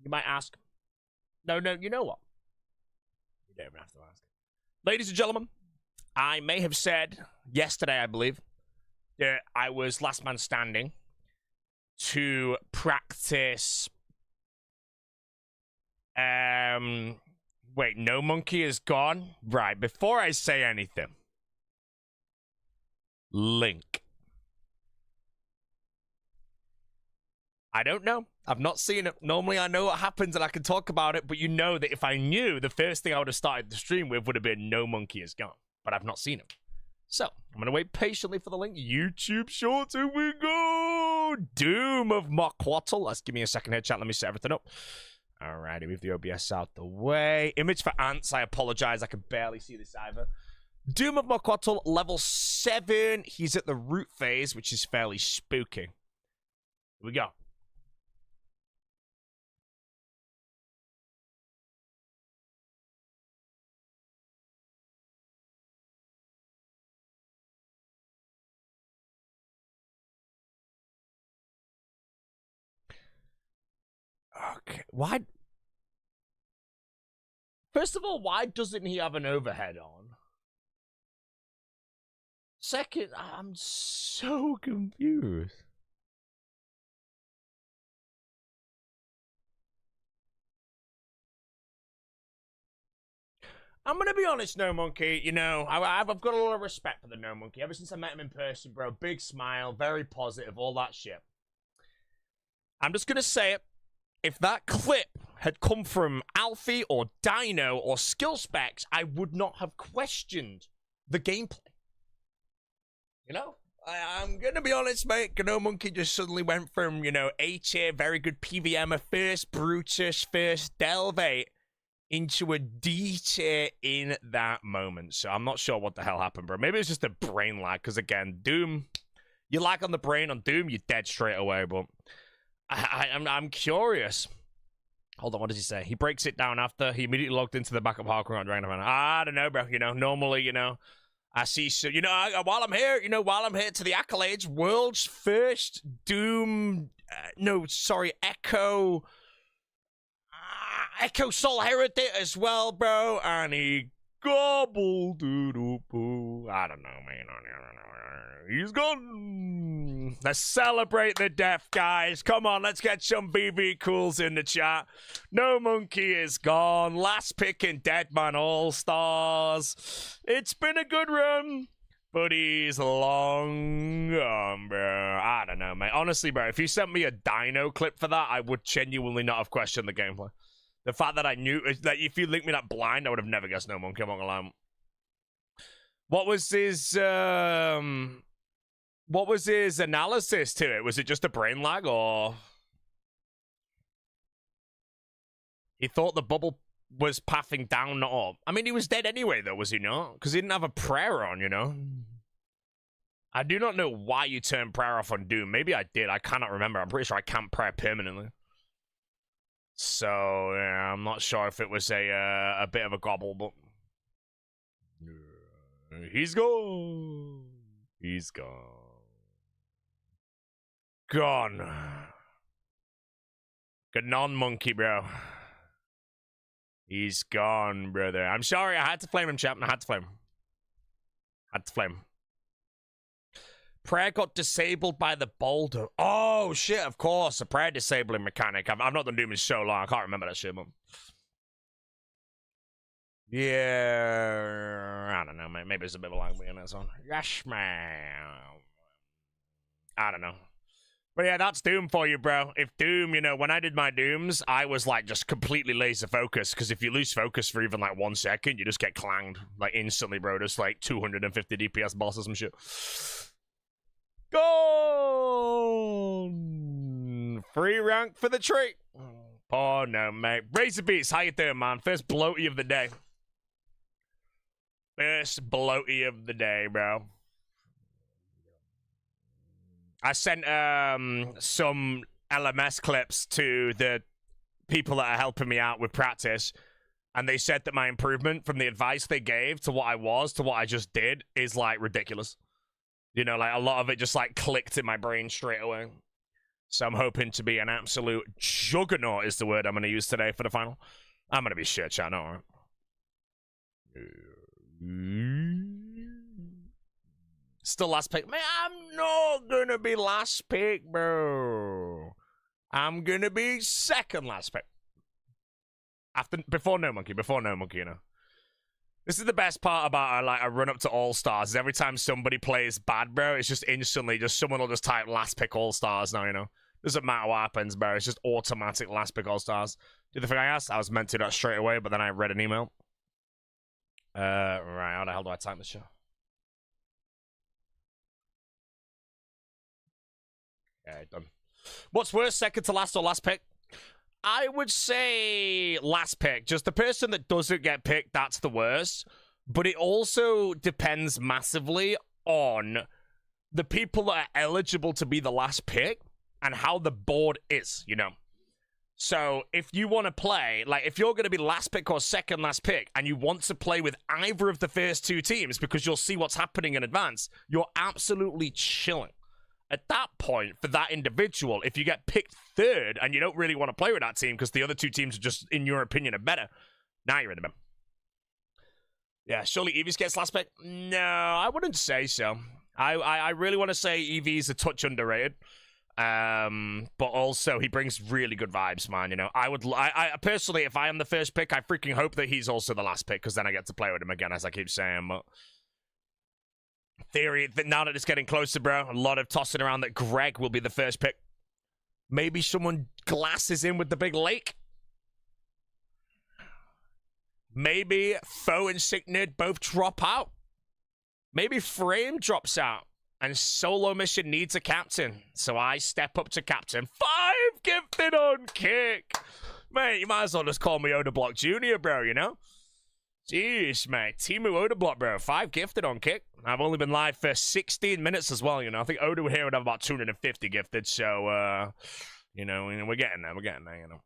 You might ask. No, you know what? You don't even have to ask. Ladies and gentlemen, I may have said yesterday, I believe, that I was last man standing to practice. Wait, no monkey is gone? Right, before I say anything, Link. I don't know. I've not seen it. Normally I know what happens and I can talk about it, but you know that if I knew, the first thing I would have started the stream with would have been no monkey is gone. But I've not seen him. So, I'm going to wait patiently for the link. YouTube Shorts, here we go! Doom of Mokwattle. Let's give me a second here, chat. Let me set everything up. Alrighty, move the OBS out the way. Image for ants, I apologize. I can barely see this either. Doom of Mokwattle, level 7. He's at the root phase, which is fairly spooky. Here we go. Okay, why? First of all, why doesn't he have an overhead on? Second, I'm so confused. I'm gonna be honest, No Monkey. You know, I've got a lot of respect for the No Monkey. Ever since I met him in person, bro. Big smile, very positive, all that shit. I'm just gonna say it. If that clip had come from Alfie or Dino or Skill Specs, I would not have questioned the gameplay. You know? I'm gonna be honest, mate. No Monkey just suddenly went from, you know, A tier, very good PVMer, first Brutus, first Delve, into a D tier in that moment. So I'm not sure what the hell happened, bro. Maybe it's just a brain lag, because again, Doom, you lag on the brain on Doom, you're dead straight away, but I'm curious. Hold on, what does he say? He breaks it down after he immediately logged into the backup hardcore on Dragon. I don't know, bro. You know, normally, you know, I see, so, you know, while I'm here, to the accolades, world's first Doom, Echo Soul Heretic as well, bro, and he gobble-doodle-boo. I don't know, man. He's gone. Let's celebrate the death, guys. Come on, let's get some BB Cools in the chat. No Monkey is gone. Last pick in Deadman All-Stars. It's been a good run, but he's long gone, bro. I don't know, mate. Honestly, bro, if you sent me a Dino clip for that, I would genuinely not have questioned the gameplay. The fact that I knew that if you linked me that blind, I would have never guessed No Monkey. I'm not gonna lie. What was his analysis to it? Was it just a brain lag, or he thought the bubble was pathing down, not up? I mean, he was dead anyway, though, was he not? Because he didn't have a prayer on, you know. I do not know why you turned prayer off on Doom. Maybe I did. I cannot remember. I'm pretty sure I can't pray permanently. So, yeah, I'm not sure if it was a bit of a gobble, but he's gone. He's gone. Gone. Good non-monkey, bro. He's gone, brother. I'm sorry, I had to flame him, chap. I had to flame him. Had to flame him. Prayer got disabled by the boulder. Oh, shit, of course. A prayer disabling mechanic. I've not done Doom in so long. I can't remember that shit, man. Yeah. I don't know, mate. Maybe it's a bit of a lag being this one. Yes, man. I don't know. But yeah, that's Doom for you, bro. If Doom, you know, when I did my Dooms, I was, like, just completely laser focused. Because if you lose focus for even, like, 1 second, you just get clanged. Like, instantly, bro. Just, like, 250 DPS boss or some shit. Gone! Free rank for the treat. Oh, no, mate. Razor Beats, how you doing, man? First bloaty of the day. First bloaty of the day, bro. I sent some LMS clips to the people that are helping me out with practice. and they said that my improvement from the advice they gave to what I was to what I just did is like ridiculous. You know, like a lot of it just like clicked in my brain straight away. So I'm hoping to be an absolute juggernaut is the word I'm going to use today for the final. I'm going to be shit, chat, no, alright. Still last pick. Man, I'm not going to be last pick, bro. I'm going to be second last pick. Before No Monkey, you know. This is the best part about like a run up to All Stars. Is every time somebody plays bad, bro, it's just instantly just someone will just type last pick All Stars now, you know. Doesn't matter what happens, bro. It's just automatic last pick All Stars. Do the thing I asked? I was meant to do that straight away, but then I read an email. Right, how the hell do I type this show? Okay, done. What's worse, second to last or last pick? I would say last pick. Just the person that doesn't get picked, that's the worst. But it also depends massively on the people that are eligible to be the last pick and how the board is, you know. So if you want to play, like if you're going to be last pick or second last pick and you want to play with either of the first two teams because you'll see what's happening in advance, you're absolutely chilling. At that point, for that individual, if you get picked third and you don't really want to play with that team because the other two teams are just, in your opinion, are better, now you're in the middle. Yeah, surely Eevees gets last pick? No, I wouldn't say so. I really want to say Eevees a touch underrated. But also he brings really good vibes, man, you know. I personally, if I am the first pick, I freaking hope that he's also the last pick because then I get to play with him again, as I keep saying, but... Theory, now that it's getting closer, bro, a lot of tossing around that Greg will be the first pick. Maybe someone glasses in with the big lake. Maybe Foe and Sicknid both drop out. Maybe Frame drops out. And solo mission needs a captain. So I step up to captain. 5 gifted on kick. Mate, you might as well just call me Oda Block Jr., bro, you know? Jeez, mate. Timu Oda Block, bro. 5 gifted on kick. I've only been live for 16 minutes as well, you know. I think Oda here would have about 250 gifted, so, you know, we're getting there. We're getting there, you know.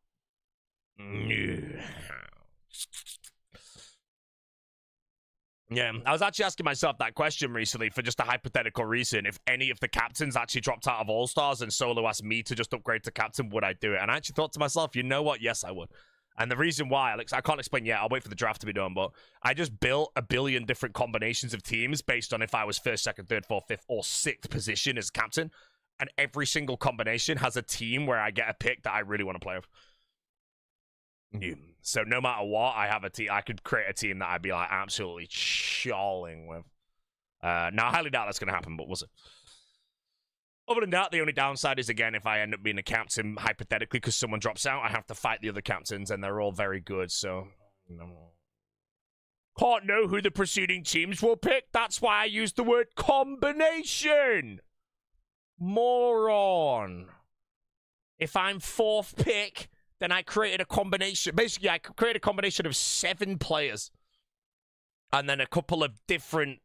Yeah, I was actually asking myself that question recently for just a hypothetical reason. If any of the captains actually dropped out of All-Stars and Solo asked me to just upgrade to captain, would I do it? And I actually thought to myself, you know what? Yes, I would. And the reason why, Alex, I can't explain yet. I'll wait for the draft to be done. But I just built a billion different combinations of teams based on if I was first, second, third, fourth, fifth, or sixth position as captain. And every single combination has a team where I get a pick that I really want to play with. Yeah. So no matter what, I have a team. I could create a team that I'd be like absolutely chawling with. Now, I highly doubt that's going to happen, but we'll see. Other than that, the only downside is, again, if I end up being a captain, hypothetically, because someone drops out, I have to fight the other captains, and they're all very good, so... You know. Can't know who the preceding teams will pick. That's why I use the word combination. Moron. If I'm fourth pick, then I created a combination. Basically, I created a combination of 7 players. And then a couple of different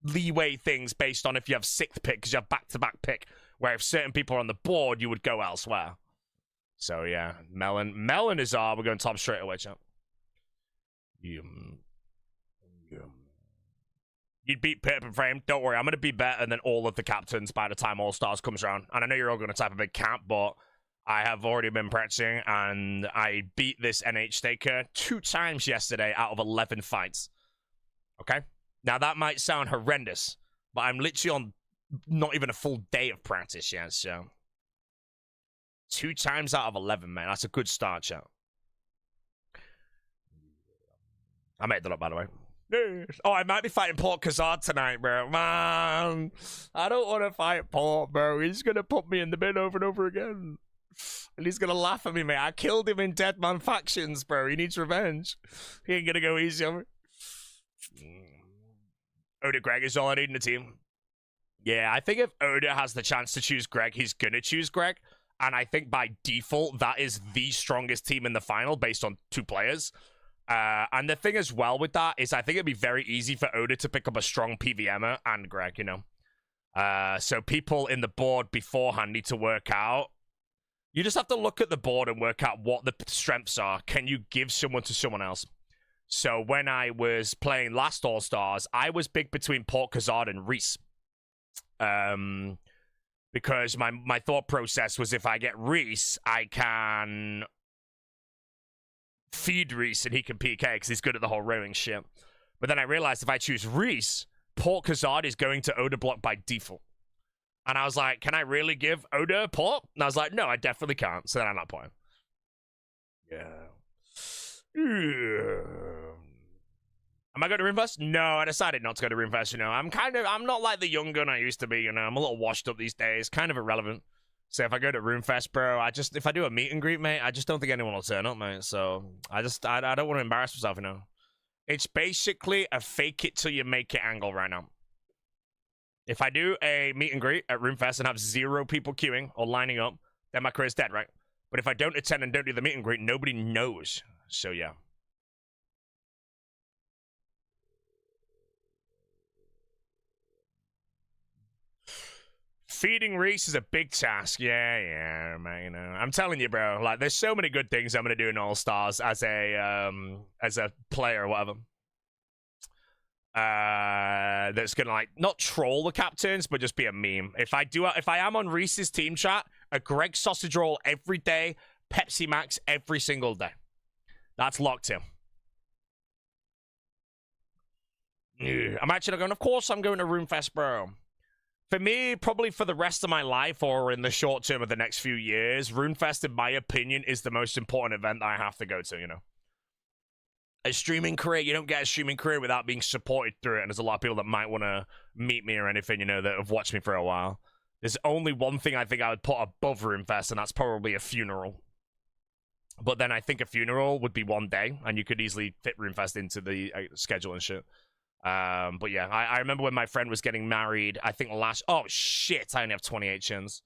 leeway things based on if you have 6th pick, because you have back-to-back pick, where if certain people are on the board, you would go elsewhere. So, yeah. Melon is we're going top straight away, champ. You'd beat Pip and Frame. Don't worry, I'm going to be better than all of the captains by the time All-Stars comes around. And I know you're all going to type a big camp, but I have already been practicing, and I beat this NH Staker 2 times yesterday out of 11 fights. Okay? Now, that might sound horrendous, but I'm literally on not even a full day of practice yet, so... 2 times out of 11, man. That's a good start, chat. I made that up, by the way. Oh, I might be fighting Port Khazad tonight, bro. Man, I don't want to fight Port, bro. He's going to put me in the bin over and over again. And he's going to laugh at me, mate. I killed him in Dead Man Factions, bro. He needs revenge. He ain't going to go easy on me. Oda Greg is all I need in the team. Yeah, I think if Oda has the chance to choose Greg, he's going to choose Greg. And I think by default, that is the strongest team in the final based on 2 players. And the thing as well with that is I think it'd be very easy for Oda to pick up a strong PVMer and Greg, you know. So people in the board beforehand need to work out You just have to look at the board and work out what the strengths are. Can you give someone to someone else? So when I was playing last All-Stars, I was big between Port Kazard and Reese. Because my thought process was if I get Reese, I can feed Reese and he can PK because he's good at the whole rowing shit. But then I realized if I choose Reese, Port Kazard is going to Oda block by default. And I was like, can I really give Oda Port? And I was like, no, I definitely can't. So then I'm not playing. Yeah. Am I going to Runefest? No, I decided not to go to Runefest, you know. I'm not like the young gun I used to be, you know. I'm a little washed up these days, kind of irrelevant. So if I go to Runefest, bro, if I do a meet and greet, mate, I just don't think anyone will turn up, mate. So I don't want to embarrass myself, you know. It's basically a fake it till you make it angle right now. If I do a meet and greet at Runefest and have 0 people queuing or lining up, then my career's dead, right? But if I don't attend and don't do the meet and greet, nobody knows. So yeah. Feeding Reese is a big task. Yeah, man. You know, I'm telling you, bro. Like, there's so many good things I'm gonna do in All Stars as a player or whatever. That's gonna like not troll the captains, but just be a meme. If I am on Reese's team chat, a Greg sausage roll every day, Pepsi Max every single day. That's locked in. I'm actually going. Of course, I'm going to Runefest, bro. For me, probably for the rest of my life or in the short term of the next few years, Runefest, in my opinion, is the most important event that I have to go to, you know. A streaming career, you don't get a streaming career without being supported through it, and there's a lot of people that might want to meet me or anything, you know, that have watched me for a while. There's only one thing I think I would put above Runefest, and that's probably a funeral. But then I think a funeral would be one day, and you could easily fit Runefest into the schedule and shit. But yeah, I remember when my friend was getting married, I think oh shit, I only have 28 chins.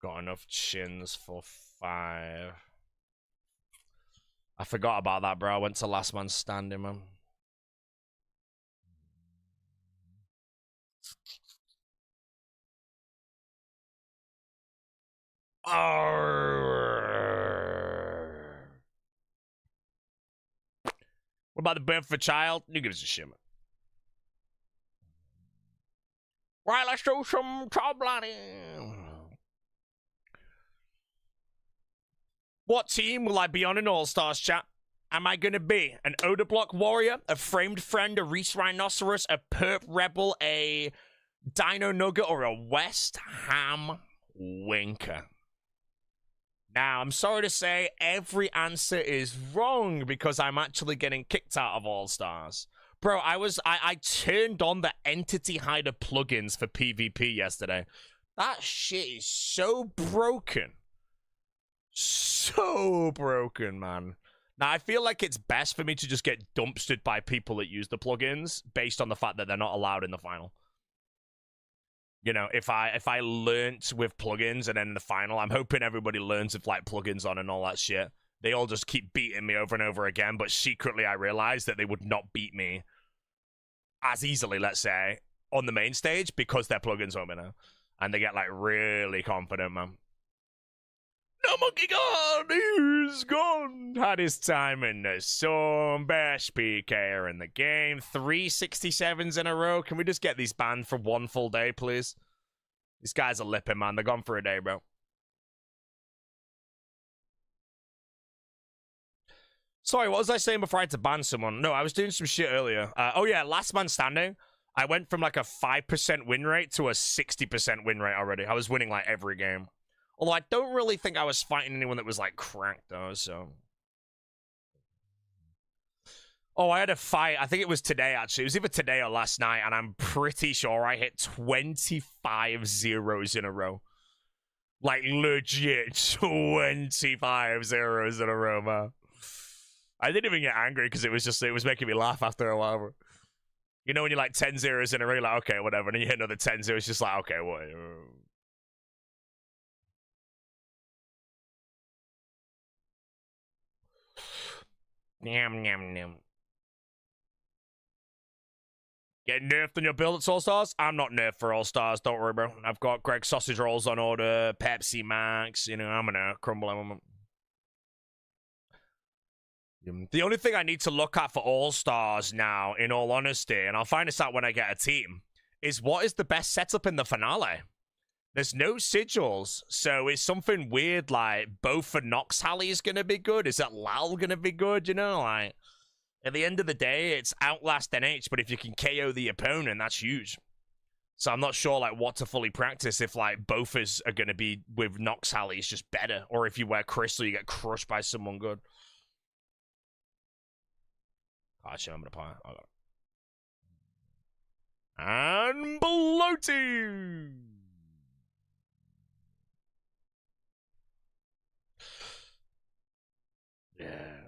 Got enough chins for 5. I forgot about that, bro. I went to last man standing, man. What about the birth of a child? Who gives a shit, man? Right, let's do some child planning. What team will I be on in All-Stars, chat? Am I going to be an Oda Block Warrior, a Framed Friend, a Reese Rhinoceros, a Perp Rebel, a Dino Nugget, or a West Ham Winker? Now, I'm sorry to say, every answer is wrong because I'm actually getting kicked out of All-Stars. Bro, I turned on the Entity Hider plugins for PvP yesterday. That shit is so broken. So broken, man. Now, I feel like it's best for me to just get dumpstered by people that use the plugins based on the fact that they're not allowed in the final. You know, if I learnt with plugins and then in the final, I'm hoping everybody learns with like plugins on and all that shit. They all just keep beating me over and over again, but secretly I realized that they would not beat me as easily, let's say, on the main stage because their plugins on me now. And they get like really confident, man. No monkey gone! He's gone! Had his time in the sun. Best PKer in the game. 367s in a row. Can we just get these banned for one full day, please? These guys are lipping, man. They're gone for a day, bro. Sorry, what was I saying before I had to ban someone? No, I was doing some shit earlier. Oh yeah, last man standing. I went from like a 5% win rate to a 60% win rate already. I was winning like every game. Although I don't really think I was fighting anyone that was like cracked though, so. Oh, I had a fight. I think it was today, actually. It was either today or last night, and I'm pretty sure I hit 25 zeros in a row. Like, legit 25 zeros in a row, man. I didn't even get angry because it was making me laugh after a while. You know when you're like 10 zeros in a row, you're like, okay, whatever. And then you hit another 10 zeros, it's just like, okay, what? Yum, yum, yum. Get nerfed on your build at All Stars? I'm not nerfed for All Stars. Don't worry, bro. I've got Greg sausage rolls on order, Pepsi Max. You know, I'm gonna crumble them. The only thing I need to look at for All Stars now, in all honesty, and I'll find this out when I get a team, is what is the best setup in the finale? There's no sigils, so is something weird like both for Nox Halley is gonna be good? Is that Lal gonna be good? You know, like at the end of the day, it's Outlast NH, but if you can KO the opponent, that's huge. So I'm not sure like what to fully practice if like both are gonna be with Nox Halley is just better, or if you wear Crystal, you get crushed by someone good. Actually, I'm gonna play. And bloating. Yeah.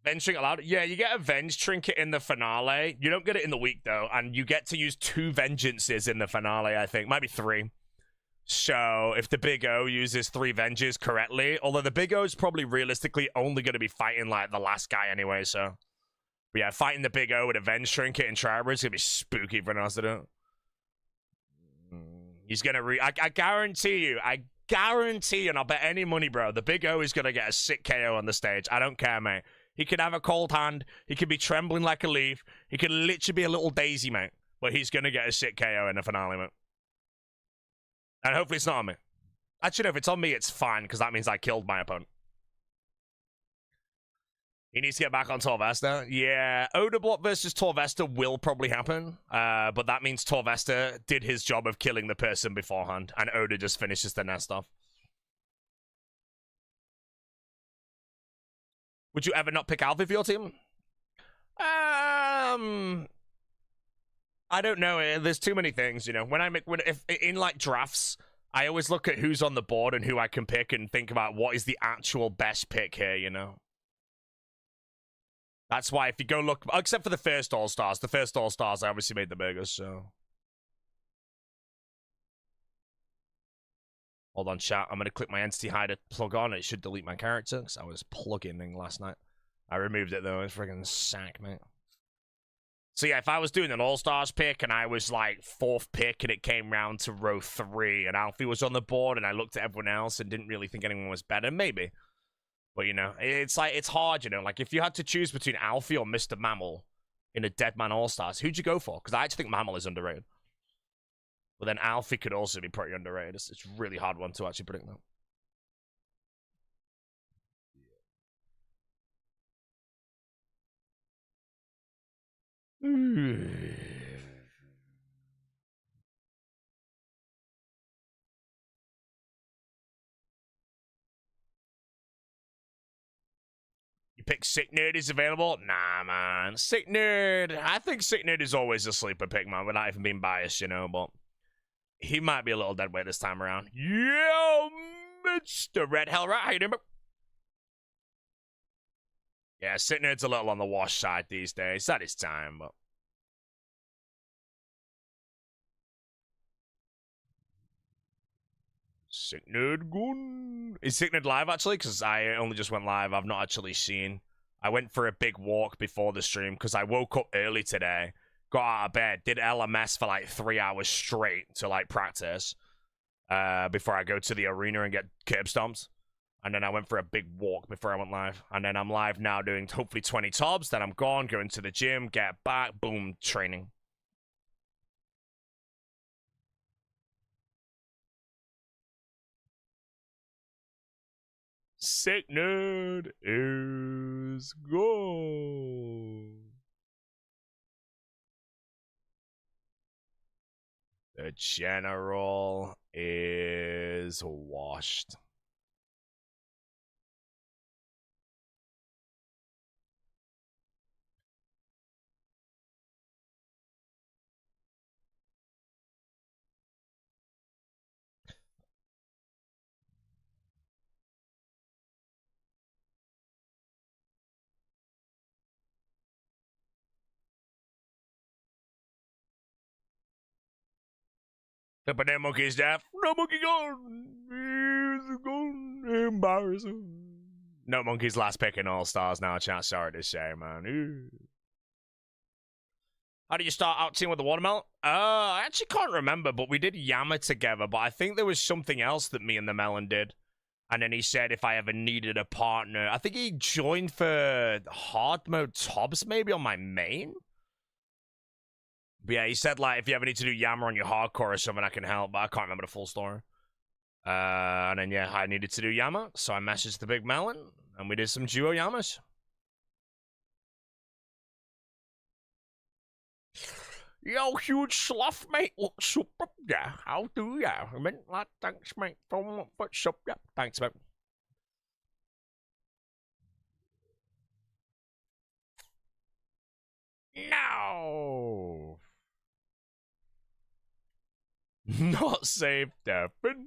Venge trinket allowed? Yeah, you get a Venge trinket in the finale. You don't get it in the week, though. And you get to use 2 Vengeances in the finale, I think. Might be 3. So, if the Big O uses 3 Venges correctly, although the Big O is probably realistically only going to be fighting, like, the last guy anyway, so. But yeah, fighting the Big O with a Venge trinket in Tribal is going to be spooky for us to do. He's going to I guarantee you, and I'll bet any money, bro, the Big O is going to get a sick KO on the stage. I don't care, mate. He could have a cold hand. He could be trembling like a leaf. He could literally be a little daisy, mate. But he's going to get a sick KO in the finale, mate. And hopefully it's not on me. Actually, no, if it's on me, it's fine, because that means I killed my opponent. He needs to get back on Torvesta. Yeah, Odablock versus Torvesta will probably happen. But that means Torvesta did his job of killing the person beforehand, and Oda just finishes the nest off. Would you ever not pick Alfie for your team? I don't know. There's too many things, you know. If in like drafts, I always look at who's on the board and who I can pick and think about what is the actual best pick here, you know. That's why if you go look, except for the first All Stars, I obviously made the biggest. So hold on, chat. I'm gonna click my entity hider plug on. It should delete my character because I was plugging last night. I removed it though. It's freaking sack, mate. So yeah, if I was doing an All-Stars pick and I was like 4th pick and it came round to row 3 and Alfie was on the board and I looked at everyone else and didn't really think anyone was better, maybe. But you know, it's like, it's hard, you know, like if you had to choose between Alfie or Mr. Mammal in a Deadman All-Stars, who'd you go for? Because I actually think Mammal is underrated. But then Alfie could also be pretty underrated. It's a really hard one to actually predict that. You pick Sick Nerd is available? Nah, man. Sick Nerd. I think Sick Nerd is always a sleeper pick, man, without even being biased, you know, but he might be a little dead weight this time around. Yo, Mr. Red Hell Rat. How you doing, bro? Yeah, Sick Nerd's a little on the wash side these days. That is time, but Sick Nerd Gun. Is Sick Nerd live, actually? Because I only just went live. I've not actually seen. I went for a big walk before the stream because I woke up early today, got out of bed, did LMS for like 3 hours straight to like practice before I go to the arena and get curb stomped. And then I went for a big walk before I went live. And then I'm live now doing hopefully 20 tobs. Then I'm gone, going to the gym, get back, boom, training. Sick Nerd is gone. The general is washed. The banana monkey is deaf. No monkey gone. He's gone. Embarrassing. No Monkey's last pick in All Stars now, chat. Sorry to say, man. Ooh. How did you start out team with the watermelon? I actually can't remember, but we did Yammer together. But I think there was something else that me and the melon did. And then he said if I ever needed a partner. I think he joined for hard mode Tobbs maybe on my main. But yeah, he said like if you ever need to do Yammer on your hardcore or something, I can help. But I can't remember the full story. And then yeah, I needed to do Yammer. So I messaged the big melon. And we did some duo Yammers. Yo, huge sloth, mate. What's up? Yeah, how do ya? I mean, like, thanks, mate. What's up? Yeah, thanks, mate. No. Not safe, Devin.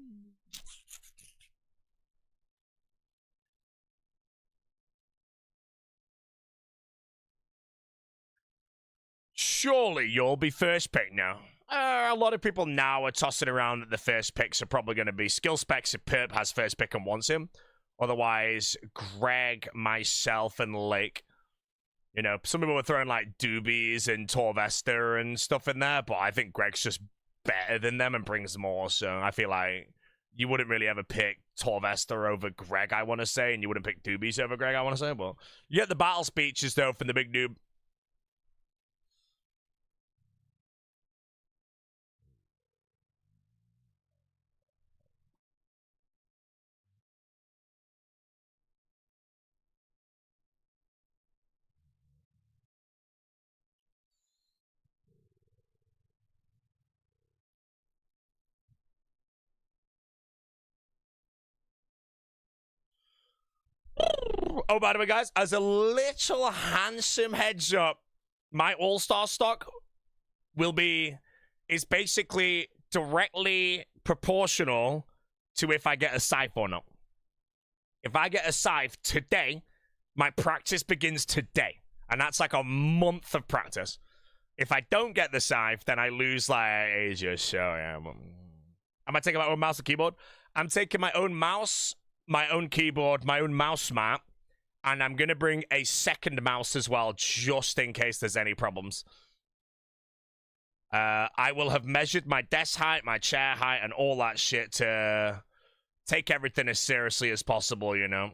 Surely you'll be first pick now. A lot of people now are tossing around that the first picks are probably going to be skill specs if Perp has first pick and wants him. Otherwise, Greg, myself, and Lake. You know, some people were throwing like Doobies and Torvester and stuff in there, but I think Greg's just better than them and brings more. So I feel like you wouldn't really ever pick Torvester over Greg, I want to say, and you wouldn't pick Doobies over Greg, I want to say. But you get the battle speeches, though, from the big noob. Oh, by the way, guys, as a little handsome heads up, my all-star stock is basically directly proportional to if I get a scythe or not. If I get a scythe today, my practice begins today. And that's like a month of practice. If I don't get the scythe, then I lose like ages. So yeah. Am I taking my own mouse and keyboard? I'm taking my own mouse, my own keyboard, my own mouse mat. And I'm going to bring a second mouse as well, just in case there's any problems. I will have measured my desk height, my chair height, and all that shit to take everything as seriously as possible, you know.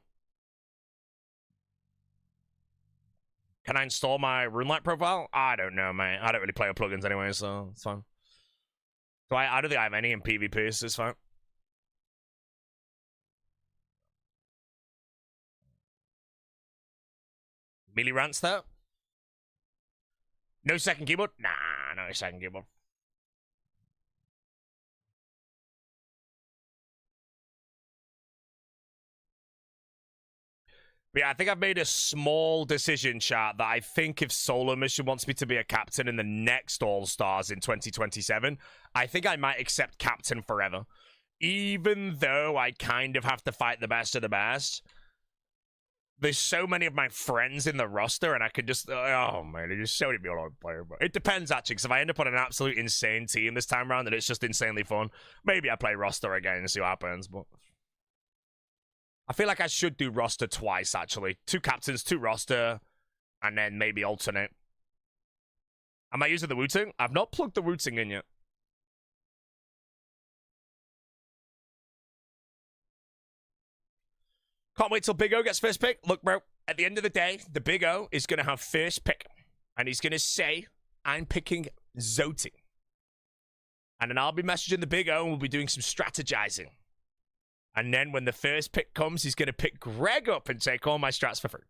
Can I install my RuneLite profile? I don't know, mate. I don't really play with plugins anyway, so it's fine. So I don't think I have any in PvP, so it's fine. Melee rants there? No second keyboard? Nah, no second keyboard. But yeah, I think I've made a small decision, chat, that I think if Solo Mission wants me to be a captain in the next All-Stars in 2027, I think I might accept captain forever. Even though I kind of have to fight the best of the best. There's so many of my friends in the roster, and I could just... Oh, man, there's so many people I want to play. But it depends, actually, because if I end up on an absolute insane team this time around and it's just insanely fun, maybe I play roster again and see what happens, but... I feel like I should do roster twice, actually. 2 captains, 2 roster, and then maybe alternate. Am I using the Wu-Ting? I've not plugged the Wu-Ting in yet. Can't wait till Big O gets first pick. Look, bro, at the end of the day, the Big O is going to have first pick. And he's going to say, I'm picking Zoti. And then I'll be messaging the Big O and we'll be doing some strategizing. And then when the first pick comes, he's going to pick Greg up and take all my strats for free.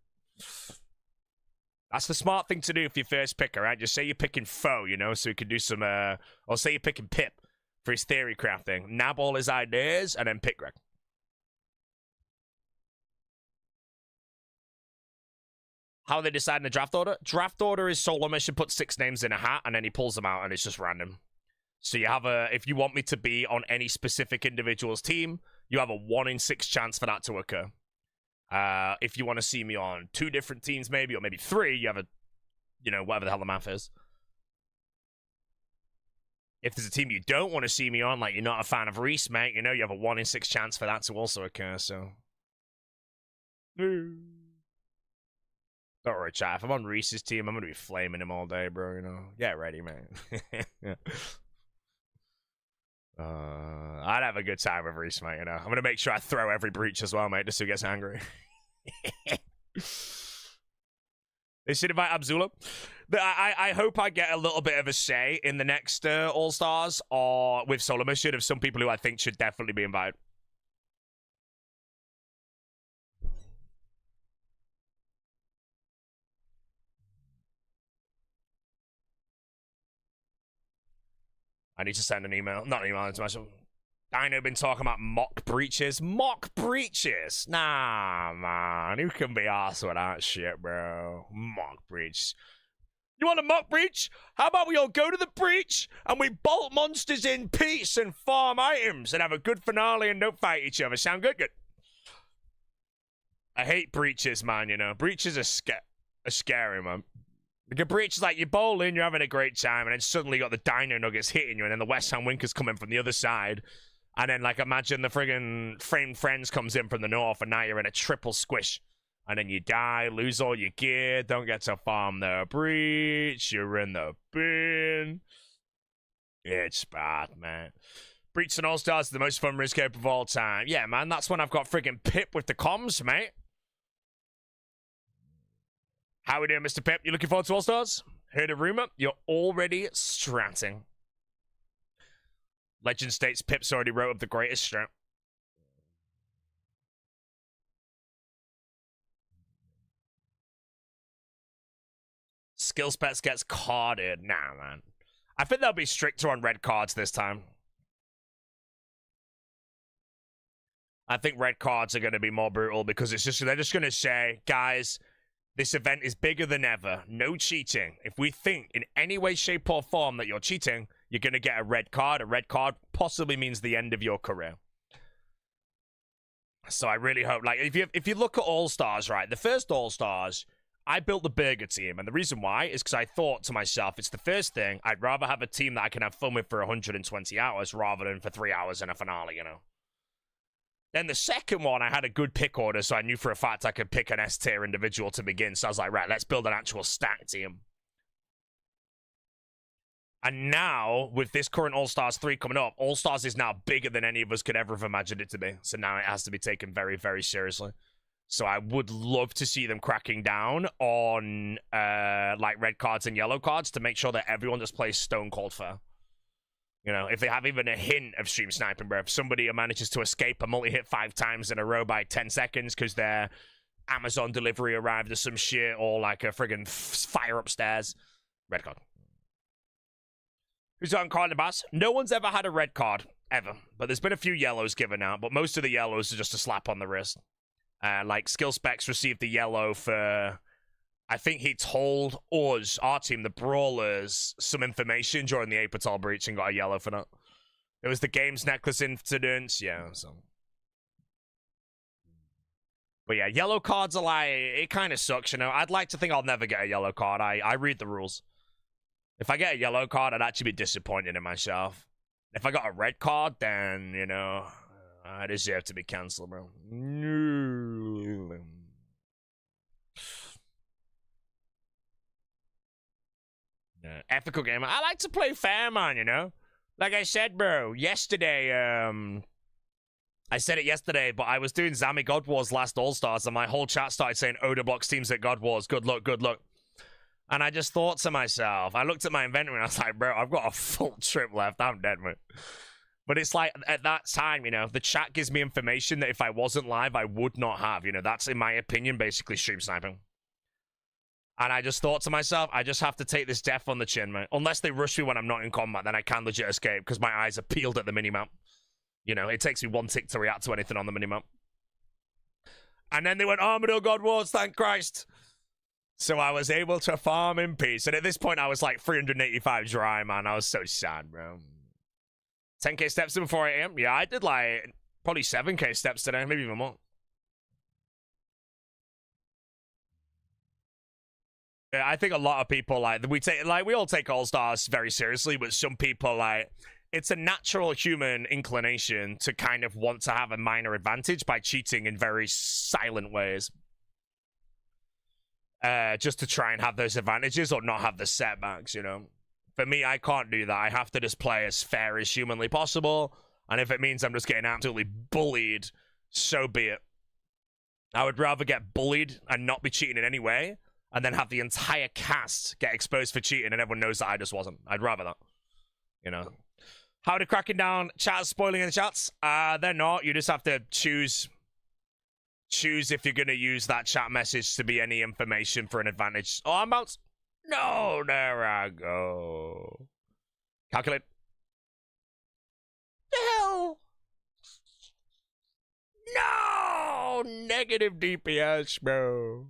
That's the smart thing to do if you're first picker, right? Just say you're picking Foe, you know, so you can do some, or say you're picking Pip for his theory crafting. Nab all his ideas and then pick Greg. How are they deciding the draft order? Draft order is Solo Mission puts 6 names in a hat and then he pulls them out and it's just random. So you have if you want me to be on any specific individual's team, you have a 1 in 6 chance for that to occur. If you want to see me on 2 different teams maybe, or maybe 3, you have you know, whatever the hell the math is. If there's a team you don't want to see me on, like you're not a fan of Reese, mate, you know, you have a 1 in 6 chance for that to also occur, so... Don't worry, chat. If I'm on Reese's team, I'm gonna be flaming him all day, bro. You know, get ready, man. Yeah. I'd have a good time with Reese, mate. You know, I'm gonna make sure I throw every breach as well, mate, just so he gets angry. They should invite Abzula. I hope I get a little bit of a say in the next All Stars, or with solo mission of some people who I think should definitely be invited. I need to send an email. Not an email, it's myself. Dino been talking about mock breaches. Mock breaches? Nah, man. Who can be arsed with that shit, bro? Mock breach. You want a mock breach? How about we all go to the breach and we bolt monsters in peace and farm items and have a good finale and don't fight each other? Sound good? Good. I hate breaches, man, you know. Breaches are scary, man. Like a breach is like you're bowling, you're having a great time, and then suddenly you got the Dino Nuggets hitting you, and then the West Ham Winkers coming from the other side. And then, like, imagine the friggin' Framed Friends comes in from the north, and now you're in a triple squish. And then you die, lose all your gear, don't get to farm the breach, you're in the bin. It's bad, man. Breach and All-Stars is the most fun RuneScape of all time. Yeah, man, that's when I've got friggin' Pip with the comms, mate. How we doing, Mr. Pip? You looking forward to All-Stars? Heard a rumor? You're already stratting. Legend states Pip's already wrote up the greatest strat. Skills Pets gets carded. Nah, man. I think they'll be stricter on red cards this time. I think red cards are going to be more brutal because they're just going to say, guys, this event is bigger than ever. No cheating. If we think in any way, shape, or form that you're cheating, you're going to get a red card. A red card possibly means the end of your career. So I really hope, like, if you look at All-Stars, right, the first All-Stars, I built the burger team. And the reason why is because I thought to myself, it's the first thing. I'd rather have a team that I can have fun with for 120 hours rather than for 3 hours in a finale, you know. Then the second one, I had a good pick order, so I knew for a fact I could pick an S-tier individual to begin. So I was like, right, let's build an actual stack team. And now, with this current All-Stars 3 coming up, All-Stars is now bigger than any of us could ever have imagined it to be. So now it has to be taken very, very seriously. So I would love to see them cracking down on, like, red cards and yellow cards to make sure that everyone just plays stone cold fair. You know, if they have even a hint of stream sniping, bro. If somebody manages to escape a multi-hit 5 times in a row by 10 seconds because their Amazon delivery arrived or some shit, or like a friggin' fire upstairs, red card. Who's on card the boss? No one's ever had a red card, ever. But there's been a few yellows given out, but most of the yellows are just a slap on the wrist. Like, Skill Specs received the yellow for... I think he told us, our team, the Brawlers, some information during the Apertol breach and got a yellow for that. It was the Games Necklace incident, yeah, so... But yeah, yellow cards are like, it kind of sucks, you know. I'd like to think I'll never get a yellow card. I read the rules. If I get a yellow card, I'd actually be disappointed in myself. If I got a red card, then, you know, I deserve to be cancelled, bro. Yeah, ethical gamer. I like to play fair, man, you know? Like I said, bro, yesterday, I said it yesterday, but I was doing Zami God Wars last All-Stars, and my whole chat started saying, Oda blocks teams at God Wars. Good luck, good luck. And I just thought to myself, I looked at my inventory and I was like, bro, I've got a full trip left. I'm dead, man. But it's like, at that time, you know, the chat gives me information that if I wasn't live, I would not have. You know, that's, in my opinion, basically stream sniping. And I just thought to myself, I just have to take this death on the chin, man. Unless they rush me when I'm not in combat, then I can legit escape because my eyes are peeled at the minimap. You know, it takes me 1 tick to react to anything on the minimap. And then they went, Armadillo God Wars, thank Christ. So I was able to farm in peace. And at this point, I was like 385 dry, man. I was so sad, bro. 10k steps in before 8 a.m. Yeah, I did like probably 7k steps today, maybe even more. Yeah, I think a lot of people we all take All-Stars very seriously, but some people like it's a natural human inclination to kind of want to have a minor advantage by cheating in very silent ways. just to try and have those advantages or not have the setbacks, you know. For me, I can't do that. I have to just play as fair as humanly possible, and if it means I'm just getting absolutely bullied, so be it. I would rather get bullied and not be cheating in any way, and then have the entire cast get exposed for cheating and everyone knows that I just wasn't. I'd rather that, you know. How to cracking down chat spoiling in the chats? They're not. You just have to choose if you're going to use that chat message to be any information for an advantage. Oh, I'm about... No, there I go. Calculate. The hell? No! Negative DPS, bro.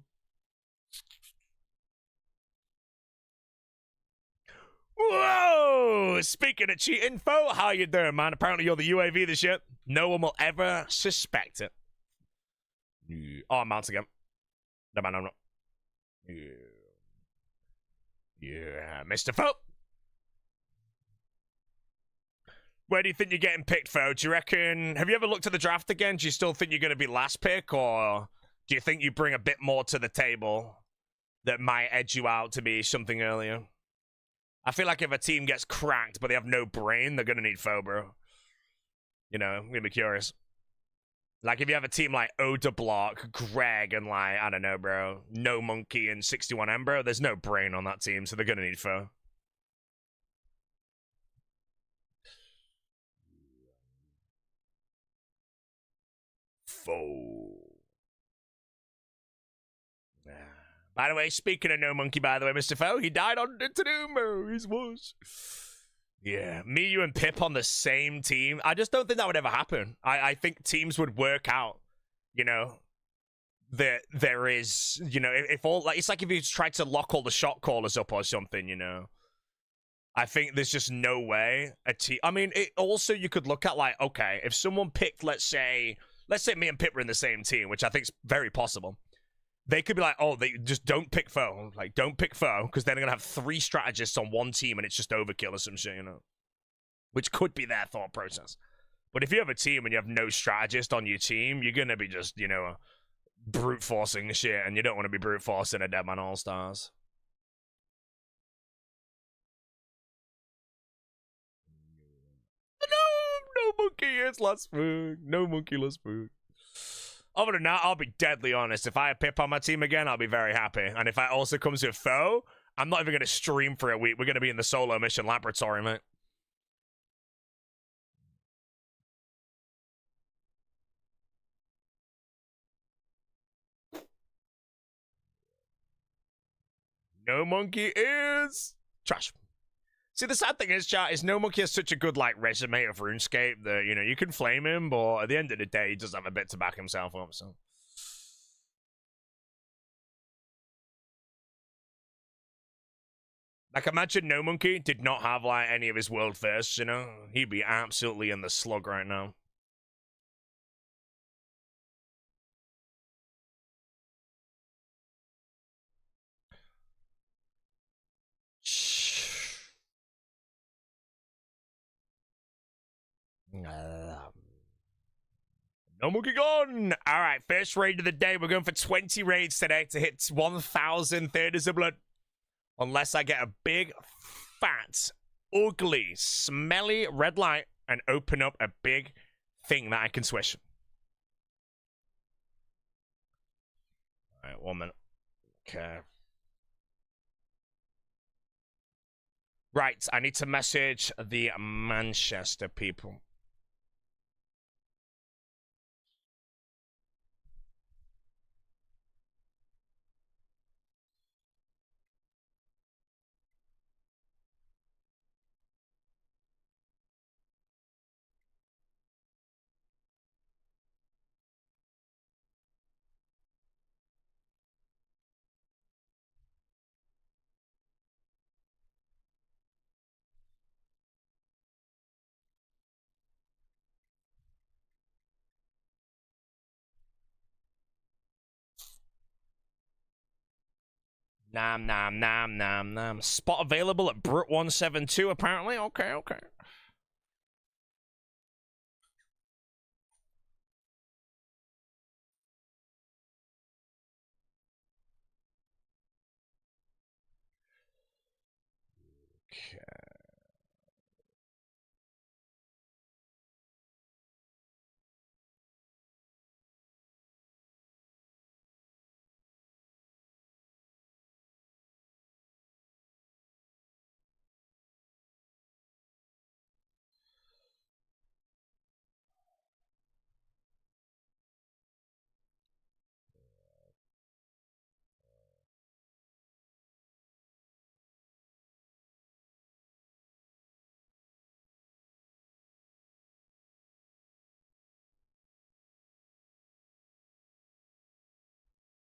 Whoa! Speaking of cheat info, how you doing, man? Apparently you're the UAV this year. No one will ever suspect it. Oh, I'm mounting again. No, man, I'm not. Yeah, Mr. Foe. Where do you think you're getting picked, Foe? Do you reckon... Have you ever looked at the draft again? Do you still think you're going to be last pick? Or do you think you bring a bit more to the table that might edge you out to be something earlier? I feel like if a team gets cracked but they have no brain, they're going to need Foe, bro. You know, I'm going to be curious. Like, if you have a team like Odeblock, Greg, and like, I don't know, bro, No Monkey and 61M, bro, there's no brain on that team, so they're going to need Foe. By the way, speaking of No Monkey, by the way, Mr. Foe, he died on Doom, he was. Yeah, me, you, and Pip on the same team. I just don't think that would ever happen. I think teams would work out, you know, that there is, you know, if all, like, it's like if you tried to lock all the shot callers up or something, you know. I think there's just no way a team. I mean, it also, you could look at, like, okay, if someone picked, let's say me and Pip were in the same team, which I think is very possible. They could be like, oh, they just don't pick Foe. Like, don't pick Foe, because then they're going to have 3 strategists on one team, and it's just overkill or some shit, you know? Which could be their thought process. But if you have a team and you have no strategist on your team, you're going to be just, you know, brute forcing shit, and you don't want to be brute forcing a Deadman All-Stars. No monkey is last food. No monkey last food. Other than that, I'll be deadly honest. If I have Pip on my team again, I'll be very happy. And if I also comes with Foe, I'm not even going to stream for a week. We're going to be in the solo mission laboratory, mate. No Monkey is trash. See, the sad thing is, chat, is No Monkey has such a good, like, resume of RuneScape that, you know, you can flame him, but at the end of the day, he does have a bit to back himself up, so... Like, imagine No Monkey did not have, like, any of his world firsts, you know? He'd be absolutely in the slug right now. No Monkey gone! Alright, first raid of the day. We're going for 20 raids today to hit 1,000 theaters of blood. Unless I get a big, fat, ugly, smelly red light and open up a big thing that I can swish. Alright, 1 minute. Okay. Right, I need to message the Manchester people. Nom. Spot available at Brut172, apparently. Okay.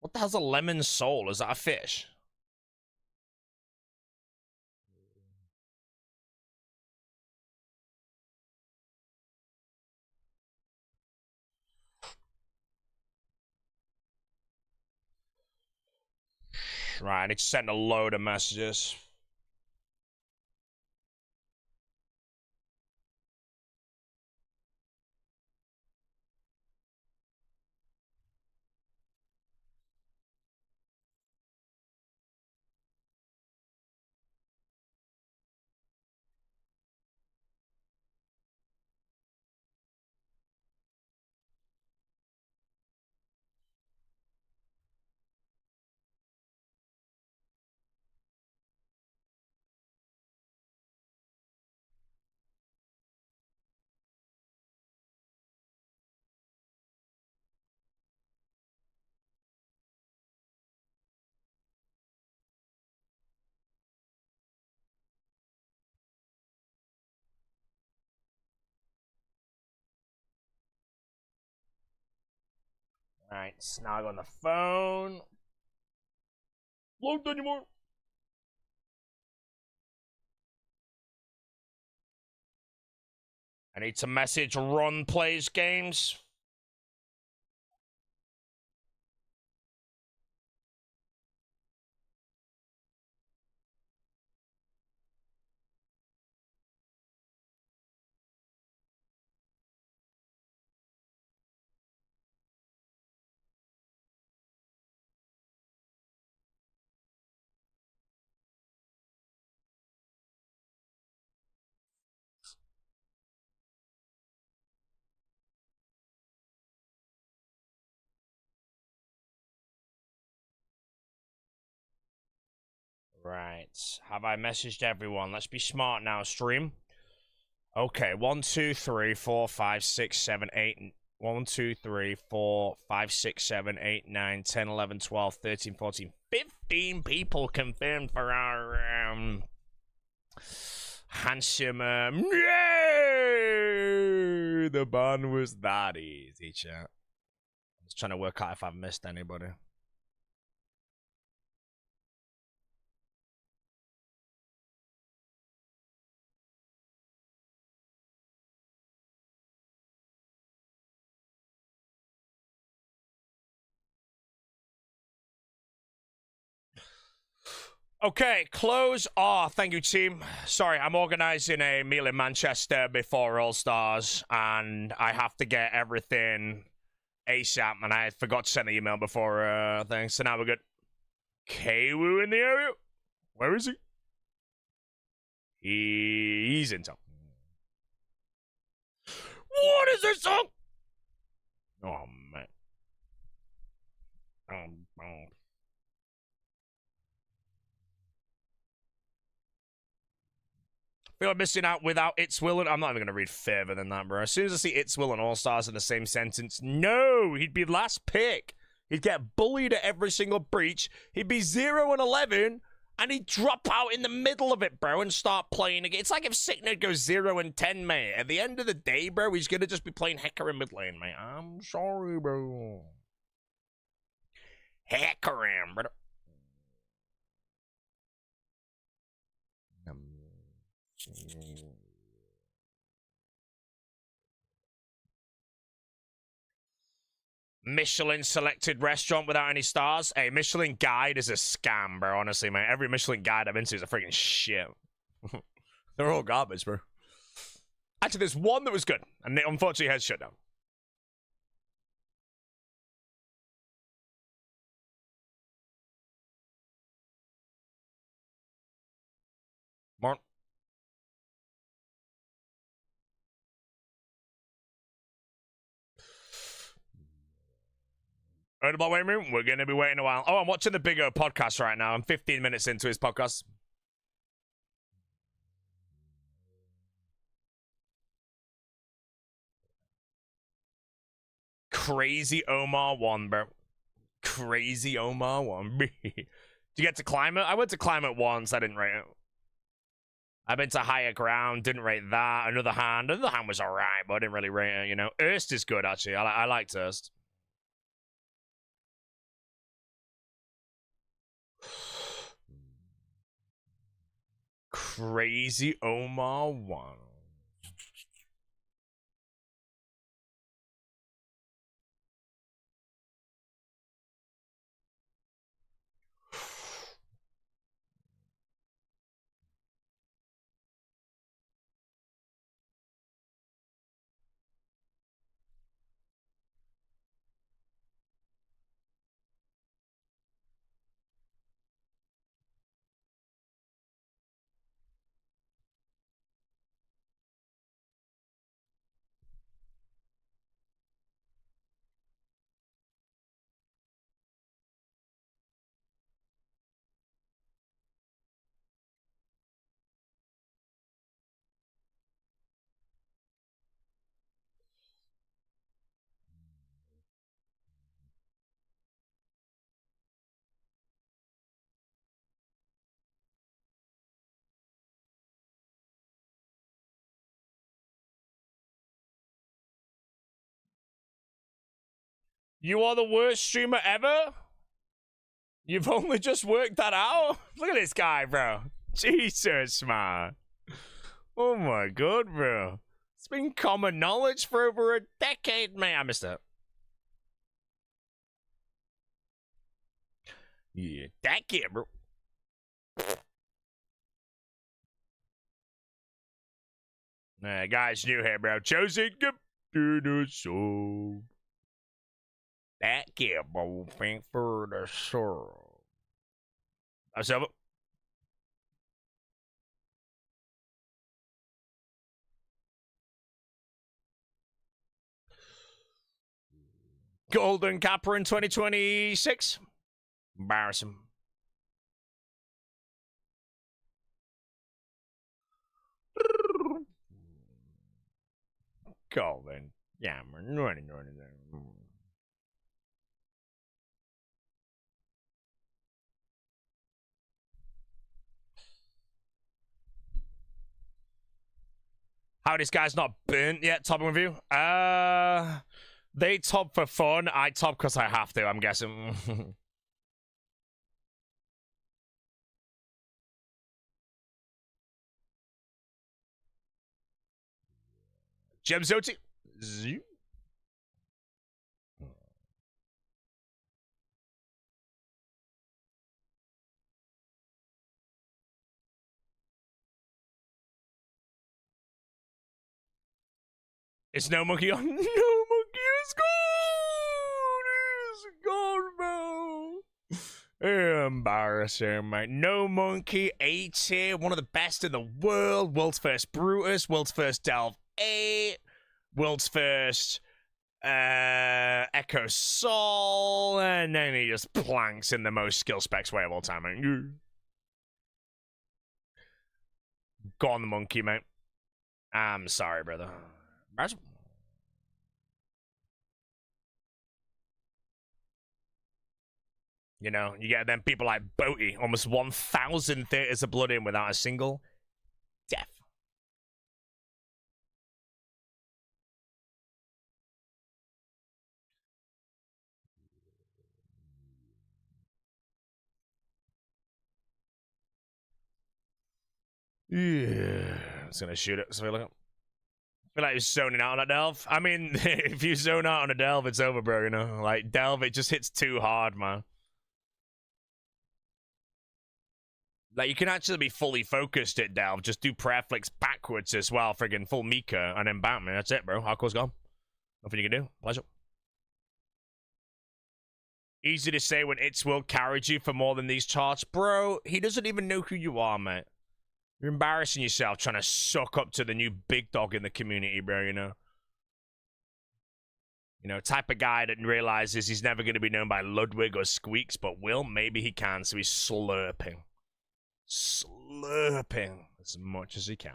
What the hell's a lemon soul? Is that a fish? Right, I need to send a load of messages. Alright, snug on the phone. Won't anymore. I need to message Ron Plays Games. Right. Have I messaged everyone? Let's be smart now, stream. Okay, 1, 2, 3, 4, 5, 6, 7, 8. 1, 2, 3, 4, 5, 6, 7, 8, 9, 10, 11, 12, 13, 14, 15 people confirmed for our handsome. Yay! The ban was that easy, chat. I'm just trying to work out if I've missed anybody. Okay, close off. Thank you, team. Sorry, I'm organising a meal in Manchester before All Stars, and I have to get everything ASAP, and I forgot to send the email before things, so now we're good. Kwoo in the area? Where is he? He's in town. What is this song? Oh, man. Feel I'm missing out without It's Will and... I'm not even going to read further than that, bro. As soon as I see It's Will and All Stars in the same sentence, no, he'd be last pick. He'd get bullied at every single breach. He'd be 0 and 11, and he'd drop out in the middle of it, bro, and start playing again. It's like if Sicknerd goes 0 and 10, mate. At the end of the day, bro, he's going to just be playing Hecker in mid lane, mate. I'm sorry, bro. Hecarim, bro. Michelin selected restaurant without any stars. Hey, Michelin guide is a scam, bro. Honestly, man. Every Michelin guide I've been to is a freaking shit. They're all garbage, bro. Actually, there's one that was good, and it unfortunately has shut down. Mark. Heard about waiting room? We're going to be waiting a while. Oh, I'm watching the Big O podcast right now. I'm 15 minutes into his podcast. Crazy Omar 1, bro. Crazy Omar 1. Did you get to Climate? I went to Climate once. I didn't rate it. I've been to Higher Ground. Didn't rate that. Another Hand. Another Hand was alright, but I didn't really rate it, you know. Erst is good, actually. I liked Erst. Crazy Omar 1. You are the worst streamer ever? You've only just worked that out? Look at this guy, bro. Jesus, man. Oh my god, bro. It's been common knowledge for over a decade, man. I missed it. Yeah, decade, bro. Guys, new here, bro. Chosen to the soul. That kid, bro. Thank for the soul. That's over. Golden Capper in 2026. Embarrassing. Golden. Yeah, man. How this guy's not burnt yet, topping with you? They top for fun. I top because I have to, I'm guessing. Gemzoti. It's no monkey on. No monkey is gone. It's gone, bro. Embarrassing, mate. No monkey, A tier, one of the best in the world. World's first Brutus, world's first Delve 8, world's first Echo Soul, and then he just planks in the most skill specs way of all time, mate. Gone the monkey, mate. I'm sorry, brother. You know, you get them people like Boaty, almost 1,000 theaters of blood in without a single death. Yeah, I was gonna shoot it. So I feel like he's zoning out on a delve. I mean, if you zone out on a delve, it's over, bro. You know, like delve, it just hits too hard, man. Like, you can actually be fully focused at delve. Just do prayer flicks backwards as well, friggin' full Mika, and then bam, man. That's it, bro. Hardcore's gone. Nothing you can do. Pleasure. Easy to say when It's Will carried you for more than these charts. Bro, he doesn't even know who you are, mate. You're embarrassing yourself trying to suck up to the new big dog in the community, bro, you know? You know, type of guy that realizes he's never going to be known by Ludwig or Squeaks, but will. Maybe he can, so he's slurping. Slurping as much as he can.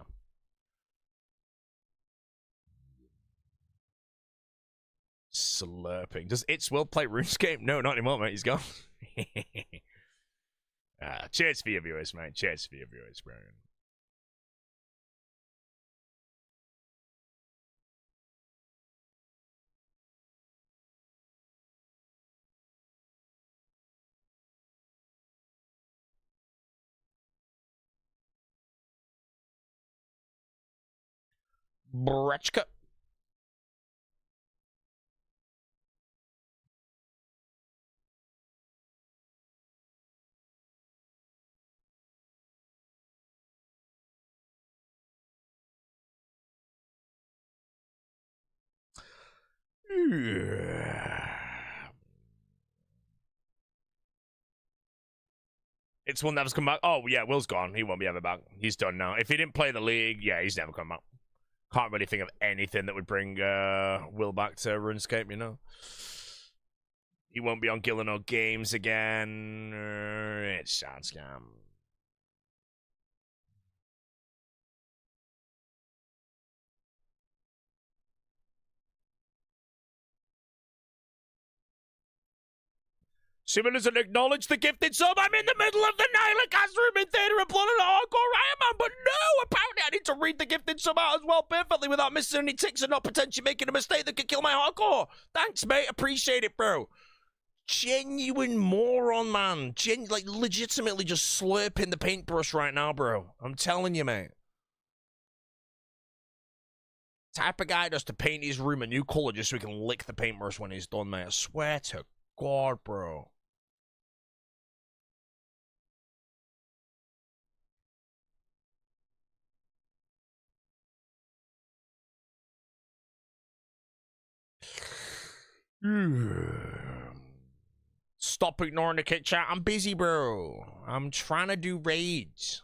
Slurping. Does It's Will play RuneScape? No, not anymore, mate. He's gone. Cheers for your viewers, mate. Cheers for your viewers, bro. Brechka. It's Will never's come back. Oh, yeah, Will's gone. He won't be ever back. He's done now. If he didn't play the league, yeah, he's never come back. Can't really think of anything that would bring Will back to RuneScape, you know? He won't be on Gillen Games again. It's sad scam. Simon doesn't acknowledge the gifted sub. I'm in the middle of the Nihilocast room in theatre and plotting a hardcore Iron Man, but no, apparently I need to read the gifted sub out as well perfectly without missing any ticks and not potentially making a mistake that could kill my hardcore. Thanks, mate. Appreciate it, bro. Genuine moron, man. Like, legitimately just slurping the paintbrush right now, bro. I'm telling you, mate. Type of guy just to paint his room a new color just so he can lick the paintbrush when he's done, mate. I swear to God, bro. Stop ignoring the kit chat. I'm busy, bro. I'm trying to do raids.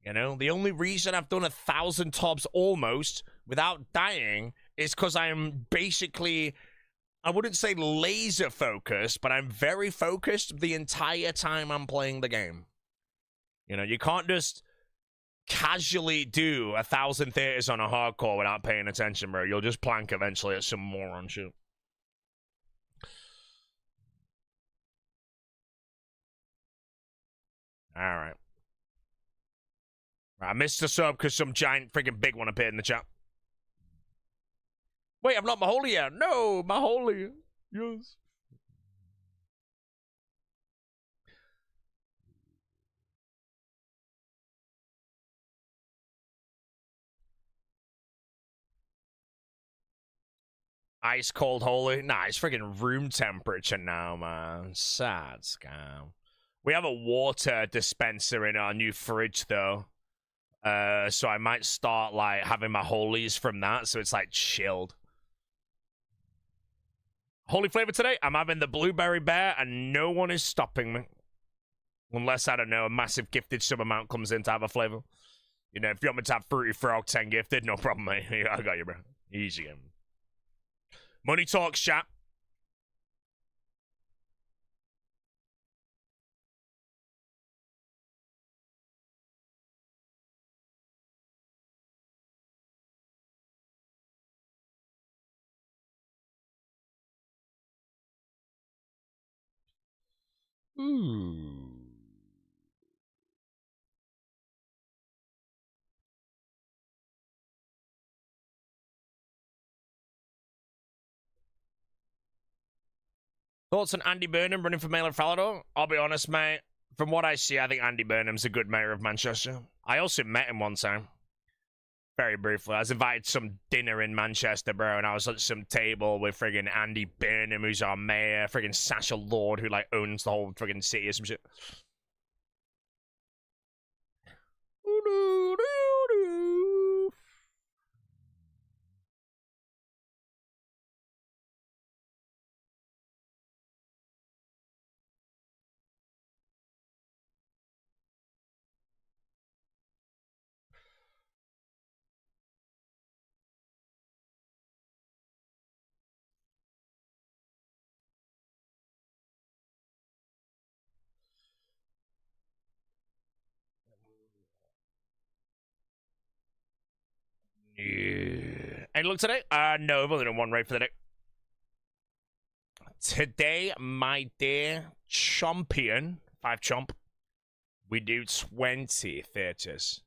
You know, the only reason I've done 1,000 tops almost without dying is because I'm basically, I wouldn't say laser focused, but I'm very focused the entire time I'm playing the game. You know, you can't just casually do 1,000 theaters on a hardcore without paying attention, bro. You'll just plank eventually at some moron shit. All right. I missed the sub because some giant freaking big one appeared in the chat. Wait, I'm not Maholi yet. No, Maholi. Yes. Ice cold holy. Nah, it's freaking room temperature now, man. Sad scam. We have a water dispenser in our new fridge, though. So I might start, like, having my holies from that, so it's, like, chilled. Holy flavor today, I'm having the blueberry bear, and no one is stopping me. Unless, I don't know, a massive gifted sub amount comes in to have a flavor. You know, if you want me to have Fruity Frog 10 gifted, no problem, mate. I got you, bro. Easy game. Money talks, chat. Thoughts on Andy Burnham running for Mayor of Falador? I'll be honest, mate. From what I see, I think Andy Burnham's a good mayor of Manchester. I also met him one time. Very briefly. I was invited to some dinner in Manchester, bro, and I was at some table with friggin' Andy Burnham, who's our mayor, friggin' Sasha Lord, who, like, owns the whole friggin' city or some shit. Yeah. Any look today? No, I've only done one raid for the day. Today, my dear champion, 5 chomp, we do 20 theaters.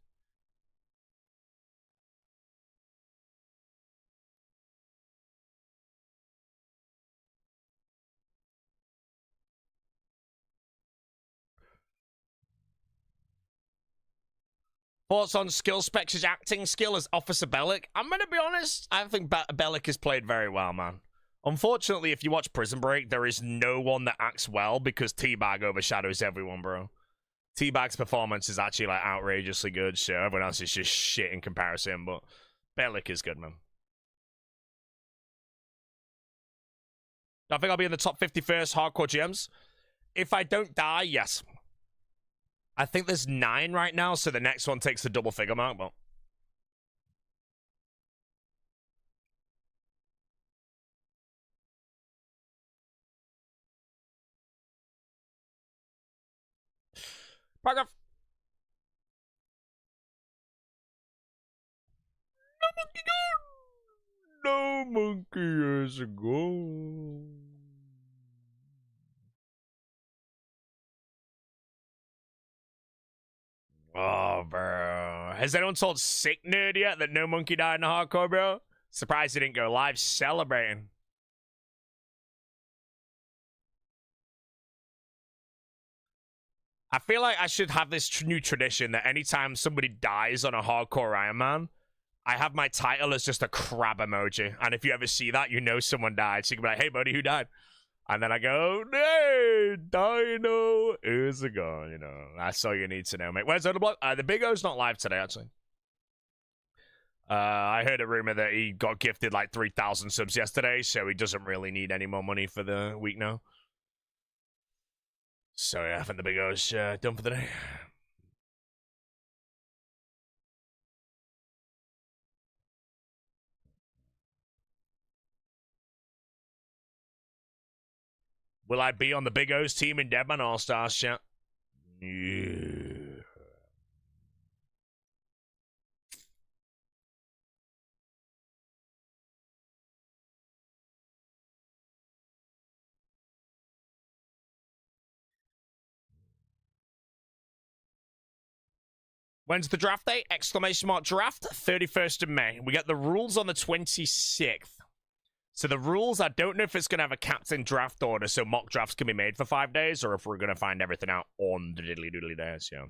Thoughts on skill specs as acting skill as Officer Bellic? I'm going to be honest, I think Bellic has played very well, man. Unfortunately, if you watch Prison Break, there is no one that acts well because T-Bag overshadows everyone, bro. T-Bag's performance is actually, like, outrageously good, so everyone else is just shit in comparison, but Bellic is good, man. I think I'll be in the top 50 first hardcore gems. If I don't die, yes. I think there's 9 right now, so the next one takes the double figure mark, but... Paragraph. No monkey years ago. Oh, bro. Has anyone told Sick Nerd yet that No Monkey died in the hardcore, bro? Surprised he didn't go live celebrating. I feel like I should have this new tradition that anytime somebody dies on a hardcore Iron Man, I have my title as just a crab emoji. And if you ever see that, you know someone died. So you can be like, hey, buddy, who died? And then I go, hey, Dino is gone, you know. That's all you need to know, mate. Where's Odeblock? The Big O's not live today, actually. I heard a rumor that he got gifted like 3,000 subs yesterday, so he doesn't really need any more money for the week now. So yeah, I think the Big O's done for the day. Will I be on the Big O's team in Deadman All-Stars chat? Yeah. When's the draft date? Exclamation mark draft, 31st of May. We get the rules on the 26th. So the rules, I don't know if it's going to have a captain draft order so mock drafts can be made for 5 days, or if we're going to find everything out on the diddly doodly days, yeah.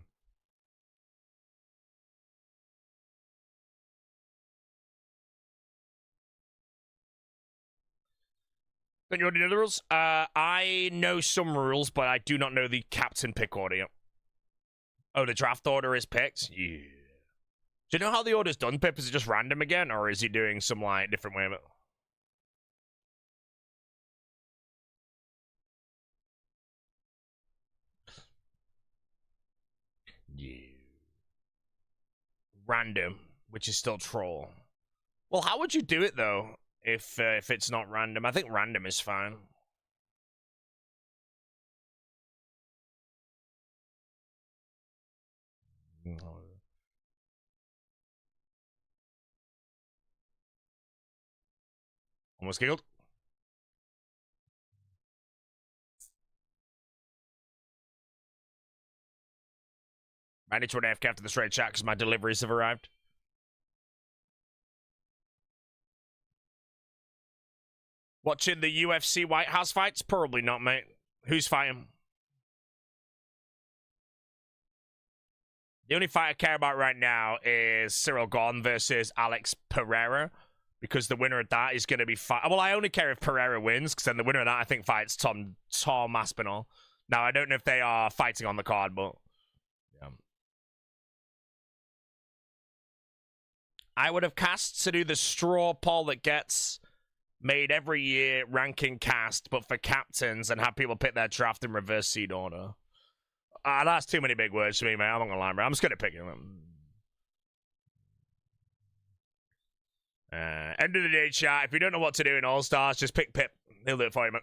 Don't you already know the rules? I know some rules, but I do not know the captain pick order yet. Oh, the draft order is picked? Yeah. Do you know how the order's done, Pip? Is it just random again, or is he doing some, like, different way of it? Yeah. Random, which is still troll. Well, how would you do it, though, if it's not random? I think random is fine. Almost giggled. I need to run AFK after the straight chat because my deliveries have arrived. Watching the UFC White House fights? Probably not, mate. Who's fighting? The only fight I care about right now is Cyril Gone versus Alex Pereira, because the winner of that is going to be well, I only care if Pereira wins, because then the winner of that, I think, fights Tom Aspinall. Now, I don't know if they are fighting on the card, but yeah. I would have cast to do the straw poll that gets made every year, ranking cast, but for captains, and have people pick their draft in reverse seed order. That's too many big words for me, man. I'm not gonna lie, bro. I'm just gonna pick him. End of the day, chat. If you don't know what to do in All Stars, just pick Pip. He'll do it for you, man.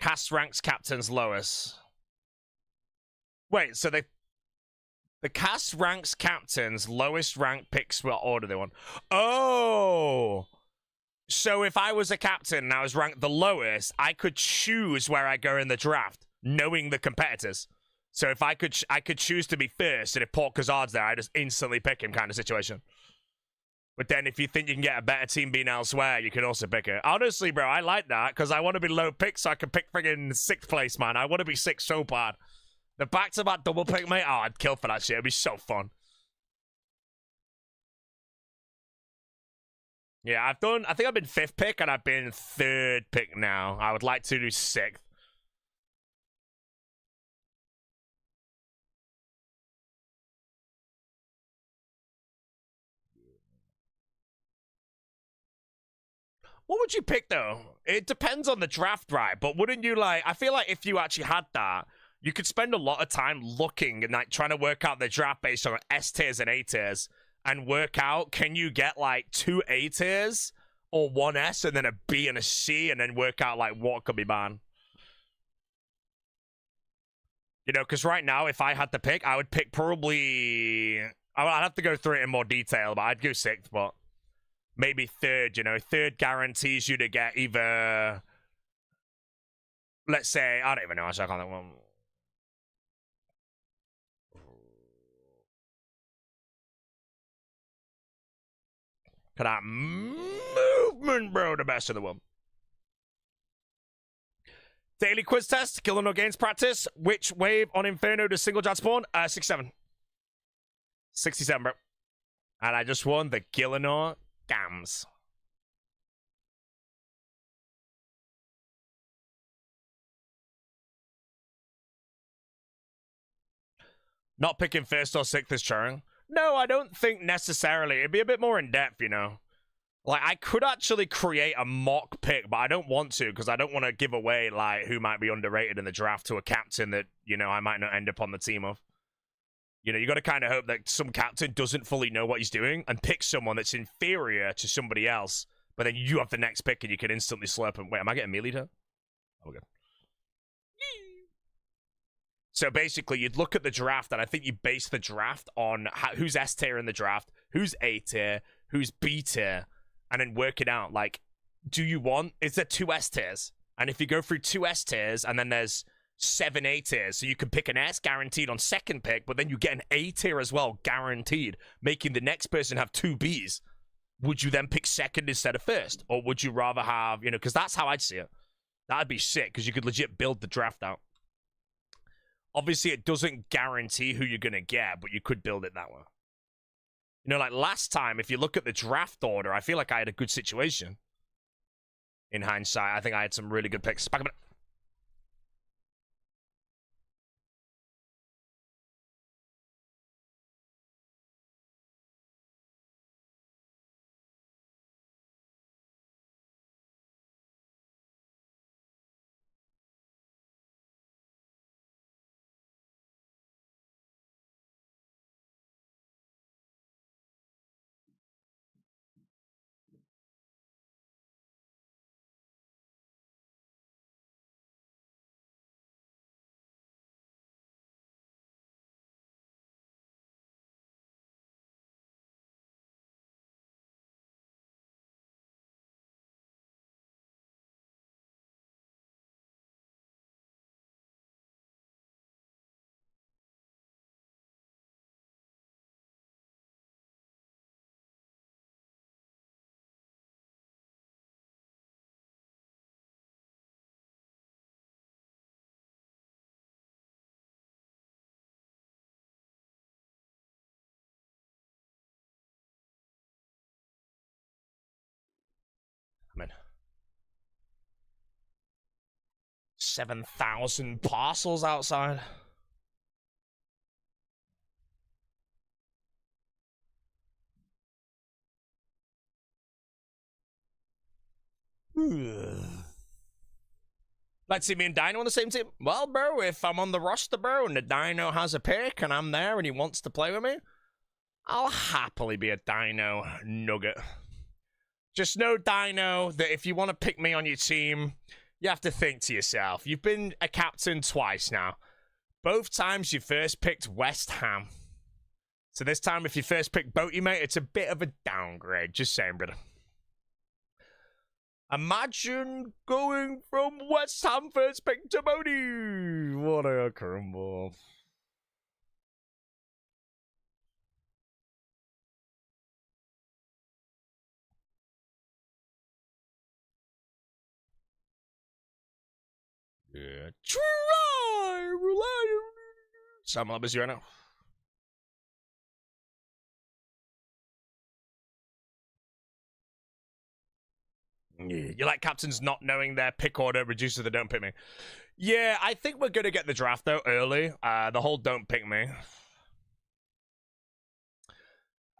Cast ranks captains lowest. Wait, so the cast ranks captains lowest rank picks what order they want. Oh, so if I was a captain and I was ranked the lowest, I could choose where I go in the draft, knowing the competitors. So if I could choose to be first, and if Port Kazard's there, I just instantly pick him, kind of situation. But then if you think you can get a better team being elsewhere, you can also pick it. Honestly, bro, I like that, because I want to be low pick so I can pick friggin' 6th place, man. I want to be 6th so bad. The back-to-back double pick, mate, oh, I'd kill for that shit. It'd be so fun. Yeah, I think I've been 5th pick, and I've been 3rd pick now. I would like to do 6th. What would you pick, though? It depends on the draft, right? But wouldn't you, like... I feel like if you actually had that, you could spend a lot of time looking and, like, trying to work out the draft based on S tiers and A tiers and work out, can you get, like, 2 A tiers or 1 S and then a B and a C and then work out, like, what could be banned? You know, because right now, if I had to pick, I would pick probably... I'd have to go through it in more detail, but I'd go 6th, but... Maybe 3rd, you know. 3rd guarantees you to get either... Let's say... I don't even know. I can't think one. Look at that movement, bro. The best of the one. Daily quiz test. Kill or no gains practice. Which wave on Inferno does single jet spawn? 67. 67, bro. And I just won the Gillinor Gams. Not picking 1st or 6th is charring. No, I don't think necessarily. It'd be a bit more in depth, you know. Like, I could actually create a mock pick, but I don't want to because I don't want to give away, like, who might be underrated in the draft to a captain that, you know, I might not end up on the team of. You know, you got to kind of hope that some captain doesn't fully know what he's doing and pick someone that's inferior to somebody else, but then you have the next pick and you can instantly slurp him. Wait, am I getting melee here? Oh, good. So basically, you'd look at the draft, and I think you base the draft on who's S tier in the draft, who's A tier, who's B tier, and then work it out. Like, is there 2 S tiers? And if you go through 2 S tiers, and then there's 7 A tiers, so you can pick an S guaranteed on 2nd pick, but then you get an A tier as well, guaranteed, making the next person have 2 Bs. Would you then pick 2nd instead of 1st? Or would you rather have, you know, because that's how I'd see it. That'd be sick, because you could legit build the draft out. Obviously, it doesn't guarantee who you're going to get, but you could build it that way. You know, like last time, if you look at the draft order, I feel like I had a good situation. In hindsight, I think I had some really good picks. Back a minute. I'm in. 7,000 parcels outside. Let's see me and Dino on the same team. Well, bro, if I'm on the roster, bro, and the Dino has a pick and I'm there and he wants to play with me, I'll happily be a Dino nugget. Just know, Dino, that if you want to pick me on your team, you have to think to yourself, you've been a captain twice now. Both times you first picked West Ham. So this time, if you first pick Boaty, mate, it's a bit of a downgrade. Just saying, brother. Imagine going from West Ham first pick to Boaty. What a crumble. Yeah. Try! Sam, I'm busy right now. Yeah. You like captains not knowing their pick order reduces the don't pick me. Yeah, I think we're going to get the draft, though, early. The whole don't pick me.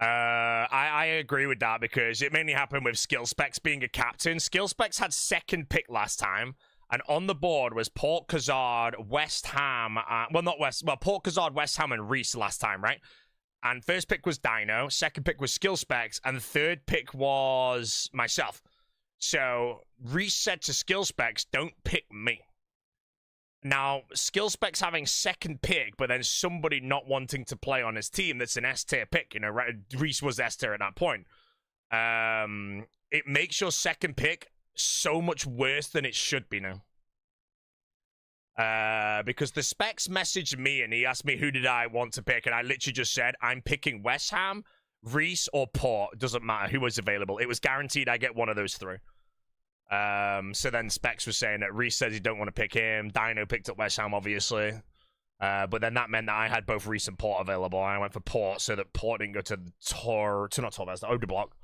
I agree with that because it mainly happened with skill specs being a captain. Skill specs had second pick last time. And on the board was Port Kazard, West Ham. Port Kazard, West Ham, and Reese last time, right? And first pick was Dino. Second pick was Skill Specs. And third pick was myself. So Reese said to Skill Specs, don't pick me. Now, Skill Specs having second pick, but then somebody not wanting to play on his team that's an S-tier pick. You know, right? Reese was S-tier at that point. It makes your second pick so much worse than it should be now. Because the specs messaged me and he asked me who did I want to pick, and I literally just said I'm picking West Ham, Reese, or Port. It doesn't matter who was available. It was guaranteed I get one of those three. So then specs was saying that Reese says he don't want to pick him. Dino picked up West Ham, obviously. But then that meant that I had both Reese and Port available. I went for Port so that Port didn't go to the Oda block.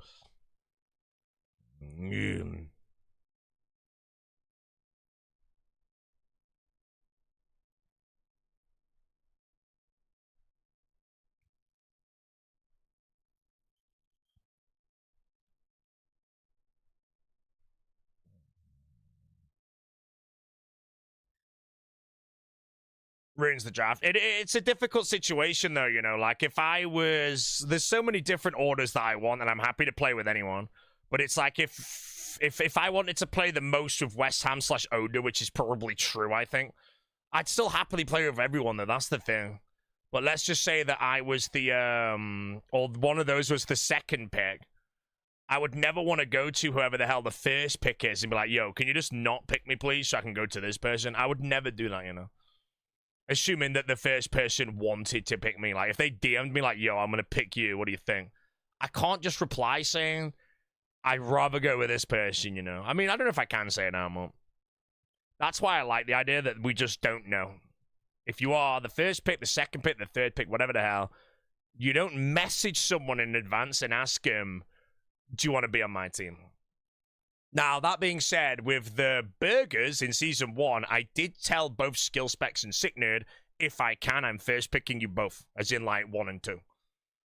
Ruins the draft. It's a difficult situation, though, you know. Like, if I was... There's so many different orders that I want, and I'm happy to play with anyone. But it's like, if I wanted to play the most with West Ham / Oda, which is probably true, I think, I'd still happily play with everyone, though. That's the thing. But let's just say that I was the... or one of those was the second pick. I would never want to go to whoever the hell the first pick is and be like, yo, can you just not pick me, please, so I can go to this person? I would never do that, you know. Assuming that the first person wanted to pick me. Like, if they DM'd me like, yo, I'm going to pick you, what do you think? I can't just reply saying, I'd rather go with this person, you know? I mean, I don't know if I can say it now, but that's why I like the idea that we just don't know. If you are the first pick, the second pick, the third pick, whatever the hell, you don't message someone in advance and ask them, do you want to be on my team? Now, that being said, with the burgers in Season 1, I did tell both Skill Specs and Sick Nerd, if I can, I'm first picking you both, as in, like, 1 and 2.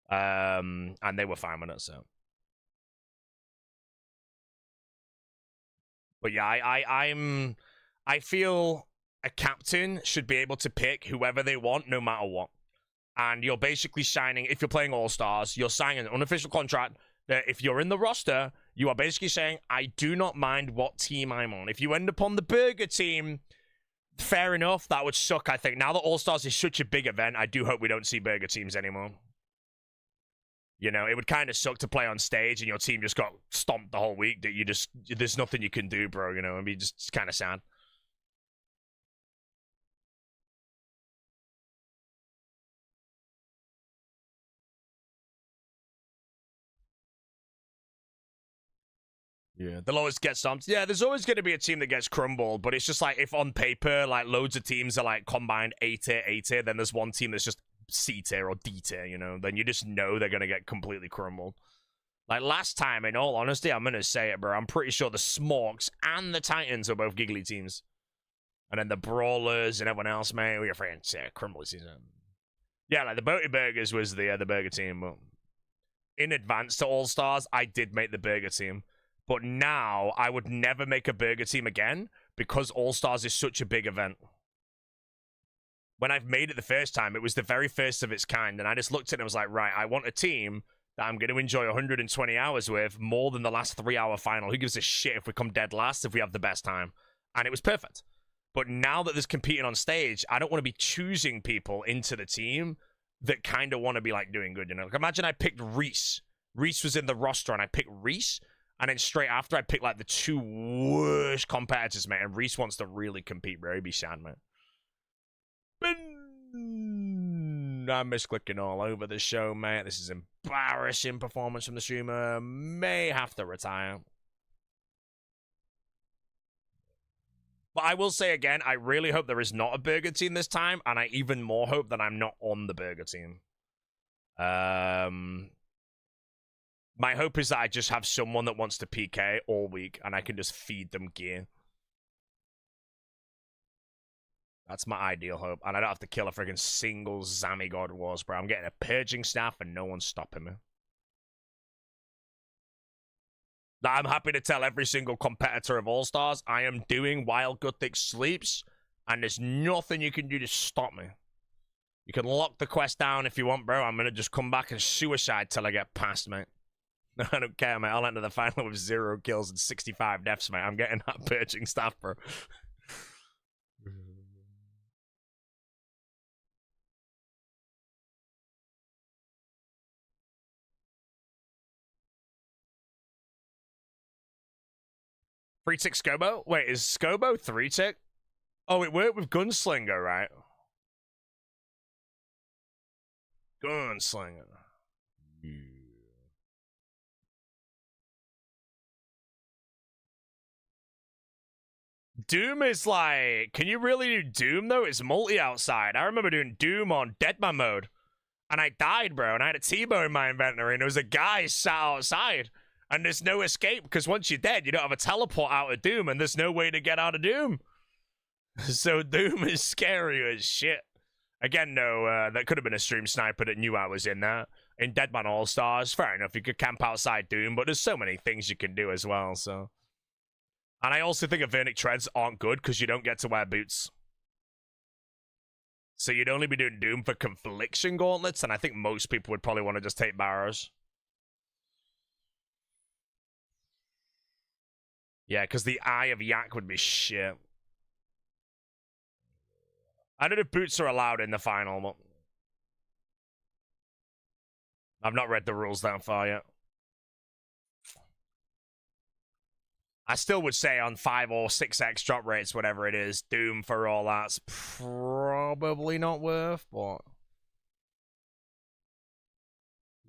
And they were fine with it, so. But yeah, I feel a captain should be able to pick whoever they want, no matter what. And you're basically signing, if you're playing All-Stars, you're signing an unofficial contract that if you're in the roster, you are basically saying, I do not mind what team I'm on. If you end up on the burger team, fair enough, that would suck, I think. Now that All-Stars is such a big event, I do hope we don't see burger teams anymore. You know, it would kind of suck to play on stage and your team just got stomped the whole week, that you just, there's nothing you can do, bro, you know, it'd be just kind of sad. Yeah, they'll always get stomped. Yeah, there's always going to be a team that gets crumbled, but it's just like, if on paper, like, loads of teams are, like, combined A tier, then there's one team that's just C tier or D tier, you know, then you just know they're going to get completely crumbled. Like, last time, in all honesty, I'm going to say it, bro, I'm pretty sure the Smorks and the Titans were both giggly teams. And then the Brawlers and everyone else, man, we were friends. Yeah, crumbly season. Yeah, like, the Boaty Burgers was the burger team, but in advance to All-Stars, I did make the burger team. But now, I would never make a burger team again because All-Stars is such a big event. When I've made it the first time, it was the very first of its kind. And I just looked at it and was like, right, I want a team that I'm going to enjoy 120 hours with more than the last 3-hour final. Who gives a shit if we come dead last if we have the best time? And it was perfect. But now that there's competing on stage, I don't want to be choosing people into the team that kind of want to be like doing good, you know? Like, imagine I picked Reese. Reese was in the roster and I picked Reese, and then straight after I picked like the 2 worst competitors, man. And Reese wants to really compete, bro. He'd be sad, man. I'm misclicking all over the show, mate. This is embarrassing performance from the streamer. May have to retire. But I will say again, I really hope there is not a burger team this time, and I even more hope that I'm not on the burger team. My hope is that I just have someone that wants to PK all week, and I can just feed them gear. That's my ideal hope, and I don't have to kill a freaking single Zami God Wars, bro. I'm getting a purging staff, and no one's stopping me. I'm happy to tell every single competitor of All-Stars I am doing while Guthic sleeps, and there's nothing you can do to stop me. You can lock the quest down if you want, bro. I'm going to just come back and suicide till I get past, mate. I don't care, mate. I'll enter the final with 0 kills and 65 deaths, mate. I'm getting that purging staff, bro. Three tick Scobo? Wait, is Scobo 3 tick? Oh, it worked with Gunslinger, right? Gunslinger. Yeah. Doom is like... Can you really do Doom, though? It's multi outside. I remember doing Doom on Deadman mode. And I died, bro. And I had a T-bow in my inventory. And there was a guy sat outside. And there's no escape, because once you're dead, you don't have a teleport out of Doom, and there's no way to get out of Doom. So Doom is scary as shit. Again, no, that could have been a stream sniper that knew I was in there. In Deadman All-Stars, fair enough, you could camp outside Doom, but there's so many things you can do as well, so... And I also think Avernic Treads aren't good, because you don't get to wear boots. So you'd only be doing Doom for Confliction Gauntlets, and I think most people would probably want to just take Barrows. Yeah, because the Eye of Yak would be shit. I don't know if boots are allowed in the final, but... I've not read the rules that far yet. I still would say on 5 or 6x drop rates, whatever it is, Doom for all that's probably not worth, but...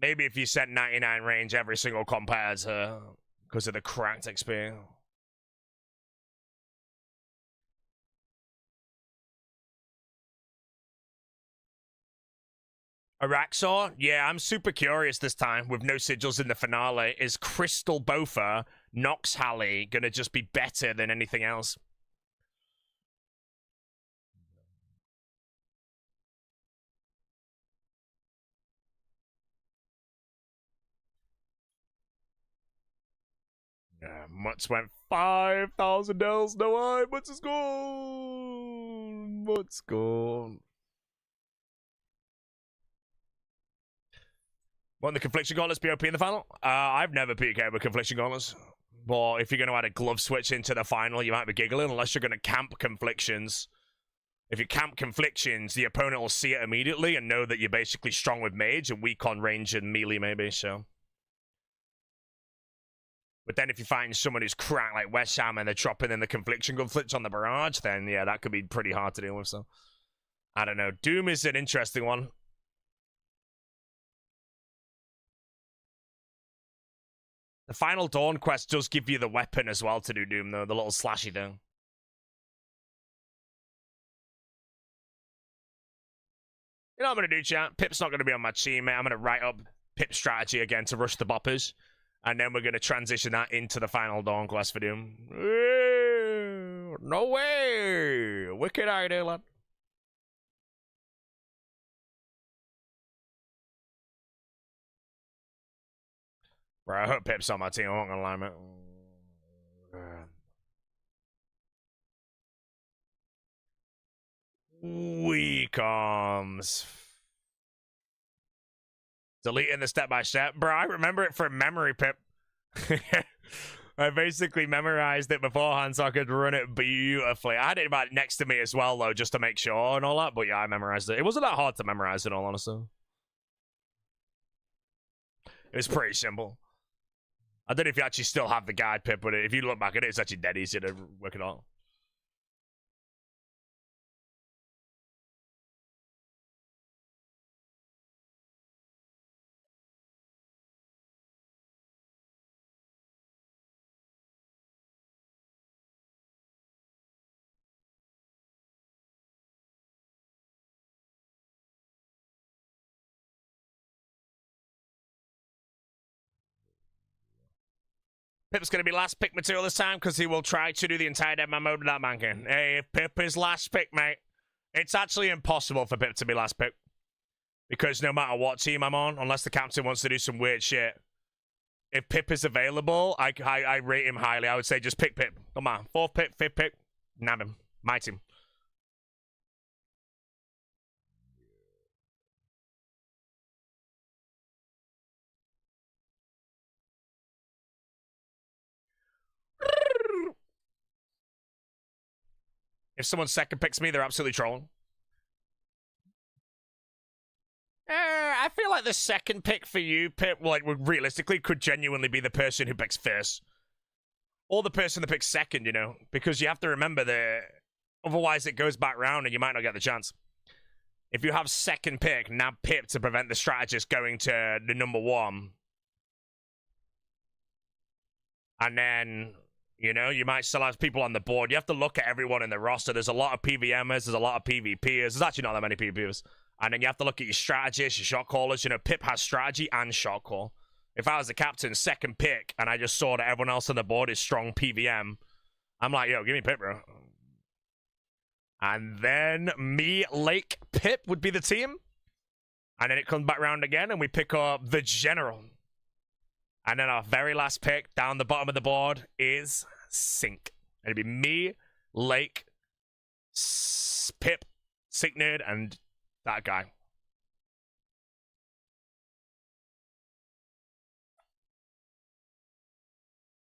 Maybe if you set 99 range every single competitor because of the cracked XP. Araxor? Yeah, I'm super curious this time with no sigils in the finale. Is Crystal Bofa, Nox Halley, gonna just be better than anything else? Yeah, Mutz went 5,000 Ls. No, Mutz is gone. Mutz gone. Won't the Confliction Gauntlets be OP in the final? I've never PK'd with Confliction Gauntlets. But if you're going to add a glove switch into the final, you might be giggling, unless you're going to camp Conflictions. If you camp Conflictions, the opponent will see it immediately and know that you're basically strong with Mage and weak on range and melee, maybe, so... But then if you find someone who's cracked like West Ham and they're dropping in the Confliction Gauntlets on the barrage, then yeah, that could be pretty hard to deal with, so... I don't know. Doom is an interesting one. The Final Dawn quest does give you the weapon as well to do Doom, though. The little slashy thing. You know what I'm going to do, chat? Pip's not going to be on my team, mate. I'm going to write up Pip's strategy again to rush the boppers. And then we're going to transition that into the Final Dawn quest for Doom. No way! Wicked idea, lad. Bro, I hope Pip's on my team. I'm not gonna lie, mate. Weak arms. Deleting the step by step. Bro, I remember it from memory, Pip. I basically memorized it beforehand so I could run it beautifully. I had it about next to me as well, though, just to make sure and all that. But yeah, I memorized it. It wasn't that hard to memorize, in all honesty. It was pretty simple. I don't know if you actually still have the guide, Pip, but if you look back at it, it's actually dead easy to work it out. Pip's going to be last pick material this time because he will try to do the entire deadman mode without manking. Hey, if Pip is last pick, mate, it's actually impossible for Pip to be last pick. Because no matter what team I'm on, unless the captain wants to do some weird shit, if Pip is available, I rate him highly. I would say just pick Pip. Come on. 4th pick, 5th pick, nab him. My team. If someone second picks me, they're absolutely trolling. I feel like the second pick for you, Pip, like, realistically, could genuinely be the person who picks first. Or the person that picks second, you know? Because you have to remember that otherwise it goes back round and you might not get the chance. If you have second pick, nab Pip to prevent the strategist going to the number 1. And then, you know, you might still have people on the board. You have to look at everyone in the roster. There's a lot of PVMers. There's a lot of PvPers. There's actually not that many PvPers. And then you have to look at your strategists, your shot callers. You know, Pip has strategy and shot call. If I was the captain, second pick, and I just saw that everyone else on the board is strong PVM, I'm like, yo, give me Pip, bro. And then me, Lake, Pip would be the team. And then it comes back round again, and we pick up the general. And then our very last pick down the bottom of the board is Sync. It'd be me, Lake, Pip, Sync Nerd, and that guy.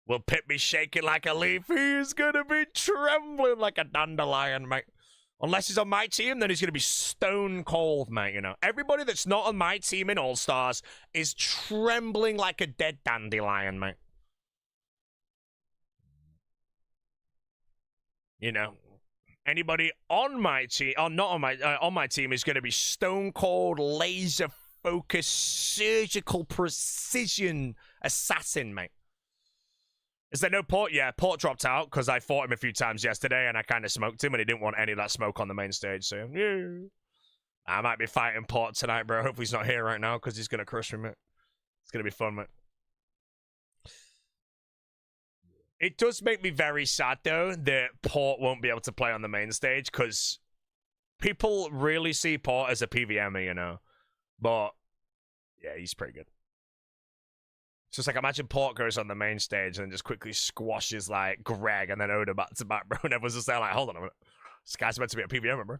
Will Pip be shaking like a leaf? He's gonna be trembling like a dandelion, mate. Unless he's on my team, then he's gonna be stone cold, mate, you know. Everybody that's not on my team in All-Stars is trembling like a dead dandelion, mate. You know. Anybody on my team, or not on my team, is gonna be stone cold, laser focused, surgical precision assassin, mate. Is there no Port? Yeah, Port dropped out because I fought him a few times yesterday and I kind of smoked him and he didn't want any of that smoke on the main stage. So, yeah. I might be fighting Port tonight, bro. Hopefully he's not here right now because he's going to crush me, mate. It's going to be fun, mate. It does make me very sad, though, that Port won't be able to play on the main stage because people really see Port as a PVMer, you know. But, yeah, he's pretty good. So it's like, imagine Port goes on the main stage and just quickly squashes, like, Greg and then Oda back to back, bro. And everyone's just there like, hold on a minute. This guy's meant to be a PVM, bro.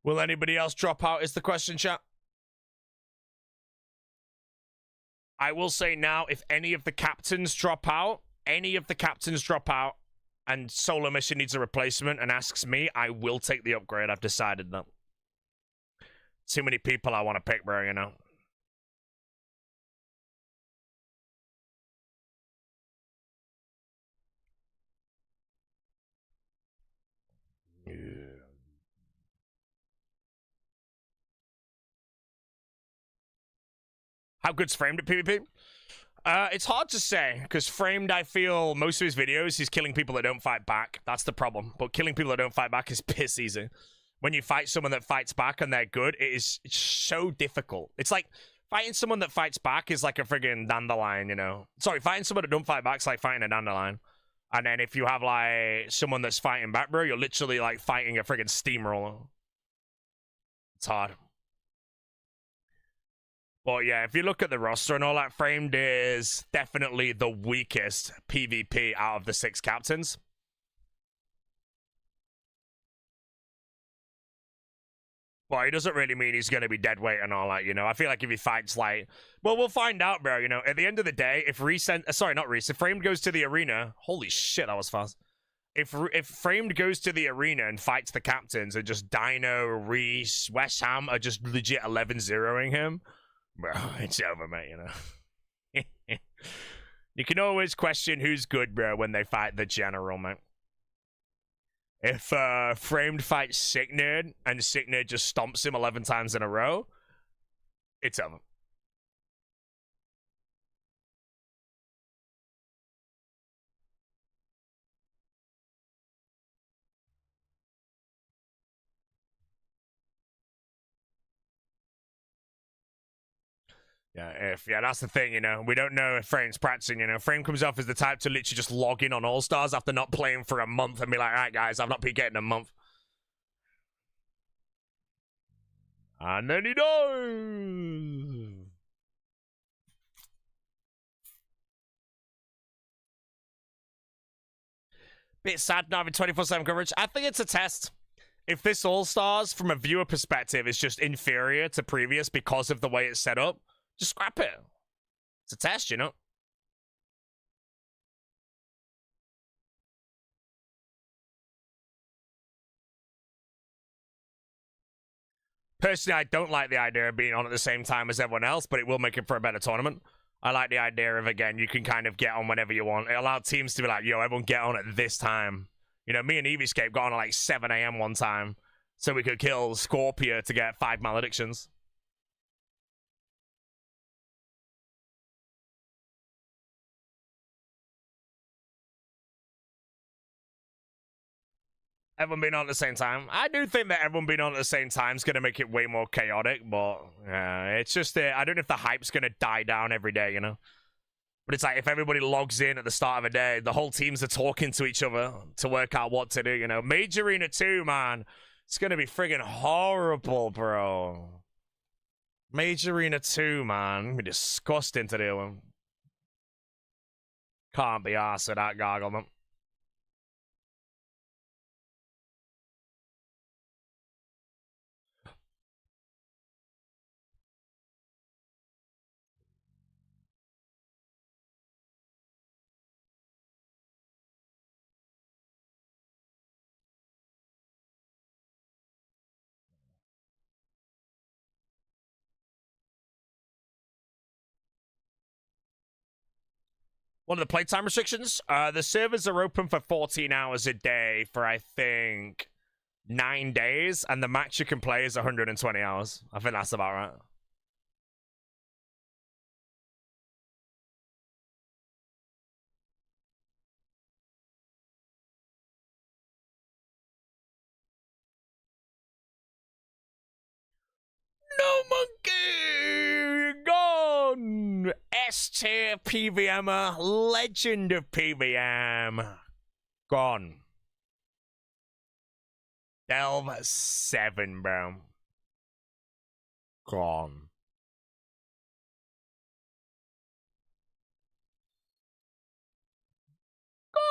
Will anybody else drop out is the question, chat. I will say now, if any of the captains drop out, and Solo Mission needs a replacement and asks me, I will take the upgrade. I've decided that. Too many people I want to pick, bro, you know. Yeah. How good's Framed at PvP? It's hard to say, because Framed, I feel, most of his videos, he's killing people that don't fight back. That's the problem. But killing people that don't fight back is piss easy. When you fight someone that fights back and they're good, it's so difficult. It's like, fighting someone that fights back is like a friggin' dandelion, you know? Sorry, fighting someone that don't fight back is like fighting a dandelion. And then if you have, like, someone that's fighting back, bro, you're literally, like, fighting a friggin' steamroller. It's hard. But yeah, if you look at the roster and all that, Framed is definitely the weakest PvP out of the 6 captains. But it doesn't really mean he's going to be dead weight and all that, you know. I feel like if he fights like... Well, we'll find out, bro, you know. At the end of the day, if if Framed goes to the arena... Holy shit, that was fast. If Framed goes to the arena and fights the captains and just Dino, Reese, West Ham are just legit 11-0ing him, bro, it's over, mate, you know. You can always question who's good, bro, when they fight the general, mate. If Framed fights Sick Nerd and Sick Nerd just stomps him 11 times in a row, it's over. Yeah, that's the thing, you know. We don't know if Frame's practicing, you know. Frame comes off as the type to literally just log in on All-Stars after not playing for a month and be like, all right, guys, I've not been getting a month. And then he dies. Bit sad not having 24/7 coverage. I think it's a test. If this All-Stars, from a viewer perspective, is just inferior to previous because of the way it's set up, just scrap it. It's a test, you know? Personally, I don't like the idea of being on at the same time as everyone else, but it will make it for a better tournament. I like the idea of, again, you can kind of get on whenever you want. It allowed teams to be like, yo, everyone get on at this time. You know, me and RuneScape got on at like 7 a.m. one time, so we could kill Scorpio to get 5 maledictions. Everyone being on at the same time. I do think that everyone being on at the same time is going to make it way more chaotic, but it's just, I don't know if the hype's going to die down every day, you know? But it's like, if everybody logs in at the start of a day, the whole teams are talking to each other to work out what to do, you know? Major Arena 2, man. It's going to be friggin' horrible, bro. Major Arena 2, man. It'll be disgusting to deal with. Can't be arsed with that gargle, man. What are the playtime restrictions? The servers are open for 14 hours a day for, I think, 9 days, and the max you can play is 120 hours. I think that's about right. No monkey! Gone! S-tier PVMer, legend of PVM. Gone. Delve 7, bro. Gone. Gone.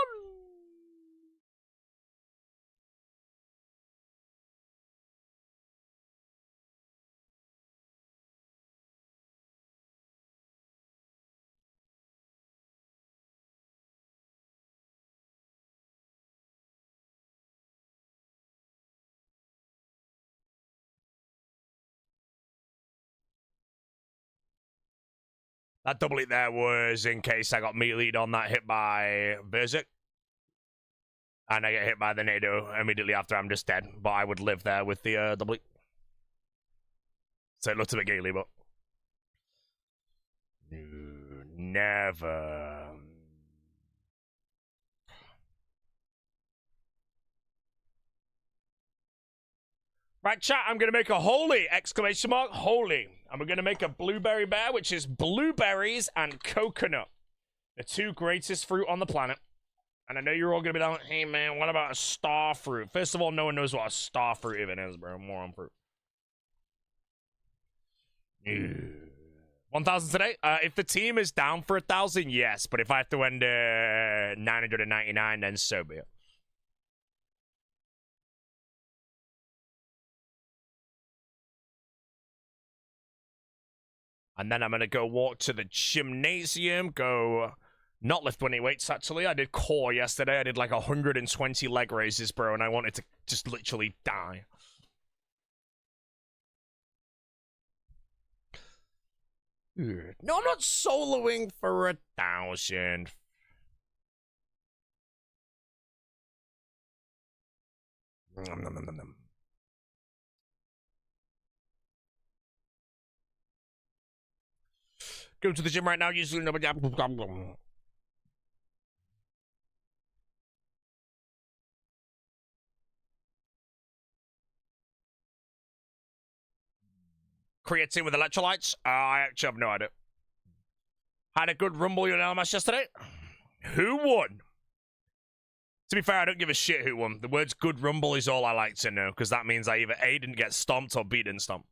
That double hit there was in case I got meat lead on that hit by Berserk. And I get hit by the Nado immediately after. I'm just dead. But I would live there with the double hit. So it looked a bit giggly, but... Never. Right, chat, I'm going to make a holy, exclamation mark, holy. And we're going to make a blueberry bear, which is blueberries and coconut. The 2 greatest fruit on the planet. And I know you're all going to be like, hey, man, what about a star fruit? First of all, no one knows what a star fruit even is, bro. Moron fruit. 1,000 today? If the team is down for 1,000, yes. But if I have to end 999, then so be it. And then I'm going to go walk to the gymnasium, go not lift any weights, actually. I did core yesterday. I did like 120 leg raises, bro, and I wanted to just literally die. No, I'm not soloing for 1,000. Go to the gym right now. Usually nobody. Creatine with electrolytes? I actually have no idea. Had a good rumble in LMS yesterday. Who won? To be fair, I don't give a shit who won. The words good rumble is all I like to know, because that means I either A, didn't get stomped, or B, didn't stomp.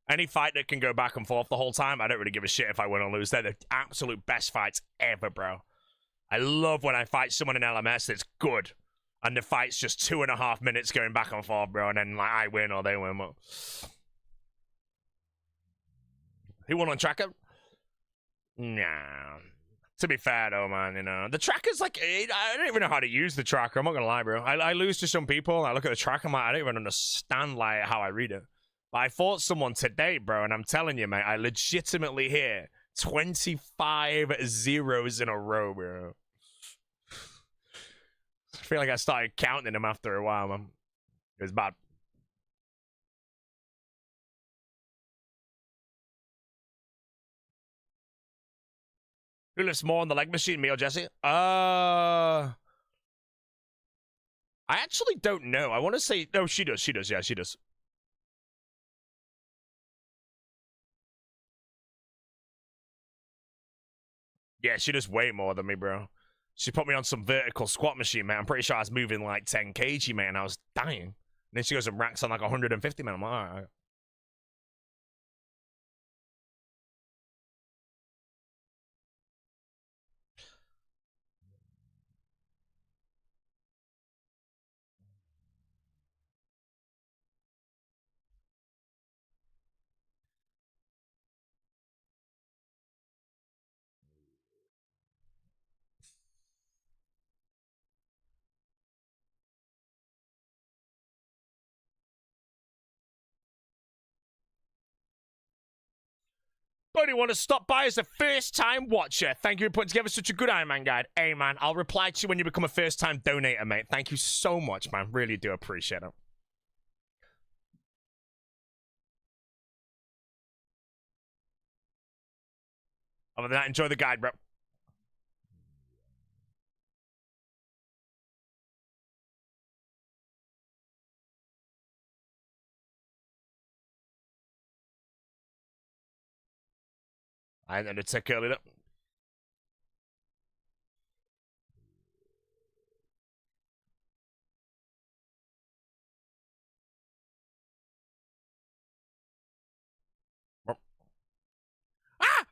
Any fight that can go back and forth the whole time, I don't really give a shit if I win or lose. They're the absolute best fights ever, bro. I love when I fight someone in LMS that's good, and the fight's just 2.5 minutes going back and forth, bro, and then like I win or they win. Who won on tracker? Nah. To be fair, though, man, you know, the tracker's like, I don't even know how to use the tracker. I'm not gonna lie, bro. I lose to some people. I look at the tracker, I'm like, I don't even understand like how I read it. But I fought someone today, bro, and I'm telling you, mate, I legitimately hear 25 zeros in a row, bro. I feel like I started counting them after a while, man. It was bad. Who lifts more on the leg machine, me or Jesse? I actually don't know. I want to say, no, she does. Yeah, she does. Yeah, she does way more than me, bro. She put me on some vertical squat machine, man. I'm pretty sure I was moving like 10 kg, man. I was dying. And then she goes and racks on like 150, man. I'm like, all right. Buddy, want to stop by as a first-time watcher. Thank you for putting together such a good Iron Man guide. Hey, man, I'll reply to you when you become a first-time donator, mate. Thank you so much, man. Really do appreciate it. Other than that, enjoy the guide, bro. I ended to take early up. Ah!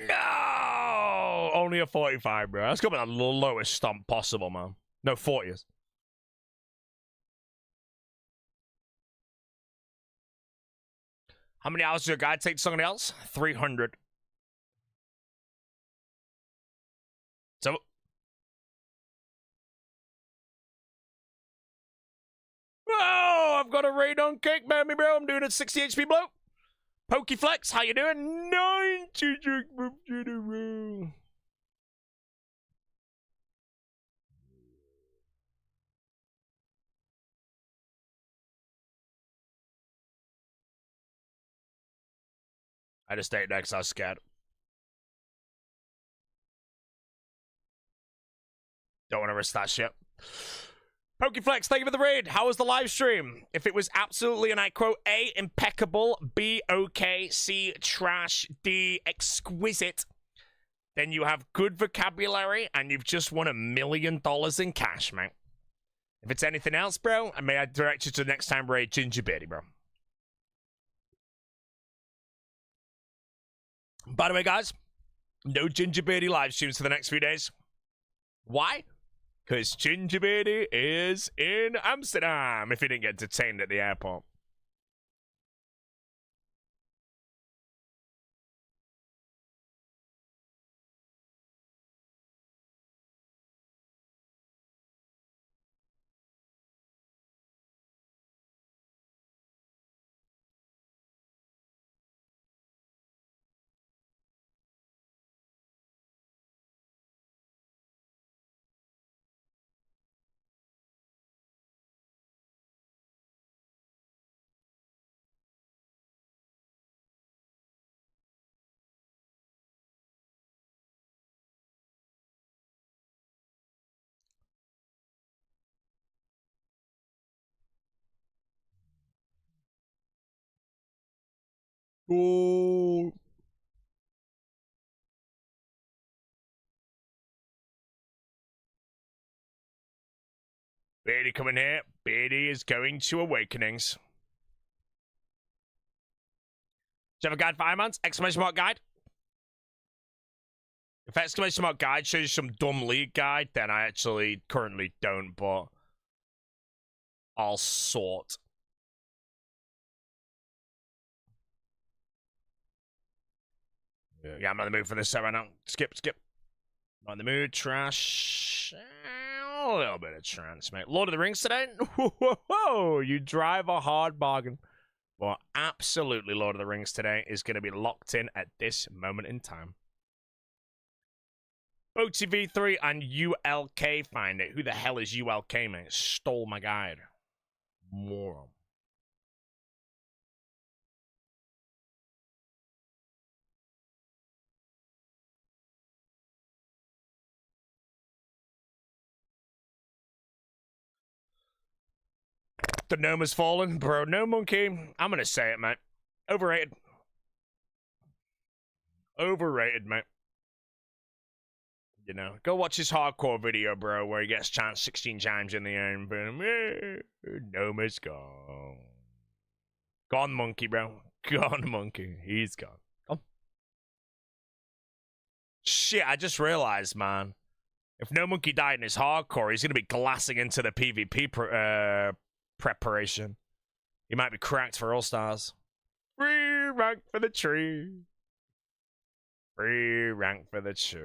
No! Only a 45, bro. That's gonna be the lowest stomp possible, man. No, 40s. How many hours does your guide take to somebody else? 300. So, oh, I've got a raid on cake, baby, bro. I'm doing it 60 HP blow. Pokeflex, how you doing? 90 in a row. I just stayed next. I was scared. Don't want to risk that shit. Pokeflex, thank you for the raid. How was the live stream? If it was absolutely, and I quote, A, impeccable, B, okay, C, trash, D, exquisite, then you have good vocabulary and you've just won $1 million in cash, mate. If it's anything else, bro, I may I direct you to the next time raid Ginger Beardy, bro. By the way, guys, no Gingerbeardy live streams for the next few days. Why? Because Gingerbeardy is in Amsterdam, if he didn't get detained at the airport. Oh. Beardy coming here. Beardy is going to Awakenings. Do you have a guide for Iron Mans? Exclamation mark guide? If exclamation mark guide shows you some dumb league guide, then I actually currently don't, but I'll sort. Yeah, I'm not in the mood for this set right now. Skip. Not in the mood. Trash. A little bit of trance, mate. Lord of the Rings today? Whoa, you drive a hard bargain. Well, absolutely Lord of the Rings today is going to be locked in at this moment in time. OTV3 and ULK find it. Who the hell is ULK, mate? Stole my guide. Moron. The gnome has fallen. Bro, no monkey. I'm going to say it, mate. Overrated. Overrated, mate. You know, go watch his hardcore video, bro, where he gets chanced 16 times in the air and boom. Gnome is gone. Gone monkey, bro. Gone monkey. He's gone. Come. Shit, I just realized, man. If no monkey died in his hardcore, he's going to be glassing into the PvP preparation. He might be cracked for All Stars. Free rank for the tree. Free rank for the tree.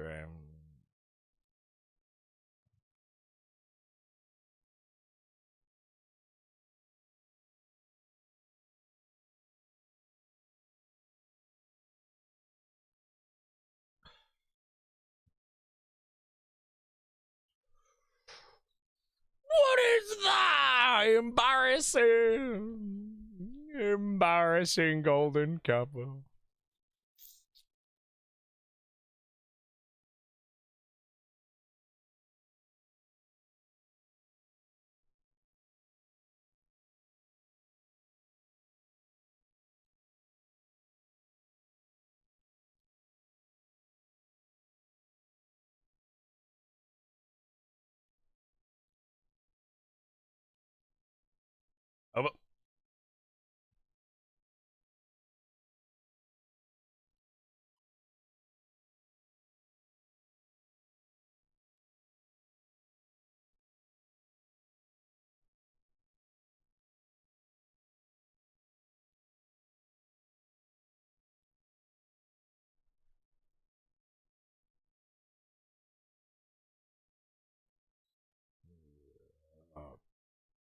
What is that? Embarrassing. Embarrassing golden couple. Over.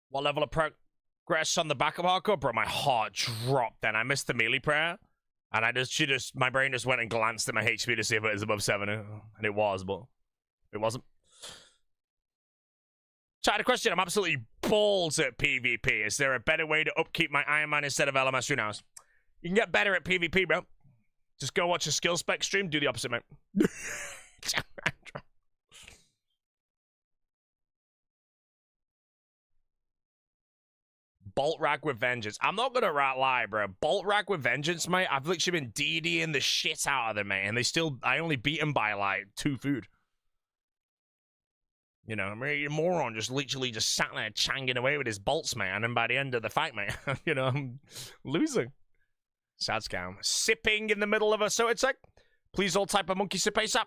What level of progress on the back of hardcore? Bro, my heart dropped then. I missed the melee prayer. And my brain just went and glanced at my HP to see if it was above 7. And it was, but it wasn't. Chat, a question. I'm absolutely balls at PvP. Is there a better way to upkeep my Iron Man instead of LMS Runehouse? You can get better at PvP, bro. Just go watch a skill spec stream. Do the opposite, mate. Bolt Rag with Vengeance. I'm not gonna lie, bro. Bolt Rag with Vengeance, mate. I've literally been DDing the shit out of them, mate. And I only beat them by, like, 2 food. You know, I mean, your moron just literally just sat there changing away with his bolts, mate. And then by the end of the fight, mate, you know, I'm losing. Sad scam. Sipping in the middle of a... So it's like, Please all type a monkey sip ASAP.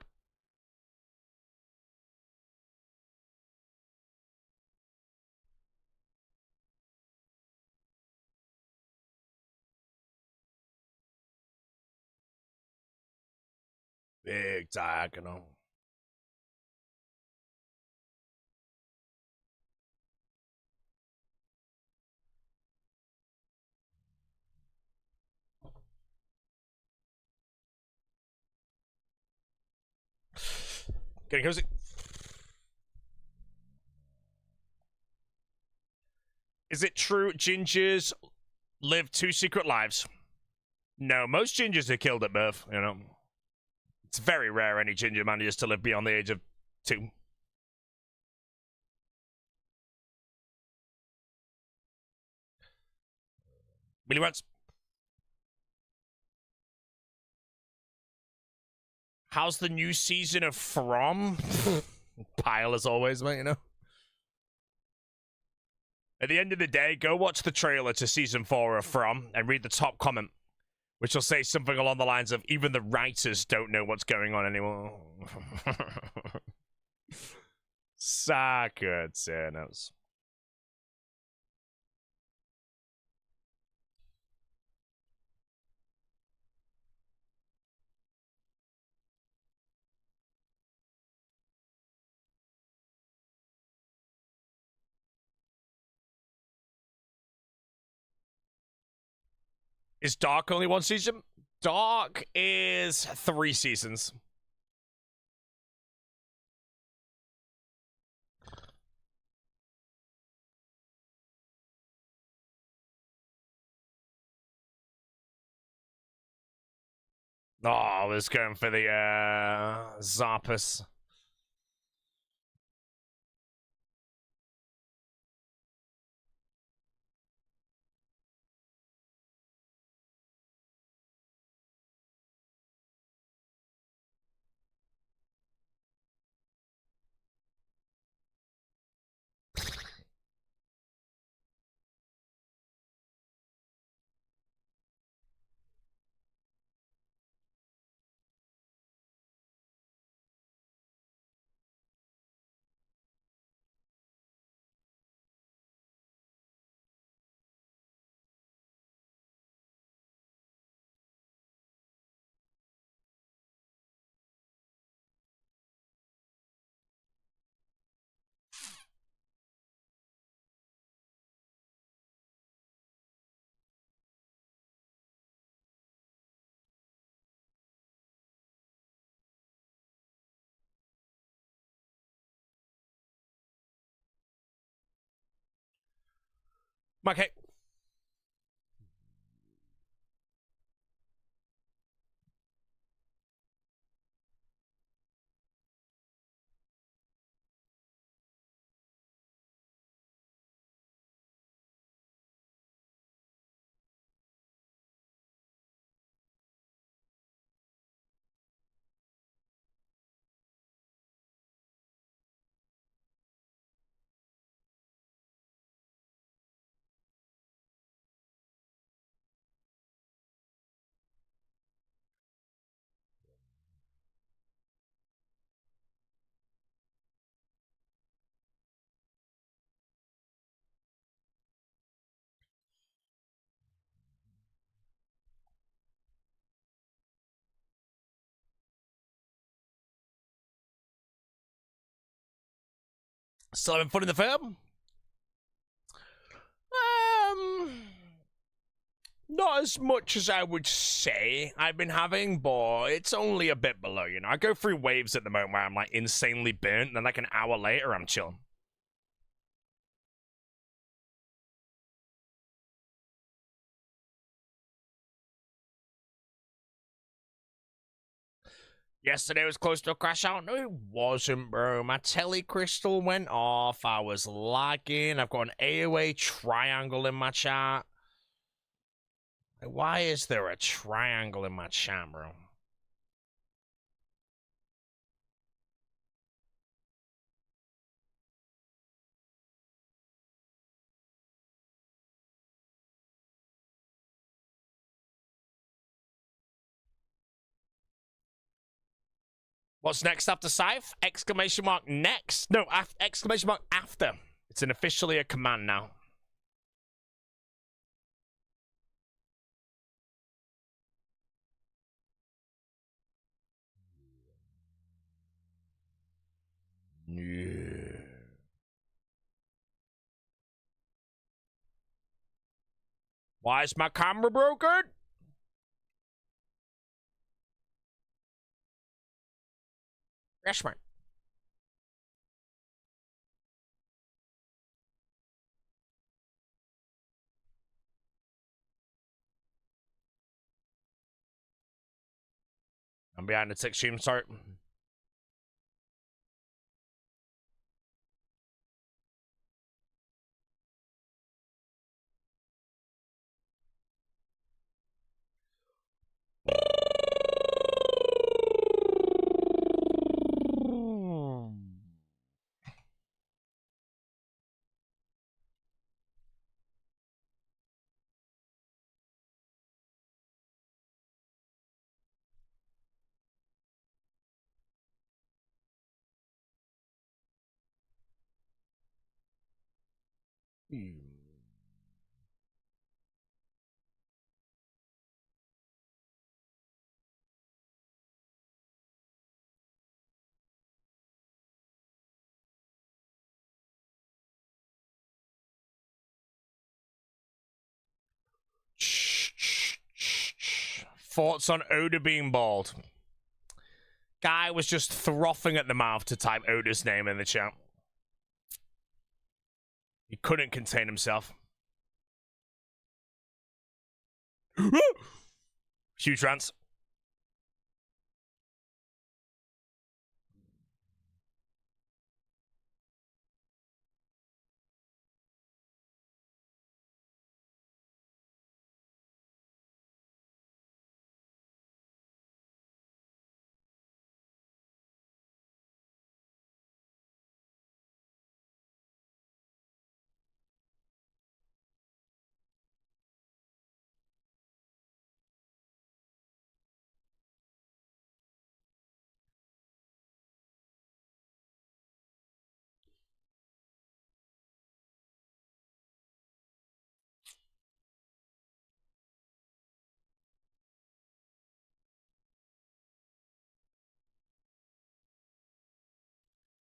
Big diagonal. Getting cozy. Is it true gingers live 2 secret lives? No, most gingers are killed at birth, you know. It's very rare any ginger manages to live beyond the age of 2. Billy Rats. How's the new season of From? Pile as always, mate, you know. At the end of the day, go watch the trailer to season 4 of From and read the top comment, which will say something along the lines of, even the writers don't know what's going on anymore. Sacurtenos. Is Dark only 1 season? Dark is 3 seasons. Oh, I was going for the Zarpus. Okay. Still having fun in the firm? Not as much as I would say I've been having, but it's only a bit below, you know. I go through waves at the moment where I'm like insanely burnt, and then like an hour later I'm chilling. Yesterday was close to a crash out. No, it wasn't, bro. My telly crystal went off. I was lagging. I've got an AOA triangle in my chat. Why is there a triangle in my chat, bro? What's next after Scythe? Exclamation mark next. No, exclamation mark after. It's officially a command now. Yeah. Why is my camera broken? Yes, man. I'm behind the HCIM, sorry. Thoughts on Oda being bald? Guy was just frothing at the mouth to type Oda's name in the chat. He couldn't contain himself. Huge rants.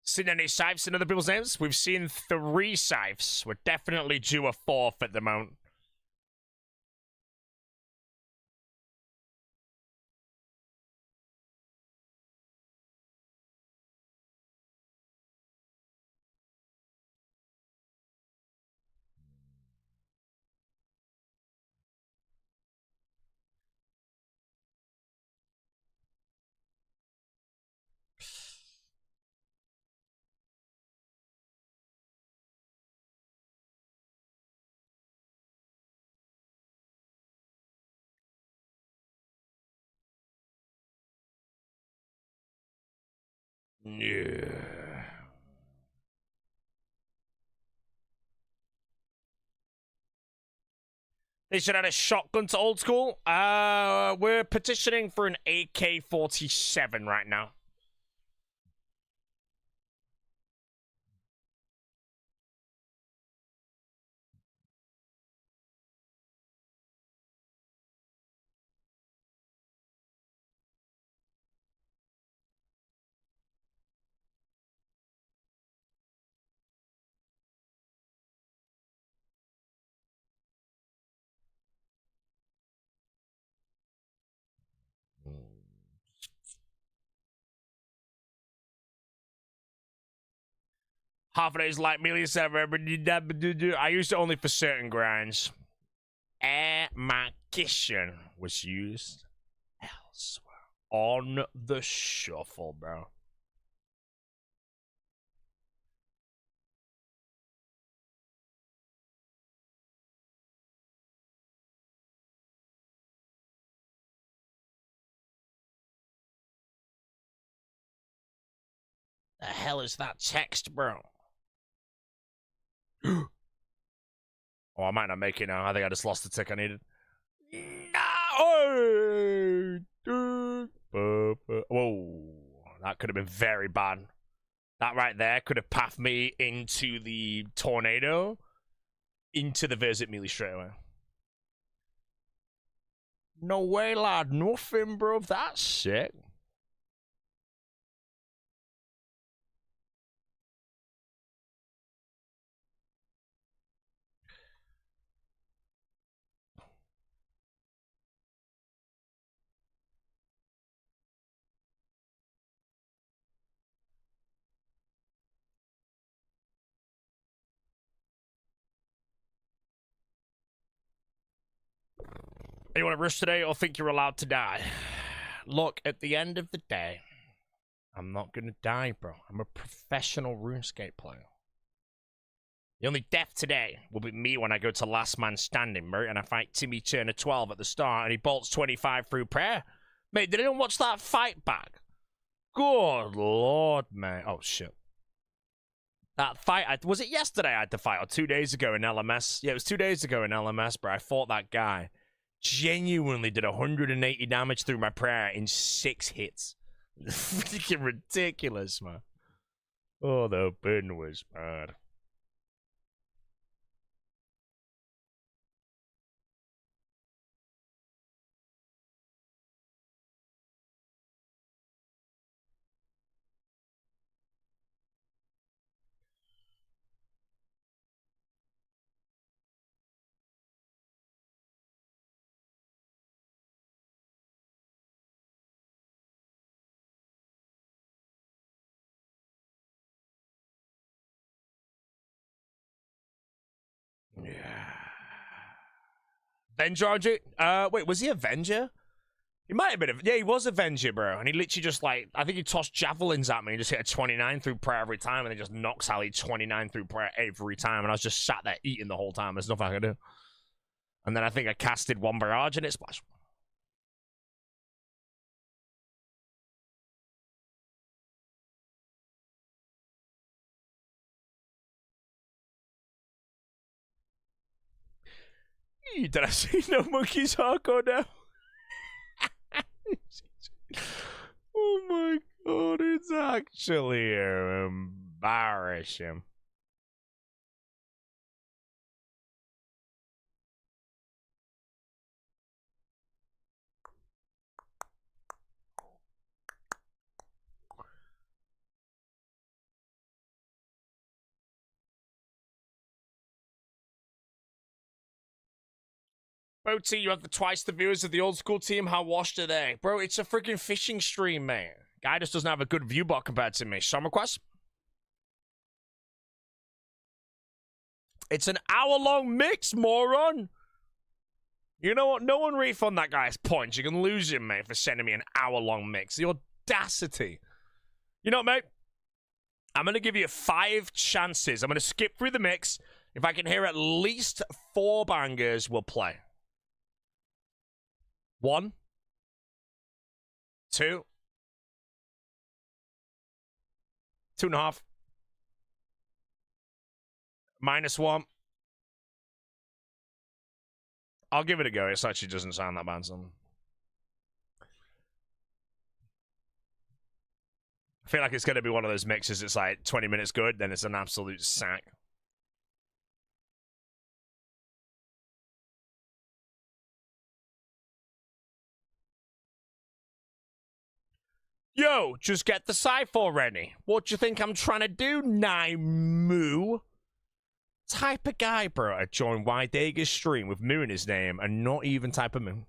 Seen any scythes in other people's names? We've seen 3 scythes. We're definitely due a 4th at the moment. Yeah. They should add a shotgun to old school. We're petitioning for an AK-47 right now. Half a day's like melee server. I used it only for certain grinds. Air magician was used elsewhere. On the shuffle, bro. The hell is that text, bro? Oh, I might not make it now. I think I just lost the tick I needed. No! Whoa, that could have been very bad. That right there could have pathed me into the tornado, into the visit melee straight away. No way, lad. Nothing, bro. That's sick. You want to rush today or think you're allowed to die? Look, at the end of the day, I'm not going to die, bro. I'm a professional RuneScape player. The only death today will be me when I go to last man standing, mate, and I fight Timmy Turner 12 at the start, and he bolts 25 through prayer. Mate, did anyone watch that fight back? Good lord, mate. Oh, shit. That fight, was it yesterday I had to fight, or 2 days ago in LMS? Yeah, it was 2 days ago in LMS, bro. I fought that guy. Genuinely did 180 damage through my prayer in 6 hits. Freaking ridiculous, man. Oh, the burn was bad. Yeah. Avenger, RJ? Wait, was he Avenger? He might have been. Yeah, he was Avenger, bro. And he literally just, like, I think he tossed javelins at me and he just hit a 29 through prayer every time. And then just knocks Ali 29 through prayer every time. And I was just sat there eating the whole time. There's nothing I could do. And then I think I casted one barrage and it splashed. Did I say no monkeys hardcore now? Oh my god, it's actually embarrassing. Bro, T, you have twice the viewers of the old school team. How washed are they? Bro, it's a freaking fishing stream, man. Guy just doesn't have a good view bot compared to me. Some request? It's an hour-long mix, moron. You know what? No one refund that guy's points. You can lose him, mate, for sending me an hour-long mix. The audacity. You know what, mate? I'm going to give you 5 chances. I'm going to skip through the mix. If I can hear at least 4 bangers, we'll play. 1, 2, 2.5, -1. I'll give it a go. It actually doesn't sound that bad. So. I feel like it's going to be one of those mixes. It's like 20 minutes good, then it's an absolute sack. Yo, just get the scythe already. What do you think I'm trying to do, Moo? Type of guy, bro, I joined Wydega's stream with Moo in his name and not even type of Moo.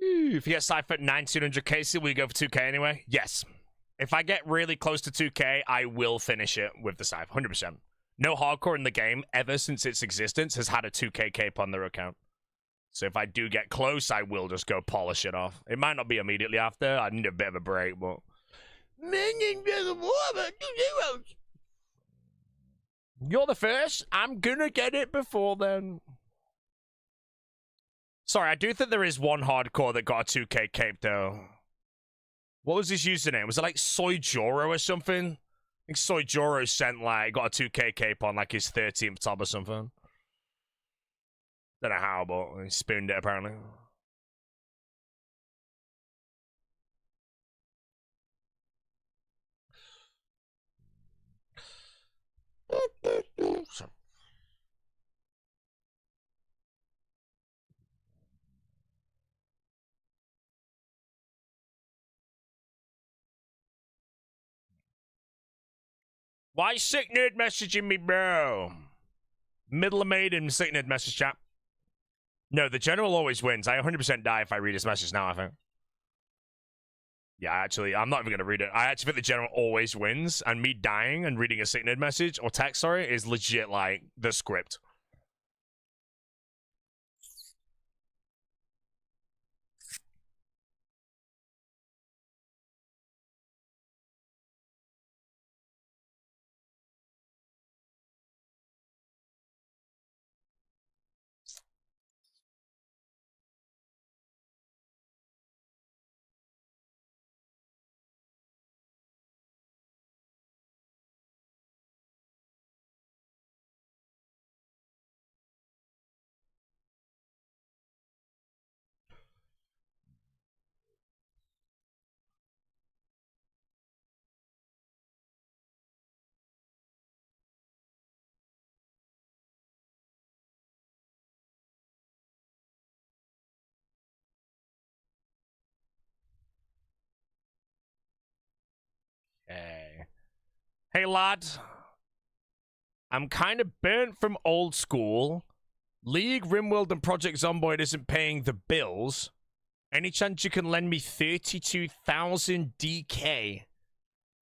If you get Cypher at 1900k, will you go for 2k anyway? Yes. If I get really close to 2k, I will finish it with the Cypher, 100%. No hardcore in the game ever since its existence has had a 2K cape on their account. So if I do get close, I will just go polish it off. It might not be immediately after. I need a bit of a break, but... You're the first. I'm gonna get it before then. Sorry, I do think there is one hardcore that got a 2K cape, though. What was his username? Was it like Soy Joro or something? I think Soy Joro sent, like, got a 2K cape on, like, his 13th top or something. Don't know how, but he spooned it, apparently. Why sick nerd messaging me, bro? Middle of maiden sick nerd message chat. No, the general always wins. I 100% die if I read his message now, I think. Yeah, actually, I'm not even going to read it. I actually think the general always wins, and me dying and reading a sick nerd message, or text, sorry, is legit, like, the script. Hey, lad. I'm kind of burnt from old school. League, Rimworld, and Project Zomboid isn't paying the bills. Any chance you can lend me 32,000 DK?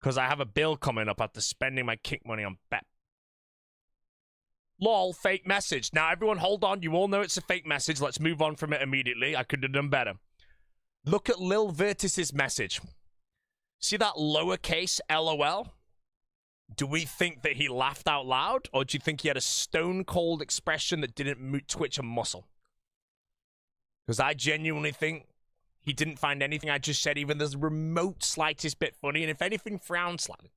Because I have a bill coming up after spending my kick money on bet. Lol, fake message. Now, everyone, hold on. You all know it's a fake message. Let's move on from it immediately. I could have done better. Look at Lil Vertis's message. See that lowercase LOL? Do we think that he laughed out loud? Or do you think he had a stone-cold expression that didn't twitch a muscle? Because I genuinely think he didn't find anything I just said even the remote slightest bit funny, and if anything, frowned slightly.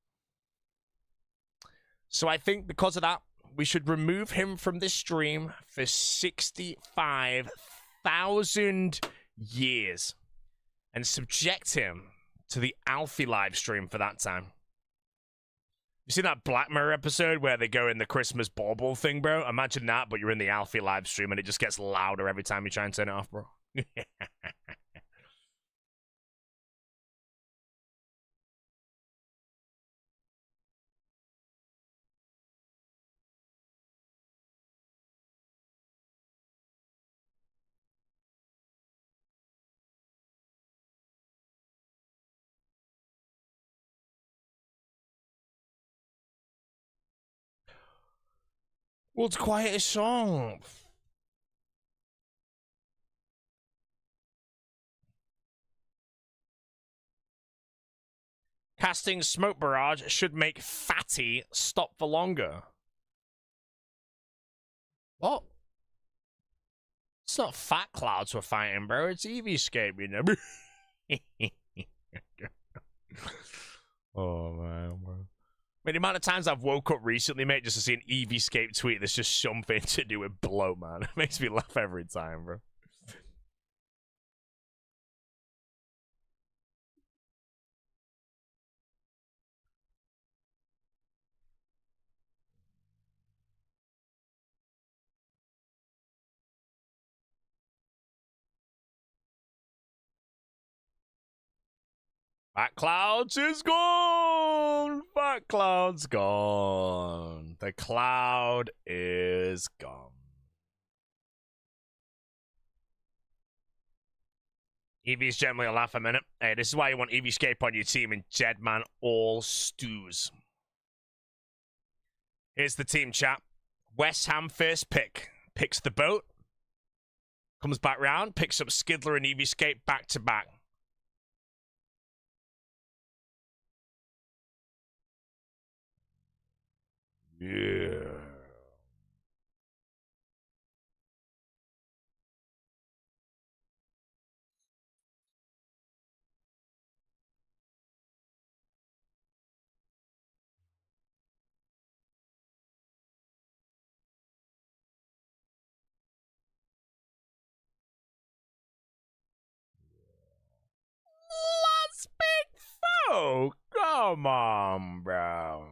So I think because of that, we should remove him from this stream for 65,000 years and subject him to the Alfie live stream for that time. You seen that Black Mirror episode where they go in the Christmas bauble thing, bro? Imagine that, but you're in the Alfie live stream and it just gets louder every time you try and turn it off, bro. Well, it's quite a song. Casting Smoke Barrage should make Fatty stop for longer. What? It's not Fat Clouds we're fighting, bro. It's EVScape, you know. Oh, man, bro. I mean, the amount of times I've woke up recently, mate, just to see an EVScape tweet that's just something to do with bloat, man. It makes me laugh every time, bro. Fat Clouds is gone! Fat Cloud's gone. The cloud is gone. Evie's generally a laugh a minute. Hey, this is why you want EVScape on your team and Jedman all stews. Here's the team chat. West Ham first pick. Picks the boat. Comes back round. Picks up Skidler and RuneScape back to back. Yeah. Let's big foe. Come on, bro.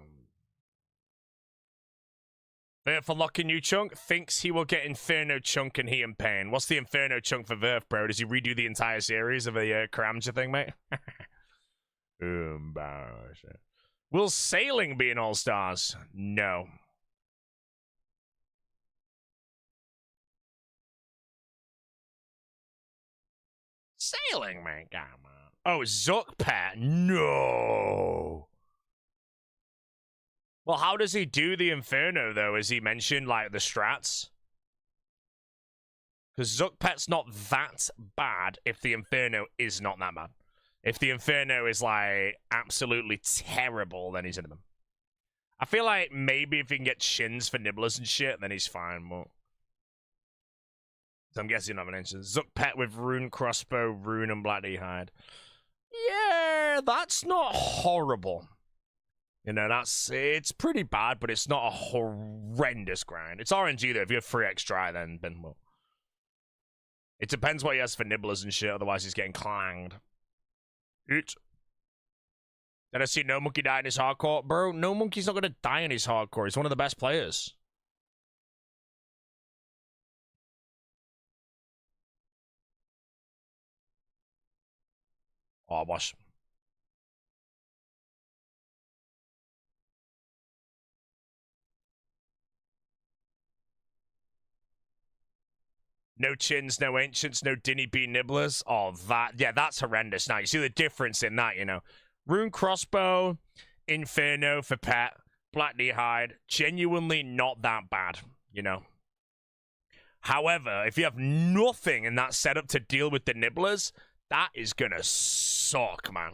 For locking you chunk, thinks he will get Inferno chunk and he in pain. What's the Inferno chunk for Verf, bro? Does he redo the entire series of the Karamja thing, mate? Will sailing be in All Stars? No. Sailing, man, come on. Oh, Zuckpat? No. Well, how does he do the Inferno, though? Has he mentioned, like, the strats? Because Zuckpat's not that bad if the Inferno is not that bad. If the Inferno is, like, absolutely terrible, then he's into them. I feel like maybe if he can get shins for nibblers and shit, then he's fine, but... So I'm guessing not an inch. Zuckpet with rune crossbow, rune and bloody hide. Yeah, that's not horrible. You know, it's pretty bad, but it's not a horrendous grind. It's RNG though. If you have 3x dry, then well. It depends what he has for nibblers and shit, otherwise he's getting clanged. Did I see No Monkey die in his hardcore? Bro, No Monkey's not gonna die in his hardcore. He's one of the best players. Oh, wash. No chins, no ancients, no Dinny B nibblers. Oh, that's horrendous. Now, you see the difference in that, you know. Rune crossbow, Inferno for pet, Black Knee Hide, genuinely not that bad, you know. However, if you have nothing in that setup to deal with the nibblers, that is gonna suck, man.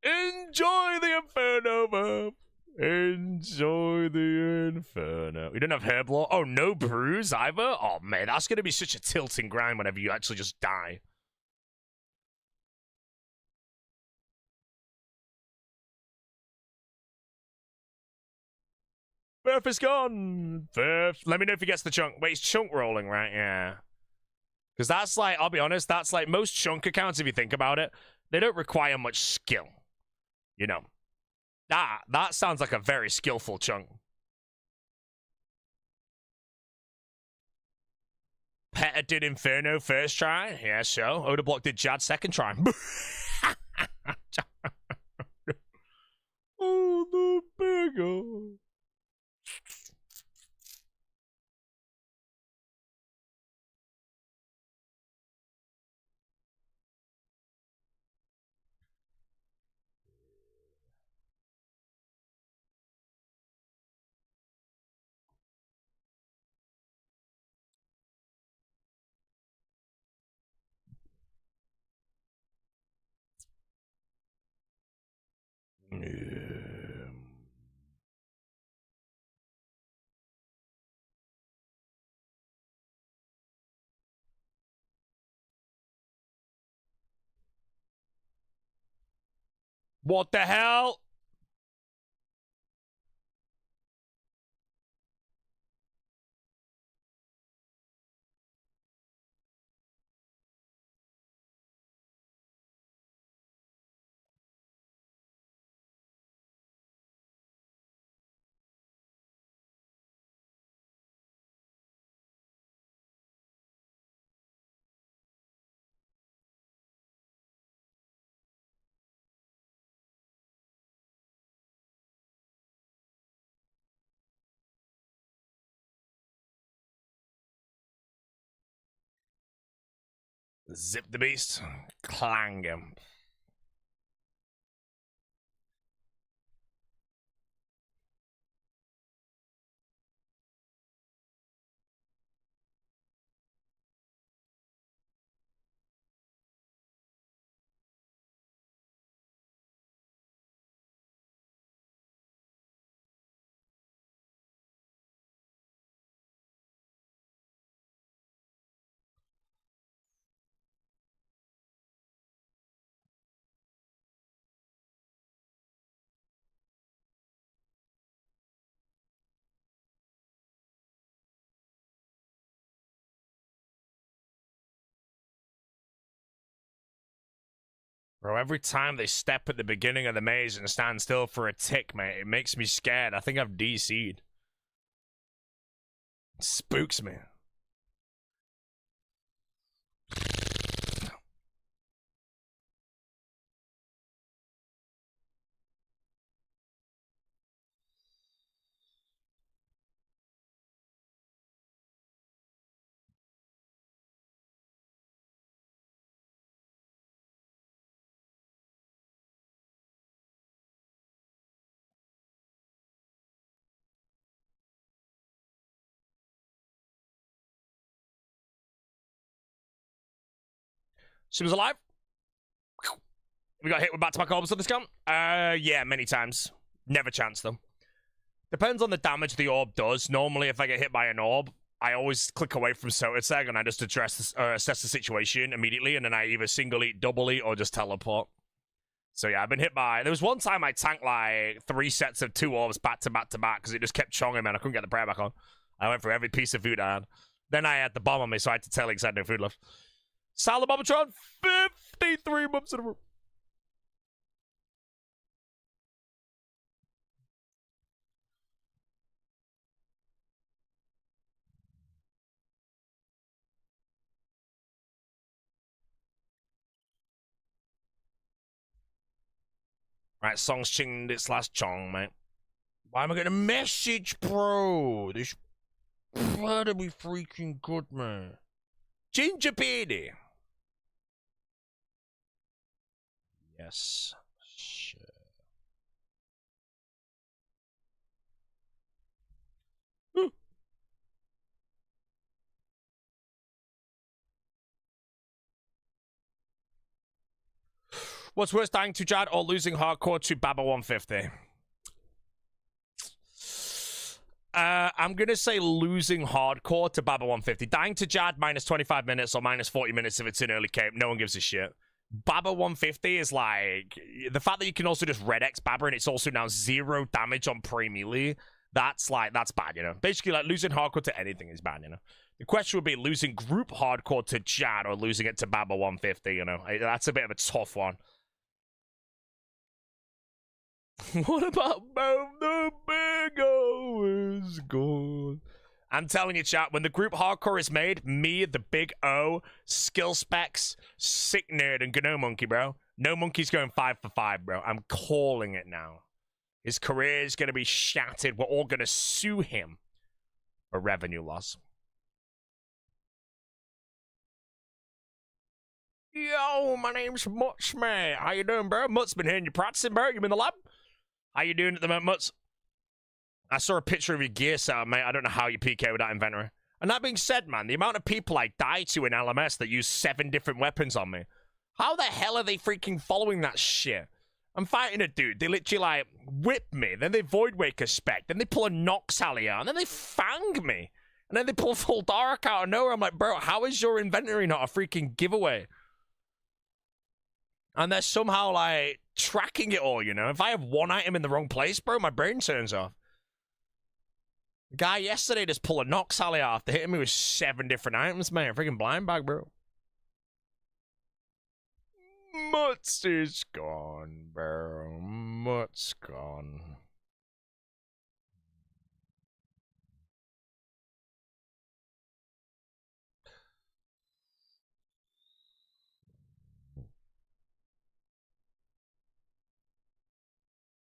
Enjoy the Inferno, man. Enjoy the Inferno. We don't have Herblore. Oh, no Bruise either? Oh, man, that's gonna be such a tilting grind whenever you actually just die. Verf is gone. Verf. Let me know if he gets the chunk. Wait, he's chunk rolling, right? Yeah. Because that's like, I'll be honest, that's like most chunk accounts, if you think about it, they don't require much skill. You know. That sounds like a very skillful chunk. Peta did Inferno first try. Yeah, sure. Odablock did Jad second try. Oh, the bigger. What the hell? Zip the beast. Clang him. Bro, every time they step at the beginning of the maze and stand still for a tick, mate, it makes me scared. I think I've DC'd. It spooks me. She was alive. We got hit with back-to-back orbs on this count? Yeah, many times. Never chance them. Depends on the damage the orb does. Normally, if I get hit by an orb, I always click away from Sotetseg and I just assess the situation immediately, and then I either single eat, double eat, or just teleport. So yeah, I've been hit by... There was one time I tanked like 3 sets of 2 orbs back to back to back because it just kept chonging, man. I couldn't get the prayer back on. I went for every piece of food I had. Then I had the bomb on me, so I had to tell because I had no food left. Salabomatron, 53 months in a row. Right, Song's chinged its last chong, mate. Why am I getting a message, bro? This better be freaking good, man. Ginger Beardy. Yes. Sure. What's worse, dying to Jad or losing hardcore to Baba 150? I'm going to say losing hardcore to Baba 150. Dying to Jad, minus 25 minutes or minus 40 minutes if it's in early cape. No one gives a shit. Baba 150 is like... The fact that you can also just red X Baba and it's also now 0 damage on pre-melee, that's bad, you know? Basically, like, losing hardcore to anything is bad, you know? The question would be losing group hardcore to Jad or losing it to Baba 150, you know? That's a bit of a tough one. What about both the big O is gone? I'm telling you, chat, when the group hardcore is made, me, the big O, skill specs, sick nerd, and No Monkey, bro. No Monkey's going 5 for 5, bro. I'm calling it now. His career is going to be shattered. We're all going to sue him for revenue loss. Yo, my name's Mutz, man. How you doing, bro? Mutz been hearing you practicing, bro. You in the lab? How you doing at the moment, Mutz? I saw a picture of your gear setup, mate. I don't know how you PK with that inventory. And that being said, man, the amount of people I die to in LMS that use 7 different weapons on me. How the hell are they freaking following that shit? I'm fighting a dude. They literally, like, whip me. Then they Void Waker spec. Then they pull a Nox Alley out. And then they fang me. And then they pull full Dark out of nowhere. I'm like, bro, how is your inventory not a freaking giveaway? And they're somehow, like, tracking it all, you know? If I have one item in the wrong place, bro, my brain turns off. The guy yesterday just pulled a Nox Alley out after hitting me with 7 different items, man. Freaking blind bag, bro. Mutz is gone, bro. Mutz gone.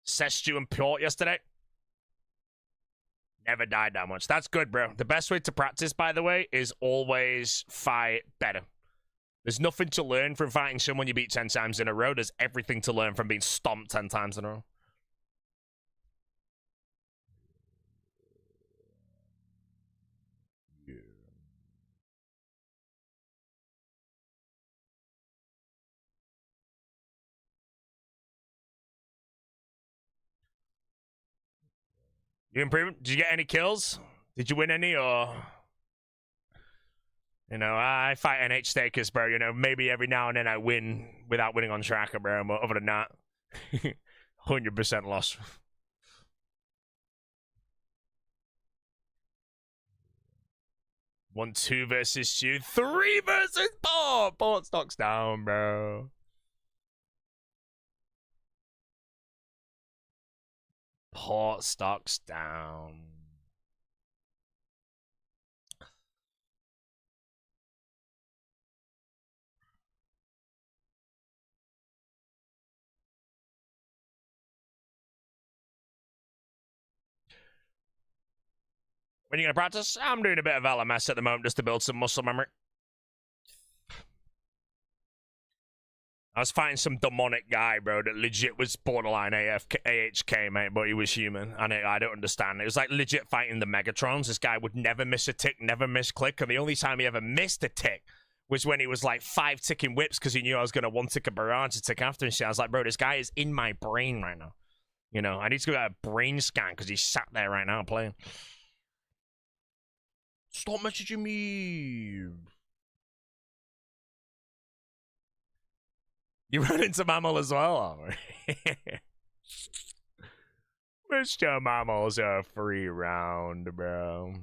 Sestu and Port yesterday. Never died that much. That's good, bro. The best way to practice, by the way, is always fight better. There's nothing to learn from fighting someone you beat 10 times in a row. There's everything to learn from being stomped 10 times in a row. Yeah. You improving? Did you get any kills? Did you win any, or... You know, I fight NH stakers, bro. You know, maybe every now and then I win without winning on tracker, bro. But other than that, 100% loss. One, 2 versus 2, 3 versus Port. Port stocks down, bro. Port stocks down. When are you going to practice? I'm doing a bit of LMS at the moment just to build some muscle memory. I was fighting some demonic guy, bro, that legit was borderline AHK, mate, but he was human. And I don't understand. It was like legit fighting the Megatrons. This guy would never miss a tick, never miss click. And the only time he ever missed a tick was when he was like 5 ticking whips because he knew I was going to 1-tick a barrage to tick after and shit. I was like, bro, this guy is in my brain right now. You know, I need to go get a brain scan because he's sat there right now playing. Stop messaging me. You run into Mammal as well, Mr. Mammal's a free round, bro.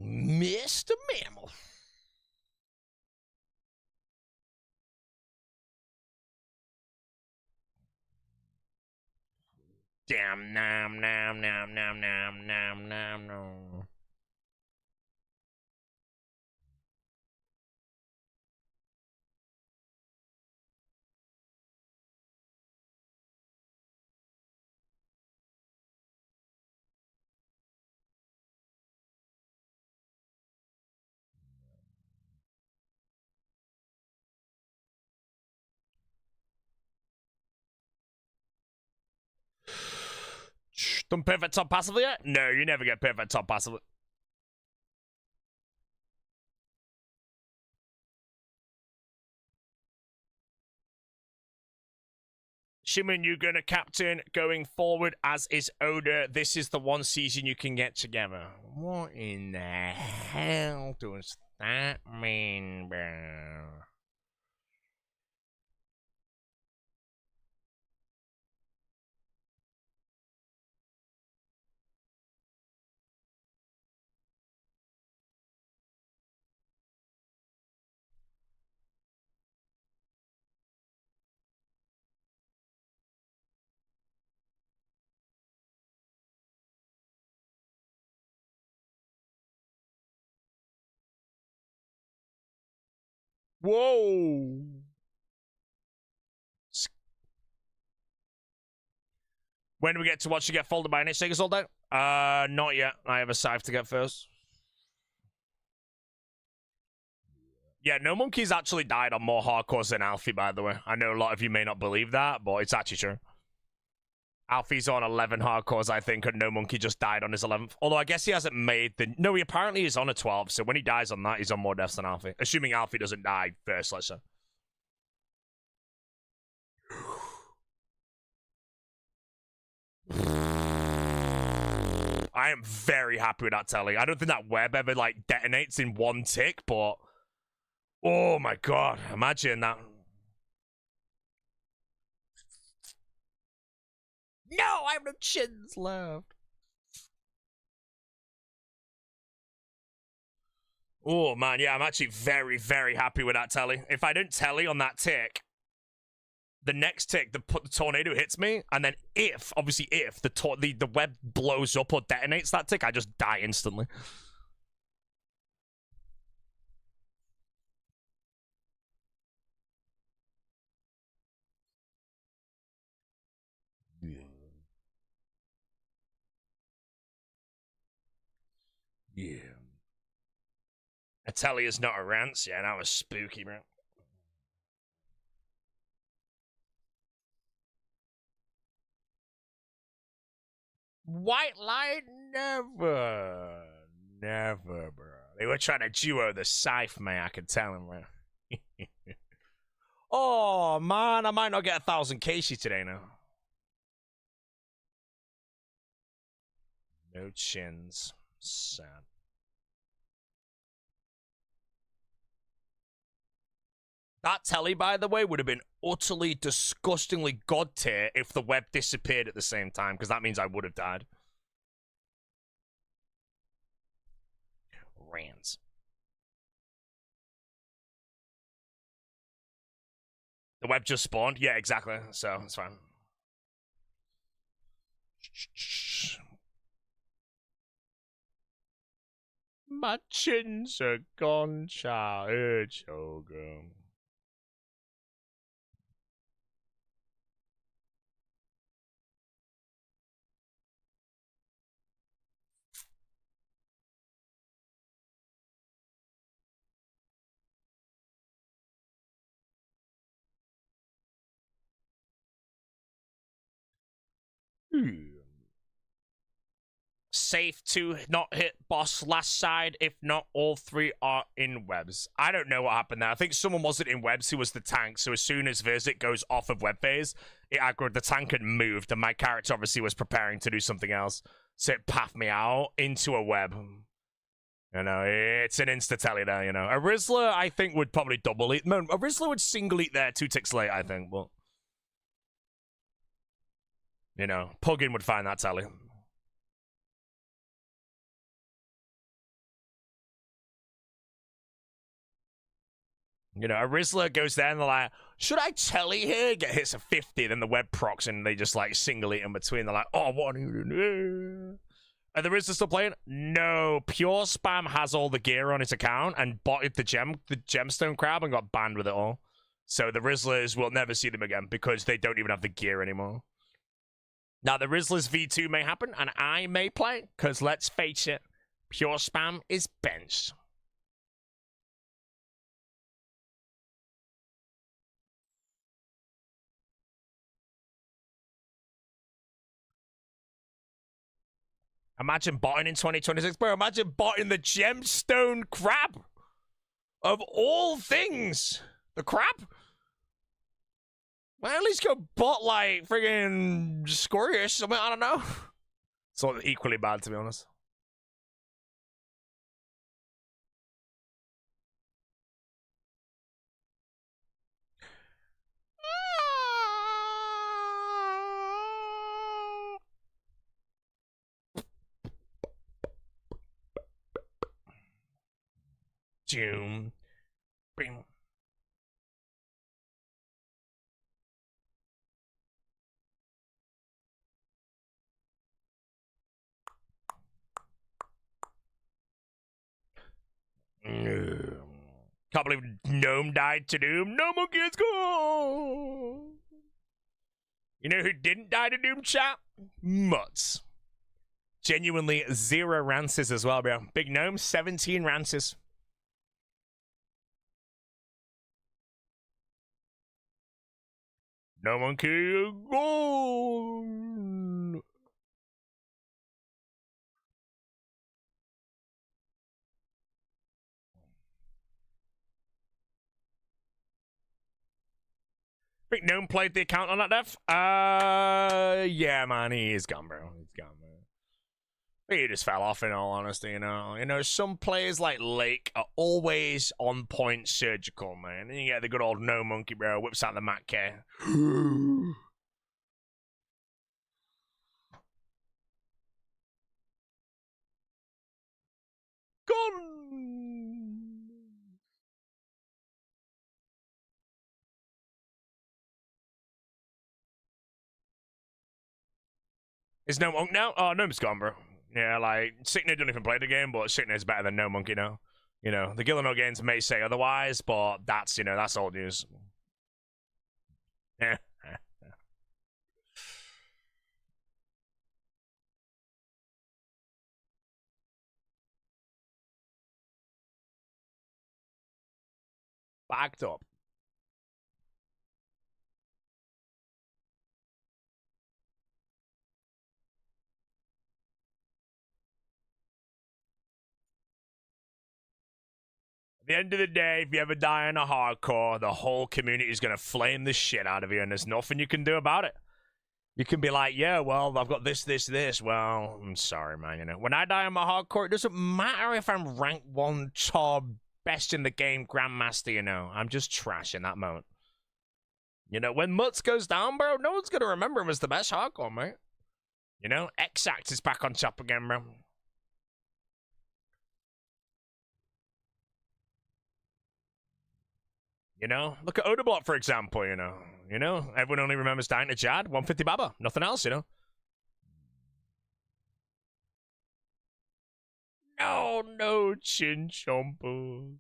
Mr. Mammal. Damn, nam, nam, nam, nam, nam, nam, nam, nam. Don't pivot top passively yet? No, you never get pivot top passively. Shimon, you're gonna captain going forward, as is Oda. This is the one season you can get together. What in the hell does that mean, bro? Whoa! When do we get to watch you get folded by an itch all day? Not yet. I have a scythe to get first. Yeah, No Monkey's actually died on more hardcores than Alfie, by the way. I know a lot of you may not believe that, but it's actually true. Alfie's on 11 hardcores, I think, and No Monkey just died on his 11th. Although I guess he hasn't made the... No, he apparently is on a 12, so when he dies on that, he's on more deaths than Alfie. Assuming Alfie doesn't die first, let's say. I am very happy with that telly. I don't think that web ever, like, detonates in one tick, but... Oh my god, imagine that. No, I have no chins left. Oh man, yeah, I'm actually very, very happy with that telly. If I don't telly on that tick, the next tick, the tornado hits me, and then if the web blows up or detonates that tick, I just die instantly. Yeah. Yeah. Ateli is not a rants. Yeah, that was spooky, bro. White light? Never. Never, bro. They were trying to duo the scythe, man. I could tell him, bro. Oh, man. I might not get 1,000 Casey today now. No chins. Sad. That telly, by the way, would have been utterly, disgustingly god tier if the web disappeared at the same time, because that means I would have died. Rants. The web just spawned? Yeah, exactly. So, it's fine. My chins are gone, child. Shogun. Safe to not hit boss last side if not all three are in webs. I don't know what happened there. I think someone wasn't in webs who was the tank, so as soon as Visit goes off of web phase, it aggroed the tank and moved, and my character obviously was preparing to do something else, so it paffed me out into a web. You know, it's an insta-telly there, you know. A Rizzler, I think, would probably double eat. No, a Rizzler would single eat there 2 ticks late, I think, but... You know, Puggin would find that tally. You know, a Rizzler goes there and they're like, should I telly here? Get hits a 50, then the web procs and they just like single it in between. They're like, oh, what are you doing? Are the Rizzler still playing? No. Pure Spam has all the gear on his account and botted the gemstone crab and got banned with it all. So the Rizzlers will never see them again because they don't even have the gear anymore. Now, the Rizzlers V2 may happen and I may play because let's face it, Pure Spam is benched. Imagine botting in 2026, bro. Imagine botting the gemstone crab. Of all things. The crab? Well, at least go bot like friggin' Scorious. Something, I don't know. It's all equally bad, to be honest. June. Bing. Can't believe Gnome died to Doom. No monkey, let's go. You know who didn't die to Doom, chat? Mutts. Genuinely 0 rances as well, bro. Big Gnome, 17 rances. No monkey, gone. Big Gnome played the account on that dev? Yeah, man, he is gone, bro. He's gone, man. He just fell off, in all honesty, you know. You know, some players like Lake are always on point surgical, man. And you get the good old No Monkey, bro, whips out the Mac K. Gone! Is No Monk now? Oh, Gnome's gone, bro. Yeah, like, Sickner don't even play the game, but Sickner's better than No Monkey now. You know, the Gillano games may say otherwise, but that's, you know, that's old news. Yeah. Backed up. At the end of the day, if you ever die in a hardcore, the whole community is going to flame the shit out of you, and there's nothing you can do about it. You can be like, yeah, well, I've got this. Well, I'm sorry, man. You know, when I die in my hardcore, it doesn't matter if I'm rank 1 top, best in the game, Grandmaster, you know. I'm just trash in that moment. You know, when Mutz goes down, bro, no one's going to remember him as the best hardcore, mate. You know, Exact is back on top again, bro. You know, look at Odablock, for example, you know. Everyone only remembers dying to Jad, 150 Baba, nothing else, you know. No, no, Chin Chomper.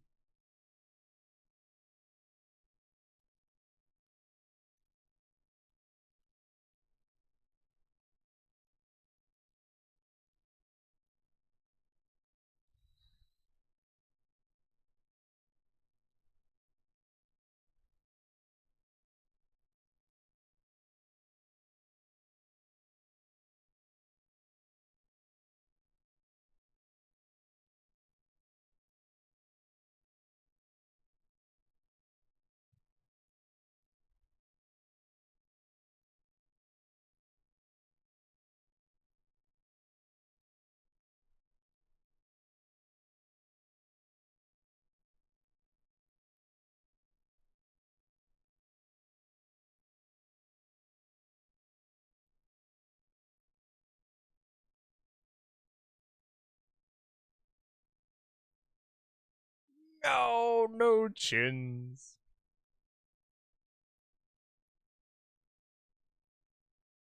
No, no chins.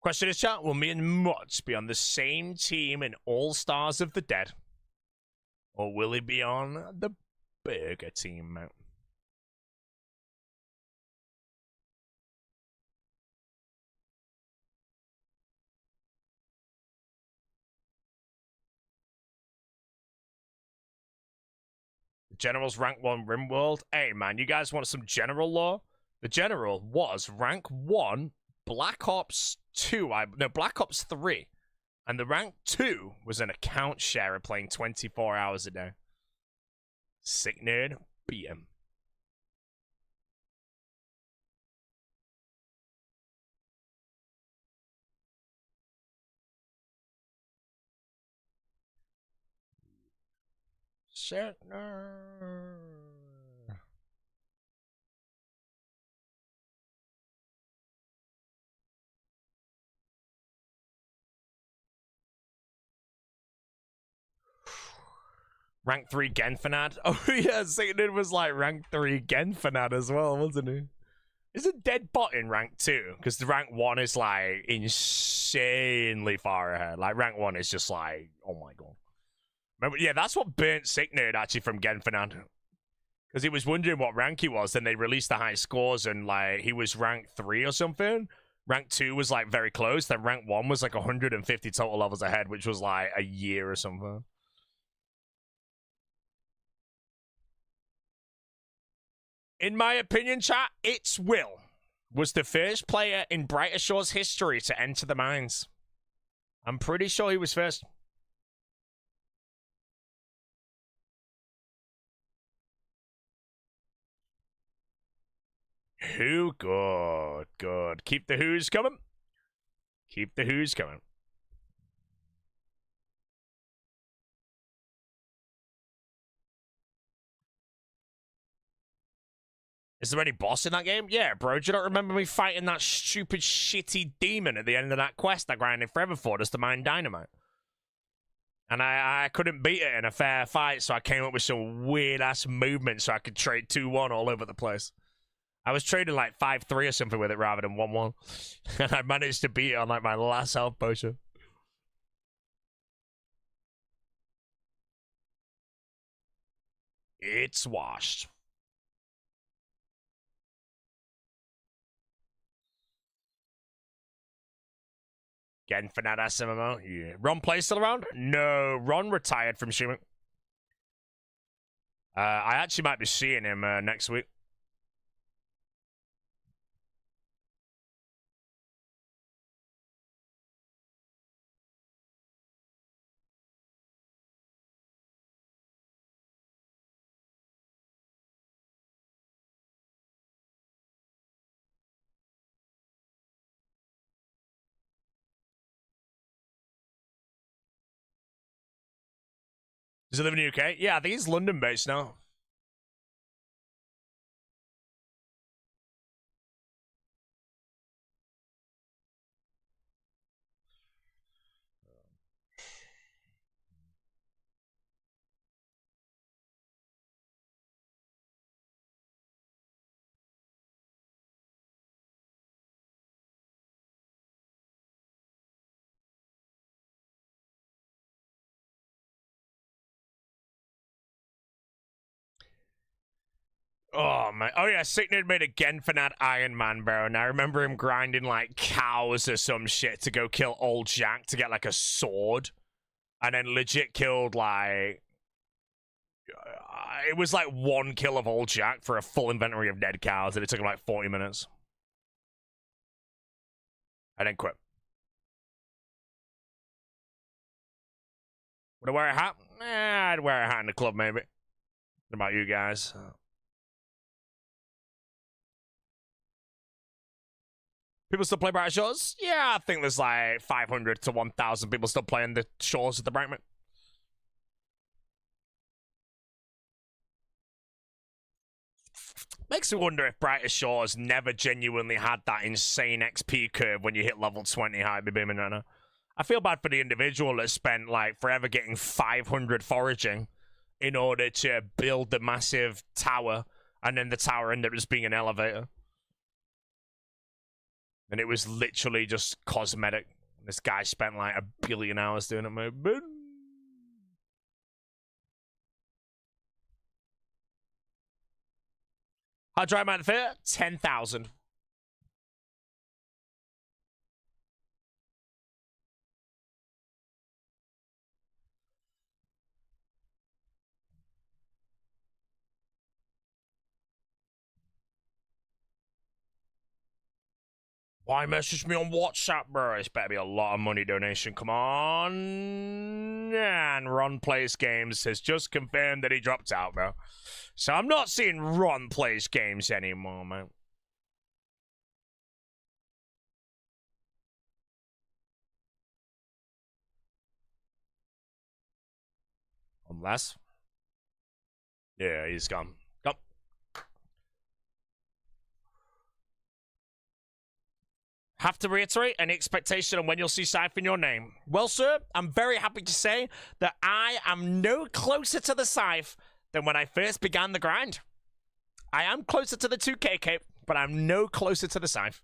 Question is, chat, will me and Mutz be on the same team in All Stars of the Dead? Or will he be on the burger team? General's rank 1 Rimworld. Hey, man, you guys want some general lore? The general was rank 1 Black Ops 2. No, Black Ops 3. And the rank 2 was an account sharer playing 24 hours a day. Sick nerd, beat him. Sick nerd. Rank 3 Genfanad. Oh, yeah, Satan was like rank 3 Genfanad as well, wasn't he? Is a dead bot in rank 2? Because the rank 1 is like insanely far ahead. Like rank 1 is just like, oh my god. Remember, yeah, that's what burnt Sick Nerd actually from Genfanad. Because he was wondering what rank he was, then they released the high scores and like he was rank 3 or something. Rank 2 was like very close, then rank 1 was like 150 total levels ahead, which was like a year or something. In my opinion, chat, it's Will was the first player in Brighter Shore's history to enter the mines. I'm pretty sure he was first. Who? Good, good. Keep the who's coming. Keep the who's coming. Is there any boss in that game? Yeah, bro. Do you not remember me fighting that stupid, shitty demon at the end of that quest I grinded forever for just to mine dynamite? And I couldn't beat it in a fair fight, so I came up with some weird-ass movement so I could trade 2-1 all over the place. I was trading like 5-3 or something with it rather than 1-1. And I managed to beat it on like my last health potion. It's washed. Getting for that SMMO? Yeah. Ron plays still around? No, Ron retired from streaming. I actually might be seeing him next week. Does he live in the UK? Yeah, I think he's London based now. Oh man! Oh yeah, Sicknid made a Genfanat Iron Man, bro, and I remember him grinding like cows or some shit to go kill old Jack to get like a sword, and then legit killed like it was like 1 kill of old Jack for a full inventory of dead cows, and it took him like 40 minutes, and then quit. Would I wear a hat? I'd wear a hat in the club maybe. What about you guys? People still play Bright Shores? Yeah, I think there's like 500 to 1,000 people still playing the Shores of the Brightman. Makes me wonder if Brighter Shores never genuinely had that insane XP curve when you hit level 20 high be beaming right now. I feel bad for the individual that spent like forever getting 500 foraging in order to build the massive tower, and then the tower ended up just being an elevator. And it was literally just cosmetic. This guy spent like 1 billion hours doing it, man. How dry am I fair? 10,000. Why message me on WhatsApp, bro? It's better be a lot of money donation. Come on. And Ron Plays Games has just confirmed that he dropped out, bro. So I'm not seeing Ron Plays Games anymore, man. Unless. Yeah, he's gone. Go. Have to reiterate any expectation on when you'll see Scythe in your name. Well, sir, I'm very happy to say that I am no closer to the Scythe than when I first began the grind. I am closer to the 2K cape, but I'm no closer to the Scythe.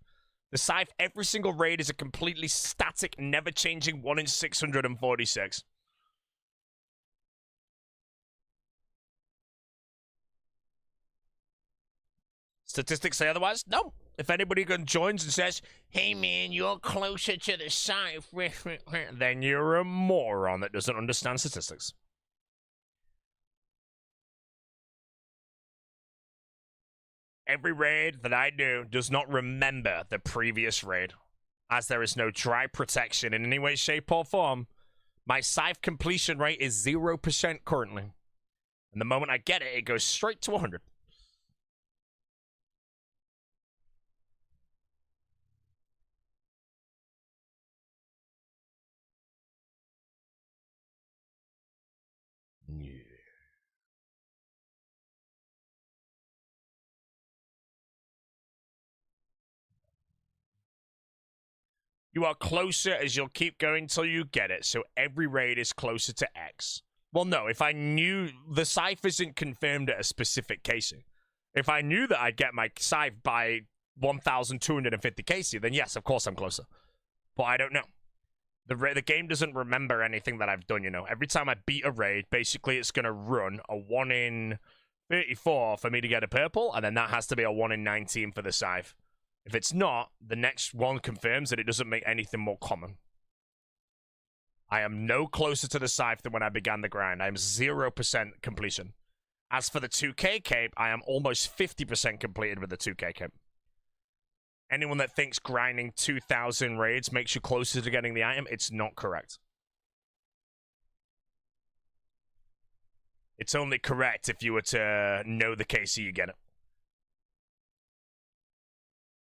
The Scythe, every single raid is a completely static, never-changing 1 in 646. Statistics say otherwise? No. If anybody joins and says, hey man, you're closer to the Scythe, then you're a moron that doesn't understand statistics. Every raid that I do does not remember the previous raid, as there is no dry protection in any way, shape, or form. My Scythe completion rate is 0% currently. And the moment I get it, it goes straight to 100. Yeah. You are closer as you'll keep going till you get it, so every raid is closer to X. Well, no, if I knew the Scythe isn't confirmed at a specific KC. If I knew that I'd get my Scythe by 1,250 KC, then yes, of course I'm closer. But I don't know. The game doesn't remember anything that I've done, you know. Every time I beat a raid, basically it's going to run a 1 in 34 for me to get a purple, and then that has to be a 1 in 19 for the Scythe. If it's not, the next one confirms that it doesn't make anything more common. I am no closer to the Scythe than when I began the grind. I am 0% completion. As for the 2K cape, I am almost 50% completed with the 2K cape. Anyone that thinks grinding 2,000 raids makes you closer to getting the item, it's not correct. It's only correct if you were to know the KC you get it.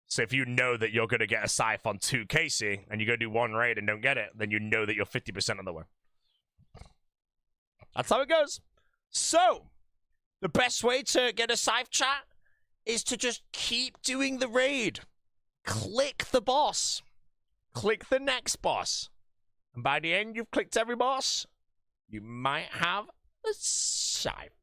So if you know that you're going to get a Scythe on 2 KC and you go do 1 raid and don't get it, then you know that you're 50% of the way. That's how it goes. So, the best way to get a Scythe, chat, is to just keep doing the raid. Click the boss. Click the next boss. And by the end you've clicked every boss, you might have a Scythe.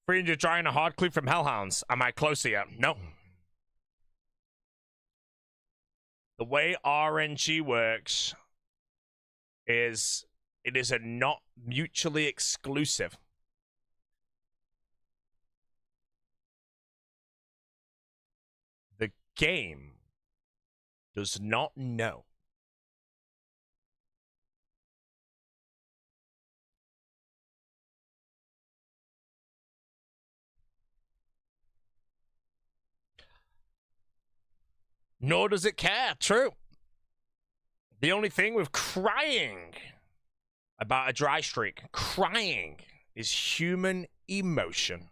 300 trying a hard clip from Hellhounds. Am I closer yet? No. The way RNG works is it is a not mutually exclusive. The game does not know. Nor does it care. True. The only thing with crying about a dry streak, crying, is human emotion.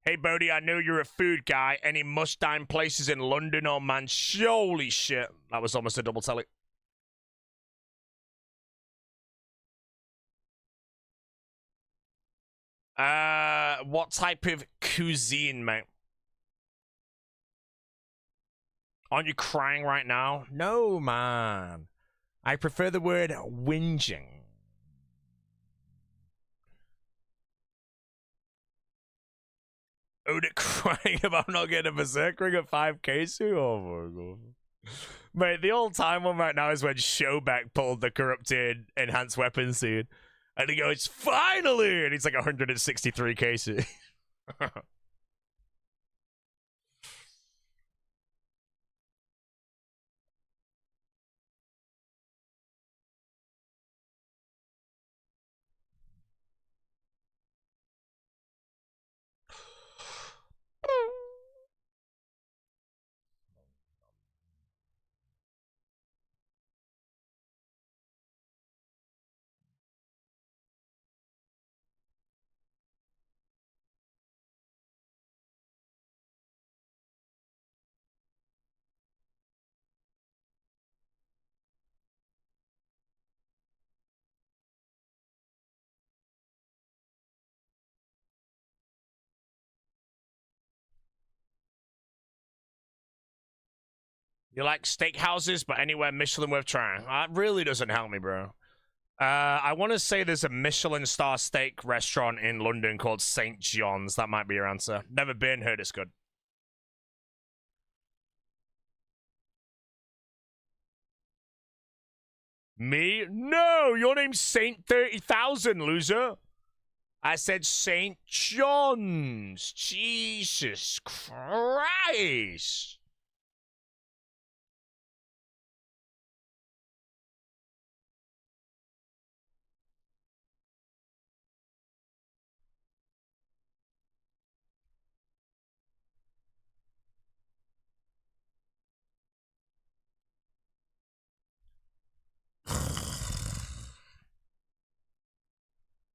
Hey, Bodie, I know you're a food guy. Any must-dine places in London or Manchester? Holy shit. That was almost a double tally. What type of cuisine, mate? Aren't you crying right now? No, man. I prefer the word whinging. Oda crying about not getting a berserk ring at 5k soon? Oh my god. Mate, the all-time one right now is when Showback pulled the corrupted enhanced weapon scene. And he goes, finally! And he's like 163k soon. You like steakhouses, but anywhere Michelin worth trying. That really doesn't help me, bro. I want to say there's a Michelin star steak restaurant in London called St. John's. That might be your answer. Never been, heard it's good. Me? No, your name's Saint 30,000, loser. I said St. John's. Jesus Christ.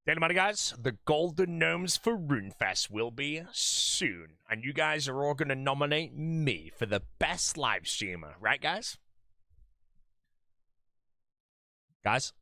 Daily money, guys. The Golden Gnomes for Runefest will be soon. And you guys are all going to nominate me for the best live streamer. Right, guys? Guys?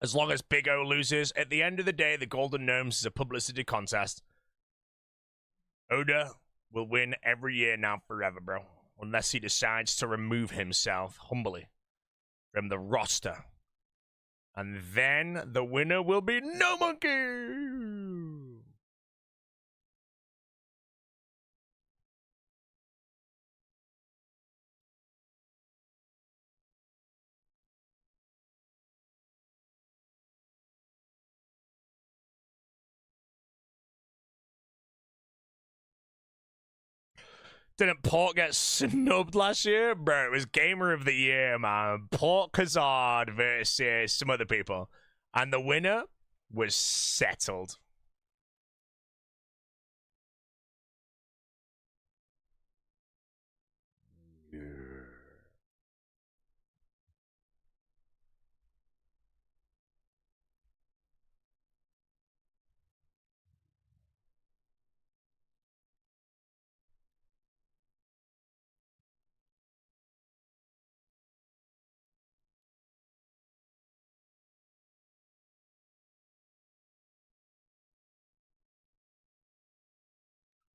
As long as Big O loses, at the end of the day, the Golden Gnomes is a publicity contest. Oda will win every year now forever, bro. Unless he decides to remove himself humbly from the roster. And then the winner will be No Monkey! Didn't Port get snubbed last year? Bro, it was Gamer of the Year, man. Port Kazard versus some other people. And the winner was settled.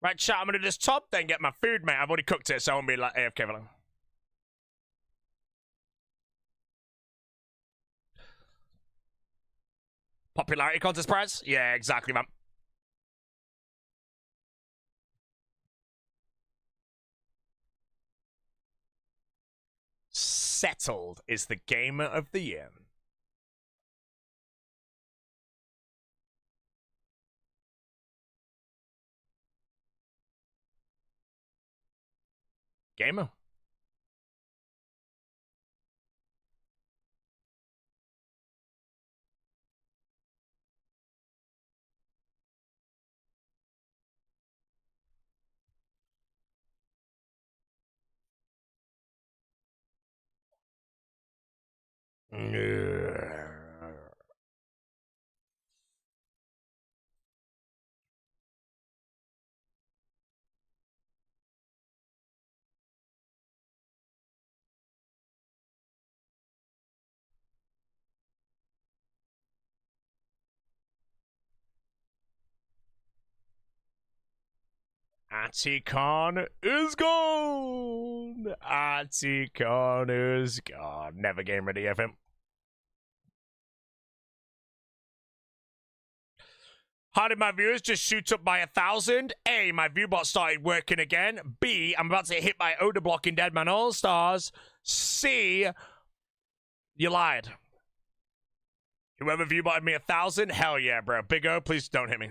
Right, chat, I'm gonna do this top, then get my food, mate. I've already cooked it, so I won't be like AFK for long. Popularity contest prize? Yeah, exactly, man. Settled is the gamer of the year. Gamer. Atticon is gone. Atticon is gone. Never game ready of him. How did my viewers just shoot up by 1,000? A, my viewbot started working again. B, I'm about to get hit by Odor Block in Deadman All-Stars. C, you lied. Whoever viewbotted me 1,000, hell yeah, bro. Big O, please don't hit me.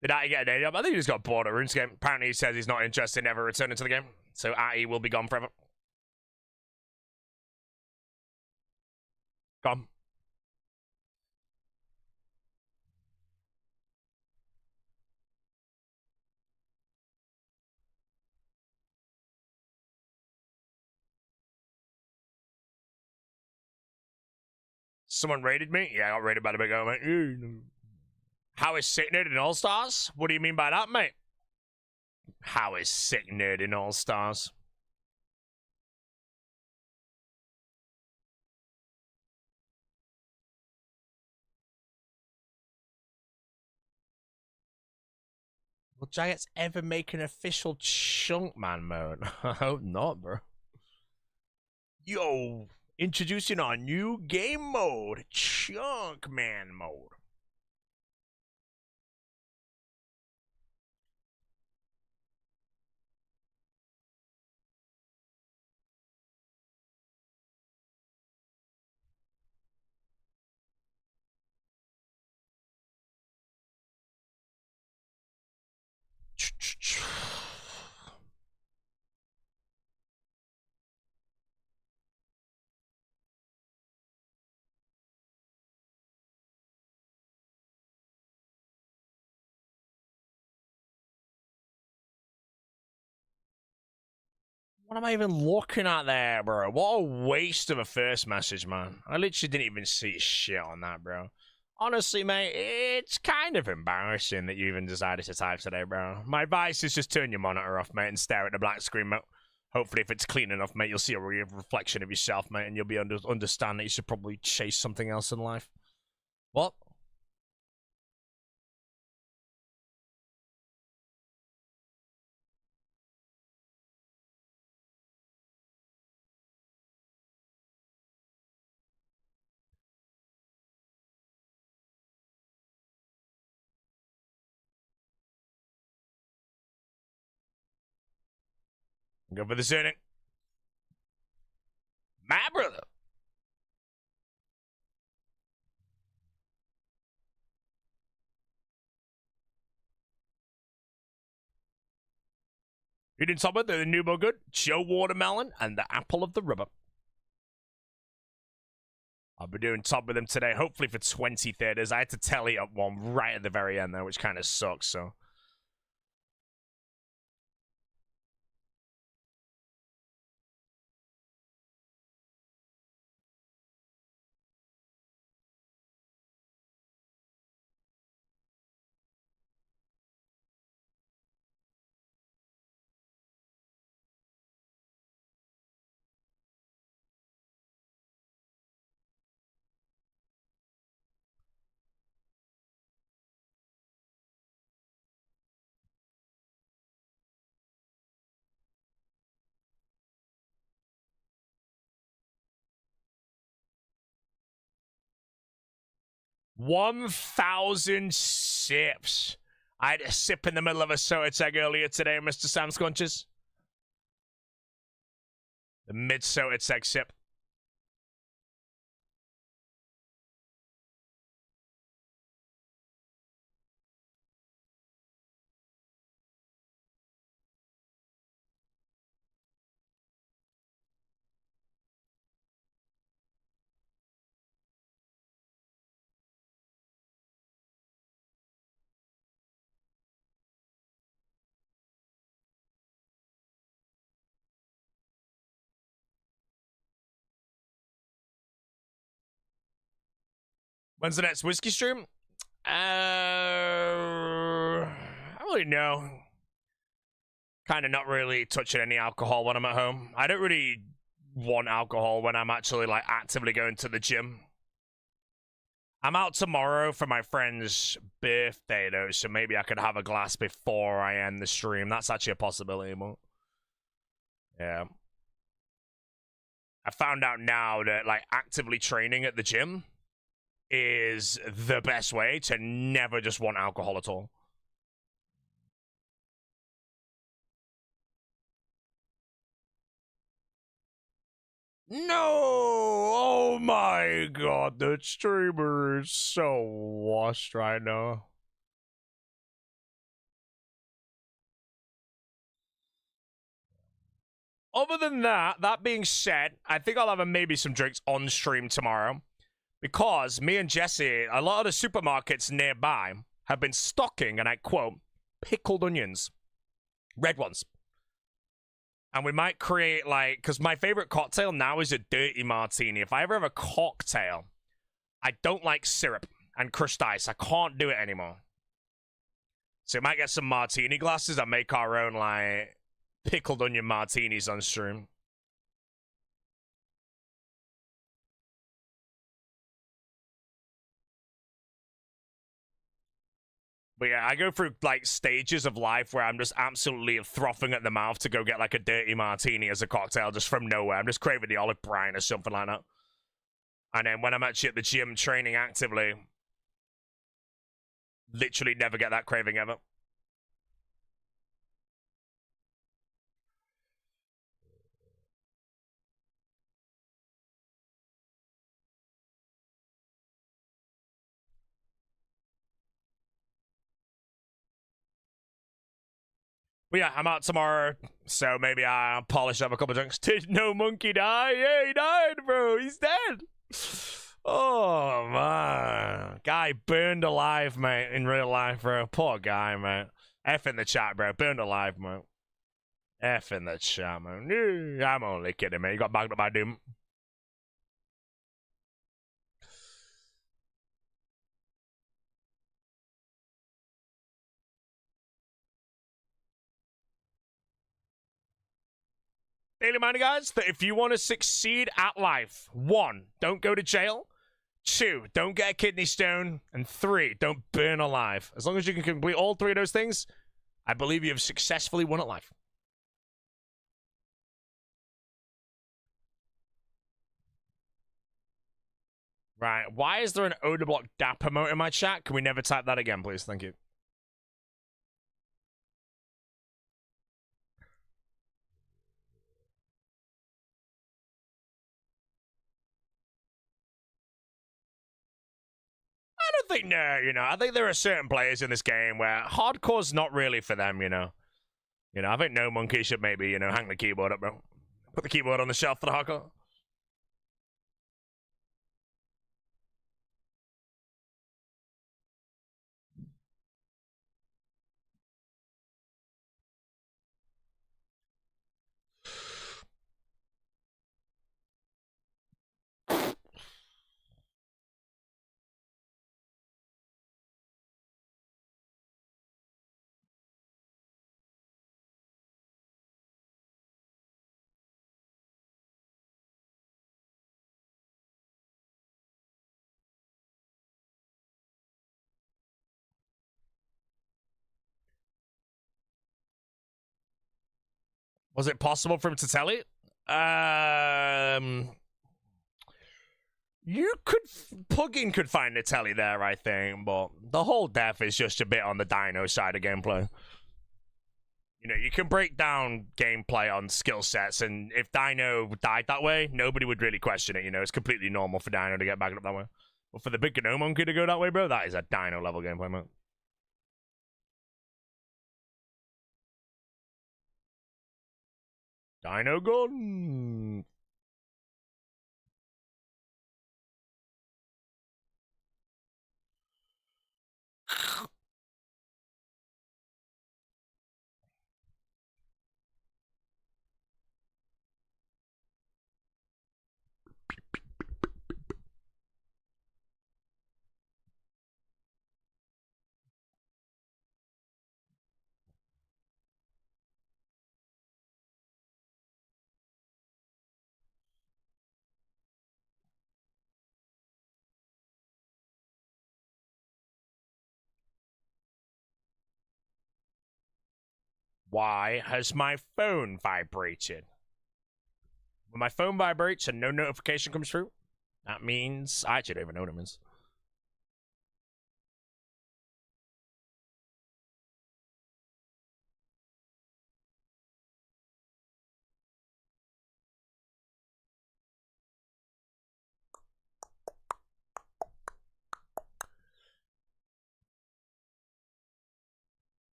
Did Atty get a day job? I think he just got bored at RuneScape. Apparently he says he's not interested in ever returning to the game. So Atty will be gone forever. Gone. Someone raided me? Yeah, I got raided by the Big O, mate. How is Sick Nerd in All-Stars? What do you mean by that, mate? How is Sick Nerd in All-Stars? Will Giants ever make an official Chunkman mode? I hope not, bro. Yo, introducing our new game mode, Chunkman mode. What am I even looking at there, bro? What a waste of a first message, man. I literally didn't even see shit on that, bro. Honestly, mate, it's kind of embarrassing that you even decided to type today, bro. My advice is just turn your monitor off, mate, and stare at the black screen, mate. Hopefully, if it's clean enough, mate, you'll see a real reflection of yourself, mate, and you'll be understand that you should probably chase something else in life. What? Go for the zoning. My brother. You didn't stop it. The new good, Joe Watermelon, and the Apple of the Rubber. I'll be doing top with them today, hopefully for 20 theaters. I had to tally up one right at the very end there, which kind of sucks, so. 1,000 sips. I had a sip in the middle of a soda tag earlier today, Mr. Sam Scunches. The mid-soda tag sip. When's the next whiskey stream? I don't really know. Kind of not really touching any alcohol when I'm at home. I don't really want alcohol when I'm actually like actively going to the gym. I'm out tomorrow for my friend's birthday though, so maybe I could have a glass before I end the stream. That's actually a possibility, but yeah. I found out now that like actively training at the gym is the best way to never just want alcohol at all. No! Oh my god, the streamer is so washed right now. Other than that, that being said, I think I'll have maybe some drinks on stream tomorrow. Because me and Jesse, a lot of the supermarkets nearby have been stocking, and I quote, pickled onions. Red ones. And we might create, like, because my favorite cocktail now is a dirty martini. If I ever have a cocktail, I don't like syrup and crushed ice. I can't do it anymore. So we might get some martini glasses and make our own, like, pickled onion martinis on stream. But yeah, I go through, like, stages of life where I'm just absolutely frothing at the mouth to go get, like, a dirty martini as a cocktail just from nowhere. I'm just craving the olive brine or something like that. And then when I'm actually at the gym training actively, literally never get that craving ever. But yeah, I'm out tomorrow, so maybe I'll polish up a couple drinks. Did no monkey die? Yeah, he died, bro. He's dead. Oh, man. Guy burned alive, mate, in real life, bro. Poor guy, mate. F in the chat, bro. Burned alive, mate. F in the chat, man. I'm only kidding, mate. You got bagged up by Doom. Daily Miner, guys, that if you want to succeed at life, 1, don't go to jail. 2, don't get a kidney stone. And 3, don't burn alive. As long as you can complete all 3 of those things, I believe you have successfully won at life. Right, why is there an Odablock DAP promote in my chat? Can we never type that again, please? Thank you. I don't think, no, you know, I think there are certain players in this game where hardcore's not really for them, you know. You know, I think No Monkey should maybe, you know, hang the keyboard up, bro. Put the keyboard on the shelf for the hardcore. Was it possible for him to tell it? You could, Puggin could find the telly there, I think, but the whole death is just a bit on the dino side of gameplay. You know, you can break down gameplay on skill sets, and if Dino died that way, nobody would really question it. You know, it's completely normal for Dino to get back up that way. But for the big Gnome Monkey to go that way, bro, that is a Dino level gameplay, man. Dino gone. Why has my phone vibrated? When my phone vibrates and no notification comes through, that means I actually don't even know what it means.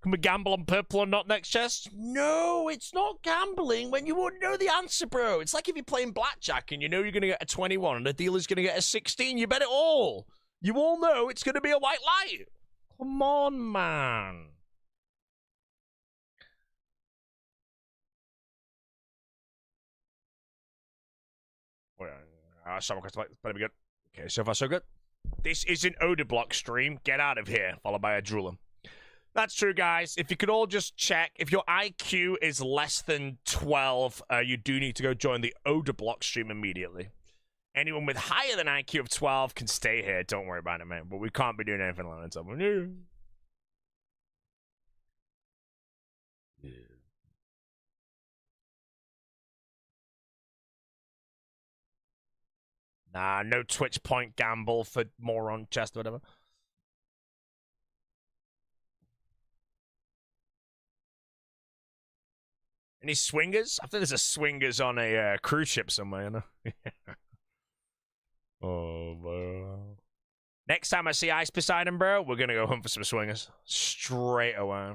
Can we gamble on purple or not next chest? No, it's not gambling when you wouldn't know the answer, bro. It's like if you're playing blackjack and you know you're going to get a 21 and the dealer's going to get a 16, you bet it all. You all know it's going to be a white light. Come on, man. Someone better be good. Okay, so far so good. This is an Odor Block stream. Get out of here. Followed by a drooler. That's true, guys. If you could all just check, if your IQ is less than 12, you do need to go join the Odor Block stream immediately. Anyone with higher than IQ of 12 can stay here. Don't worry about it, man. But we can't be doing anything like that. Yeah. Nah, no Twitch point gamble for moron chest or whatever. Any swingers? I think there's a swingers on a cruise ship somewhere, you know? Oh, bro. Next time I see ice beside him, bro, we're gonna go hunt for some swingers. Straight away.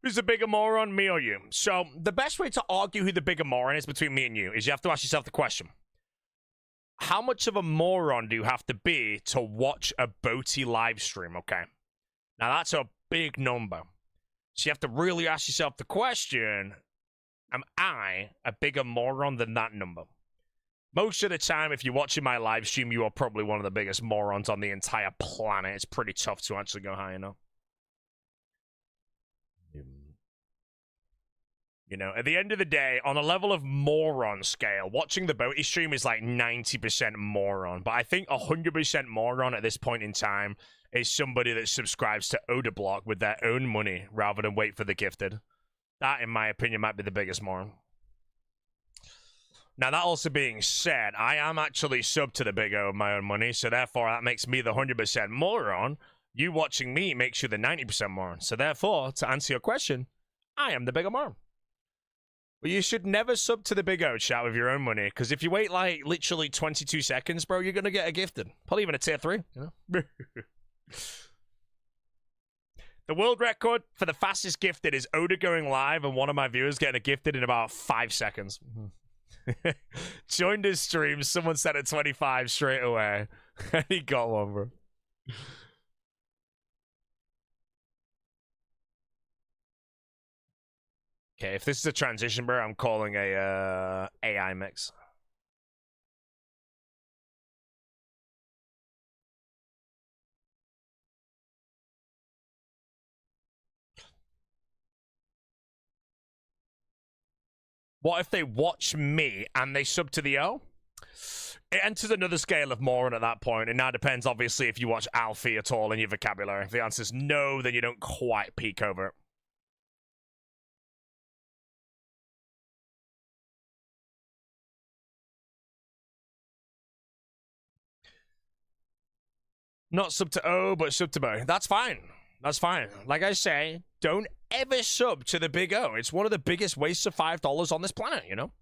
Who's the bigger moron, me or you? So, the best way to argue who the bigger moron is between me and you is you have to ask yourself the question. How much of a moron do you have to be to watch a boaty live stream, okay? Now, that's a big number. So you have to really ask yourself the question, am I a bigger moron than that number? Most of the time, if you're watching my live stream, you are probably one of the biggest morons on the entire planet. It's pretty tough to actually go high enough. You know, at the end of the day, on a level of moron scale, watching the boaty stream is like 90% moron. But I think 100% moron at this point in time is somebody that subscribes to Odor Block with their own money rather than wait for the gifted. That, in my opinion, might be the biggest moron. Now, that also being said, I am actually sub to the Big O of my own money, so therefore that makes me the 100% moron. You watching me makes you the 90% moron. So therefore, to answer your question, I am the bigger moron. But you should never sub to the Big O chat with your own money, because if you wait like literally 22 seconds, bro, you're going to get a gifted. Probably even a tier 3, you know? The world record for the fastest gifted is Oda going live and one of my viewers getting a gifted in about 5 seconds. Joined his stream, someone said at 25 straight away. And he got one, bro. Okay, if this is a transition, bro, I'm calling a AI mix. What if they watch me and they sub to the O? It enters another scale of moron at that point. It now depends, obviously, if you watch Alfie at all in your vocabulary. If the answer's no, then you don't quite peek over it. Not sub to O, but sub to B. That's fine. That's fine. Like I say, don't ever sub to the big O. It's one of the biggest wastes of $5 on this planet, you know?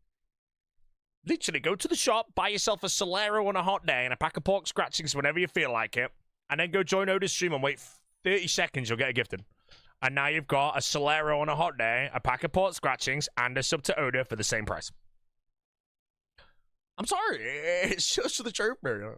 Literally, go to the shop, buy yourself a Solero on a hot day and a pack of pork scratchings whenever you feel like it, and then go join Oda's stream and wait 30 seconds, you'll get a gifted. And now you've got a Solero on a hot day, a pack of pork scratchings, and a sub to Oda for the same price. I'm sorry, it's just the truth, man.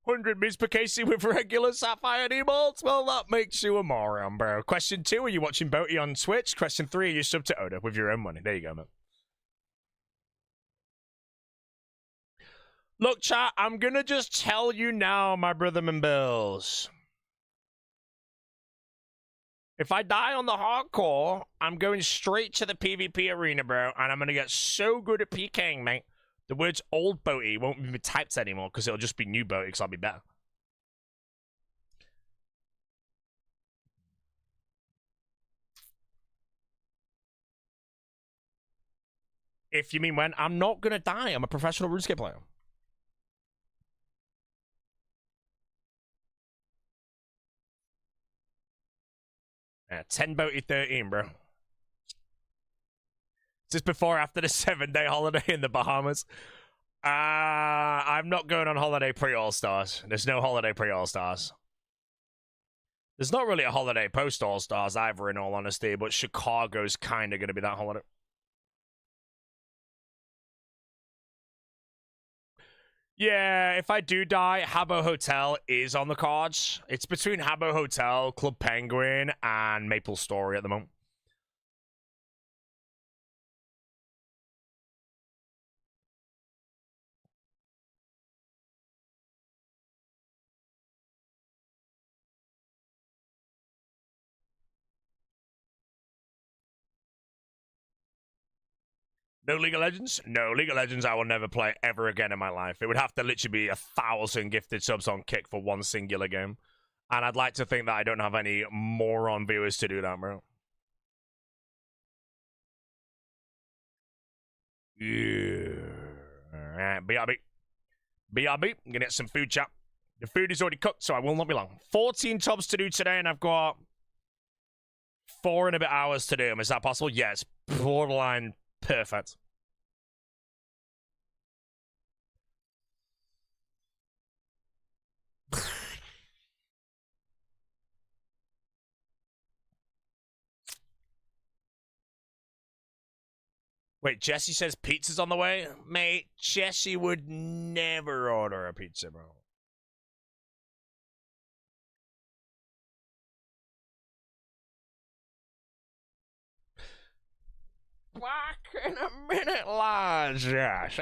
$100 mids per KC with regular Sapphire emotes? Well, that makes you a moron, bro. Question 2, are you watching Boaty on Twitch? Question 3, are you sub to Oda with your own money? There you go, man. Look, chat, I'm gonna just tell you now, my brother and bills. If I die on the hardcore, I'm going straight to the PvP arena, bro, and I'm gonna get so good at PKing, mate. The words old Boaty won't be typed anymore because it'll just be new Boaty because I'll be better. If you mean when, I'm not gonna die. I'm a professional RuneScape player. 10 Boaty 13, bro. Just before after the 7-day holiday in the Bahamas. I'm not going on holiday pre-All-Stars. There's no holiday pre-All-Stars. There's not really a holiday post-All-Stars either, in all honesty, but Chicago's kind of going to be that holiday. Yeah, if I do die, Habbo Hotel is on the cards. It's between Habbo Hotel, Club Penguin, and Maple Story at the moment. No League of Legends? No, League of Legends I will never play ever again in my life. It would have to literally be 1,000 gifted subs on Kick for one singular game. And I'd like to think that I don't have any moron viewers to do that, bro. Yeah. Alright, BRB. BRB, I'm gonna get some food, chat. The food is already cooked, so I will not be long. 14 tubs to do today, and I've got 4 and a bit hours to do them. Is that possible? Yes. Borderline perfect. Wait, Jesse says pizza's on the way? Mate, Jesse would never order a pizza, bro. back in a minute, lads. Yes.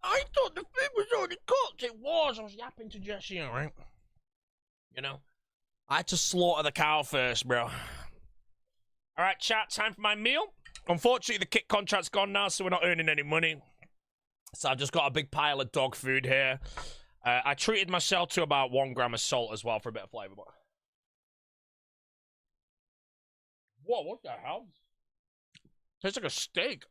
I thought the food was already cooked. It was. I was yapping to Jesse, alright? You know? I had to slaughter the cow first, bro. Alright, chat, time for my meal. Unfortunately, the kit contract's gone now, so we're not earning any money. So I've just got a big pile of dog food here. I treated myself to about 1 gram of salt as well for a bit of flavor. But... Whoa, what the hell? Tastes like a steak.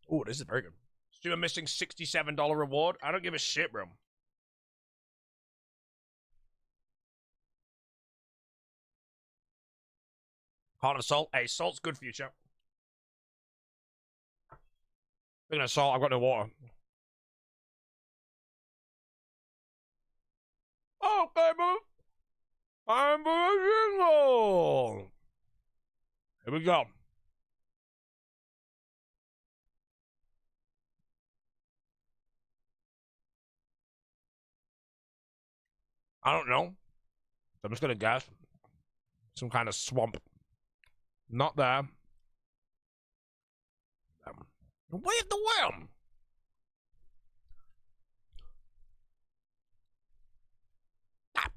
Oh, this is very good. Still missing $67 reward. I don't give a shit, bro. Heart of salt. Hey, salt's good for you, chap. Speaking of salt, I've got no water. Okay, bro. I'm for a jingle. Here we go. I don't know. I'm just gonna guess. Some kind of swamp. Not there. Wave the worm. Ah.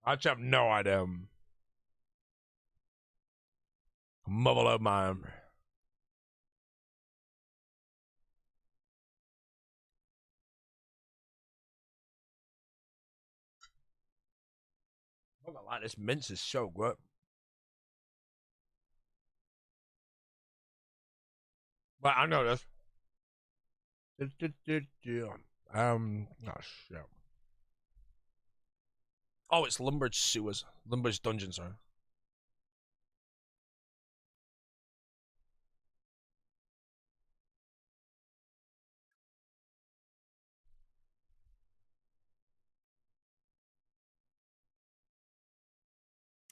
I just have no idea. Mobile of mine. I'm not gonna lie, this mince is so good. But I know this. Oh shit. Oh, it's Lumbridge Sewers. Lumbridge Dungeon, sorry.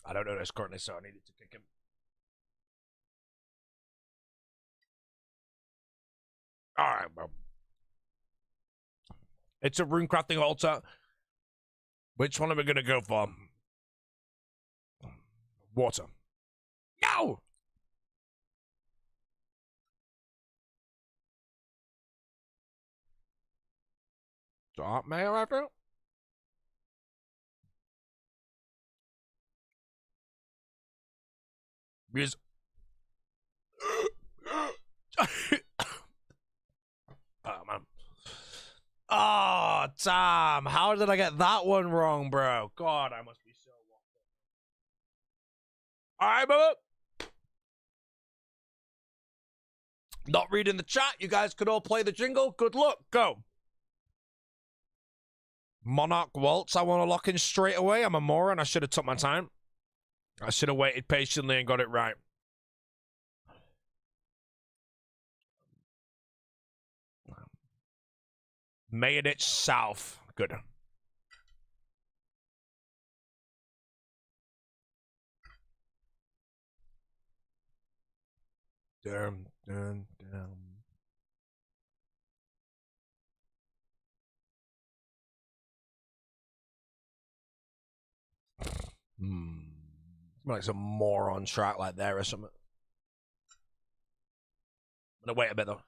I don't know this currently, so I needed to kick him. Alright, bro. It's a rune crafting altar. Which one are we gonna go for? Water. No! Dark mail, I feel? Because... Oh, man. Oh, Tom. How did I get that one wrong, bro? God, I must be so locked up. Alright, bro. Not reading the chat. You guys could all play the jingle. Good luck. Go. Monarch Waltz. I want to lock in straight away. I'm a moron. I should have took my time. I should have waited patiently and got it right. Mayonnaise South. Good. Dun, dun, dun. Like some moron track like there or something. I'm gonna wait a bit though.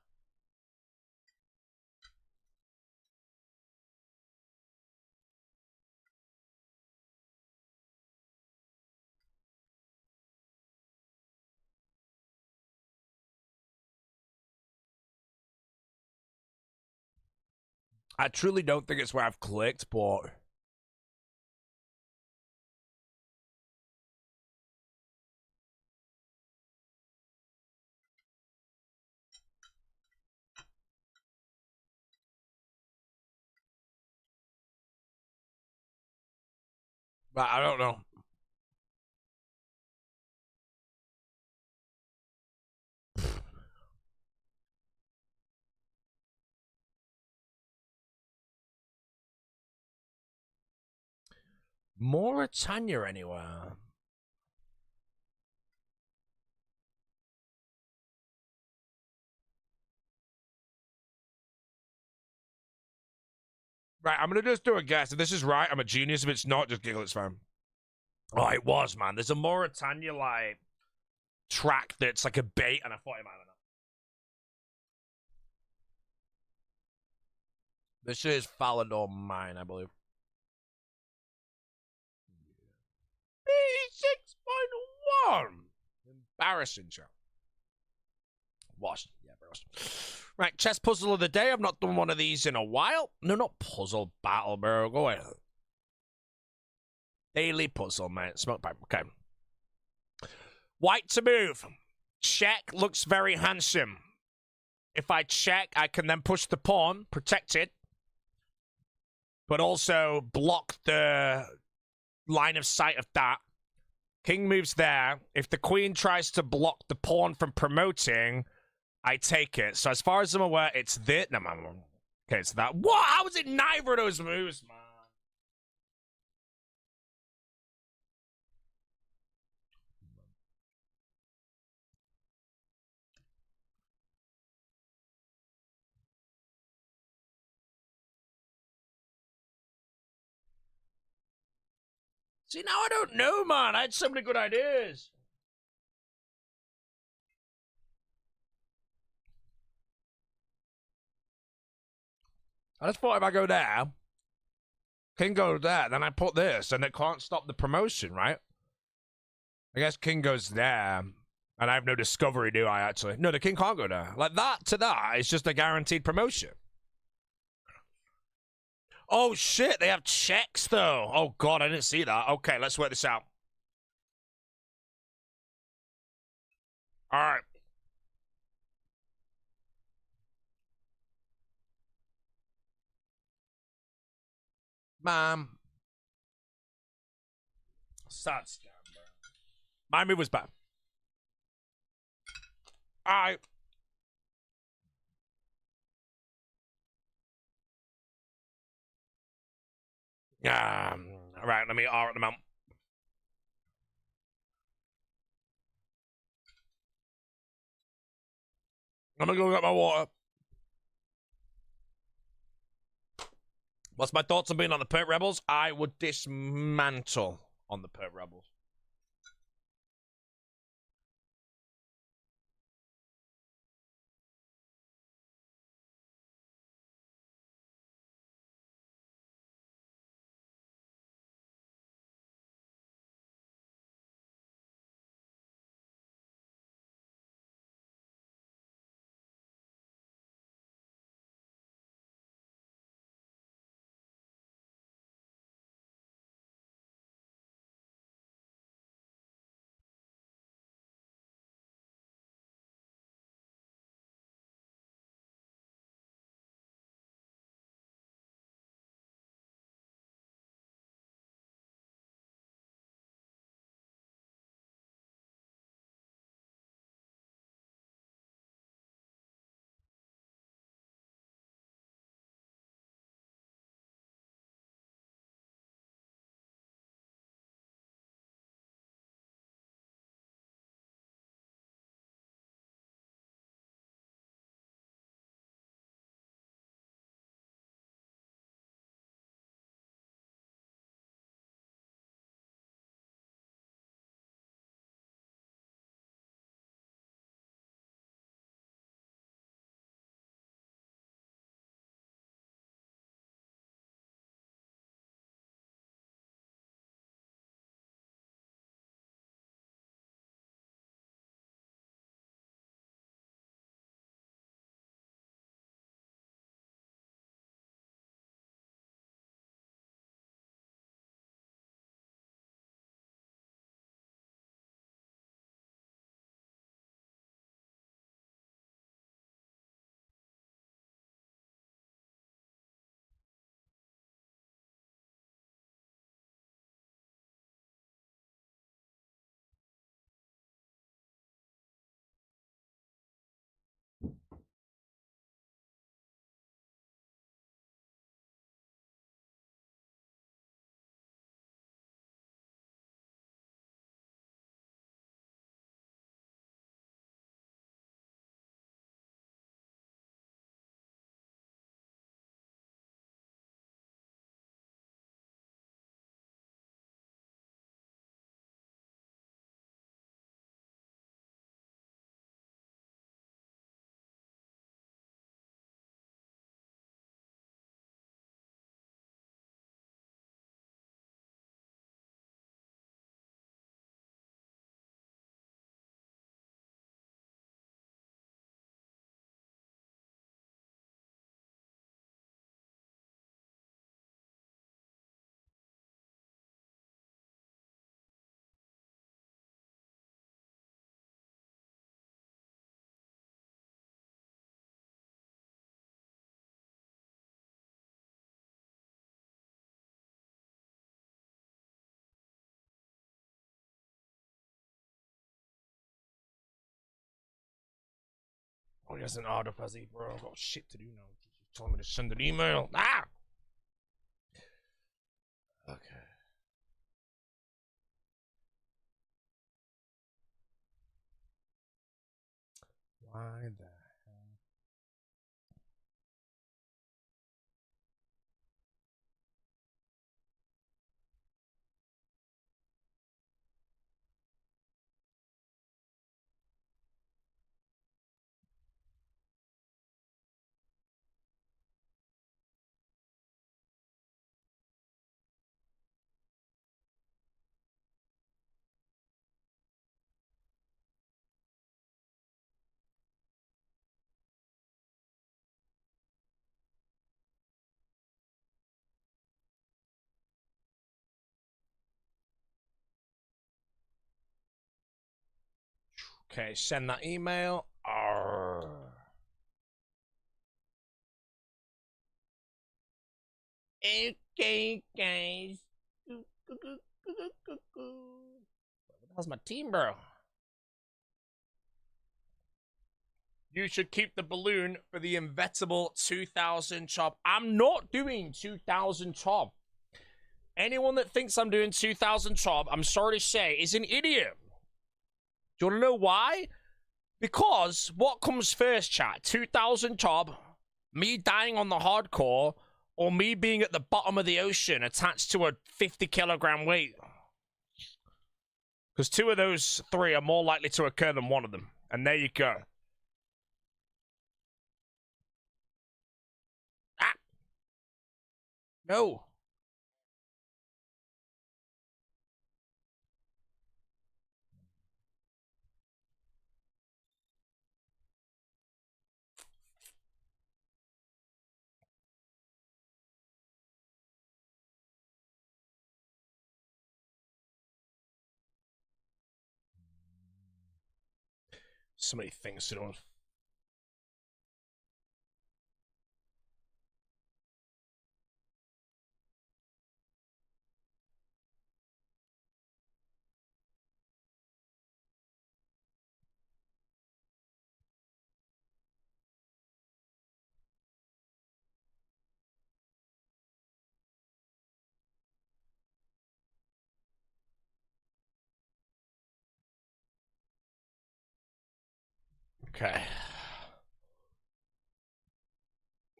I truly don't think it's where I've clicked, but I don't know. Mauritania anywhere? Right, I'm gonna just do a guess. If this is right, I'm a genius. If it's not, just giggle, it's fine. Oh, it was, man. There's a Mauritania, like, track that's like a bait, and I thought it might have. This is Falador Mine, I believe. 6.1. Embarrassing, show. Was. Yeah, bro. Right, chess puzzle of the day. I've not done one of these in a while. No, not puzzle battle, bro. Go ahead. Daily puzzle, mate. Smoke pipe. Okay. White to move. Check looks very handsome. If I check, I can then push the pawn, protect it, but also block the line of sight of that. King moves there. If the queen tries to block the pawn from promoting, I take it. So as far as I'm aware, it's this. No, man. Okay, it's that. What? How was it neither of those moves, man? See, now I don't know, man. I had so many good ideas. I just thought if I go there, King goes there, then I put this, and it can't stop the promotion, right? I guess King goes there, and I have no discovery, do I, actually? No, the King can't go there. Like, that to that is just a guaranteed promotion. Oh, shit, they have checks, though. Oh, God, I didn't see that. Okay, let's work this out. All right. Mom. Sad scam, bro. My move was bad. All right. All right, let me R at the mount. I'm gonna go get my water. What's my thoughts on being on the Perp Rebels? I would dismantle on the Perp Rebels. Oh, he hasn't hard up, has he, bro? I've got shit to do now. He's telling me to send an email. Ah! Okay. Why the hell? Okay, send that email. Arrgh. Okay, guys. How's my team, bro? You should keep the balloon for the inevitable 2,000 chop. I'm not doing 2,000 chop. Anyone that thinks I'm doing 2,000 chop, I'm sorry to say, is an idiot. Do you want to know why? Because what comes first, chat? 2,000 chop, me dying on the hardcore, or me being at the bottom of the ocean attached to a 50-kilogram weight? Because two of those three are more likely to occur than one of them. And there you go. Ah! No. So many things to do. Okay.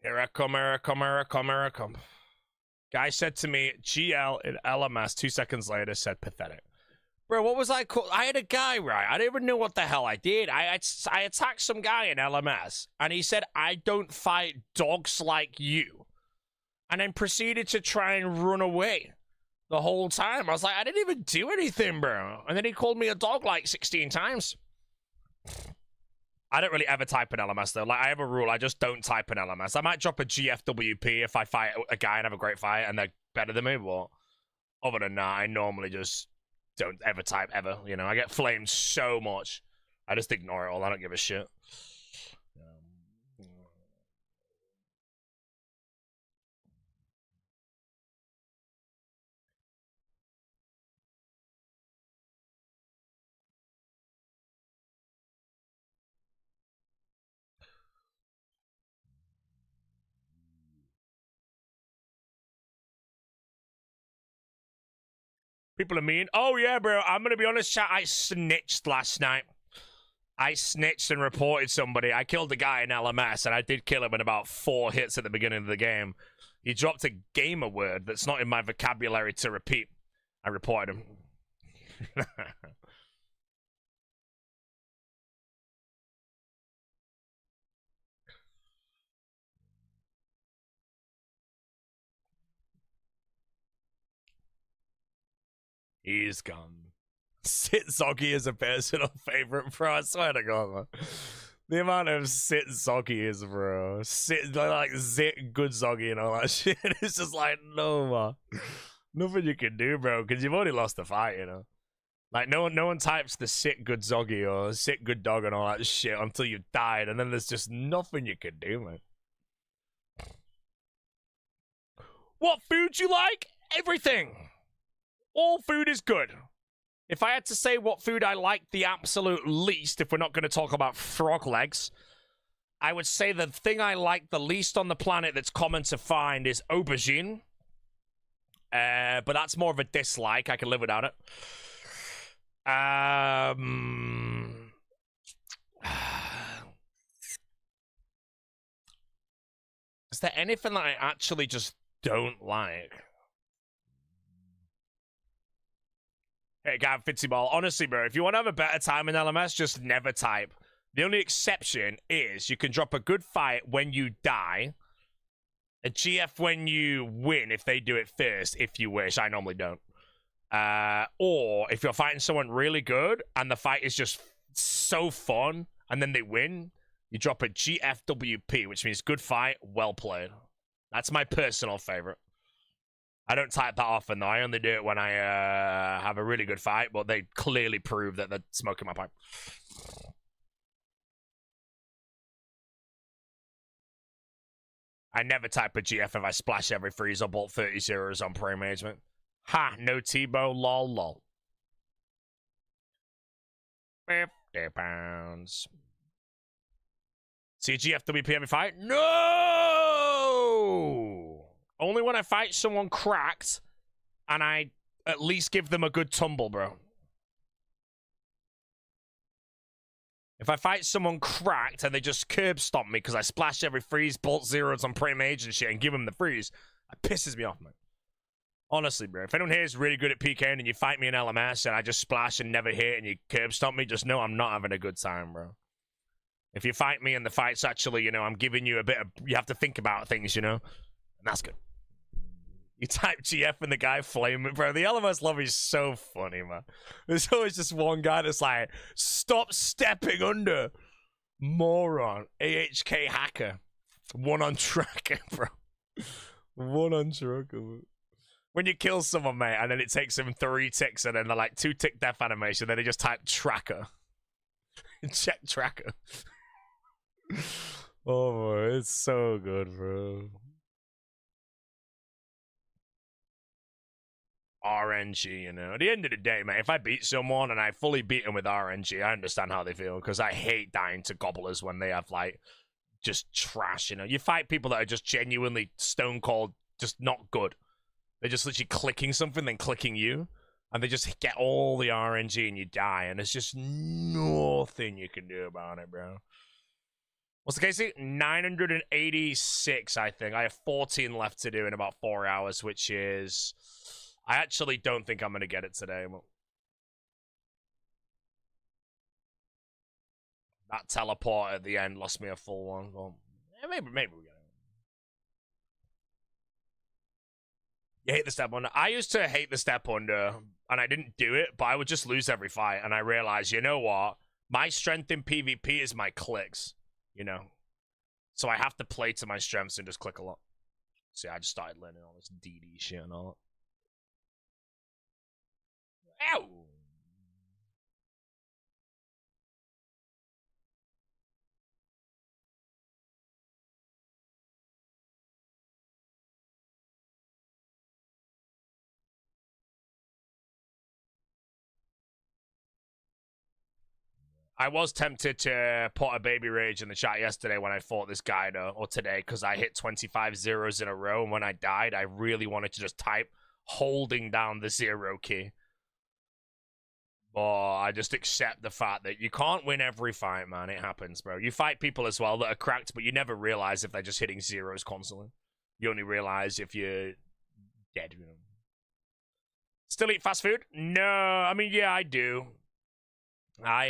Here I come, here I come, here I come, here I come. Guy said to me, GL in LMS, 2 seconds later said pathetic. Bro, what was I called? I had a guy, right? I didn't even know what the hell I did. I attacked some guy in LMS, and he said, I don't fight dogs like you. And then proceeded to try and run away the whole time. I was like, I didn't even do anything, bro. And then he called me a dog like 16 times. I don't really ever type in LMS, though. Like, I have a rule. I just don't type in LMS. I might drop a GFWP if I fight a guy and have a great fight and they're better than me, but other than that, I normally just don't ever type, ever. You know, I get flamed so much. I just ignore it all. I don't give a shit. People are mean. Oh, yeah, bro. I'm going to be honest, chat. I snitched last night. I snitched and reported somebody. I killed a guy in LMS, and I did kill him in about 4 hits at the beginning of the game. He dropped a gamer word that's not in my vocabulary to repeat. I reported him. He's gone. Sit Zoggy is a personal favorite, bro. I swear to God, man. The amount of Sit Zoggy is, bro. Sit, like, Zit Good Zoggy and all that shit. It's just like, no, man. Nothing you can do, bro, because you've already lost the fight, you know? Like, no one types the Sit Good Zoggy or Sit Good Dog and all that shit until you've died, and then there's just nothing you can do, man. What food you like? Everything. All food is good. If I had to say what food I like the absolute least, if we're not going to talk about frog legs, I would say the thing I like the least on the planet that's common to find is aubergine. But that's more of a dislike. I can live without it. Is there anything that I actually just don't like? Hey, Gav Fitzyball, honestly, bro, if you want to have a better time in LMS, just never type. The only exception is you can drop a good fight when you die, a GF when you win if they do it first, if you wish. I normally don't. Or if you're fighting someone really good and the fight is just so fun and then they win, you drop a GFWP, which means good fight, well played. That's my personal favorite. I don't type that often, though. I only do it when I have a really good fight, but they clearly prove that they're smoking my pipe. I never type a GF if I splash every freeze or bolt 30 zeros on prey management. Ha, no T-bow, lol, lol. 50 pounds. See a GFWP every fight? No! Only when I fight someone cracked and I at least give them a good tumble, bro. If I fight someone cracked and they just curb stomp me because I splash every freeze, bolt zeros on prey mage and shit and give them the freeze, it pisses me off, man. Honestly, bro. If anyone here is really good at PKing and you fight me in LMS and I just splash and never hit and you curb stomp me, just know I'm not having a good time, bro. If you fight me and the fight's actually, you know, I'm giving you a bit of... You have to think about things, you know? And that's good. You type GF and the guy flaming, bro. The LMS lobby is so funny, man. There's always just one guy that's like, stop stepping under. Moron. AHK hacker. One on tracker, bro. One on tracker, bro. When you kill someone, mate, and then it takes them 3 ticks and then they're like 2-tick death animation, then they just type tracker. Check tracker. Oh, boy, it's so good, bro. RNG, you know. At the end of the day, man, if I beat someone and I fully beat them with RNG, I understand how they feel, because I hate dying to gobblers when they have, like, just trash, you know. You fight people that are just genuinely stone cold, just not good. They're just literally clicking something, then clicking you, and they just get all the RNG and you die, and there's just nothing you can do about it, bro. What's the KC? 986, I think. I have 14 left to do in about 4 hours, which is... I actually don't think I'm going to get it today. That teleport at the end lost me a full one. Well, yeah, maybe we get it. You hate the step under. I used to hate the step under, and I didn't do it, but I would just lose every fight, and I realized, you know what? My strength in PvP is my clicks, you know? So I have to play to my strengths and just click a lot. See, I just started learning all this DD shit and all that. Ow! I was tempted to put a baby rage in the chat yesterday when I fought this guy, though, or today, because I hit 25 zeros in a row, and when I died, I really wanted to just type holding down the 0 key. But I just accept the fact that you can't win every fight, man. It happens, bro. You fight people as well that are cracked, but you never realize if they're just hitting zeros constantly. You only realize if you're dead, you know. Still eat fast food? No, I mean, yeah, I do. I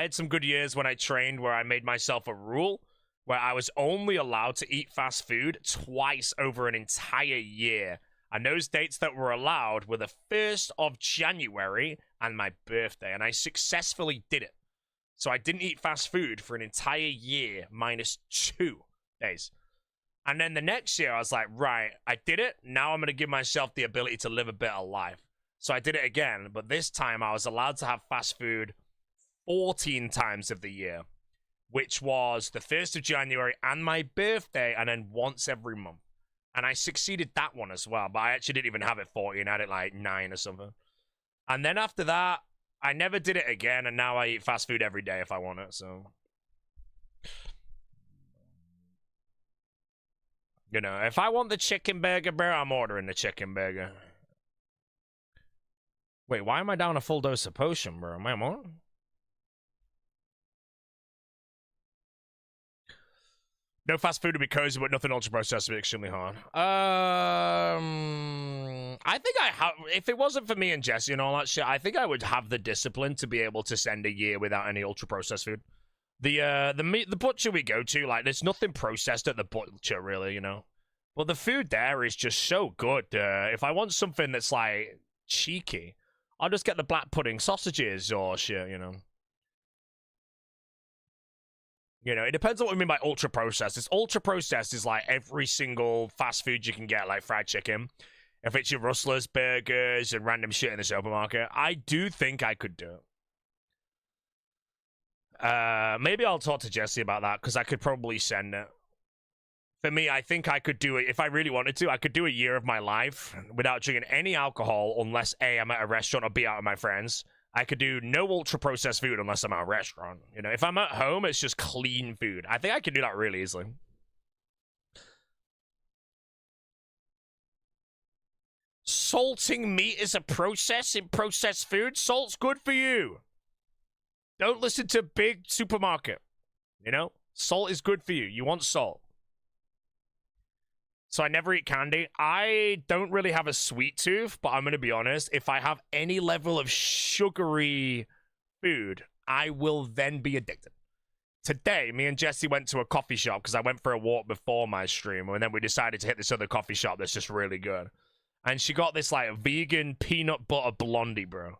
had some good years when I trained where I made myself a rule where I was only allowed to eat fast food twice over an entire year. And those dates that were allowed were the 1st of January and my birthday. And I successfully did it. So I didn't eat fast food for an entire year minus 2 days. And then the next year I was like, right, I did it. Now I'm going to give myself the ability to live a better life. So I did it again. But this time I was allowed to have fast food 14 times of the year, which was the 1st of January and my birthday, and then once every month. And I succeeded that one as well, but I actually didn't even have it 14, I had it like 9 or something. And then after that, I never did it again, and now I eat fast food every day if I want it, so... You know, if I want the chicken burger, bro, I'm ordering the chicken burger. Wait, why am I down a full dose of potion, bro? Am I on? No fast food to be cozy, but nothing ultra processed to be extremely hard. I think I have. If it wasn't for me and Jesse and all that shit, I think I would have the discipline to be able to send a year without any ultra processed food. The butcher we go to, like, there's nothing processed at the butcher, really, you know. But the food there is just so good. If I want something that's like cheeky, I'll just get the black pudding sausages or shit, you know. You know, it depends on what we mean by ultra processed. It's ultra processed is like every single fast food you can get, like fried chicken. If it's your Rustler's burgers and random shit in the supermarket, I do think I could do it. Maybe I'll talk to Jesse about that, because I could probably send it. For me, I think I could do it. If I really wanted to, I could do a year of my life without drinking any alcohol unless A, I'm at a restaurant or B, out with my friends. I could do no ultra-processed food unless I'm at a restaurant. You know, if I'm at home, it's just clean food. I think I can do that really easily. Salting meat is a process in processed food? Salt's good for you. Don't listen to big supermarket. You know? Salt is good for you. You want salt. So I never eat candy. I don't really have a sweet tooth, but I'm going to be honest. If I have any level of sugary food, I will then be addicted. Today, me and Jesse went to a coffee shop because I went for a walk before my stream, and then we decided to hit this other coffee shop that's just really good. And she got this, like, vegan peanut butter blondie, bro.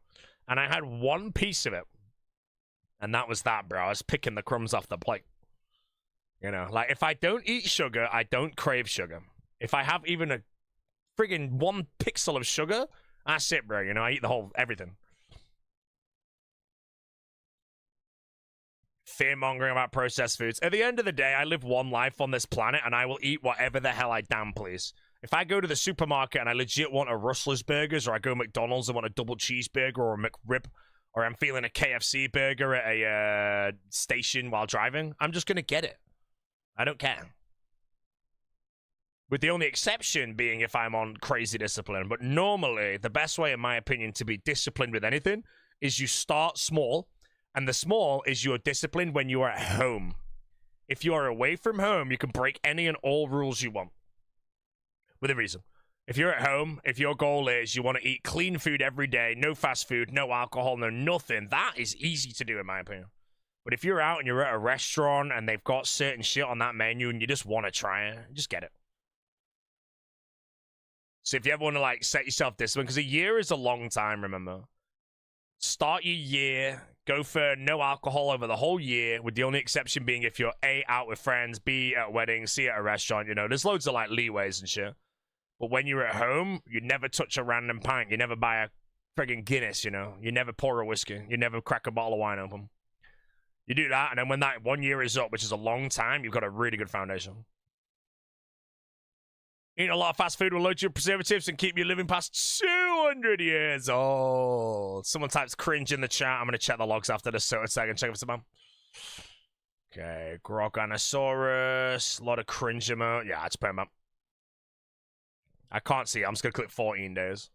And I had one piece of it. And that was that, bro. I was picking the crumbs off the plate. You know, like, if I don't eat sugar, I don't crave sugar. If I have even a friggin' 1 pixel of sugar, that's it, bro. You know, I eat the whole, everything. Fear-mongering about processed foods. At the end of the day, I live one life on this planet, and I will eat whatever the hell I damn please. If I go to the supermarket and I legit want a Rustler's Burgers, or I go to McDonald's and want a double cheeseburger or a McRib, or I'm feeling a KFC burger at a station while driving, I'm just gonna get it. I don't care. With the only exception being if I'm on crazy discipline. But normally, the best way, in my opinion, to be disciplined with anything is you start small, and the small is your discipline when you are at home. If you are away from home, you can break any and all rules you want. With a reason. If you're at home, if your goal is you want to eat clean food every day, no fast food, no alcohol, no nothing, that is easy to do, in my opinion. But if you're out and you're at a restaurant and they've got certain shit on that menu and you just want to try it, just get it. So if you ever want to, like, set yourself discipline, because a year is a long time, remember. Start your year, go for no alcohol over the whole year, with the only exception being if you're A, out with friends, B, at a wedding, C, at a restaurant, you know. There's loads of, like, leeways and shit. But when you're at home, you never touch a random pint. You never buy a friggin' Guinness, you know. You never pour a whiskey. You never crack a bottle of wine open. You do that, and then when that 1 year is up, which is a long time, you've got a really good foundation. Eating a lot of fast food will load you with preservatives and keep you living past 200 years old. Someone types cringe in the chat. I'm going to check the logs after this so I can check if it's a Okay, Gorgonosaurus. A lot of cringe emote. Yeah, it's permanent. I can't see it. I'm just going to click 14 days.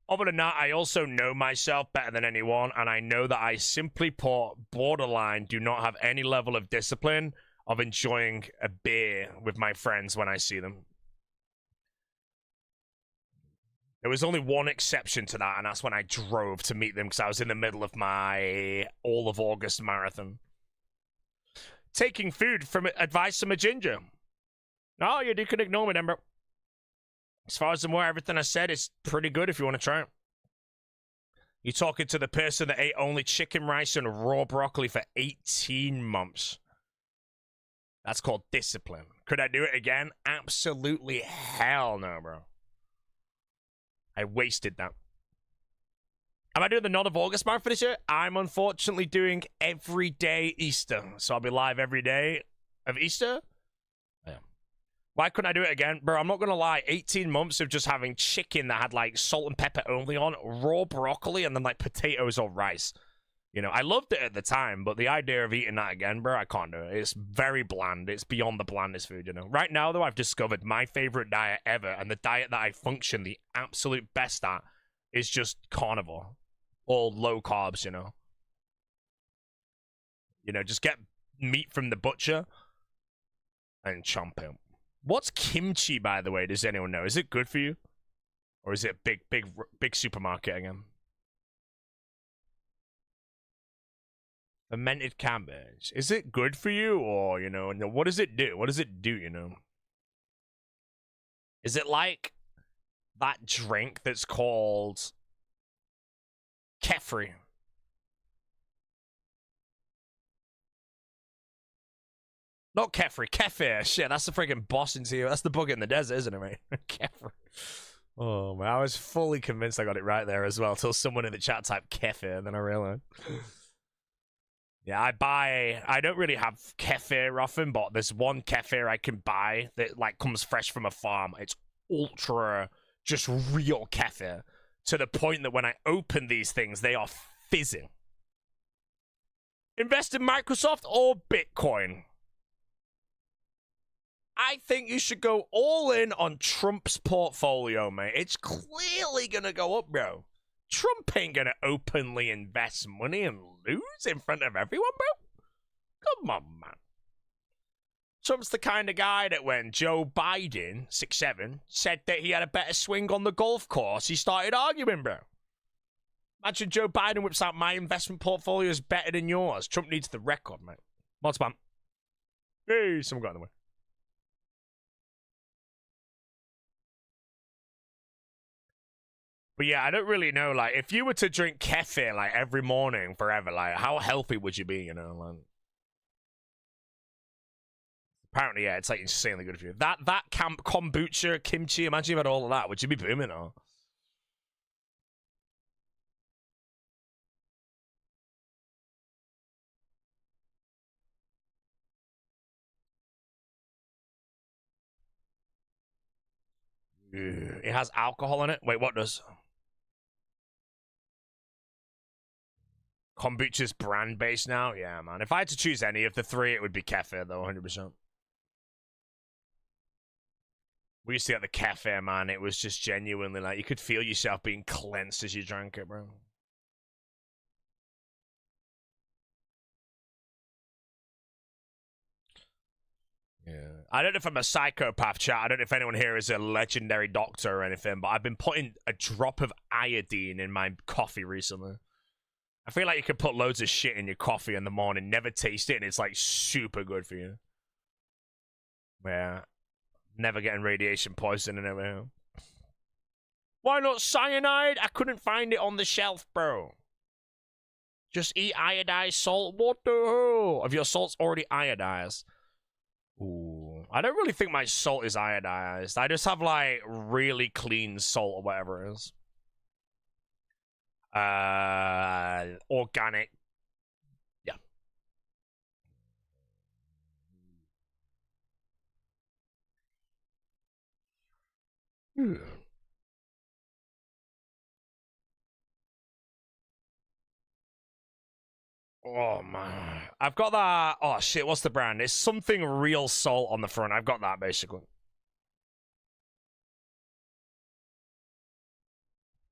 Other than that, I also know myself better than anyone, and I know that I simply put borderline do not have any level of discipline of enjoying a beer with my friends when I see them. There was only one exception to that, and that's when I drove to meet them because I was in the middle of my all of August marathon. Taking food from advice from a ginger. Oh, you can ignore me then, bro. As far as I'm aware, everything I said is pretty good if you want to try it. You're talking to the person that ate only chicken rice and raw broccoli for 18 months. That's called discipline. Could I do it again? Absolutely hell no, bro. I wasted that. Am I doing the Nod of August marathon this year? I'm unfortunately doing every day Easter. So I'll be live every day of Easter. Why couldn't I do it again? Bro, I'm not gonna lie, 18 months of just having chicken that had like salt and pepper only on, raw broccoli, and then like potatoes or rice. You know, I loved it at the time, but the idea of eating that again, bro, I can't do it. It's very bland. It's beyond the blandest food, you know. Right now, though, I've discovered my favorite diet ever, and the diet that I function the absolute best at is just carnivore. Or low carbs, you know. You know, just get meat from the butcher and chomp it. What's kimchi, by the way? Does anyone know? Is it good for you? Or is it big supermarket again? Fermented cabbage. Is it good for you? Or, you know, what does it do? What does it do, you know? Is it like that drink that's called kefri? Not kefri, kefir. Shit, that's the freaking boss in here. That's the bug in the desert, isn't it, mate? Kefri. Oh, man, I was fully convinced I got it right there as well, till someone in the chat typed kefir, and then I realized. Yeah, I don't really have kefir often, but there's one kefir I can buy that, like, comes fresh from a farm. It's ultra, just real kefir, to the point that when I open these things, they are fizzing. Invest in Microsoft or Bitcoin? I think you should go all in on Trump's portfolio, mate. It's clearly gonna go up, bro. Trump ain't gonna openly invest money and lose in front of everyone, bro. Come on, man. Trump's the kind of guy that when Joe Biden, 6'7", said that he had a better swing on the golf course, he started arguing, bro. Imagine Joe Biden whips out, my investment portfolio is better than yours. Trump needs the record, mate. Mod spam. Hey, someone got in the way. But yeah, I don't really know, like, if you were to drink kefir, like, every morning forever, like, how healthy would you be, you know? Like, apparently, yeah, it's, like, insanely good for you. That kombucha, kimchi, imagine you had all of that. Would you be booming, or? It has alcohol in it? Wait, what does? Kombucha's brand based now? Yeah, man. If I had to choose any of the three, it would be kefir, though, 100%. We used to get the kefir, man. It was just genuinely, like, you could feel yourself being cleansed as you drank it, bro. Yeah. I don't know if I'm a psychopath, chat. I don't know if anyone here is a legendary doctor or anything, but I've been putting a drop of iodine in my coffee recently. I feel like you could put loads of shit in your coffee in the morning, never taste it, and it's like super good for you. Yeah. Never getting radiation poisoning over here. Why not cyanide? I couldn't find it on the shelf, bro. Just eat iodized salt. What the hell? Have your salts already iodized? Ooh. I don't really think my salt is iodized. I just have, like, really clean salt or whatever it is. Organic. Yeah. Oh, man. I've got that. Oh, shit. What's the brand? It's something real salt on the front. I've got that, basically.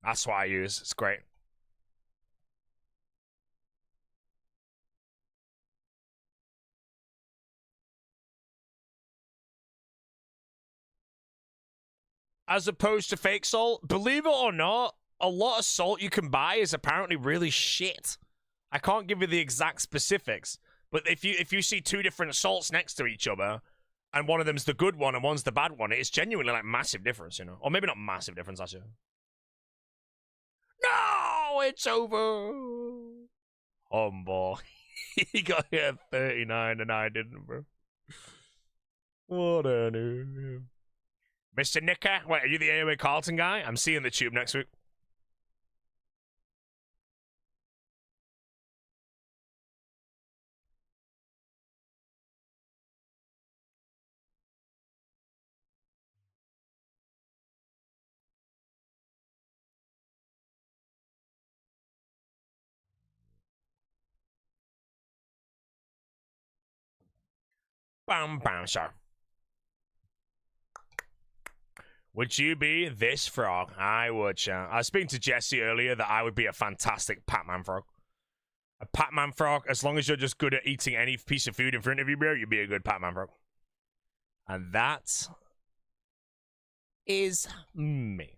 That's what I use. It's great. As opposed to fake salt, believe it or not, a lot of salt you can buy is apparently really shit. I can't give you the exact specifics, but if you see two different salts next to each other, and one of them's the good one and one's the bad one, it's genuinely like massive difference, you know? Or maybe not massive difference, actually. No, it's over. Humble. He got here 39 and I didn't, bro. What a noob. Mr. Nicker, wait, are you the AOA Carlton guy? I'm seeing the tube next week. Bam, bam, sir. Would you be this frog? I would, sir. I was speaking to Jesse earlier that I would be a fantastic Pac-Man frog. A Pac-Man frog, as long as you're just good at eating any piece of food in front of you, bro, you'd be a good Pac-Man frog. And that is me.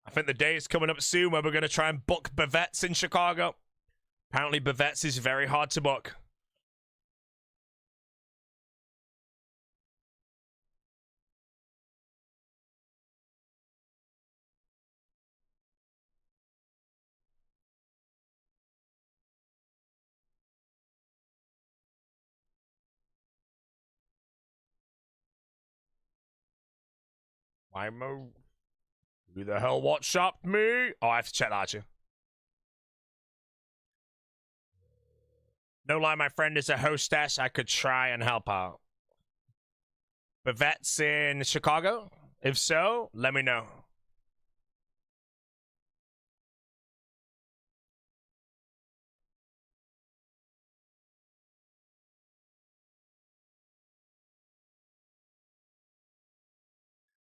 I think the day is coming up soon where we're going to try and book Bavette's in Chicago. Apparently, Bavette's is very hard to book. Who the hell WhatsApped me? Oh, I have to check that, actually. No lie, my friend is a hostess. I could try and help out. Bavette's in Chicago? If so, let me know.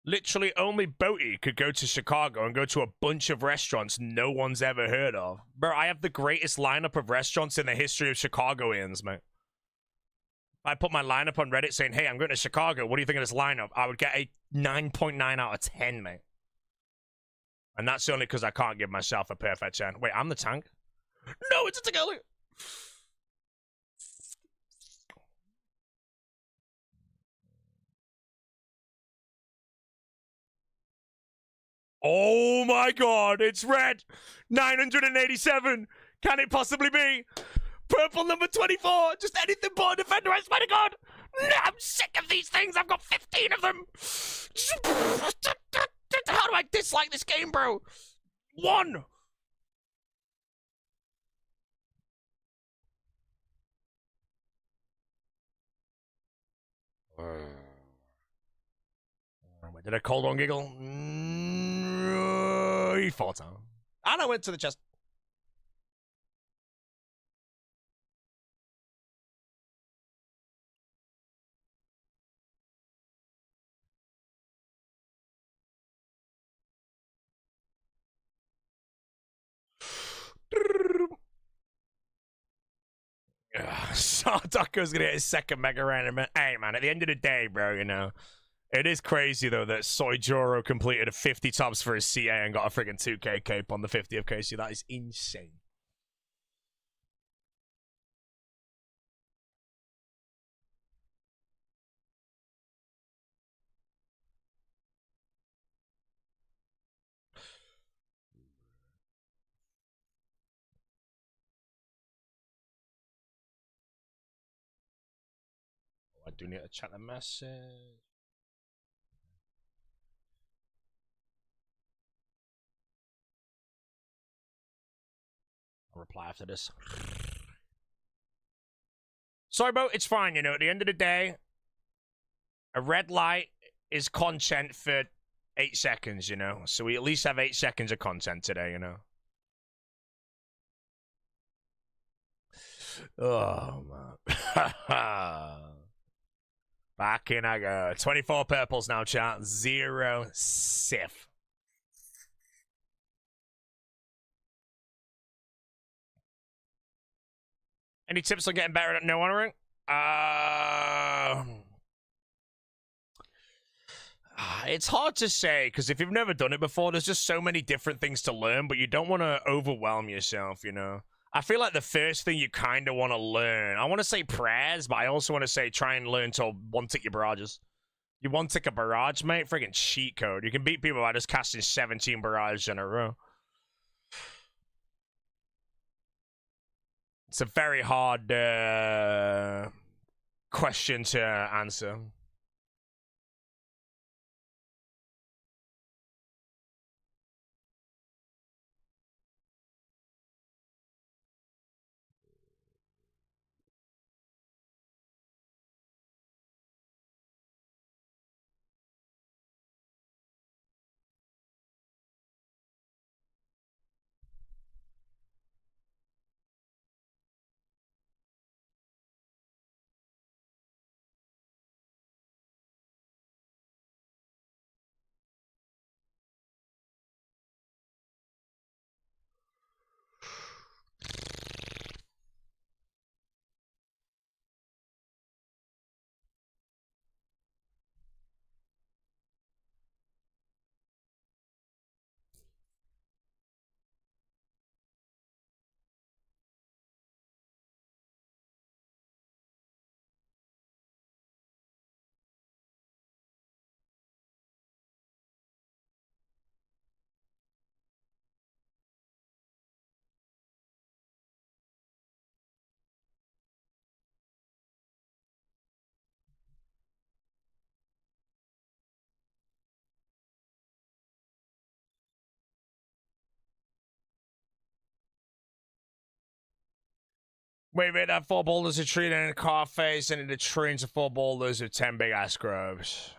Literally only Boaty could go to Chicago and go to a bunch of restaurants no one's ever heard of. Bro, I have the greatest lineup of restaurants in the history of Chicagoans, mate. I put my lineup on Reddit saying, hey, I'm going to Chicago. What do you think of this lineup? I would get a 9.9 out of 10, mate. And that's only because I can't give myself a perfect 10. Wait, I'm the tank? No, it's a Tagali. Oh my god, it's red. 987. Can it possibly be? Purple number 24. Just anything but a defender, I swear to god. No, I'm sick of these things. I've got 15 of them. How do I dislike this game, bro? 1. Did a cold one giggle? He fought out. And I went to the chest. Sardako's gonna get his second Mega Random. Hey, man, at the end of the day, bro, you know, it is crazy, though, that Soijoro completed a 50 tops for his CA and got a friggin' 2k cape on the 50 of KC. That is insane. I do need to check the message. I'll reply after this. Sorry, bro, it's fine, you know, at the end of the day, a red light is content for 8 seconds, you know? So we at least have 8 seconds of content today, you know? Oh, man. Back in I go. 24 purples now, chat. 0 Sif. Any tips on getting better at no honoring? It's hard to say, because if you've never done it before, there's just so many different things to learn, but you don't want to overwhelm yourself, you know? I feel like the first thing you kind of want to learn, I want to say prayers, but I also want to say try and learn to one-tick your barrages. You one-tick a barrage, mate? Friggin' cheat code. You can beat people by just casting 17 barrages in a row. It's a very hard question to answer. Wait, mate, that 4 boulders a tree and in a car face and in a tree into 4 boulders with 10 big ass groves.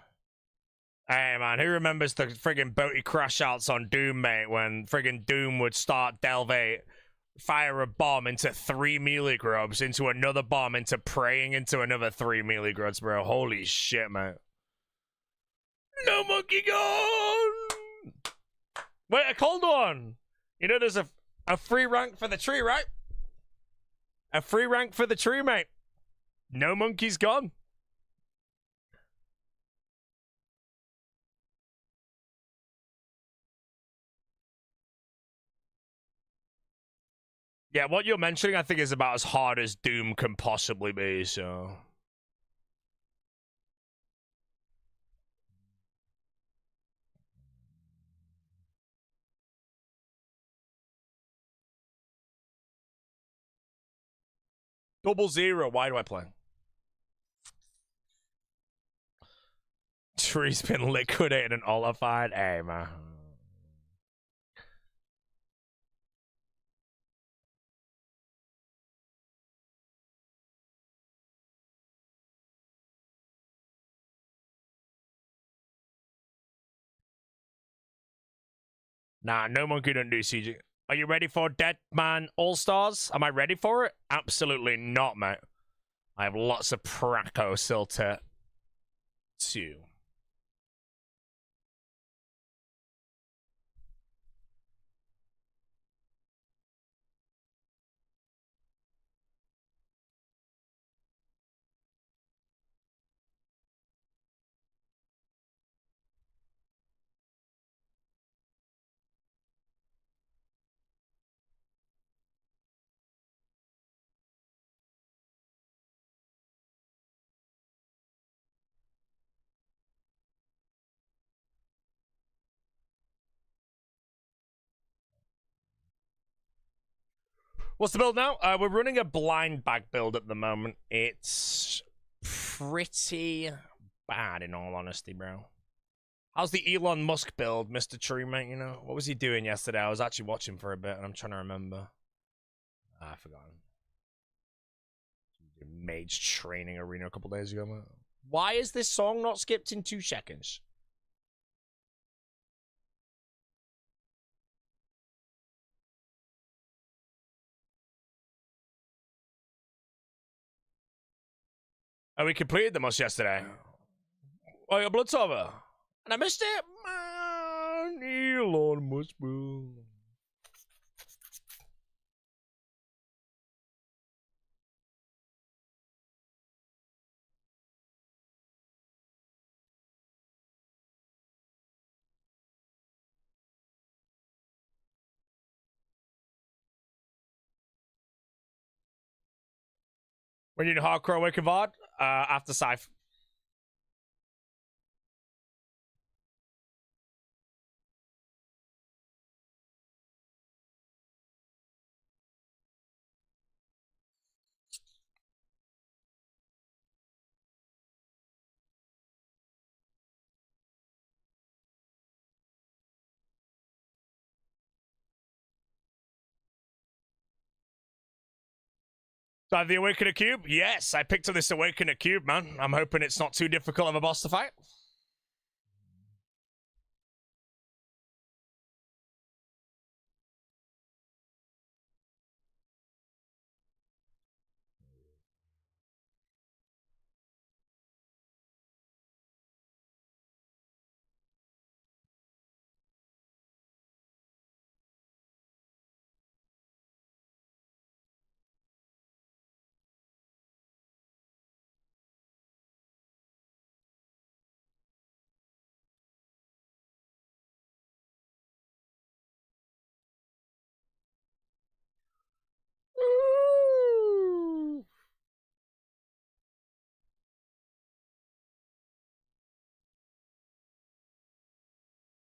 Hey, man, who remembers the friggin' boaty crash outs on Doom, mate, when friggin' Doom would start Delve 8, fire a bomb into 3 melee grubs, into another bomb, into praying into another 3 melee grubs, bro. Holy shit, mate. No monkey gone! Wait, a cold one! You know there's a free rank for the tree, right? A free rank for the tree, mate. No monkey's gone. Yeah, what you're mentioning, I think, is about as hard as Doom can possibly be, so... $00, why do I play? Tree's been liquidated and olified. Hey, man. Nah, no monkey don't do CG. Are you ready for Dead Man All-Stars? Am I ready for it? Absolutely not, mate. I have lots of Praco still to... What's the build now? We're running a blind bag build at the moment. It's pretty bad, in all honesty, bro. How's the Elon Musk build, Mr. Tree, mate? You know, what was he doing yesterday? I was actually watching for a bit, and I'm trying to remember. I forgot. Mage training arena a couple days ago, mate. Why is this song not skipped in 2 seconds? Oh, we completed the most yesterday. Oh, your blood's over. And I missed it. Man, Elon Musk build. When you're in hardcore Awaken VOD, after Scythe. So I have the Awakener Cube? Yes, I picked up this Awakener Cube, man. I'm hoping it's not too difficult of a boss to fight.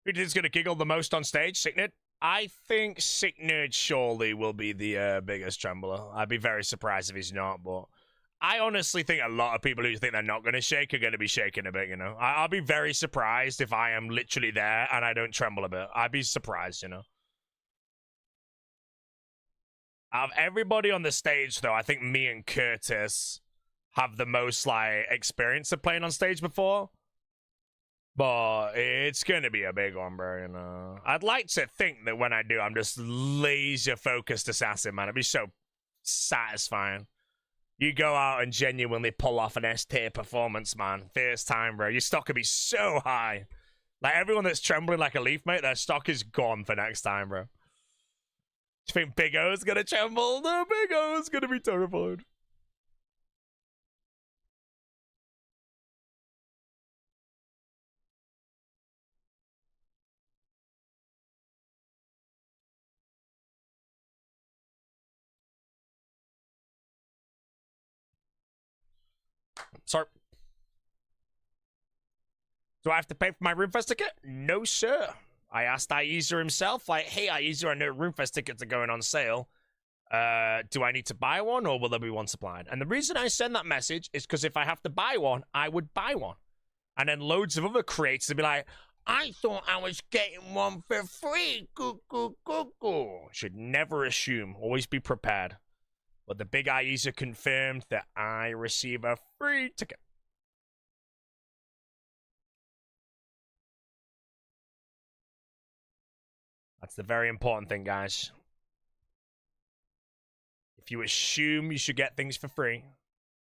Who do you think's going to giggle the most on stage? Sicknerd? I think Sicknerd surely will be the biggest trembler. I'd be very surprised if he's not, but I honestly think a lot of people who think they're not going to shake are going to be shaking a bit, you know? I'll be very surprised if I am literally there and I don't tremble a bit. I'd be surprised, you know? Out of everybody on the stage, though, I think me and Curtis have the most, like, experience of playing on stage before. But it's gonna be a big one, bro, you know. I'd like to think that when I do, I'm just laser-focused assassin, man. It'd be so satisfying. You go out and genuinely pull off an S-tier performance, man. First time, bro. Your stock could be so high. Like, everyone that's trembling like a leaf, mate, their stock is gone for next time, bro. Do you think Big O's gonna tremble? No, Big O's gonna be terrified. Sorry. Do I have to pay for my Runefest ticket? No, sir. I asked Ieza himself, like, hey, Ieza, I know Runefest tickets are going on sale. Do I need to buy one, or will there be one supplied? And the reason I send that message is because if I have to buy one, I would buy one. And then loads of other creators would be like, I thought I was getting one for free. Goo, goo, goo, goo. Should never assume. Always be prepared. But the big Ieza confirmed that I receive a free ticket. That's the very important thing, guys. If you assume you should get things for free,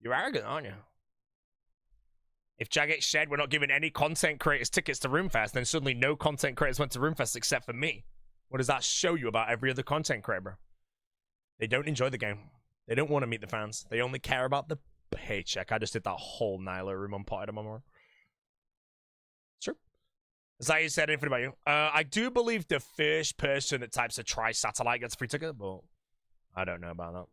you're arrogant, aren't you? If Jagex said we're not giving any content creators tickets to Runefest, then suddenly no content creators went to Runefest except for me. What does that show you about every other content creator? They don't enjoy the game. They don't want to meet the fans. They only care about the paycheck. I just did that whole Nyla room on Potted Armor. Sure. Zaya said anything about you? I do believe the first person that types a tri-satellite gets a free ticket, but I don't know about that.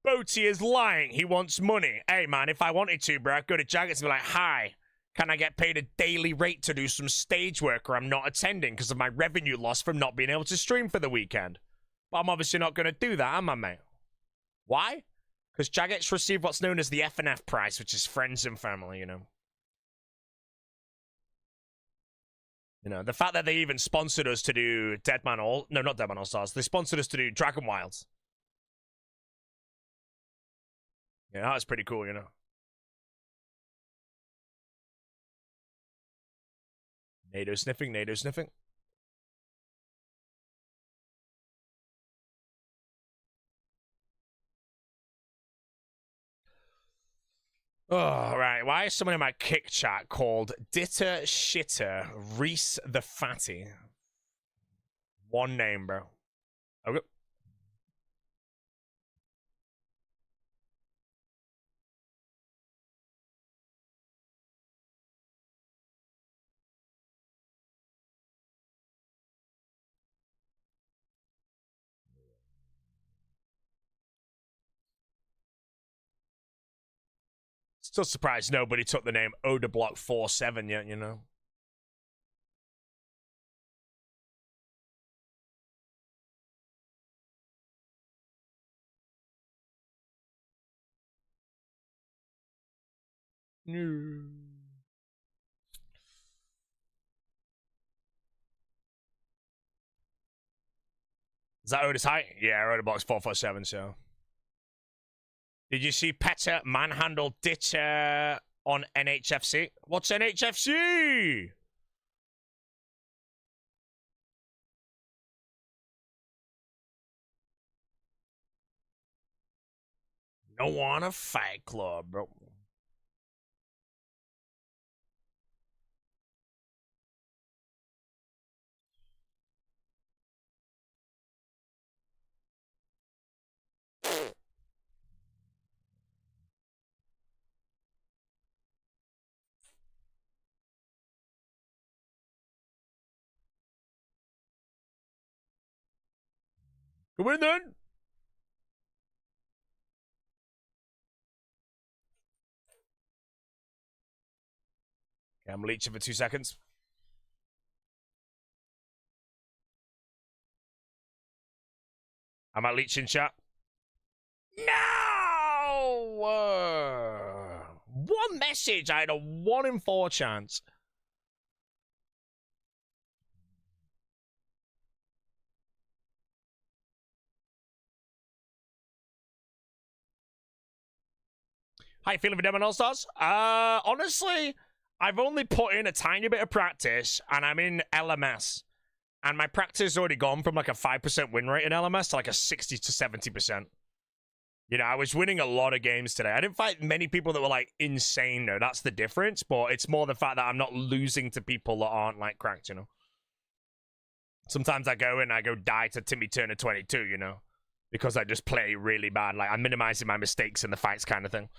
Boaty is lying. He wants money. Hey, man, if I wanted to, bro, I'd go to Jagex and be like, hi, can I get paid a daily rate to do some stage work, or I'm not attending because of my revenue loss from not being able to stream for the weekend? But I'm obviously not going to do that, am I, mate? Why? Because Jagex received what's known as the F&F price, which is friends and family, you know. You know, the fact that they even sponsored us to do no, not Deadman All-Stars. They sponsored us to do Dragon Wilds. Yeah, that was pretty cool, you know. NATO sniffing, NATO sniffing. Oh, right. Why is someone in my kick chat called Ditter Shitter Reese the Fatty? One name, bro. Okay. Still surprised nobody took the name Odablock 47 yet, you know? No. Is that Otis High? Yeah, Odablock's 447, so. Did you see Petter manhandle Ditcher on NHFC? What's NHFC? No want a Fight Club, bro. Come in then. Okay, I'm leeching for 2 seconds. I'm at leeching chat. No! One message. I had a 1 in 4 chance. How you feeling for Demon All-Stars? Honestly, I've only put in a tiny bit of practice, and I'm in LMS. And my practice has already gone from like a 5% win rate in LMS to like a 60 to 70%. You know, I was winning a lot of games today. I didn't fight many people that were like insane, though. That's the difference. But it's more the fact that I'm not losing to people that aren't like cracked, you know. Sometimes I go and I go die to Timmy Turner 22, you know, because I just play really bad. Like, I'm minimizing my mistakes in the fights kind of thing.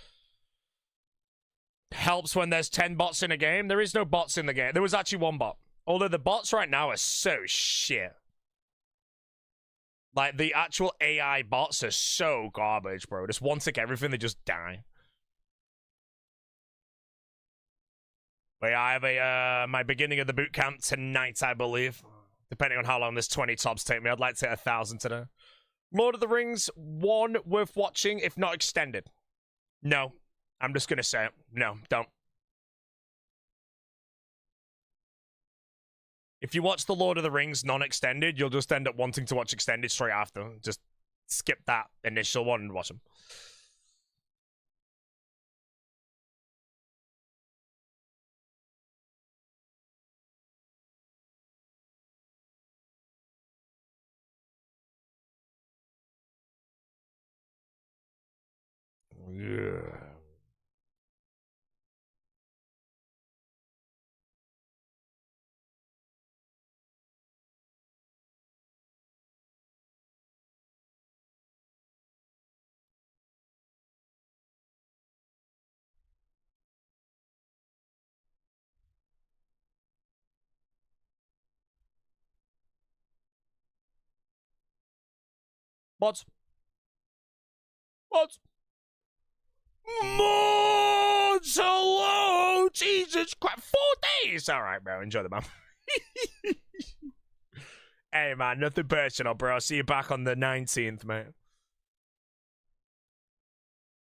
Helps when there's 10 bots in a game. There is no bots in the game. There was actually one bot. Although the bots right now are so shit. Like, the actual AI bots are so garbage, bro. Just one tick everything, they just die. But yeah, I have a my beginning of the boot camp tonight, I believe. Depending on how long this 20 tops take me. I'd like to hit 1,000 today. Lord of the Rings, 1 worth watching, if not extended. No. I'm just gonna say it. No, don't. If you watch The Lord of the Rings non-extended, you'll just end up wanting to watch extended straight after. Just skip that initial one and watch them. Yeah. Mods. Mods. Mods! Hello! Jesus Christ. 4 days! Alright, bro. Enjoy the man. Hey, man. Nothing personal, bro. I'll see you back on the 19th, mate.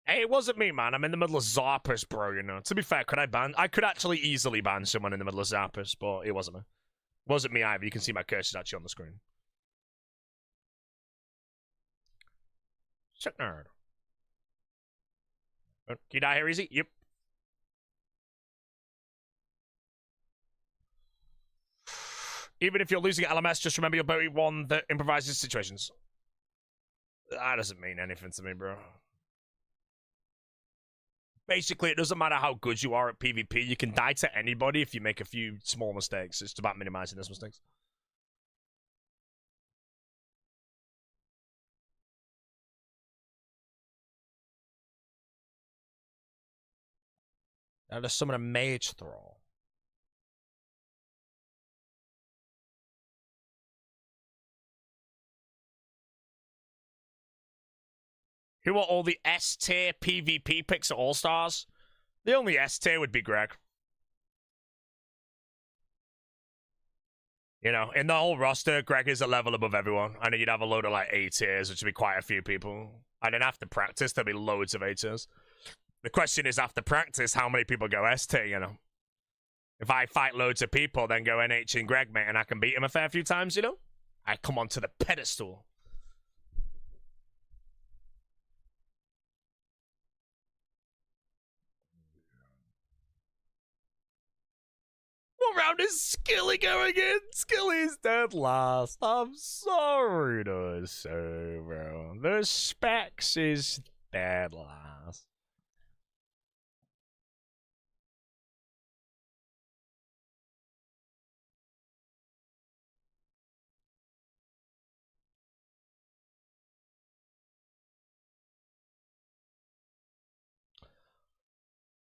Hey, it wasn't me, man. I'm in the middle of Zarpus, bro, you know. To be fair, could I ban? I could actually easily ban someone in the middle of Zarpus, but it wasn't me. It wasn't me either. You can see my cursors actually on the screen. Sick nerd. Can you die here easy? Yep. Even if you're losing at LMS, just remember you're the only one that improvises situations. That doesn't mean anything to me, bro. Basically, it doesn't matter how good you are at PvP. You can die to anybody if you make a few small mistakes. It's about minimizing those mistakes. Now just summon a mage thrall. Who are all the S tier PvP picks at All Stars? The only S tier would be Greg. You know, in the whole roster, Greg is a level above everyone. I know you'd have a load of like A tiers, which would be quite a few people. And then after practice, there'll be loads of A tiers. The question is, after practice, how many people go S tier, you know? If I fight loads of people, then go NH and Greg, mate, and I can beat him a fair few times, you know? I come onto the pedestal. What round is Skilly going in? Skilly's dead last. I'm sorry to say, bro. The Specs is dead last.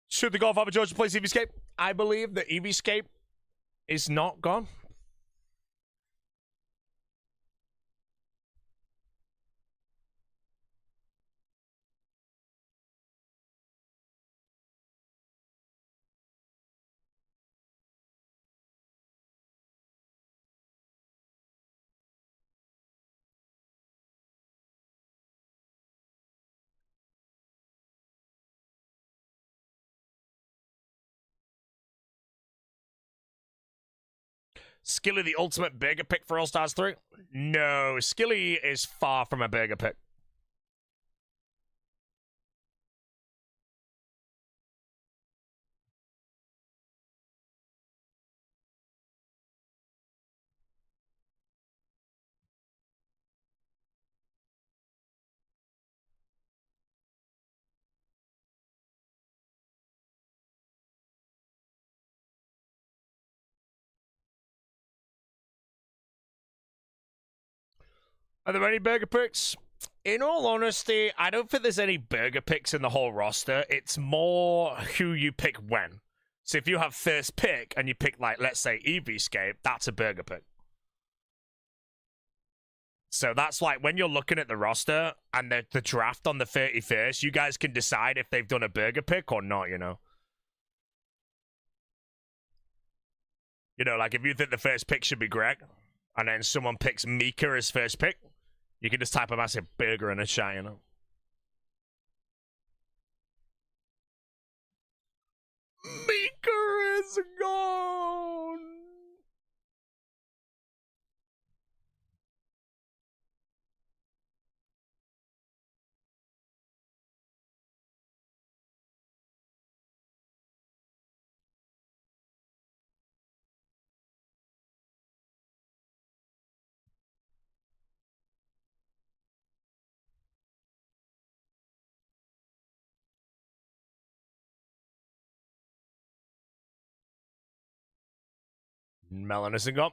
Should the Godfather George replace EVScape? I believe that EVScape is not gone. Skilly the ultimate burger pick for All Stars 3? No, Skilly is far from a burger pick. Are there any burger picks? In all honesty, I don't think there's any burger picks in the whole roster. It's more who you pick when. So if you have first pick and you pick, like, let's say EVscape, that's a burger pick. So that's like when you're looking at the roster and the draft on the 31st, you guys can decide if they've done a burger pick or not, you know. You know, like if you think the first pick should be Greg, and then someone picks Mika as first pick, you can just type a massive burger in a chat, you know. Mika is gone! Melon isn't gone.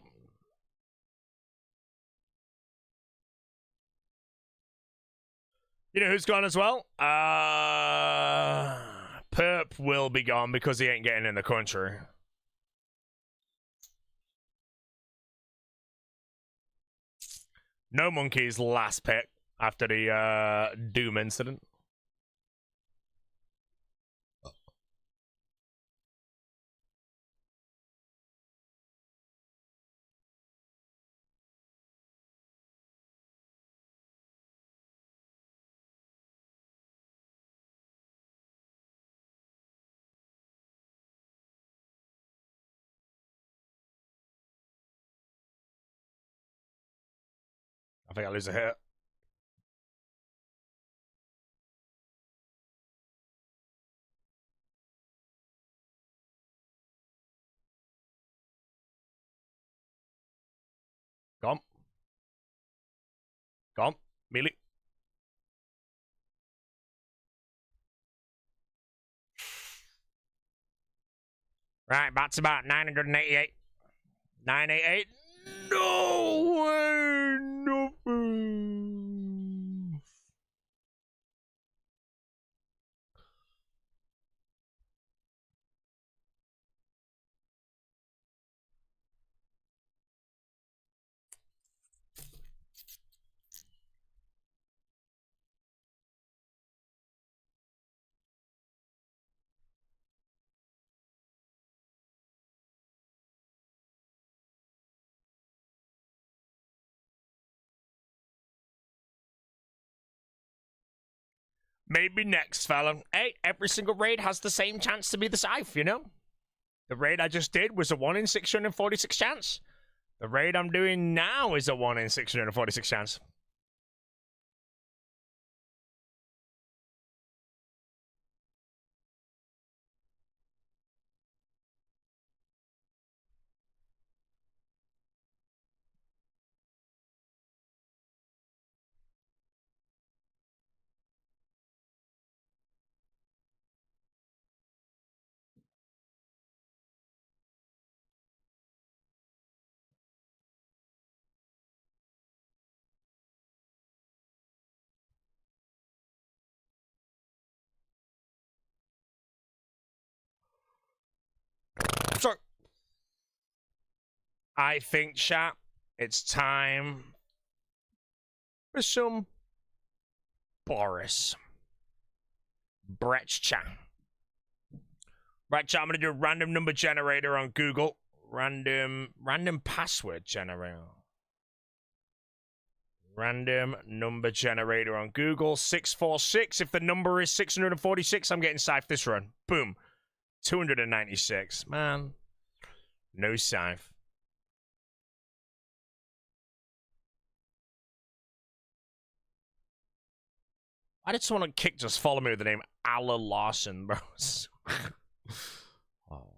You know who's gone as well? Perp will be gone because he ain't getting in the country. No Monkey's last pick after the Doom incident. I think I lose a hit. Gone. Gone. Melee. Right, that's about 988. 988. No way, nothing. Maybe next, fella. Hey, every single raid has the same chance to be the Scythe, you know? The raid I just did was a 1 in 646 chance. The raid I'm doing now is a 1 in 646 chance. So, I think, chat, it's time for some Boris. Brett's chat. Right, chat, I'm going to do a random number generator on Google. Random password generator. Random number generator on Google. 646. If the number is 646, I'm getting Scythe this run. Boom. 296. Man. No Scythe. Why did someone on Kick just follow me with the name Alla Larson, bro? Oh.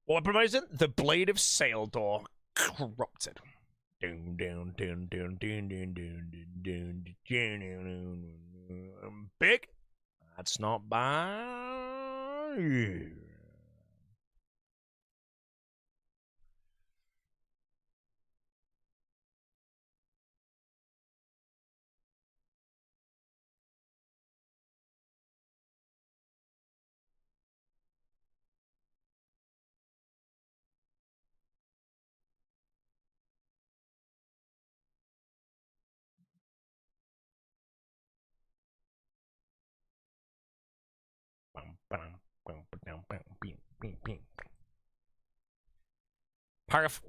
What weapon is it? The Blade of Saildor Corrupted. Big. That's not bad. Paragraph.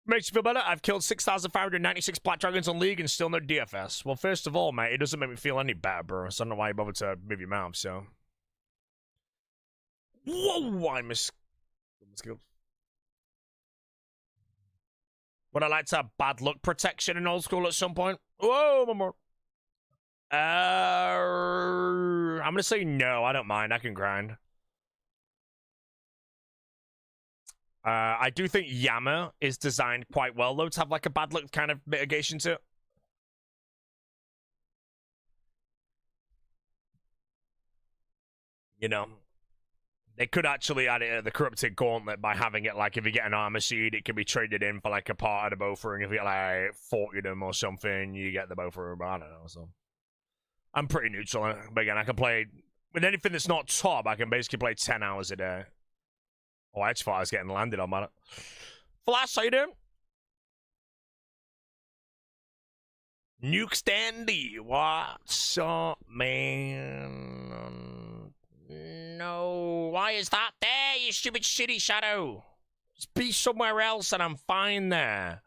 Makes you feel better? I've killed 6,596 Black Dragons on League and still no DFS. Well, first of all, mate, it doesn't make me feel any better, bro. So I don't know why you bothered to move your mouth, so. Whoa, I miss. Would I like to have bad luck protection in old school at some point? Whoa, one more. I'm gonna say no. I don't mind. I can grind. I do think Yama is designed quite well, though, to have like a bad luck kind of mitigation to it. You know, they could actually add it at the Corrupted Gauntlet by having it like if you get an armor seed, it can be traded in for like a part of the Bofur, and if you get like 40 of them or something, you get the Bofur. I don't know. So I'm pretty neutral on it. But again, I can play with anything that's not top. I can basically play 10 hours a day. Oh, I just thought I was getting landed on that. Flash, how you doing? Nuke Standy, what's up, man? No, why is that there, you stupid shitty shadow? Just be somewhere else and I'm fine there.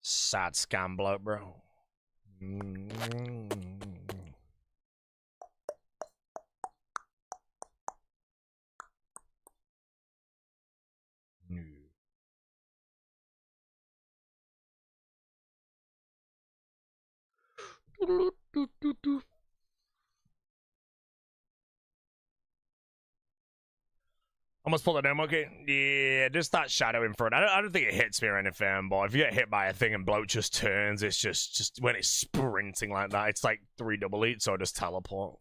Sad scam bloke, bro. Almost pulled it down. Okay, yeah, just that shadow in front. I don't think it hits me or anything, but if you get hit by a thing and bloke just turns, it's just when it's sprinting like that, it's like 3 double eats or just teleport.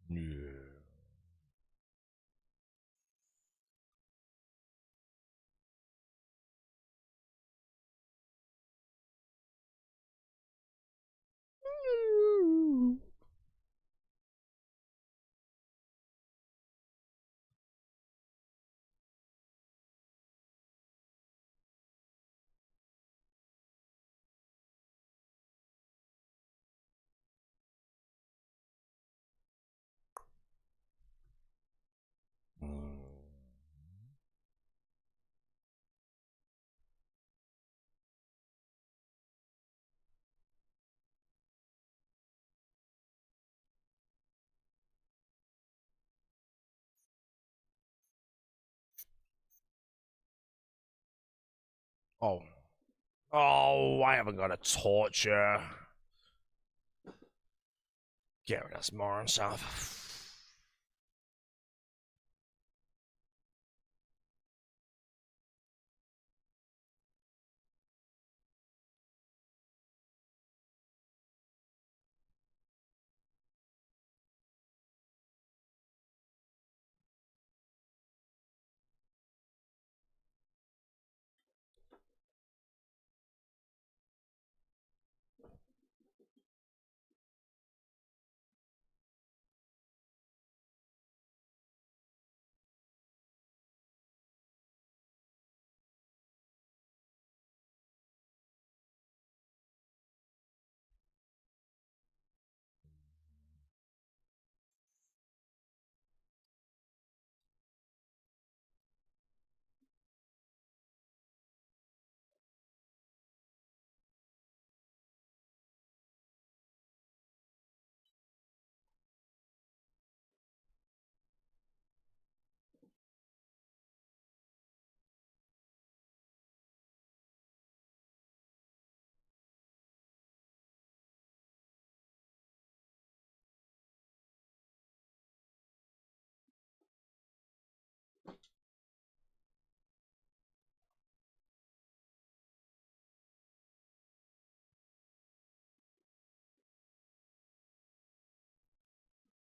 Yeah. Oh. Oh, I haven't got a torture. Get rid of this moron stuff.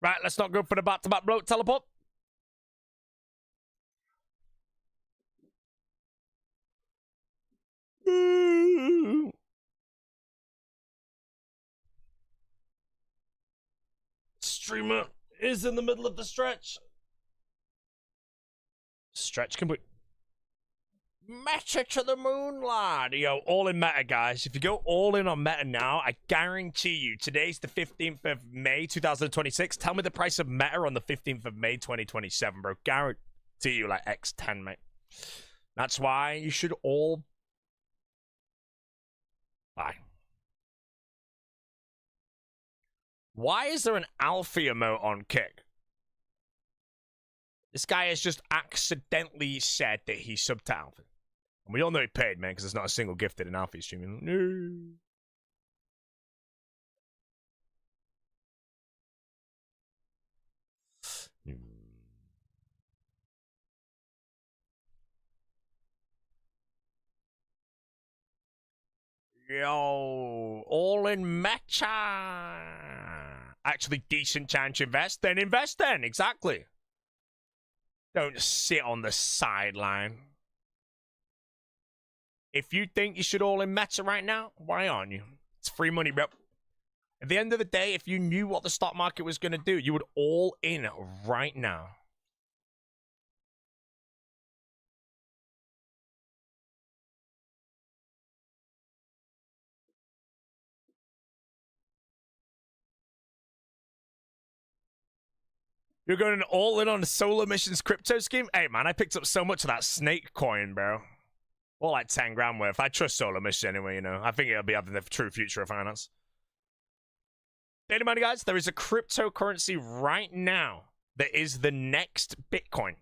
Right, let's not go for the back-to-back bloat teleport. Streamer is in the middle of the stretch. Stretch complete. Meta to the moon, lad. Yo, all in meta, guys. If you go all in on meta now, I guarantee you, today's the 15th of May, 2026. Tell me the price of meta on the 15th of May, 2027, bro. Guarantee you, like, X10, mate. That's why you should all buy. Why is there an alpha emote on Kick? This guy has just accidentally said that he subbed to alpha. And we all know he paid, man, because there's not a single gifted in alpha streaming. No. Yo, all in mecha. Actually, decent chance to invest, then invest then. Exactly. Don't sit on the sideline. If you think you should all in meta right now, why aren't you? It's free money, bro. At the end of the day, if you knew what the stock market was going to do, you would all in right now. You're going all in on the Solar Missions crypto scheme? Hey, man, I picked up so much of that snake coin, bro. All like 10 grand worth. I trust Solar Mission anyway, you know. I think it'll be having the true future of finance. Data money, guys. There is a cryptocurrency right now that is the next Bitcoin.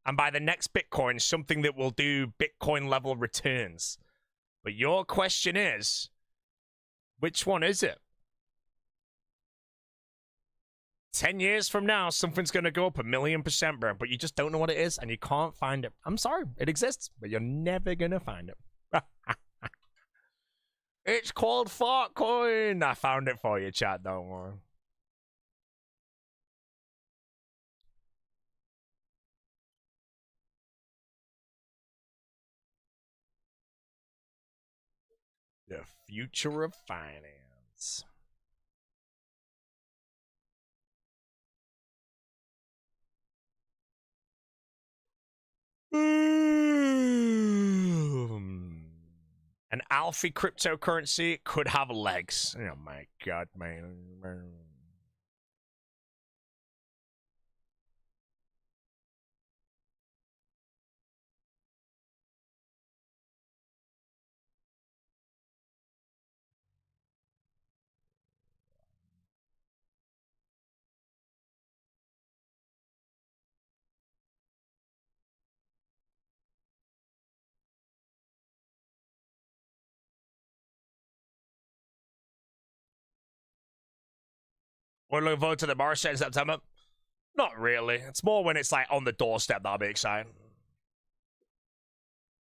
And by the next Bitcoin, something that will do Bitcoin level returns. But your question is, which one is it? 10 years from now, something's going to go up 1,000,000%, bro. But you just don't know what it is, and you can't find it. I'm sorry, it exists, but you're never going to find it. It's called Fartcoin. I found it for you, chat, don't worry. The future of finance. An alpha cryptocurrency could have legs. Oh my god, man. We're looking forward to the March in September. Not really. It's more when it's like on the doorstep that'll be exciting.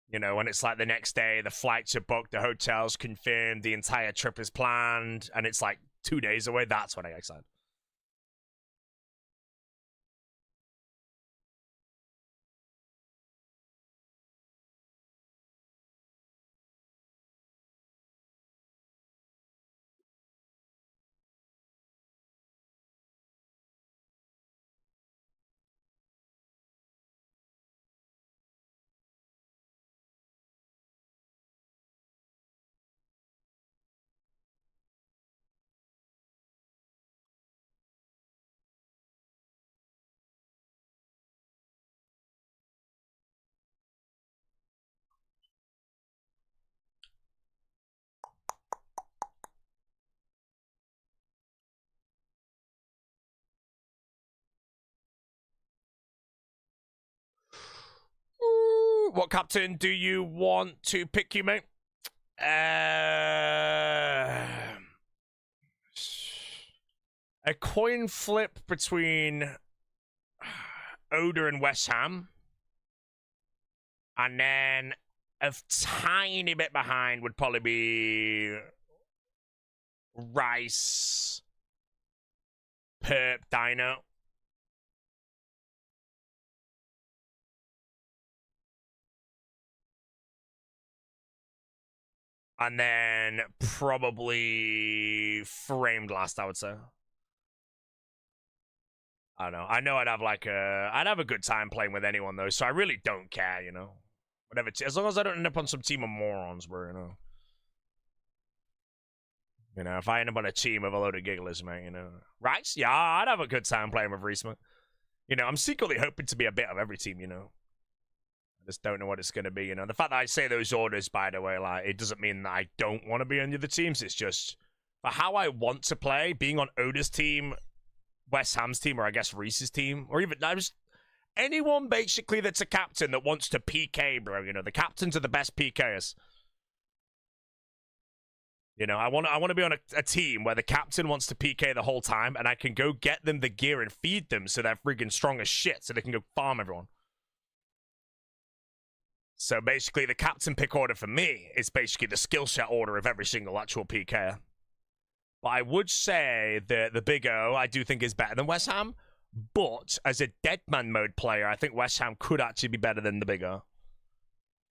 You know, when it's like the next day, the flights are booked, the hotel's confirmed, the entire trip is planned, and it's like 2 days away. That's when I get excited. What captain do you want to pick, you, mate? A coin flip between Oder and West Ham. And then a tiny bit behind would probably be Rice Perp Dino. And then probably Framed last, I would say. I don't know. I know I'd have a good time playing with anyone though, so I really don't care, you know. Whatever, as long as I don't end up on some team of morons, bro, you know. You know, if I end up on a team of a load of gigglers, man, you know. Right? Yeah, I'd have a good time playing with Reese, man. You know, I'm secretly hoping to be a bit of every team, you know. I just don't know what it's going to be, you know. The fact that I say those orders, by the way, like, it doesn't mean that I don't want to be on the other teams. It's just, for how I want to play, being on Oda's team, West Ham's team, or I guess Reese's team, or even, just anyone, basically, that's a captain that wants to PK, bro, you know. The captains are the best PKers. You know, I want to be on a team where the captain wants to PK the whole time, and I can go get them the gear and feed them so they're friggin' strong as shit, so they can go farm everyone. So basically, the captain pick order for me is basically the skill set order of every single actual PK. But I would say that the Big O, I do think is better than West Ham, but as a Deadman mode player, I think West Ham could actually be better than the Big O.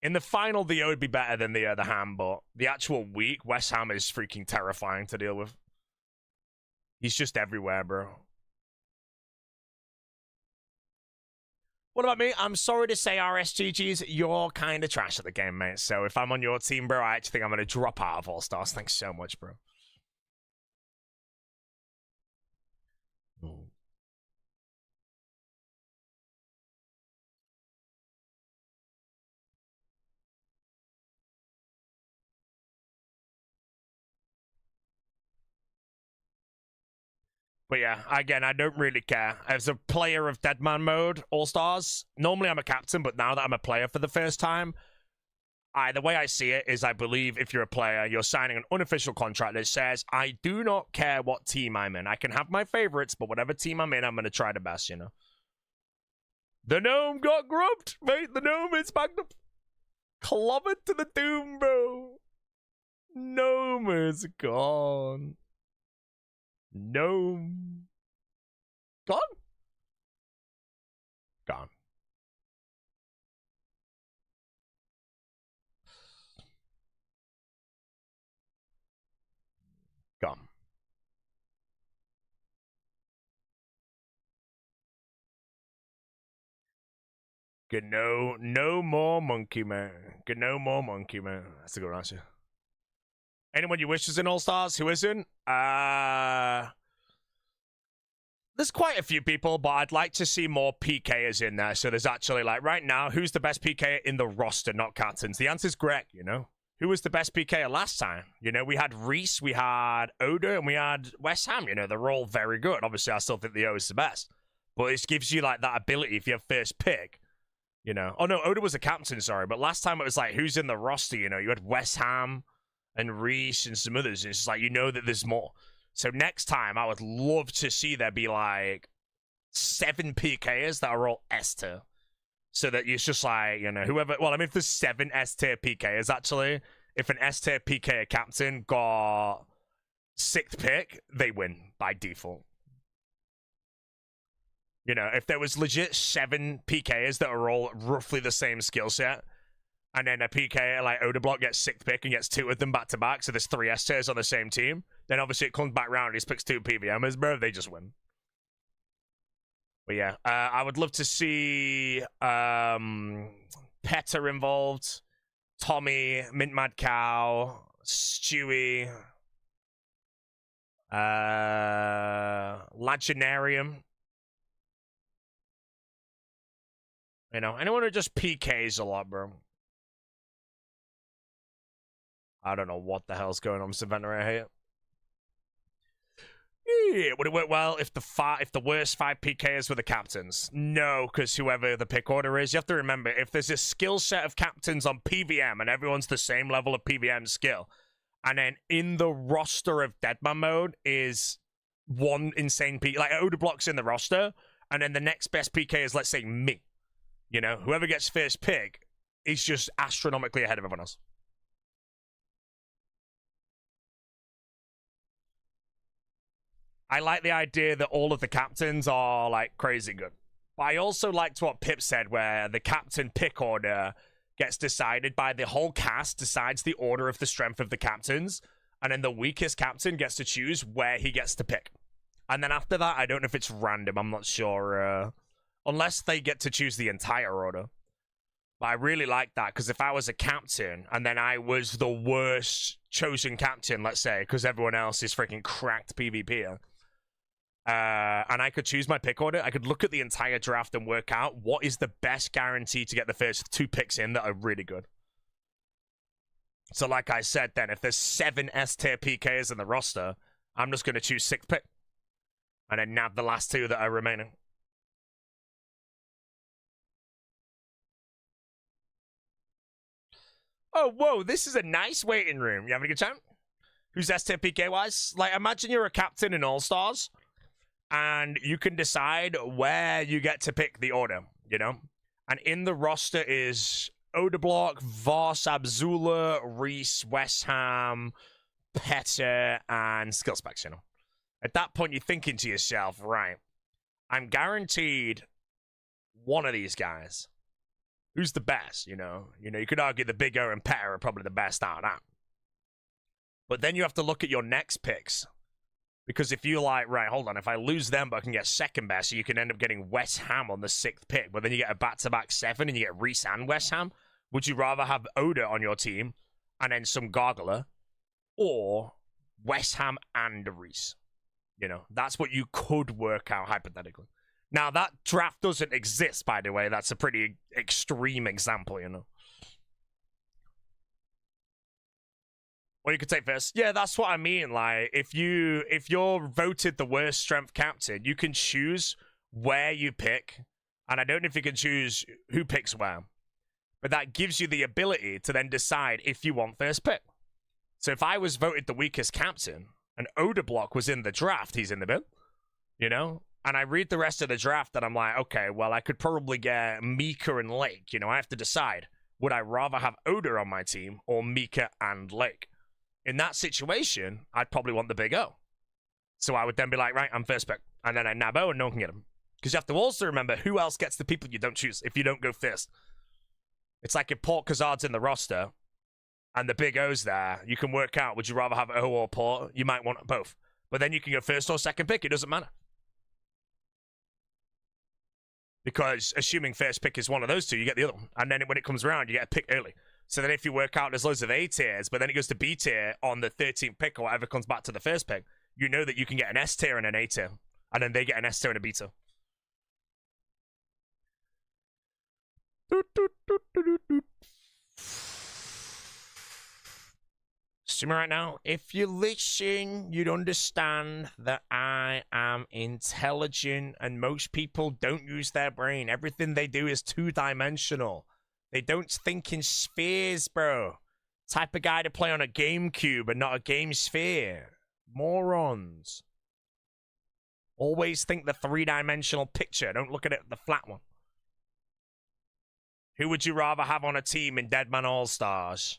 In the final, the O would be better than the Ham, but the actual week, West Ham is freaking terrifying to deal with. He's just everywhere, bro. What about me? I'm sorry to say, RSGGs, you're kind of trash at the game, mate. So if I'm on your team, bro, I actually think I'm going to drop out of All Stars. Thanks so much, bro. But yeah, again, I don't really care. As a player of Deadman mode, All-Stars, normally I'm a captain, but now that I'm a player for the first time, the way I see it is I believe if you're a player, you're signing an unofficial contract that says, I do not care what team I'm in. I can have my favorites, but whatever team I'm in, I'm going to try the best, you know? The gnome got grubbed, mate. The gnome is backed up. Clobbered to the doom, bro. Gnome is gone. Gnome. Gone? Gone. Gone. Get no more monkey, man. Get no more monkey, man. That's a good answer. Anyone you wish is in All-Stars who isn't? There's quite a few people, but I'd like to see more PKers in there. So there's actually, like, right now, who's the best PKer in the roster, not captains? The answer's Greg, you know? Who was the best PKer last time? You know, we had Reese, we had Oda, and we had West Ham. You know, they're all very good. Obviously, I still think the O is the best. But it gives you, like, that ability if you have first pick. You know? Oh, no, Oda was a captain, sorry. But last time it was, like, who's in the roster, you know? You had West Ham and Reese and some others. It's just like, you know that there's more. So next time, I would love to see there be, like, 7 PKers that are all S-tier. So that it's just like, you know, whoever... Well, I mean, if there's 7 S-tier PKers, actually, if an S-tier PK captain got 6th pick, they win by default. You know, if there was legit 7 PKers that are all roughly the same skill set, and then a PK like Odablock gets 6th pick and gets 2 of them back to back, so there's 3 S tiers on the same team, then obviously it comes back round and he picks 2 PVMers, bro, they just win. But yeah, I would love to see Petter involved, Tommy, Mint Mad Cow, Stewie, Legendarium. You know, anyone who just PKs a lot, bro. I don't know what the hell's going on with Savannah here. Yeah, would it work well if the worst 5 PKs were the captains? No, because whoever the pick order is, you have to remember, if there's a skill set of captains on PVM and everyone's the same level of PVM skill, and then in the roster of Deadman mode is one insane PK, like Odablock's in the roster, and then the next best PK is, let's say, me. You know, whoever gets first pick is just astronomically ahead of everyone else. I like the idea that all of the captains are, like, crazy good. But I also liked what Pip said, where the captain pick order gets decided by the whole cast, decides the order of the strength of the captains, and then the weakest captain gets to choose where he gets to pick. And then after that, I don't know if it's random, I'm not sure. Unless they get to choose the entire order. But I really like that, because if I was a captain, and then I was the worst chosen captain, let's say, because everyone else is freaking cracked PvPer, and I could choose my pick order, I could look at the entire draft and work out what is the best guarantee to get the first 2 picks in that are really good. So like I said then, if there's 7 S-tier PKs in the roster, I'm just going to choose 6th pick. And then nab the last 2 that are remaining. Oh, whoa, this is a nice waiting room. You having a good time? Who's S-tier PK-wise? Like, imagine you're a captain in All-Stars, and you can decide where you get to pick the order, you know? And in the roster is Odeblock, Voss, Abzula, Reese, West Ham, Petter, and Skillspecs, you know? At that point, you're thinking to yourself, right, I'm guaranteed one of these guys. Who's the best, you know? You could argue the Big O and Petter are probably the best out of that. But then you have to look at your next picks. Because if you're like, right, hold on, if I lose them but I can get second best, you can end up getting West Ham on the 6th pick, but then you get a back-to-back 7 and you get Reese and West Ham. Would you rather have Oda on your team and then some Gargler, or West Ham and Reese? You know, that's what you could work out hypothetically. Now, that draft doesn't exist, by the way. That's a pretty extreme example, you know. Or you could take first. Yeah, that's what I mean. Like, if you're voted the worst strength captain, you can choose where you pick. And I don't know if you can choose who picks where. But that gives you the ability to then decide if you want first pick. So if I was voted the weakest captain, and Odeblock was in the draft, he's in the bin, you know? And I read the rest of the draft and I'm like, okay, well, I could probably get Mika and Lake. You know, I have to decide, would I rather have Oda on my team or Mika and Lake? In that situation, I'd probably want the Big O. So I would then be like, right, I'm first pick. And then I nab O and no one can get him. Because you have to also remember who else gets the people you don't choose if you don't go first. It's like if Port Kazard's in the roster and the Big O's there, you can work out, would you rather have O or Port? You might want both. But then you can go first or second pick. It doesn't matter. Because assuming first pick is one of those two, you get the other one. And then when it comes around, you get a pick early. So then if you work out there's loads of A tiers, but then it goes to B tier on the 13th pick or whatever comes back to the first pick, you know that you can get an S tier and an A tier. And then they get an S tier and a B tier. Streaming right now. If you listen, you'd understand that I am intelligent and most people don't use their brain. Everything they do is 2-dimensional. They don't think in spheres, bro. Type of guy to play on a GameCube and not a game sphere. Morons. Always think the 3-dimensional picture. Don't look at it, the flat one. Who would you rather have on a team in Deadman All-Stars?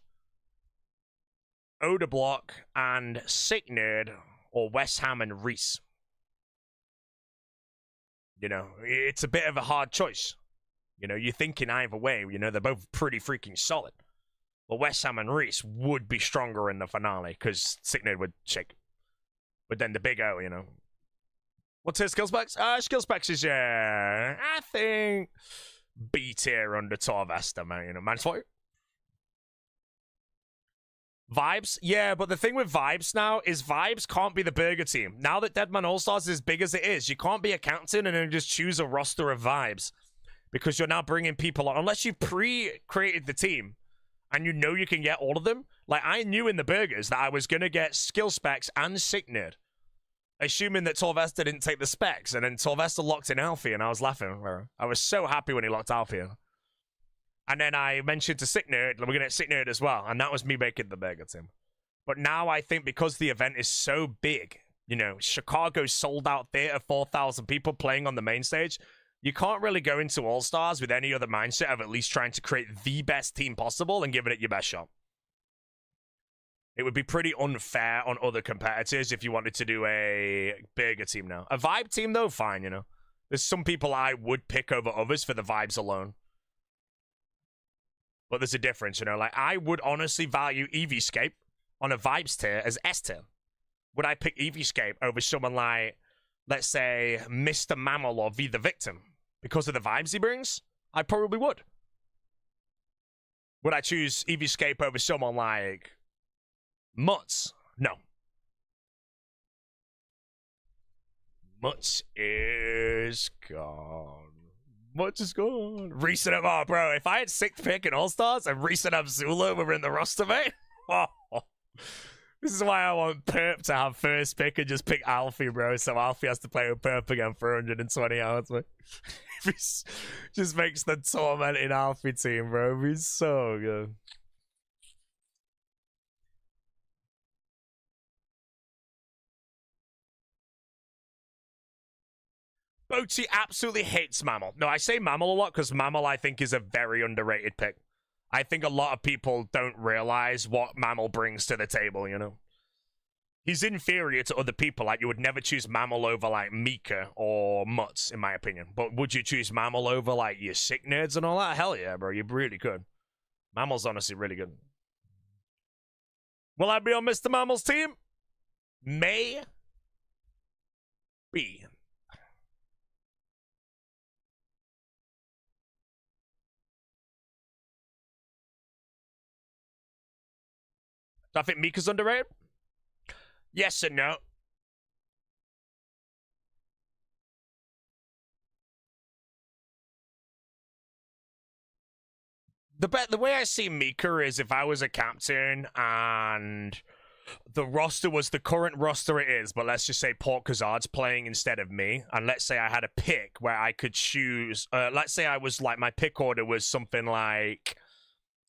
Odeblock and Sick Nerd, or West Ham and Reese? You know, it's a bit of a hard choice. You know, you're thinking either way. You know, they're both pretty freaking solid. But West Ham and Reese would be stronger in the finale, because Sick Nerd would shake. But then the Big O, you know. What's his skill specs? Skill specs is, I think, B tier under Torvesta, man. You know, man's for you. Vibes? Yeah, but the thing with Vibes now is Vibes can't be the burger team. Now that Deadman All-Stars is as big as it is, you can't be a captain and then just choose a roster of Vibes. Because you're now bringing people on. Unless you've pre-created the team and you know you can get all of them. Like, I knew in the burgers that I was going to get Skill Specs and Sick Nerd. Assuming that Torvesta didn't take the specs. And then Torvesta locked in Alfie and I was laughing. I was so happy when he locked Alfie in. And then I mentioned to Sick Nerd, we're going to get Sick Nerd as well. And that was me making the burger team. But now I think because the event is so big, you know, Chicago's sold out theater, 4,000 people playing on the main stage. You can't really go into All-Stars with any other mindset of at least trying to create the best team possible and giving it your best shot. It would be pretty unfair on other competitors if you wanted to do a bigger team now. A vibe team, though, fine, you know. There's some people I would pick over others for the vibes alone. But there's a difference, you know. Like, I would honestly value EVscape on a vibes tier as S tier. Would I pick EVscape over someone like, let's say, Mr. Mammal or V the Victim? Because of the vibes he brings? I probably would. Would I choose EVscape over someone like Mutz? No. Mutz is gone. Mutz is gone. Reset up, oh, bro. If I had 6th pick in All-Stars and Reset up Zula were in the roster, mate. Oh. This is why I want Perp to have 1st pick and just pick Alfie, bro. So Alfie has to play with Perp again for 120 hours, mate. Just makes the tormenting Alfie team, bro. He's so good. Boaty absolutely hates Mammal. No, I say Mammal a lot because Mammal, I think, is a very underrated pick. I think a lot of people don't realize what Mammal brings to the table, you know? He's inferior to other people. Like, you would never choose Mammal over, like, Mika or Mutz, in my opinion. But would you choose Mammal over, like, your sick nerds and all that? Hell yeah, bro. You really could. Mammal's honestly really good. Will I be on Mr. Mammal's team? May be. Do I think Mika's underrated? Yes and no. The way I see Mika is if I was a captain and the roster was the current roster it is, but let's just say Port Kazard's playing instead of me, and let's say I had a pick where I could choose, let's say I was like, my pick order was something like,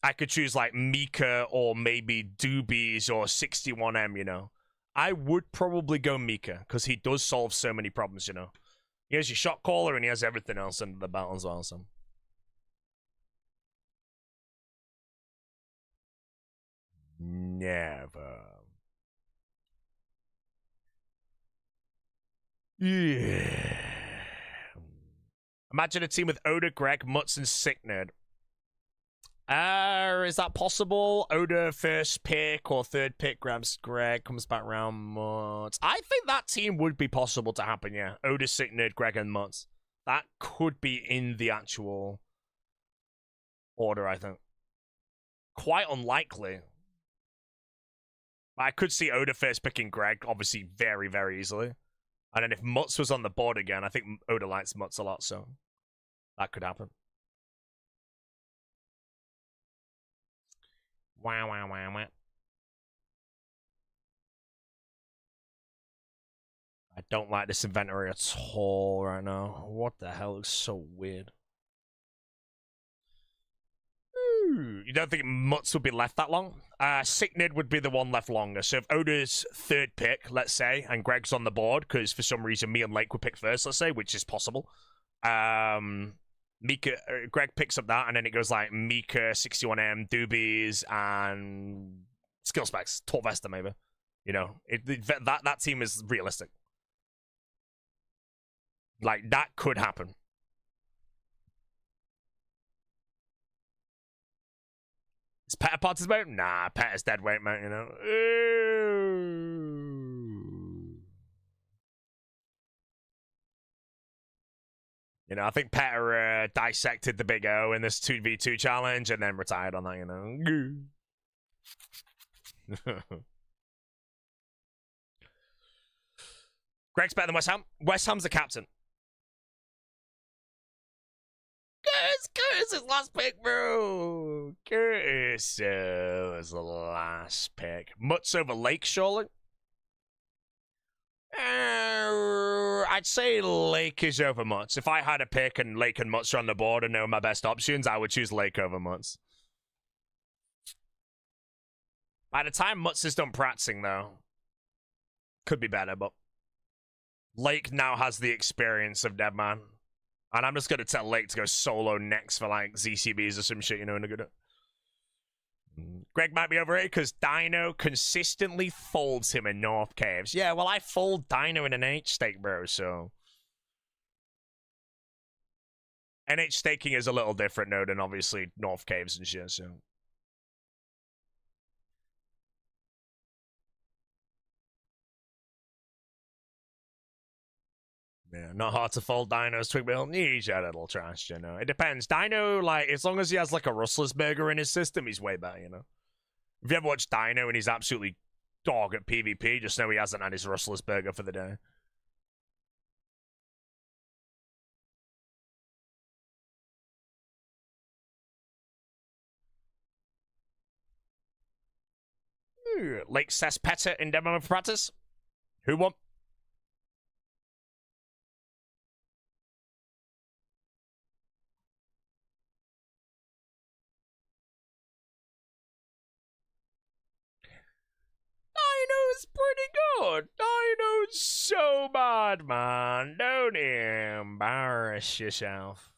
I could choose like Mika or maybe Doobies or 61M, you know. I would probably go Mika because he does solve so many problems, you know. He has your shot caller and he has everything else under the belt as well, so. Never. Yeah. Imagine a team with Oda, Greg, Mutz, and Sicknerd. Is that possible? Oda 1st pick or 3rd pick grabs Greg, comes back round Mutz. I think that team would be possible to happen, yeah. Oda, Sicknerd, Greg, and Mutz. That could be in the actual order, I think. Quite unlikely. I could see Oda 1st picking Greg, obviously very, very easily. And then if Mutz was on the board again, I think Oda likes Mutz a lot, so that could happen. Wow, wow, wow, wow. I don't like this inventory at all right now. What the hell? It looks so weird. You don't think Mutz would be left that long? Sicknid would be the one left longer. So if Oda's 3rd pick, let's say, and Greg's on the board, because for some reason me and Lake would pick first, let's say, which is possible. Mika, Greg picks up that, and then it goes like Mika, 61M, Doobies, and skill specs, Torvesta maybe. You know, that team is realistic. Like, that could happen. Is Pet a participating? Nah, Pet is dead weight, mate, you know. You know, I think Petter dissected the Big O in this 2v2 challenge and then retired on that, you know. Greg's better than West Ham. West Ham's the captain. Curtis is last pick, bro. Curtis is the last pick. Mutz over Lake, surely? I'd say Lake is over Mutz. If I had a pick and Lake and Mutz are on the board and know my best options, I would choose Lake over Mutz. By the time Mutz is done practicing, though, could be better, but Lake now has the experience of Deadman. And I'm just going to tell Lake to go solo next for, like, ZCBs or some shit, you know, in a good... Greg might be overrated because Dino consistently folds him in North Caves. Yeah, well, I fold Dino in an H stake, bro, so. NH staking is a little different, though, than obviously North Caves and shit, so. Yeah, not hard to fold Dino's Twig Bill. He's a little trash, you know. It depends. Dino, like, as long as he has, like, a Rustler's Burger in his system, he's way better, you know. If you ever watch Dino and he's absolutely dog at PvP, just know he hasn't had his Rustler's Burger for the day. Lake Cesspetta in demo for practice. Who won? Dino's pretty good. Dino's so bad, man. Don't embarrass yourself.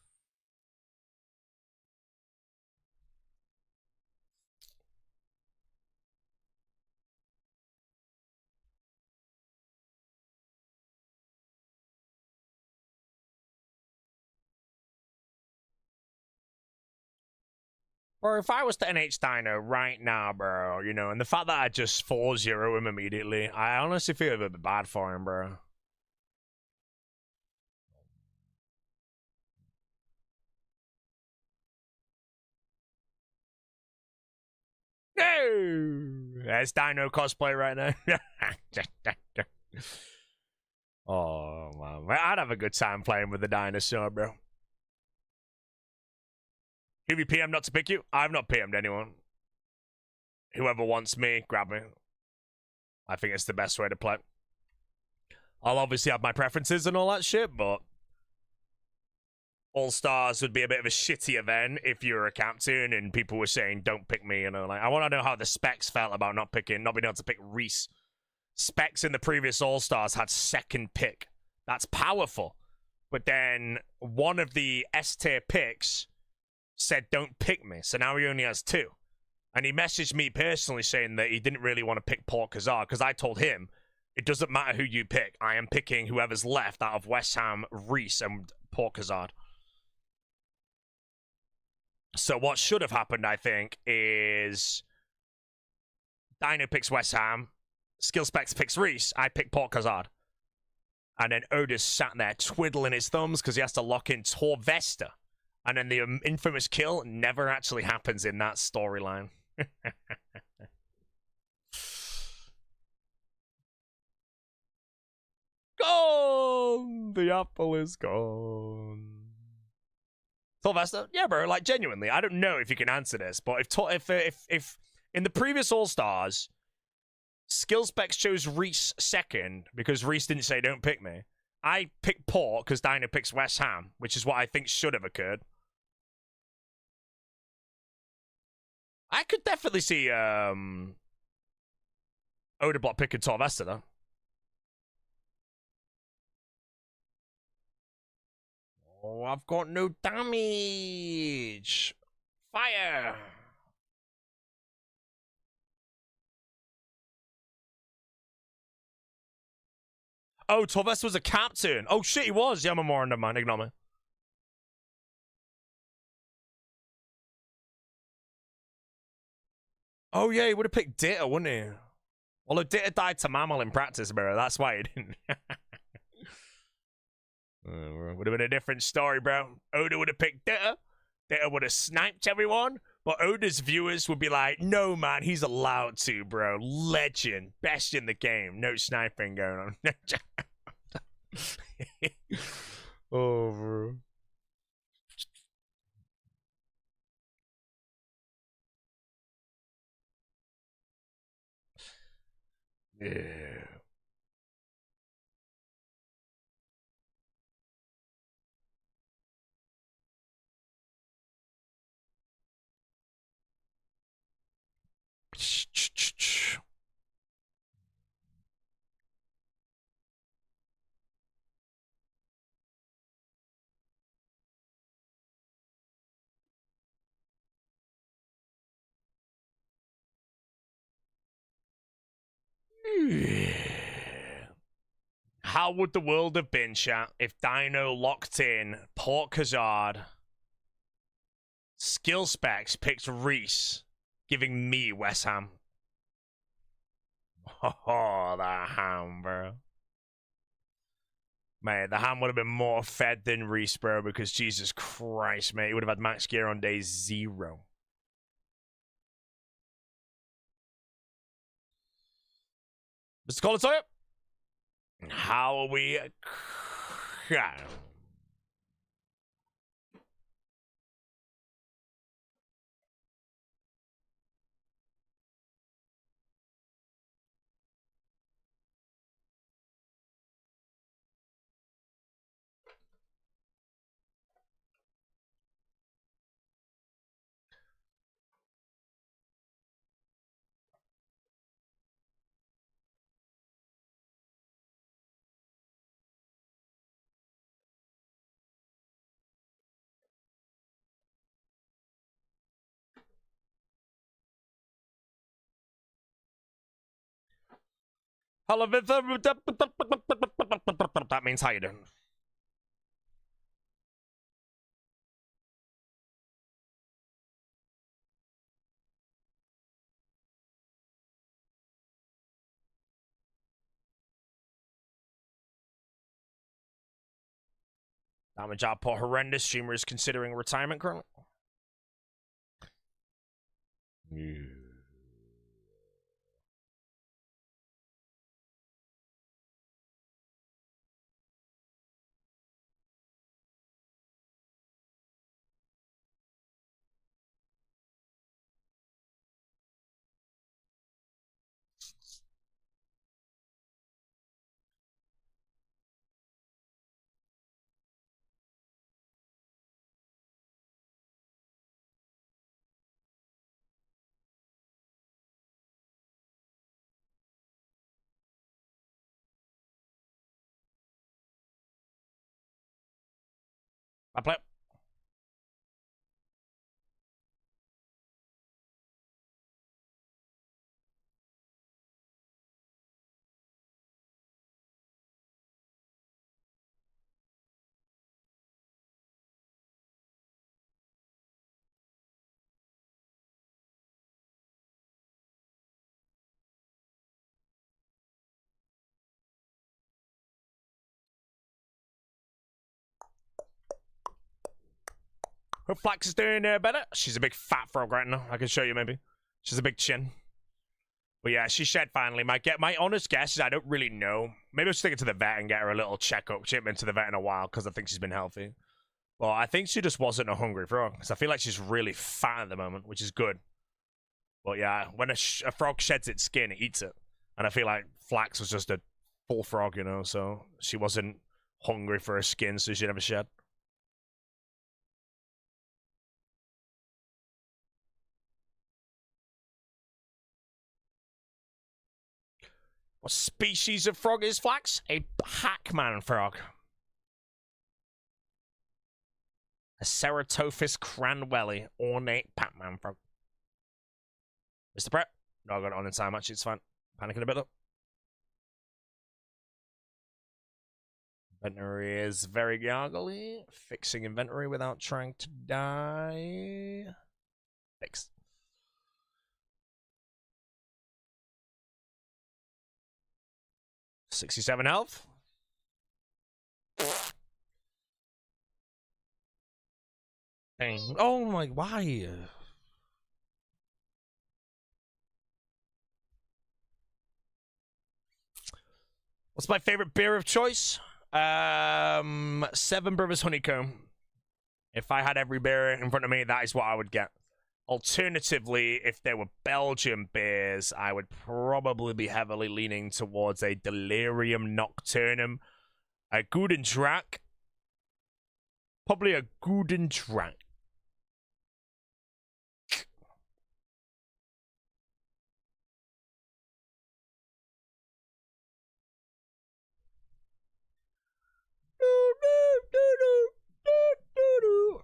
Or if I was to NH Dino right now, bro, you know, and the fact that I just 4-0 him immediately, I honestly feel a bit bad for him, bro. No! That's Dino cosplay right now. Oh, man. I'd have a good time playing with the dinosaur, bro. Who you PM not to pick you? I've not PM'd anyone. Whoever wants me, grab me. I think it's the best way to play. I'll obviously have my preferences and all that shit, but All-Stars would be a bit of a shitty event if you were a captain and people were saying, don't pick me, you know. Like, I want to know how the Specs felt about not being able to pick Reese. Specs in the previous All-Stars had second pick. That's powerful. But then one of the S-tier picks said, don't pick me. So now he only has 2. And he messaged me personally saying that he didn't really want to pick Port Khazar because I told him, it doesn't matter who you pick. I am picking whoever's left out of West Ham, Reese, and Port Khazar. So what should have happened, I think, is Dino picks West Ham, Skill Specs picks Reese, I pick Port Khazar. And then Otis sat there twiddling his thumbs because he has to lock in Torvesta. And then the infamous kill never actually happens in that storyline. Gone! The apple is gone. Torvesta? Yeah, bro, like, genuinely, I don't know if you can answer this, but if in the previous All-Stars, Skill Specs chose Reese second because Reese didn't say don't pick me, I picked Port because Dino picks West Ham, which is what I think should have occurred. I could definitely see Odeblock picking Torvesta, though. Oh, I've got no damage. Fire. Oh, Torvesta was a captain. Oh, shit, he was. Yeah, I'm a moron, never mind. Ignore me. Oh, yeah, he would have picked Ditta, wouldn't he? Although Ditta died to Mammal in practice, bro. That's why he didn't. Would have been a different story, bro. Oda would have picked Ditta. Ditta would have sniped everyone. But Oda's viewers would be like, no, man, he's allowed to, bro. Legend. Best in the game. No sniping going on. Oh, bro. Yeah. How would the world have been, chat, if Dino locked in Port Khazard, skill specs picked Reese, giving me West Ham? Oh, the ham, bro. Mate, the ham would have been more fed than Reese, bro, because Jesus Christ, mate, he would have had max gear on day 0. Mr. Colatoya, how are we? Hello, that means how you doing? Damage output horrendous. Streamer is considering retirement currently. I play. Her flax is doing better. She's a big fat frog right now. I can show you maybe. She's a big chin. But yeah, she shed finally. My honest guess is I don't really know. Maybe I'll stick it to the vet and get her a little checkup. She hasn't been to the vet in a while because I think she's been healthy. But I think she just wasn't a hungry frog. Because I feel like she's really fat at the moment, which is good. But yeah, when a frog sheds its skin, it eats it. And I feel like Flax was just a full frog, you know, so she wasn't hungry for her skin, so she never shed. What species of frog is Flax? A hackman frog. A Ceratophis cranwelli, ornate Pac-Man frog. Mr. Prep? No, I got it on in time, actually, it's fine. Panicking a bit, though. Inventory is very gargly. Fixing inventory without trying to die. Fixed. $67 health. Dang. Oh my, why? What's my favorite beer of choice? Seven Brothers Honeycomb. If I had every beer in front of me, that is what I would get. Alternatively, if there were Belgian beers, I would probably be heavily leaning towards a Delirium Nocturnum. A Guten Drack. Probably a Guten Drack.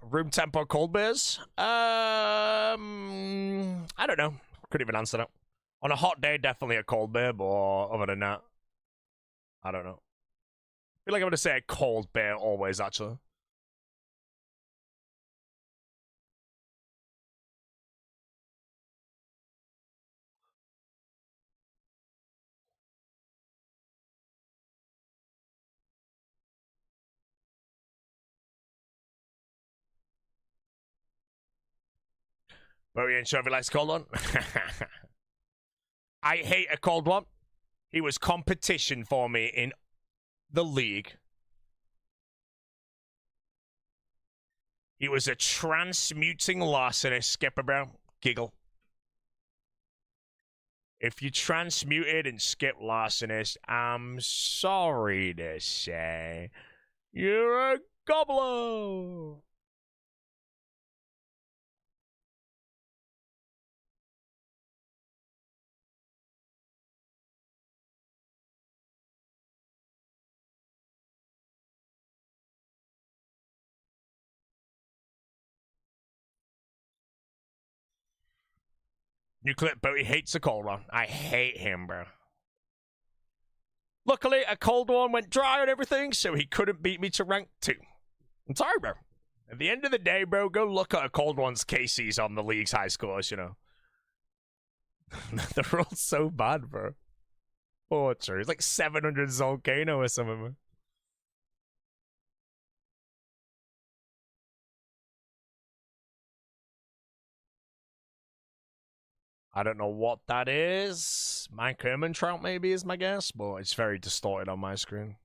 Room tempo cold beers? I don't know. Couldn't even answer that. On a hot day, definitely a cold beer, but other than that, I don't know. I feel like I'm going to say a cold beer always, actually. But we ain't sure if he likes a cold one. I hate a cold one. He was competition for me in the league. He was a transmuting larcenist, skipper, bro. Giggle. If you transmuted and skipped larcenist, I'm sorry to say, you're a gobbler. New clip, but he hates a cold one. I hate him, bro. Luckily, a cold one went dry and everything, so he couldn't beat me to rank 2. I'm sorry, bro. At the end of the day, bro, go look at a cold one's KCs on the league's high scores, you know. They're all so bad, bro. Oh, true. It's like 700 Volcano or something, man. I don't know what that is. Mike Trout maybe is my guess, but it's very distorted on my screen.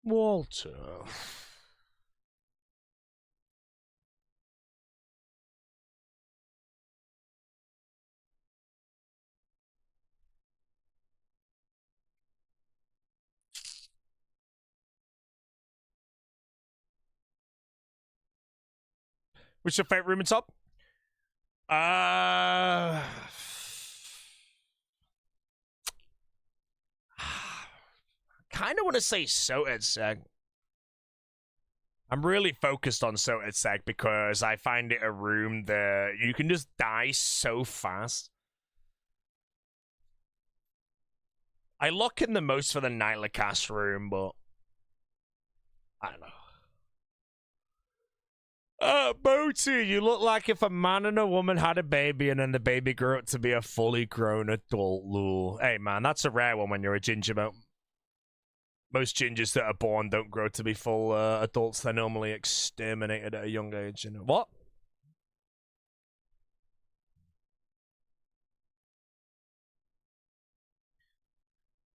Walter. What's your favorite room in top? Kind of want to say Sotetseg. I'm really focused on Sotetseg because I find it a room that you can just die so fast. I lock in the most for the Nightly Cast room, but I don't know. Boaty, you look like if a man and a woman had a baby and then the baby grew up to be a fully grown adult, lol. Hey, man, that's a rare one when you're a ginger, mate. Most gingers that are born don't grow to be full adults. They're normally exterminated at a young age. You know what?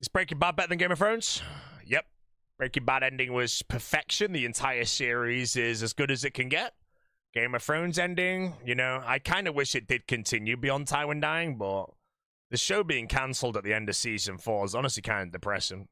Is Breaking Bad better than Game of Thrones? Yep. Breaking Bad ending was perfection. The entire series is as good as it can get. Game of Thrones ending, you know, I kind of wish it did continue beyond Tywin dying, but the show being cancelled at the end of season 4 is honestly kind of depressing.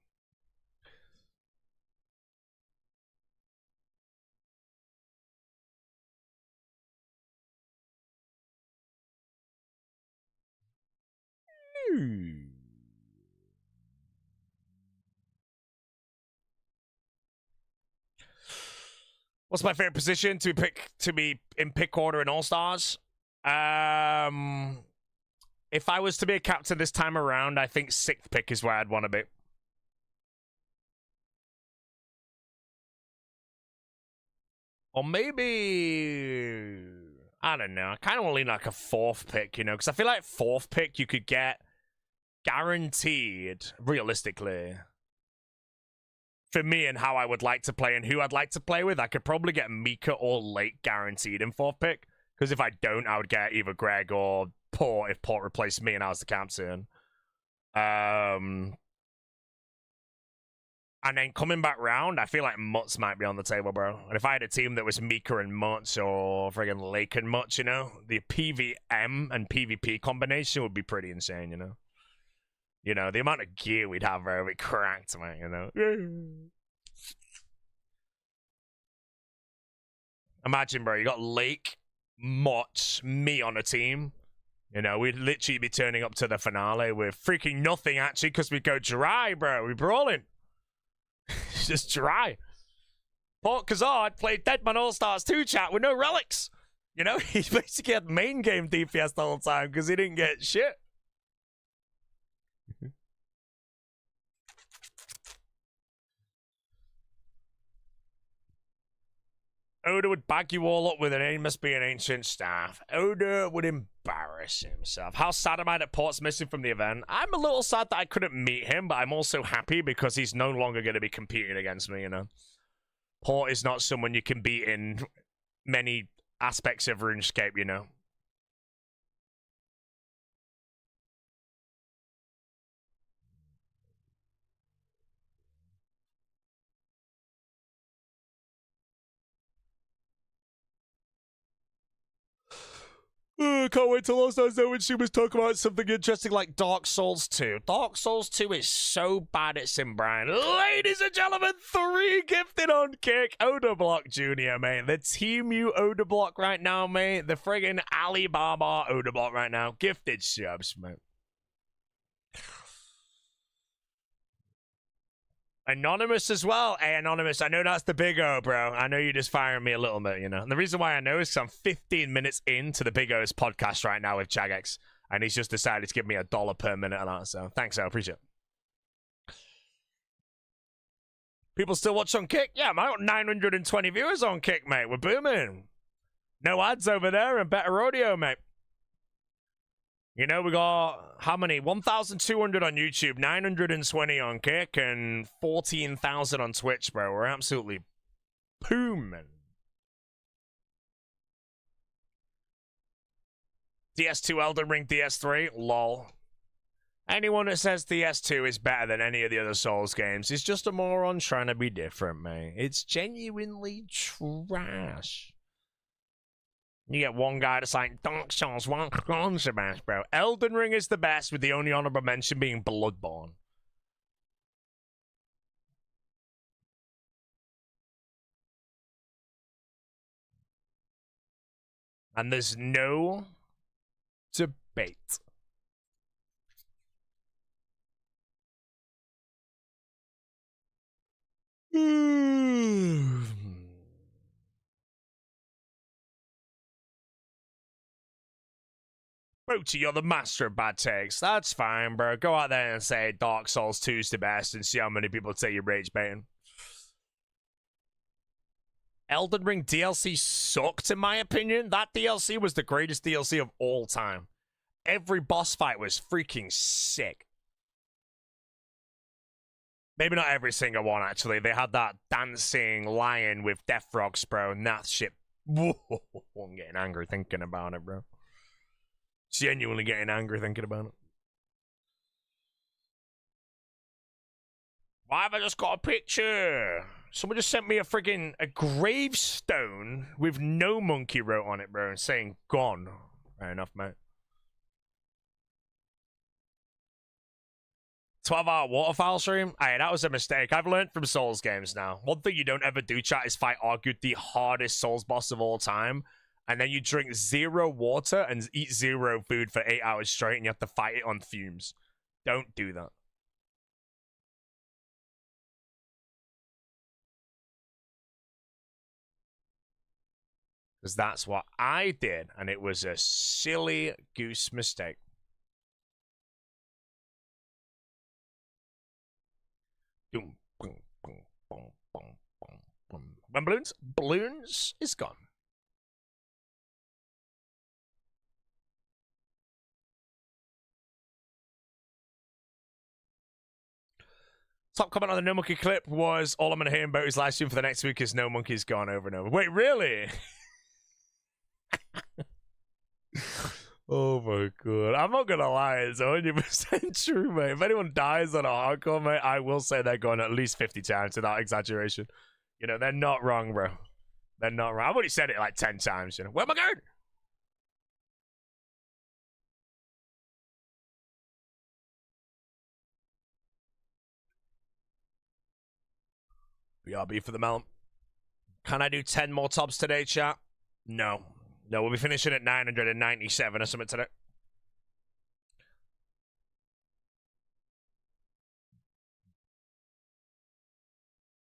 What's my favorite position to be in pick order in All Stars? If I was to be a captain this time around, I think 6th pick is where I'd want to be. Or maybe I don't know. I kind of want to lean like a 4th pick, you know, because I feel like 4th pick you could get guaranteed, realistically, for me and how I would like to play and who I'd like to play with, I could probably get Mika or Lake guaranteed in 4th pick. Because if I don't, I would get either Greg or Port if Port replaced me and I was the captain. And then coming back round, I feel like Mutz might be on the table, bro. And if I had a team that was Mika and Mutz or friggin' Lake and Mutz, you know, the PVM and PvP combination would be pretty insane, you know. You know, the amount of gear we'd have there would be cracked, man, you know. Imagine, bro, you got Lake, Mutz, me on a team. You know, we'd literally be turning up to the finale with freaking nothing, actually, because we go dry, bro. We're brawling. It's just dry. Port Kazard played Deadman All-Stars 2 chat with no relics. You know, he basically had main game DPS the whole time because he didn't get shit. Oda would back you all up with an aim must be an ancient staff. Oda would embarrass himself. How sad am I that Port's missing from the event? I'm a little sad that I couldn't meet him, but I'm also happy because he's no longer going to be competing against me, you know. Port is not someone you can beat in many aspects of RuneScape, you know. Can't wait till last night when she was talking about something interesting like Dark Souls 2. Dark Souls 2 is so bad it's in Brian. Ladies and gentlemen, 3 gifted on kick. Oda Block Jr., mate. The team you Oda Block right now, mate. The friggin' Alibaba Oda Block right now. Gifted subs, mate. Anonymous as well. Hey, Anonymous, I know that's the big O, bro. I know you're just firing me a little bit, you know. And the reason why I know is because I'm 15 minutes into the Big O's podcast right now with Jagex. And he's just decided to give me $1 per minute on that. So thanks, I appreciate it. People still watch on Kick? Yeah, I got 920 viewers on Kick, mate. We're booming. No ads over there and better audio, mate. You know, we got, how many? 1,200 on YouTube, 920 on Kick, and 14,000 on Twitch, bro. We're absolutely booming. DS2 Elden Ring, DS3, lol. Anyone that says DS2 is better than any of the other Souls games is just a moron trying to be different, mate. It's genuinely trash. You get one guy that's like, Dark Souls 1 the best, bro. Elden Ring is the best, with the only honorable mention being Bloodborne. And there's no debate. Booty, you're the master of bad takes. That's fine, bro. Go out there and say Dark Souls 2 is the best and see how many people say you're rage baiting. Elden Ring DLC sucked, in my opinion. That DLC was the greatest DLC of all time. Every boss fight was freaking sick. Maybe not every single one, actually. They had that dancing lion with death frogs, bro, and that shit. Whoa, I'm getting angry thinking about it, bro. Genuinely getting angry thinking about it. Why have I just got a picture? Someone just sent me a gravestone with no monkey wrote on it, bro, and saying gone. Fair enough, mate. 12-hour waterfowl stream? Hey, that was a mistake. I've learned from Souls games now. One thing you don't ever do, chat, is fight Argued, the hardest Souls boss of all time. And then you drink 0 water and eat 0 food for 8 hours straight, and you have to fight it on fumes. Don't do that. Because that's what I did, and it was a silly goose mistake. When balloons is gone. Top comment on the No Monkey clip was, all I'm going to hear about his live stream for the next week is No Monkey's gone over and over. Wait, really? Oh my god. I'm not going to lie, it's 100% true, mate. If anyone dies on a hardcore, mate, I will say they're gone at least 50 times without exaggeration. You know, they're not wrong, bro. They're not wrong. I've already said it like 10 times, you know. Where am I going? BRB for the melon. Can I do 10 more tops today, chat? No. No, we'll be finishing at 997 or something today.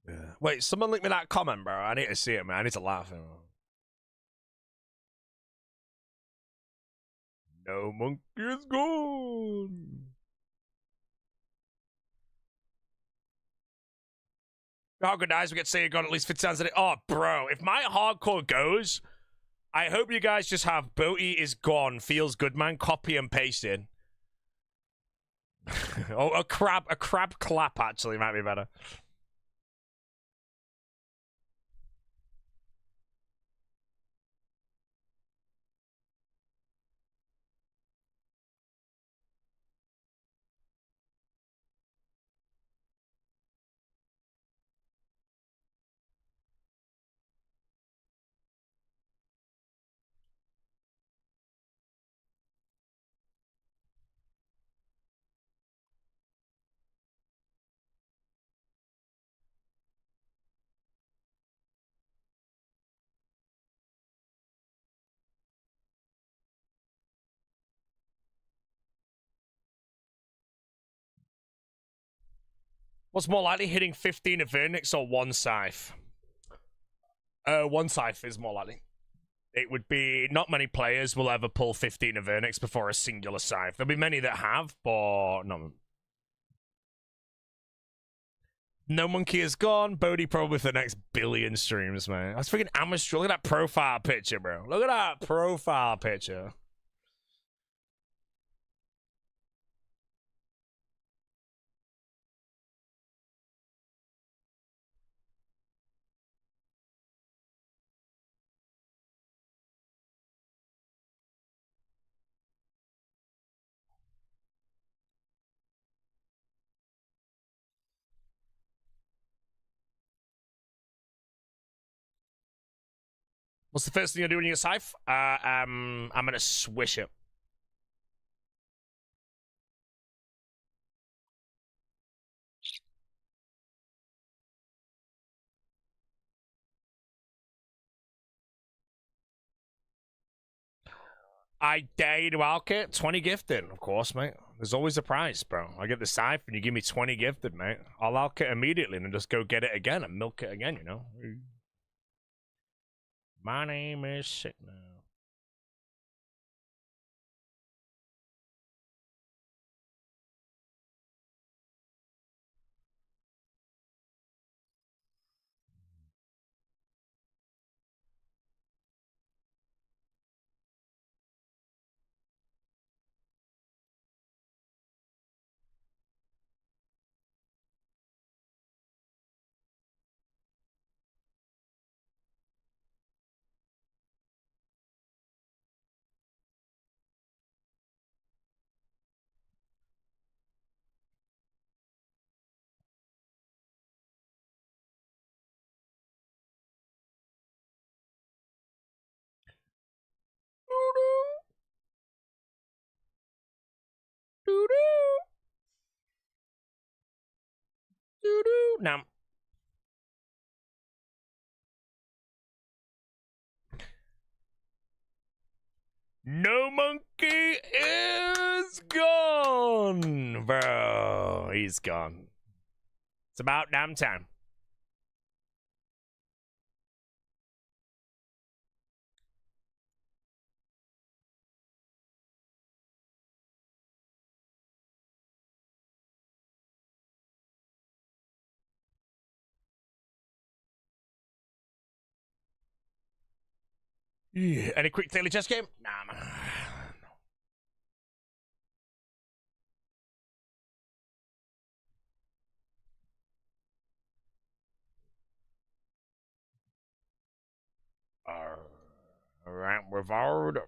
Yeah. Wait, someone link me that comment, bro. I need to see it, man. I need to laugh. No monkey is gone. Hardcore dies, we get to say you're gone at least 50 times a day. Oh, bro, if my hardcore goes, I hope you guys just have Boaty is gone, feels good, man. Copy and paste in. Oh, a crab clap actually might be better. What's more likely, hitting 15 of Vernix or one scythe? One scythe is more likely. It would be, not many players will ever pull 15 of Vernix before a singular scythe. There'll be many that have, but no. No monkey is gone. Bodhi probably for the next billion streams, man. That's freaking amateur. Look at that profile picture, bro. Look at that profile picture. What's the first thing you do when you get scythe? I'm gonna swish it. I dare you to allocate 20 gifted, of course, mate. There's always a prize, bro. I get the scythe and you give me 20 gifted, mate. I'll allocate immediately and then just go get it again and milk it again, you know? My name is Sick now. Now, no monkey is gone, bro. He's gone. It's about damn time. Yeah. Any quick daily chess game? Nah, man. Alright, reward.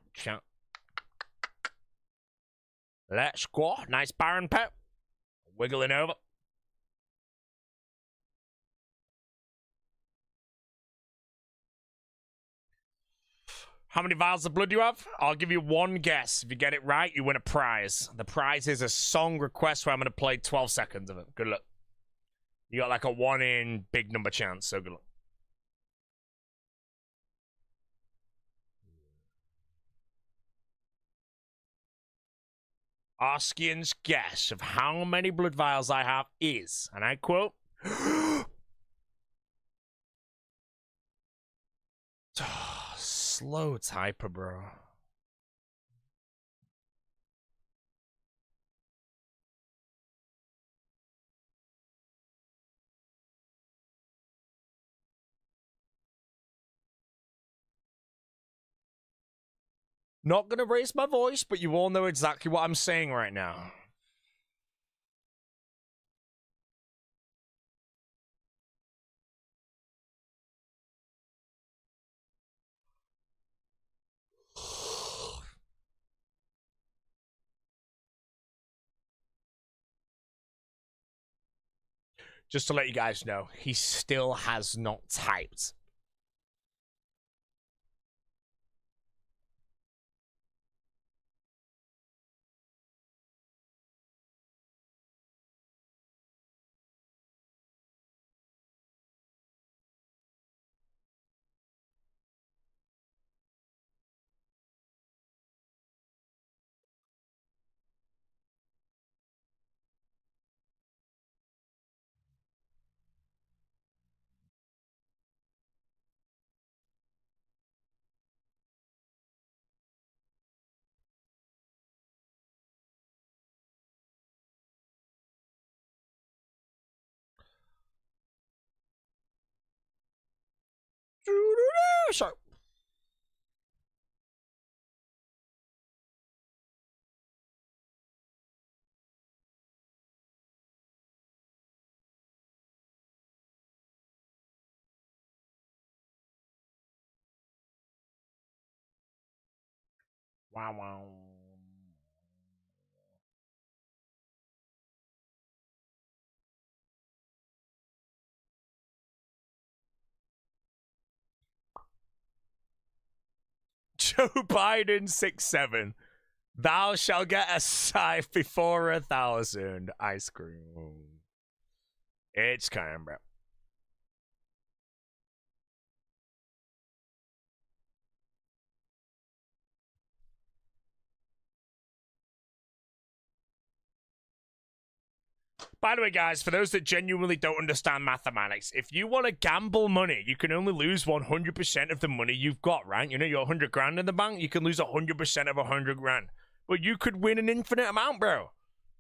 Let's go. Nice Baron pet. Wiggling over. How many vials of blood do you have? I'll give you one guess. If you get it right, you win a prize. The prize is a song request where I'm going to play 12 seconds of it. Good luck. You got like a 1 in big number chance, so good luck. Oskian's guess of how many blood vials I have is, and I quote, slow typer, bro. Not gonna raise my voice, but you all know exactly what I'm saying right now. Just to let you guys know, he still has not typed. Sorry. Wow, wow. Joe Biden 6'7". Thou shalt get a scythe before 1,000. Ice cream. It's kind, bro. By the way, guys, for those that genuinely don't understand mathematics, if you want to gamble money, you can only lose 100% of the money you've got, right? You know, you're 100 grand in the bank, you can lose 100% of 100 grand. But you could win an infinite amount, bro.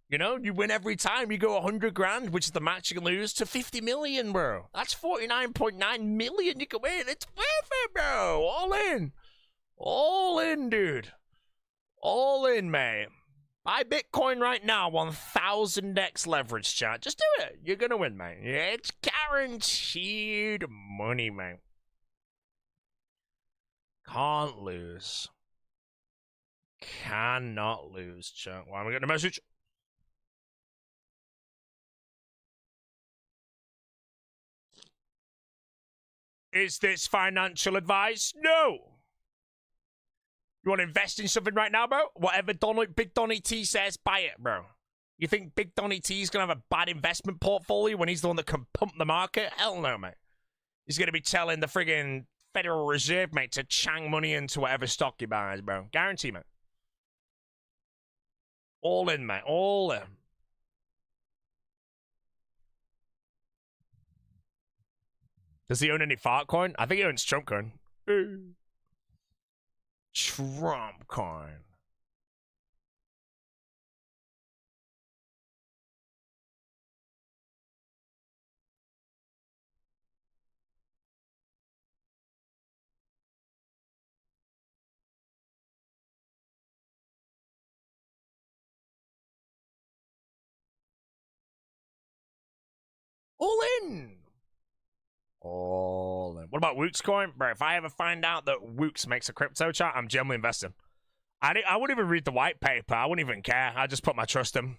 You know, you win every time. You go 100 grand, which is the max you can lose, to 50 million, bro. That's 49.9 million you can win. It's worth it, bro. All in. All in, dude. All in, mate. Buy Bitcoin right now, 1000x leverage, chat. Just do it. You're gonna win, mate. It's guaranteed money, mate. Can't lose. Cannot lose, chat. Why am I getting a message? Is this financial advice? No. You want to invest in something right now, bro? Whatever Big Donny T says, buy it, bro. You think Big Donny T is going to have a bad investment portfolio when he's the one that can pump the market? Hell no, mate. He's going to be telling the friggin' Federal Reserve, mate, to chang money into whatever stock he buys, bro. Guarantee, mate. All in, mate. All in. Does he own any fart coin? I think he owns Trump coin. Trump coin. All in. All in. What about Wook's coin? Bro, if I ever find out that Wook's makes a crypto chart, I'm generally investing. I wouldn't even read the white paper. I wouldn't even care. I just put my trust in.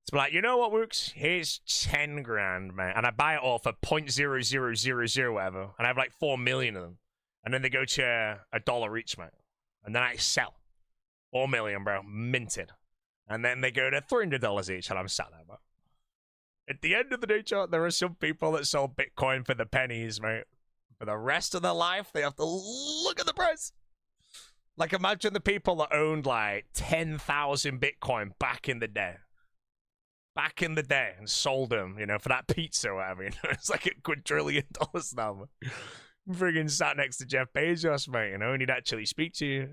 It's like, you know what, Wooks? Here's 10 grand, man. And I buy it all for 0.0000 whatever. And I have like 4 million of them. And then they go to $1 each, mate. And then I sell. 4 million, bro. Minted. And then they go to $300 each. And I'm sat there, bro. At the end of the day, chart, there are some people that sold Bitcoin for the pennies, mate. For the rest of their life, they have to look at the price. Like, imagine the people that owned, like, 10,000 Bitcoin back in the day. Back in the day, and sold them, you know, for that pizza or whatever, you know. It's like $250 now, man. Friggin' sat next to Jeff Bezos, mate, you know, and he'd actually speak to you.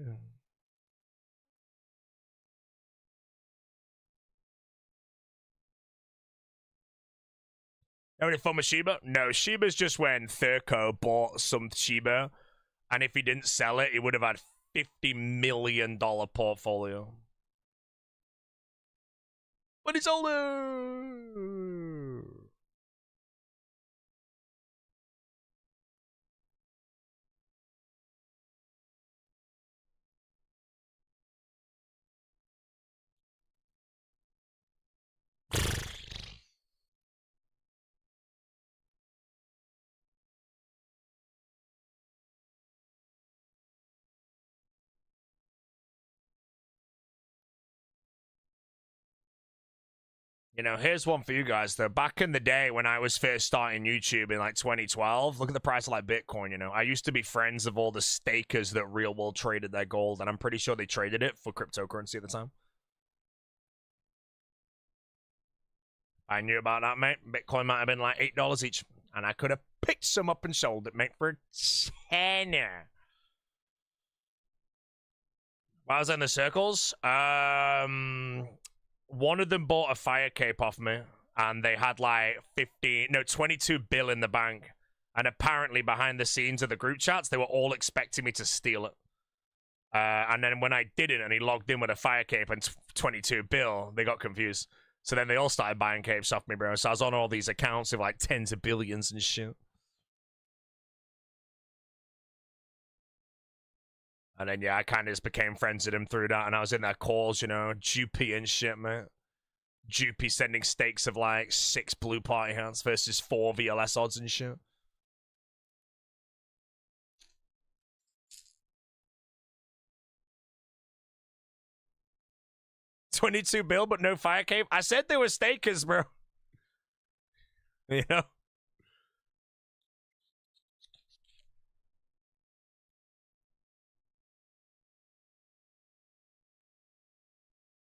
Any fun with Shiba? No, Shiba's just when Thurko bought some Shiba, and if he didn't sell it, he would have had $50 million portfolio. But it's older. You know, here's one for you guys, though. Back in the day when I was first starting YouTube in, like, 2012, look at the price of, like, Bitcoin, you know. I used to be friends of all the stakers that Real World traded their gold, and I'm pretty sure they traded it for cryptocurrency at the time. I knew about that, mate. Bitcoin might have been, like, $8 each, and I could have picked some up and sold it, mate, for a tenner. While I was in the circles, one of them bought a fire cape off me, and they had like 22 bill in the bank. And apparently behind the scenes of the group chats, they were all expecting me to steal it. And then when I didn't, and he logged in with a fire cape and 22 bill, they got confused. So then they all started buying capes off me, bro. So I was on all these accounts of like tens of billions and shit. And then, yeah, I kind of just became friends with him through that. And I was in their calls, you know, Jupy and shit, mate. Jupy sending stakes of, like, 6 blue party hands versus 4 VLS odds and shit. $22 bill, but no fire cape. I said they were stakers, bro. You know?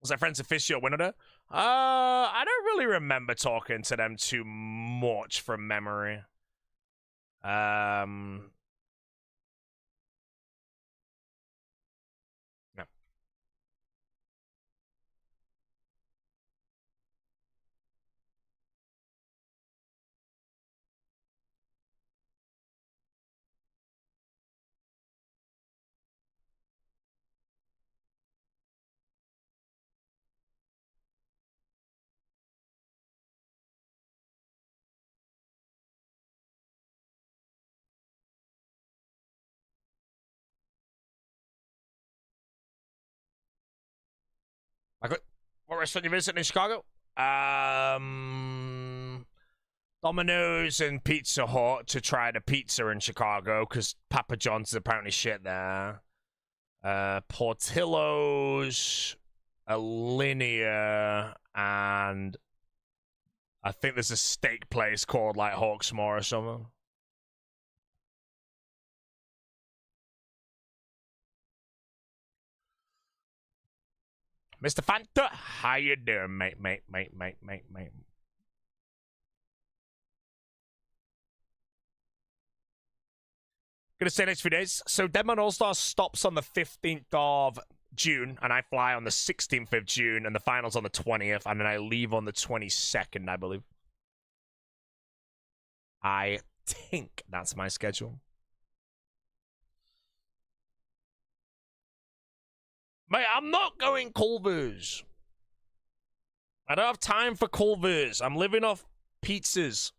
Was that friends official winner? I don't really remember talking to them too much from memory. No. What restaurant you visit in Chicago? Domino's and Pizza Hut to try the pizza in Chicago, because Papa John's is apparently shit there. Portillo's, Alinea, and I think there's a steak place called like Hawksmoor or something. Mr. Fanta, how you doing, mate? Gonna say next few days. So Deadman All-Star stops on the 15th of June, and I fly on the 16th of June, and the finals on the 20th, and then I leave on the 22nd, I believe. I think that's my schedule. Mate, I'm not going Culver's. I don't have time for Culver's. I'm living off pizzas.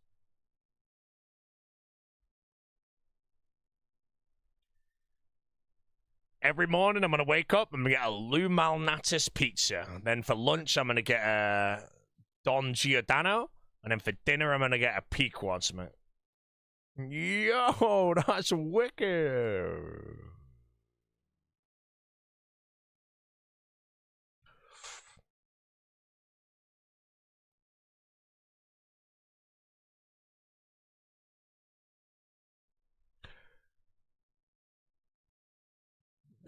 Every morning, I'm going to wake up and get a Lou Malnati's pizza. Then for lunch, I'm going to get a Don Giordano. And then for dinner, I'm going to get a Pequod's, mate. Yo, that's wicked.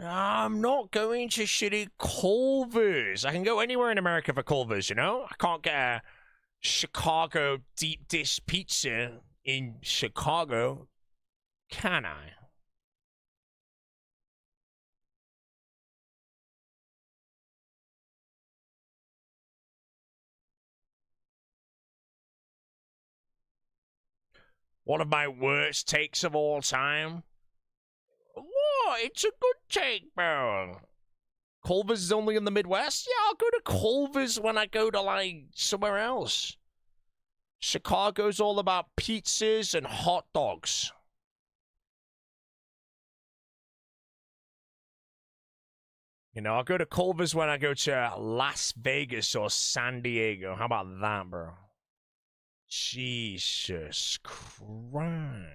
I'm not going to shitty Culver's. I can go anywhere in America for Culver's, you know? I can't get a Chicago deep dish pizza in Chicago. Can I? One of my worst takes of all time. What? It's a good take, bro. Culver's is only in the Midwest? Yeah, I'll go to Culver's when I go to, like, somewhere else. Chicago's all about pizzas and hot dogs. You know, I'll go to Culver's when I go to Las Vegas or San Diego. How about that, bro? Jesus Christ.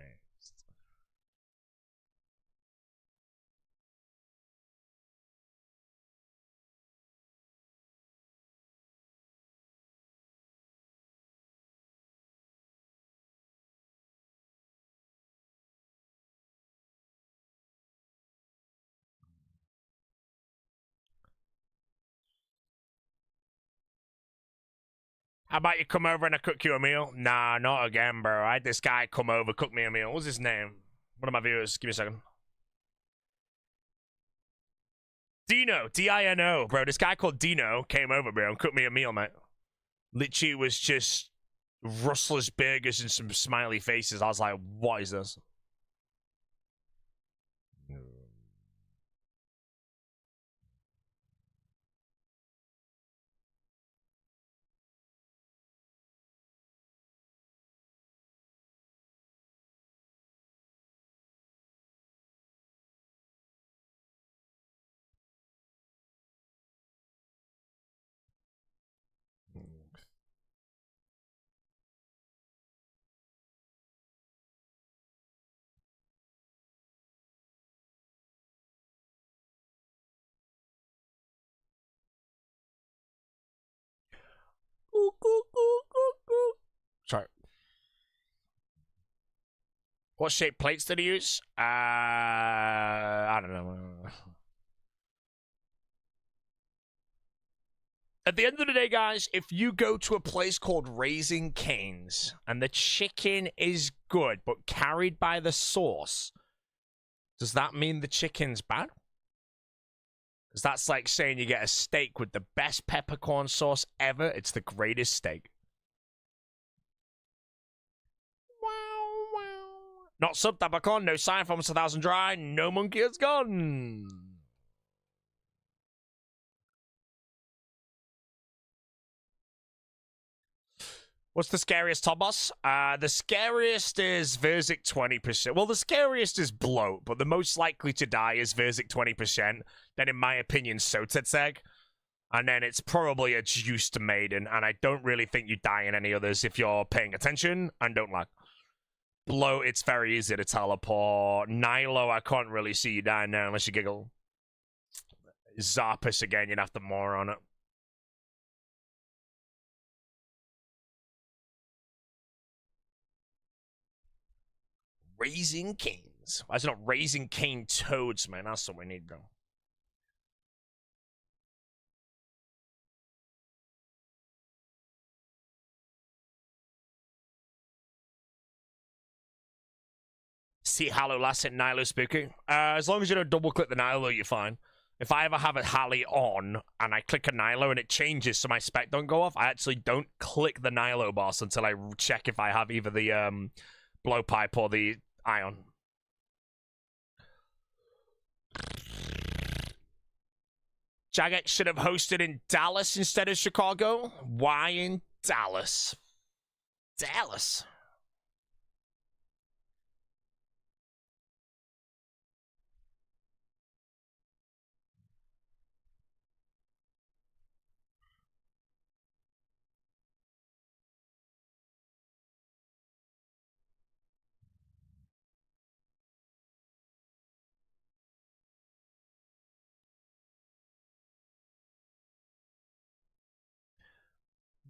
How about you come over and I cook you a meal? Nah, not again, bro. I had this guy come over, cook me a meal. What's his name? One of my viewers. Give me a second. Dino. D-I-N-O, bro. This guy called Dino came over, bro, and cooked me a meal, mate. Literally was just Rustler's burgers and some smiley faces. I was like, what is this? Sorry. What shape plates did he use? I don't know. At the end of the day, guys, if you go to a place called Raising Cane's and the chicken is good but carried by the sauce, does that mean the chicken's bad? Because that's like saying you get a steak with the best peppercorn sauce ever. It's the greatest steak. Not sub peppercorn, no sign from 1000 dry, no monkey has gone. What's the scariest top boss? The scariest is Verzik 20%. Well, the scariest is Bloat, but the most likely to die is Verzik 20%. Then, in my opinion, Sotetseg. And then it's probably a Juiced Maiden, and I don't really think you die in any others if you're paying attention and don't like. Bloat, it's very easy to teleport. Nilo, I can't really see you dying now unless you giggle. Zarpus again, you'd have to more on it. Raising Canes. Why is it not Raising Cane Toads, man? That's what we need, though. See Hallow last at Nilo Spooky. As long as you don't double click the Nilo, you're fine. If I ever have a Hallie on and I click a Nilo and it changes so my spec don't go off, I actually don't click the Nilo boss until I check if I have either the blowpipe or the ion. Jagex should have hosted in Dallas instead of Chicago. Why in Dallas? Dallas.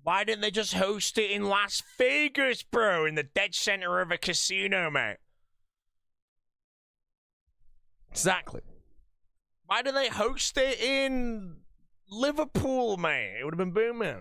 Why didn't they just host it in Las Vegas, bro? In the dead center of a casino, mate. Exactly. Why did they host it in Liverpool, mate? It would have been booming.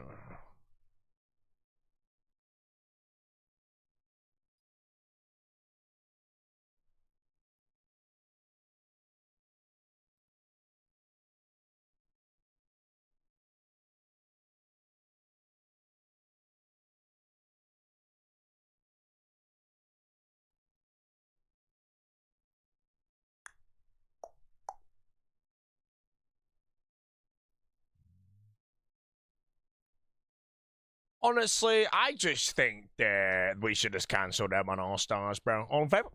honestly, I just think that we should just cancel them on All Stars, bro. All in favor?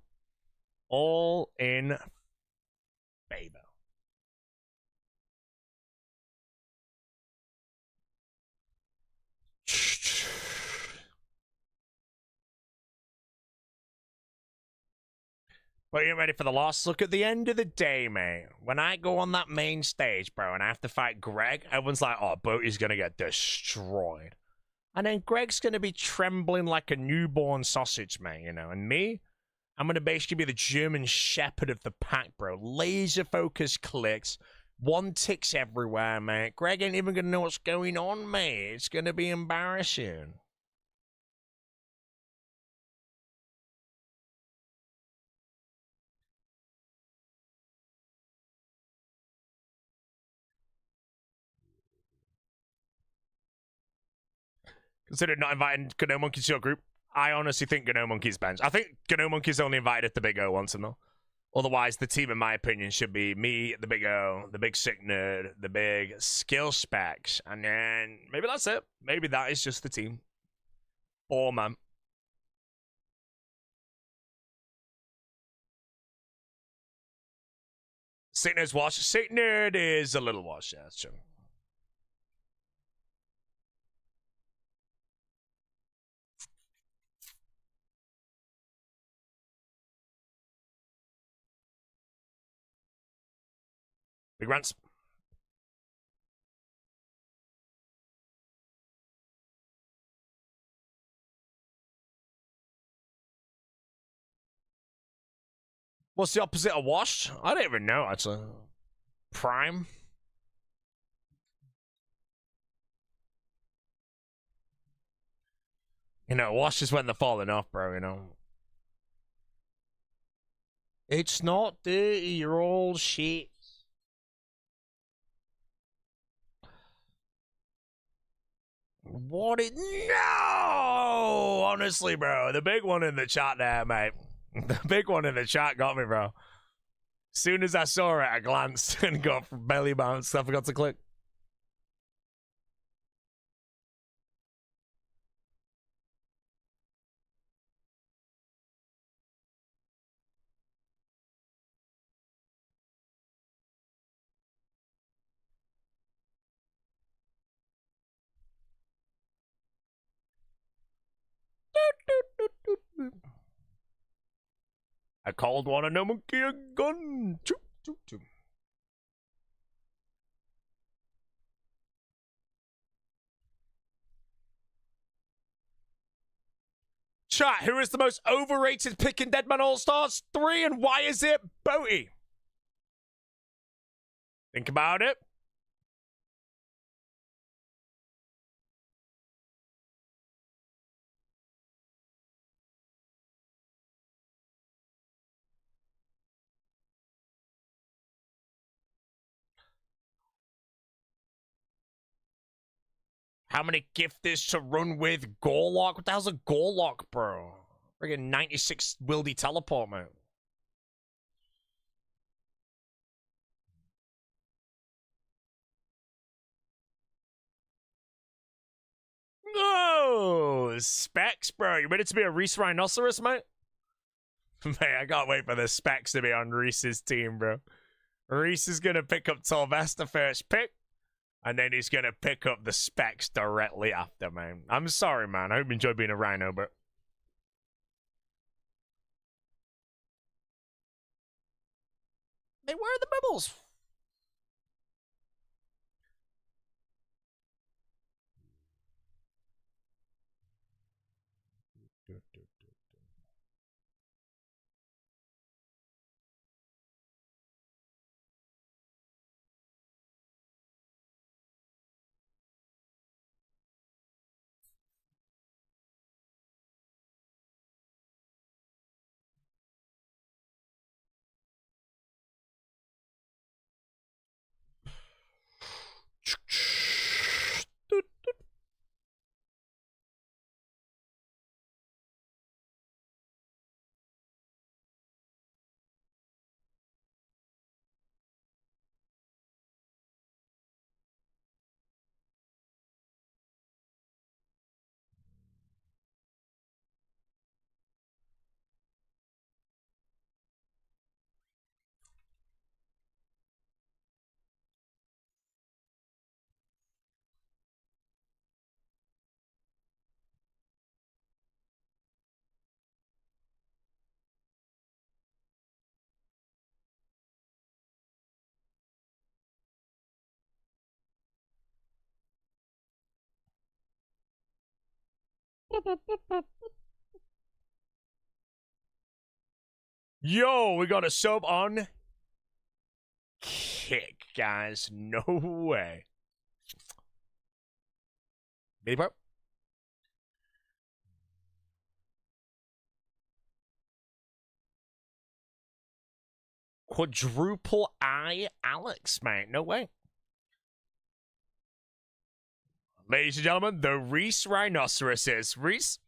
All in favor. But you're ready for the loss? Look, at the end of the day, mate, when I go on that main stage, bro, and I have to fight Greg, everyone's like, oh, Booty's gonna get destroyed. And then Greg's gonna be trembling like a newborn sausage, mate, you know? And me, I'm gonna basically be the German shepherd of the pack, bro. Laser focus clicks, one ticks everywhere, mate. Greg ain't even gonna know what's going on, mate. It's gonna be embarrassing. Consider not inviting Gano Monkey to your group. I honestly think Gano Monkey's bench. I think Gano Monkey's only invited if the Big O wants him, though. Otherwise, the team, in my opinion, should be me, the Big O, the Big Sick Nerd, the Big Skill Specs, and then maybe that's it. Maybe that is just the team. Or man. Sick Nerd's wash. Sick Nerd is a little wash, yeah, that's true. Big rants. What's the opposite of washed? I don't even know, actually. Prime? You know, wash is when they're falling off, bro, you know. It's not dirty, you're all shit. What it? No! Honestly, bro, the big one in the chat there, mate. The big one in the chat got me, bro. As soon as I saw it, I glanced and got belly bounce. I forgot to click. I called one a no monkey a gun. Choo, choo, choo. Chat, who is the most overrated pick in Deadman All-Stars 3 and why is it Boaty? Think about it. How many gifters to run with Gorlock? What the hell's a Gorlock, bro? Friggin' 96 wildy teleport, mate. No! Specs, bro. You ready to be a Reese Rhinoceros, mate? Mate, I can't wait for the Specs to be on Reese's team, bro. Reese is going to pick up Sylvester first pick. And then he's going to pick up the Specs directly after, man. I'm sorry, man. I hope you enjoy being a Rhino, but... Hey, where are the bubbles? Yo, we got a sub on Kick, guys. No way. Billy Bro. Quadruple I Alex, mate. No way. Ladies and gentlemen, the Reese Rhinoceroses. Reese,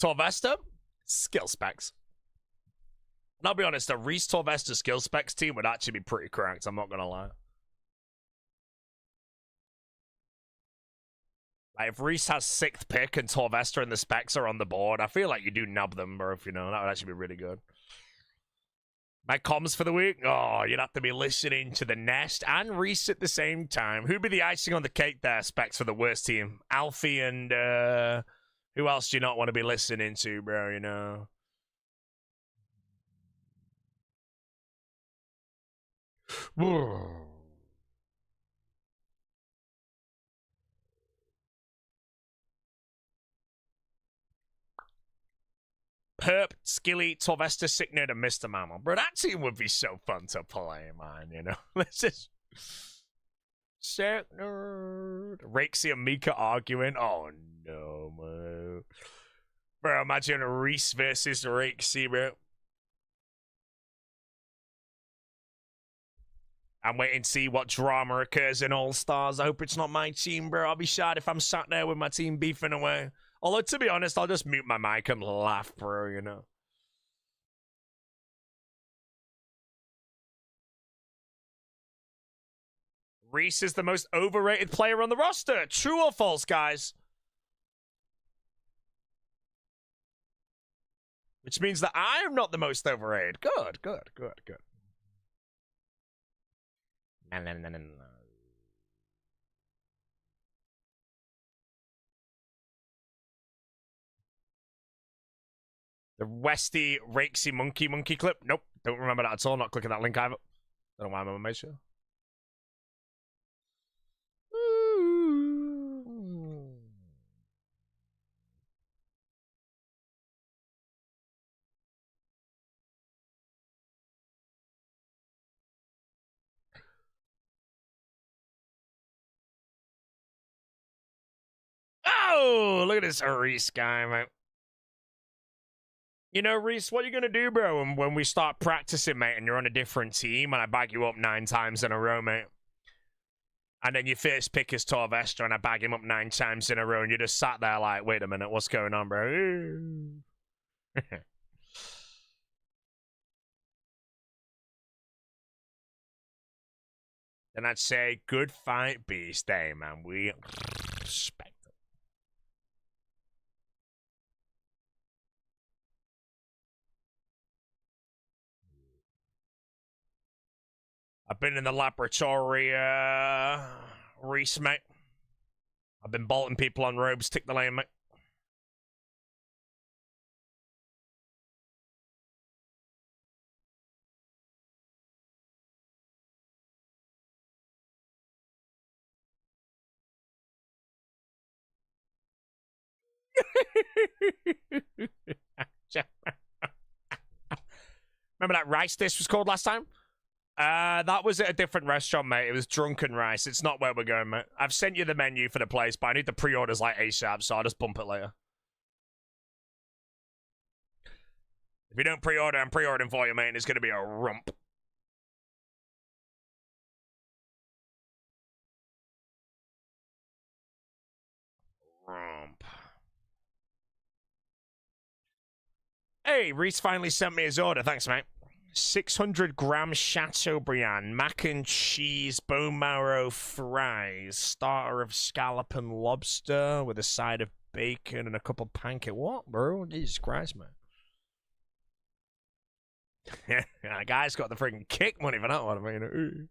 Torvesta, skill specs. And I'll be honest, the Reese Torvesta skill specs team would actually be pretty cracked, I'm not gonna lie. Like, if Reese has 6th pick and Torvesta and the specs are on the board, I feel like you do nub them, bro, if you know. That would actually be really good. My comms for the week? Oh, you'd have to be listening to the Nest and Reese at the same time. Who'd be the icing on the cake there, specs for the worst team? Alfie and, who else do you not want to be listening to, bro, you know? Perp, Skilly, Torvesta, Sicknerd, and Mr. Mammal. Bro, that team would be so fun to play, man, you know? Let's just... Sicknerd. Rexy and Mika arguing. Oh, no, man. Bro, imagine Reese versus Rexy, bro. I'm waiting to see what drama occurs in All-Stars. I hope it's not my team, bro. I'll be sad if I'm sat there with my team beefing away. Although, to be honest, I'll just mute my mic and laugh, bro, you know. Reese is the most overrated player on the roster. True or false, guys? Which means that I'm not the most overrated. Good, good, good, good. No. The Westy Rakesy Monkey clip? Nope. Don't remember that at all. Not clicking that link either. Don't know why I'm on my show. Oh, look at this Reese guy, mate. You know, Reese, what are you going to do, bro, when we start practicing, mate, and you're on a different team, and I bag you up 9 times in a row, mate? And then your first pick is Torvesta, and I bag him up 9 times in a row, and you just sat there like, wait a minute, what's going on, bro? Then I'd say, good fight, Beast Day, man. We respect it. I've been in the laboratory, Reese, mate. I've been bolting people on robes, tick the lane, mate. Remember that rice dish was called last time? That was at a different restaurant, mate. It was Drunken Rice. It's not where we're going, mate. I've sent you the menu for the place, but I need the pre-orders like ASAP, so I'll just bump it later. If you don't pre-order, I'm pre-ordering for you, mate. It's going to be a rump. Rump. Hey, Reese finally sent me his order. Thanks, mate. 600-gram Chateaubriand, mac and cheese, bone marrow fries, starter of scallop and lobster with a side of bacon and a couple pancake. What, bro? Jesus Christ, man. That guy's got the freaking kick money for that one, I mean.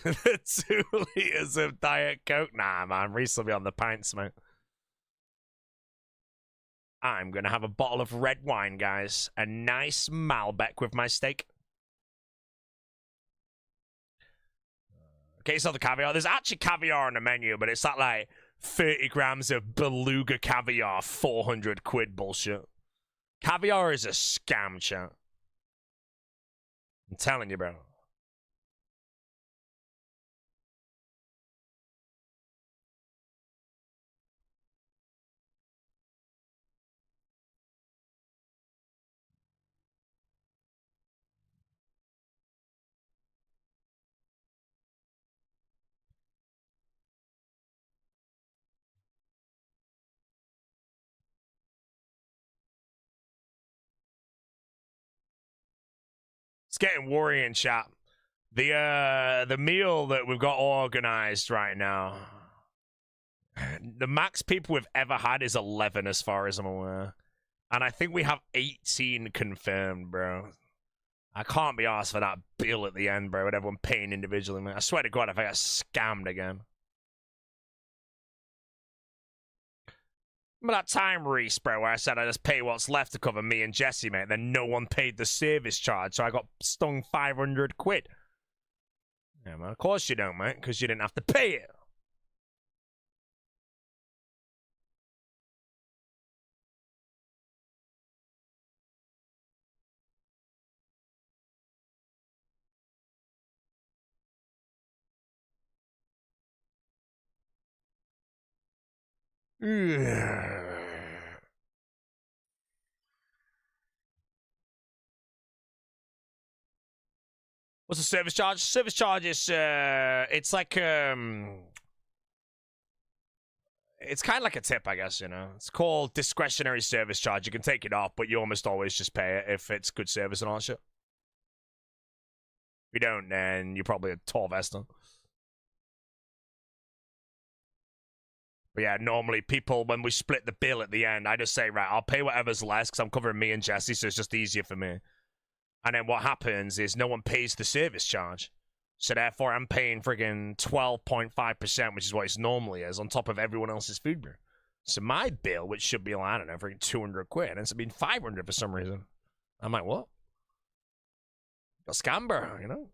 The 2 liters of Diet Coke. Nah, man. Reese will be on the pints, mate. I'm going to have a bottle of red wine, guys. A nice Malbec with my steak. Case of the caviar. There's actually caviar on the menu, but it's not like 30 grams of beluga caviar, 400 quid bullshit. Caviar is a scam, chat. I'm telling you, bro. It's getting worrying, chat. The meal that we've got organized right now, the max people we've ever had is 11 as far as I'm aware. And I think we have 18 confirmed, bro. I can't be asked for that bill at the end, bro, with everyone paying individually, man. I swear to God, if I get scammed again. Remember that time, Reese, bro, where I said I just pay what's left to cover me and Jesse, mate, then no one paid the service charge, so I got stung 500 quid. Yeah, man, of course you don't, mate, because you didn't have to pay it. What's the service charge? Service charge is, it's like, it's kind of like a tip, I guess, you know. It's called discretionary service charge. You can take it off, but you almost always just pay it if it's good service and all that shit. If you don't, then you're probably a tall vester. But yeah, normally people, when we split the bill at the end, I just say, right, I'll pay whatever's less because I'm covering me and Jesse, so it's just easier for me. And then what happens is no one pays the service charge. So therefore, I'm paying friggin' 12.5%, which is what it normally is, on top of everyone else's food bill. So my bill, which should be, like, I don't know, friggin' 200 quid, ends up being 500 for some reason. I'm like, what? Got scammer, you know?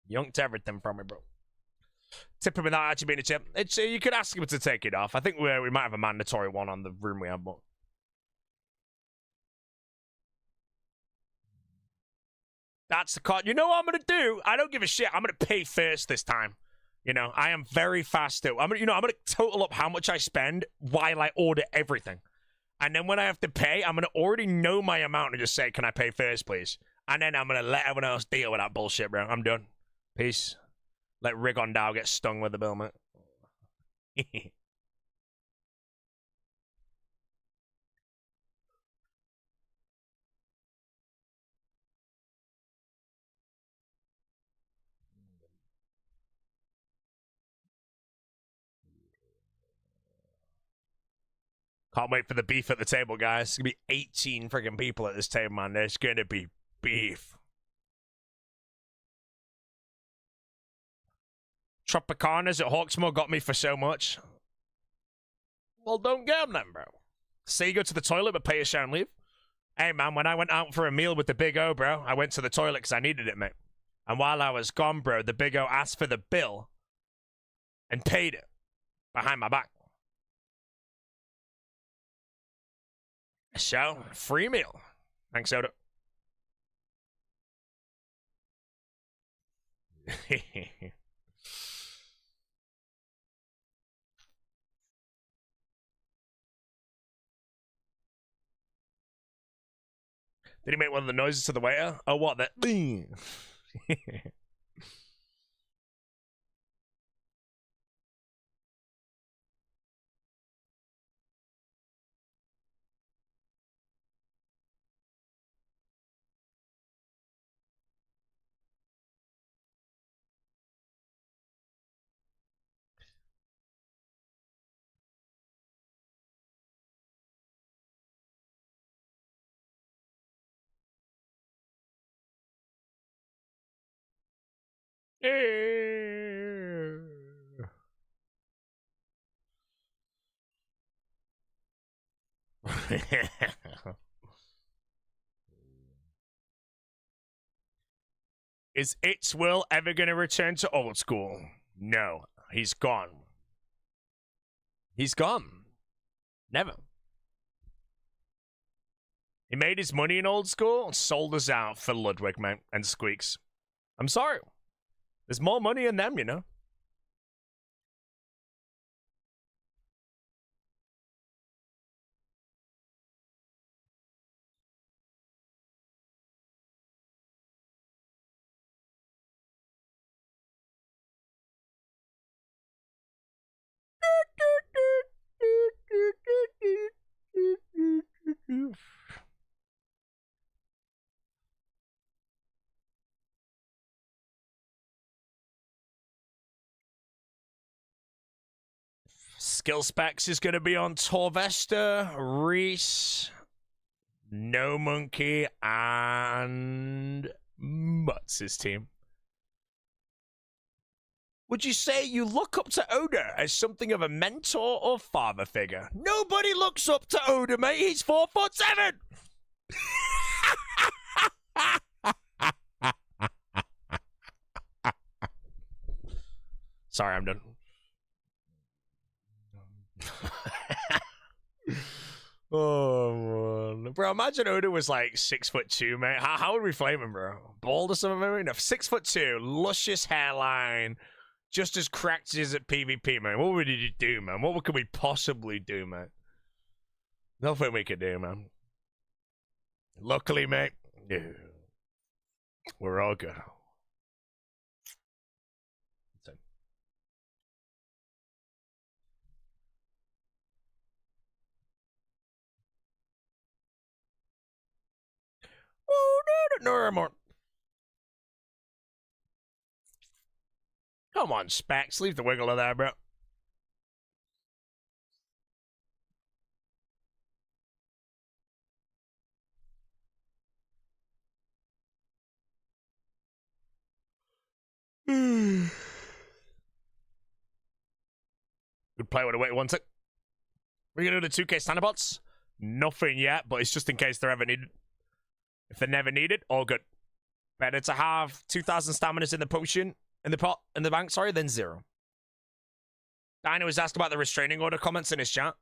Yoinked everything from me, bro. Tip him without actually being a tip. It's you could ask him to take it off. I think we might have a mandatory one on the room we have, but that's the card. You know what I'm gonna do? I don't give a shit. I'm gonna pay first this time. You know, I am very fast. I'm gonna total up how much I spend while I order everything, and then when I have to pay, I'm gonna already know my amount and just say, "Can I pay first, please?" And then I'm gonna let everyone else deal with that bullshit, bro. I'm done. Peace. Let Rigon Dow get stung with the bill, mate. Can't wait for the beef at the table, guys. It's gonna be 18 freaking people at this table, man. There's gonna be beef. Tropicanas at Hawksmoor got me for so much. Well, don't get them then, bro. Say you go to the toilet but pay a shower and leave. Hey, man, when I went out for a meal with the Big O, bro, I went to the toilet because I needed it, mate. And while I was gone, bro, the Big O asked for the bill and paid it behind my back. So, free meal. Thanks, Soda. Did he make one of the noises to the waiter? Oh, what? That. Is It's Will ever going to return to old school? No, he's gone. He's gone. Never. He made his money in old school and sold us out for Ludwig, man, and Squeaks. I'm sorry. There's more money in them, you know. Skill specs is going to be on Torvesta, Reese, No Monkey, and Mutz' team. Would you say you look up to Oda as something of a mentor or father figure? Nobody looks up to Oda, mate. He's 4'7". Sorry, I'm done. Oh, man. Bro, imagine Oda was like 6'2", mate. How would we flame him, bro? Bald or something, maybe? No, 6'2", luscious hairline, just as cracked as at PvP, man. What would he do, man? What could we possibly do, man? Nothing we could do, man. Luckily, mate, we're all good. No more. Come on, Spax. Leave the wiggle of that, bro. Good play with a wait one sec. We're gonna do the 2K standard bots. Nothing yet, but it's just in case they're ever needed. If they're never needed, all good. Better to have 2,000 staminas in the potion, in the bank, sorry, than 0. Dino was asked about the restraining order comments in his chat.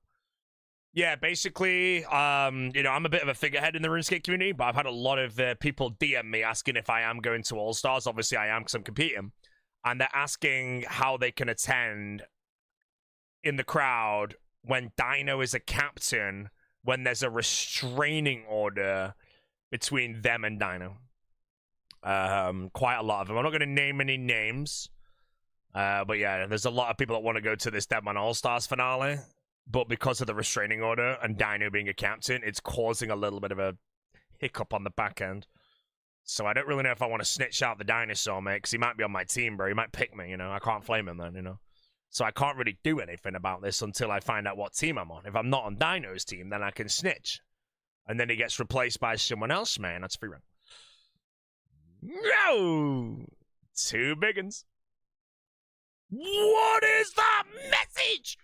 Yeah, basically, you know, I'm a bit of a figurehead in the RuneScape community, but I've had a lot of people DM me asking if I am going to All-Stars. Obviously, I am because I'm competing. And they're asking how they can attend in the crowd when Dino is a captain, when there's a restraining order between them and Dino. Quite a lot of them. I'm not going to name any names. But yeah, there's a lot of people that want to go to this Deadman All-Stars finale. But because of the restraining order and Dino being a captain, it's causing a little bit of a hiccup on the back end. So I don't really know if I want to snitch out the dinosaur, mate, because he might be on my team, bro. He might pick me, you know. I can't flame him then, you know. So I can't really do anything about this until I find out what team I'm on. If I'm not on Dino's team, then I can snitch. And then he gets replaced by someone else, man. That's free run. No! 2 biggins. What is that message?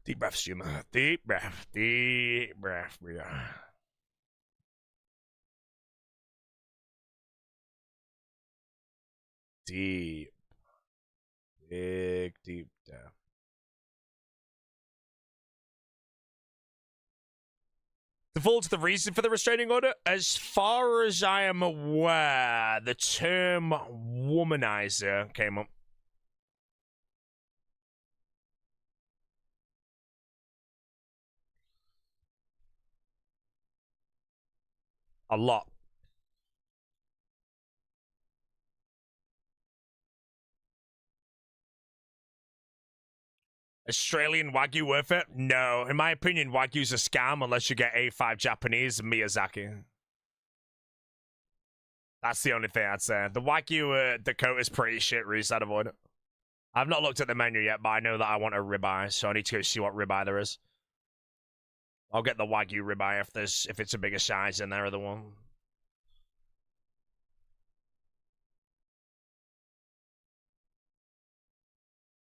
Deep breath, Shuma. Deep breath. Deep breath. Yeah. Deep. Big, deep breath. Divulge the reason for the restraining order. As far as I am aware, the term womanizer came up. A lot. Australian Wagyu worth it? No. In my opinion, Wagyu's a scam unless you get A5 Japanese and Miyazaki. That's the only thing I'd say. The Wagyu Dakota's pretty shit, Reese. I'd avoid it. I've not looked at the menu yet, but I know that I want a ribeye, so I need to go see what ribeye there is. I'll get the Wagyu ribeye if it's a bigger size than their other one.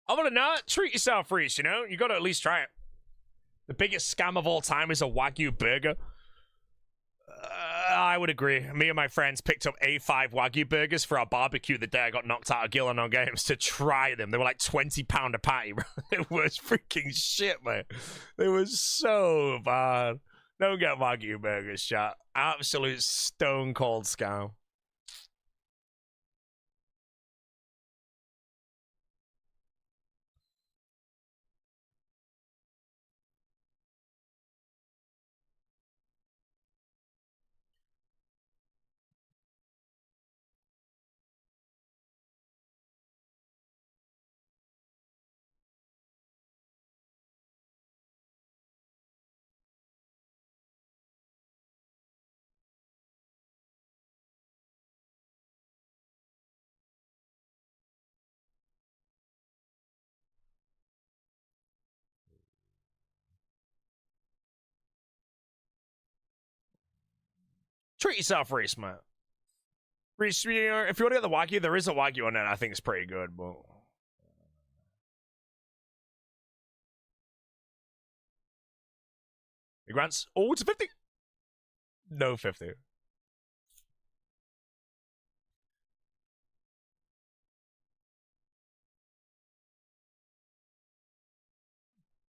Other than that, treat yourself, Reese, you know? You gotta at least try it. The biggest scam of all time is a Wagyu burger. I would agree. Me and my friends picked up A5 Wagyu burgers for our barbecue the day I got knocked out of Gillen on games to try them. They were like £20 a patty, bro. It was freaking shit, man. They were so bad. Don't get Wagyu burgers, chat. Absolute stone cold scam. Treat yourself, Reese, man. Reese, if you want to get the Wagyu, there is a Wagyu on it. I think it's pretty good, but... Grants? Oh, it's a 50. No 50.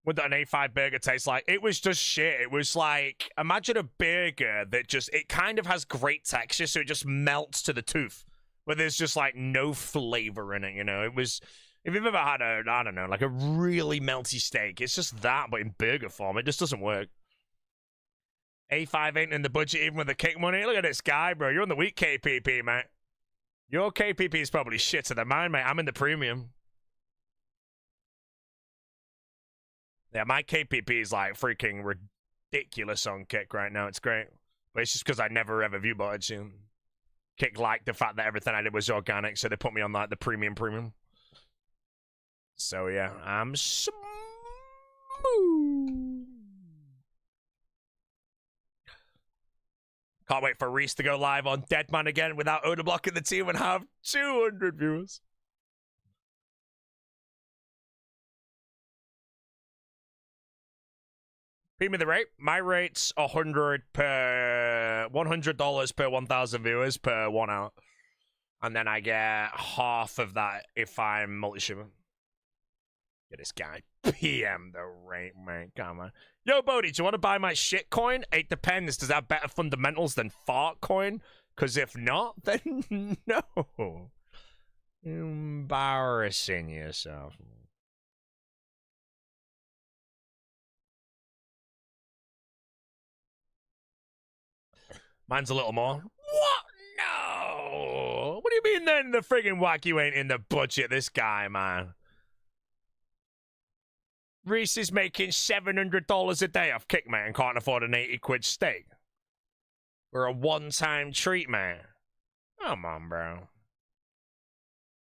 What did an A5 burger taste like? It was just shit. It was like, imagine a burger that just, it kind of has great texture, so it just melts to the tooth. But there's just like no flavor in it, you know? It was, if you've ever had a, I don't know, like a really melty steak, it's just that, but in burger form. It just doesn't work. A5 ain't in the budget even with the kick money. Look at this guy, bro. You're on the weak KPP, mate. Your KPP is probably shitter than mine, mate. I'm in the premium. Yeah, my KPP is like freaking ridiculous on Kick right now. It's great. But it's just because I never ever viewbotted you. Kick liked the fact that everything I did was organic, so they put me on like the premium. So yeah, I'm smooth. Can't wait for Reese to go live on Deadman again without Oda blocking the team and have 200 viewers. Pay me the rate. My rate's $100 per $1,000 viewers per 1 hour, and then I get half of that if I'm multi-shipping. Get this guy PM the rate, man. Come on. Yo, Bodhi, do you want to buy my shit coin? It depends. Does that have better fundamentals than fart coin? Because if not, then no. Embarrassing yourself. Mine's a little more. What? No. What do you mean then the friggin' Wagyu ain't in the budget, this guy, man? Reese is making $700 a day off Kick, man, and can't afford an 80 quid steak. For a one-time treat, man. Come on, bro.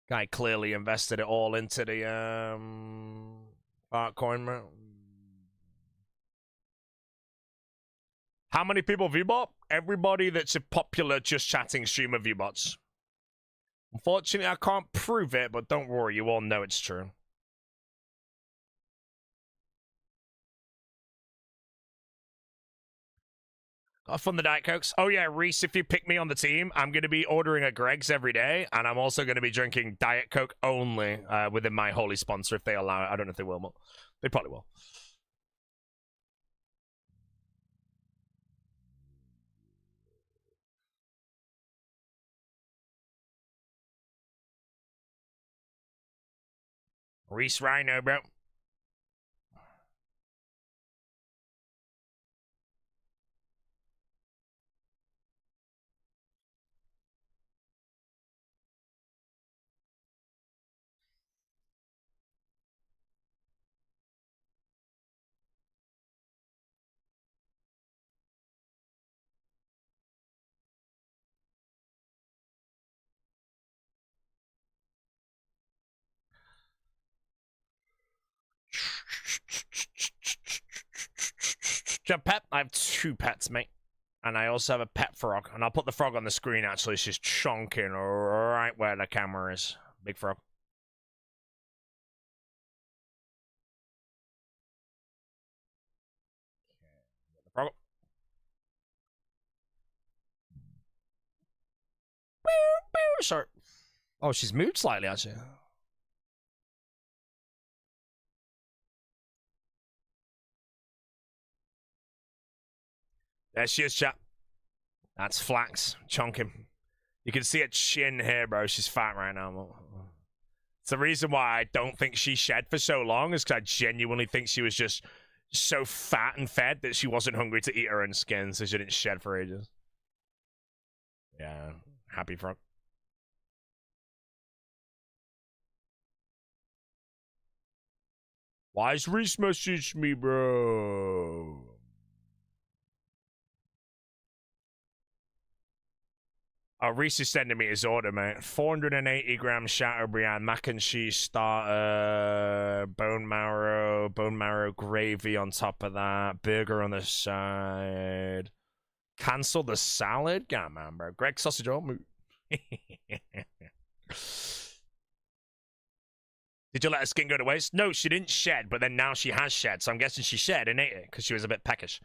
Guy clearly invested it all into the, altcoin, man. How many people viewbot? Everybody that's a popular just chatting streamer viewbots. Unfortunately, I can't prove it, but don't worry, you all know it's true. Gotta fund the Diet Cokes. Oh yeah, Reese, if you pick me on the team, I'm going to be ordering a Greg's every day, and I'm also going to be drinking Diet Coke only within my holy sponsor if they allow it. I don't know if they will, but they probably will. Reese Rhino, bro. Do you have a pet? I have 2 pets, mate. And I also have a pet frog. And I'll put the frog on the screen, actually. It's just chonking right where the camera is. Big frog. The frog. Sorry. Oh, she's moved slightly, actually. There she is, chat. That's Flax. Chonking. You can see her chin here, bro. She's fat right now. It's the reason why I don't think she shed for so long, is because I genuinely think she was just so fat and fed that she wasn't hungry to eat her own skin, so she didn't shed for ages. Yeah, happy frog. Why's Reese messaged me, bro? Oh, Reese is sending me his order, mate. 480 gram Chateaubriand mac and cheese starter, bone marrow gravy on top of that, burger on the side. Cancel the salad? God, man, bro. Greg sausage all move. Did you let her skin go to waste? No, she didn't shed, but then now she has shed, so I'm guessing she shed and ate it because she was a bit peckish.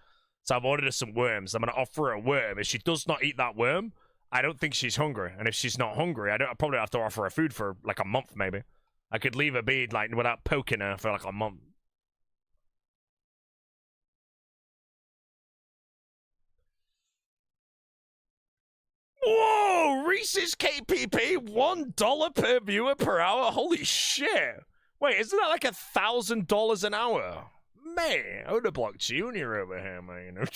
So I've ordered her some worms. I'm going to offer her a worm. If she does not eat that worm, I don't think she's hungry. And if she's not hungry, I probably have to offer her food for like a month, maybe. I could leave her be like without poking her for like a month. Whoa! Reese's KPP, $1 per viewer per hour. Holy shit! Wait, isn't that like $1,000 an hour? Man, I would have blocked Junior over here, man.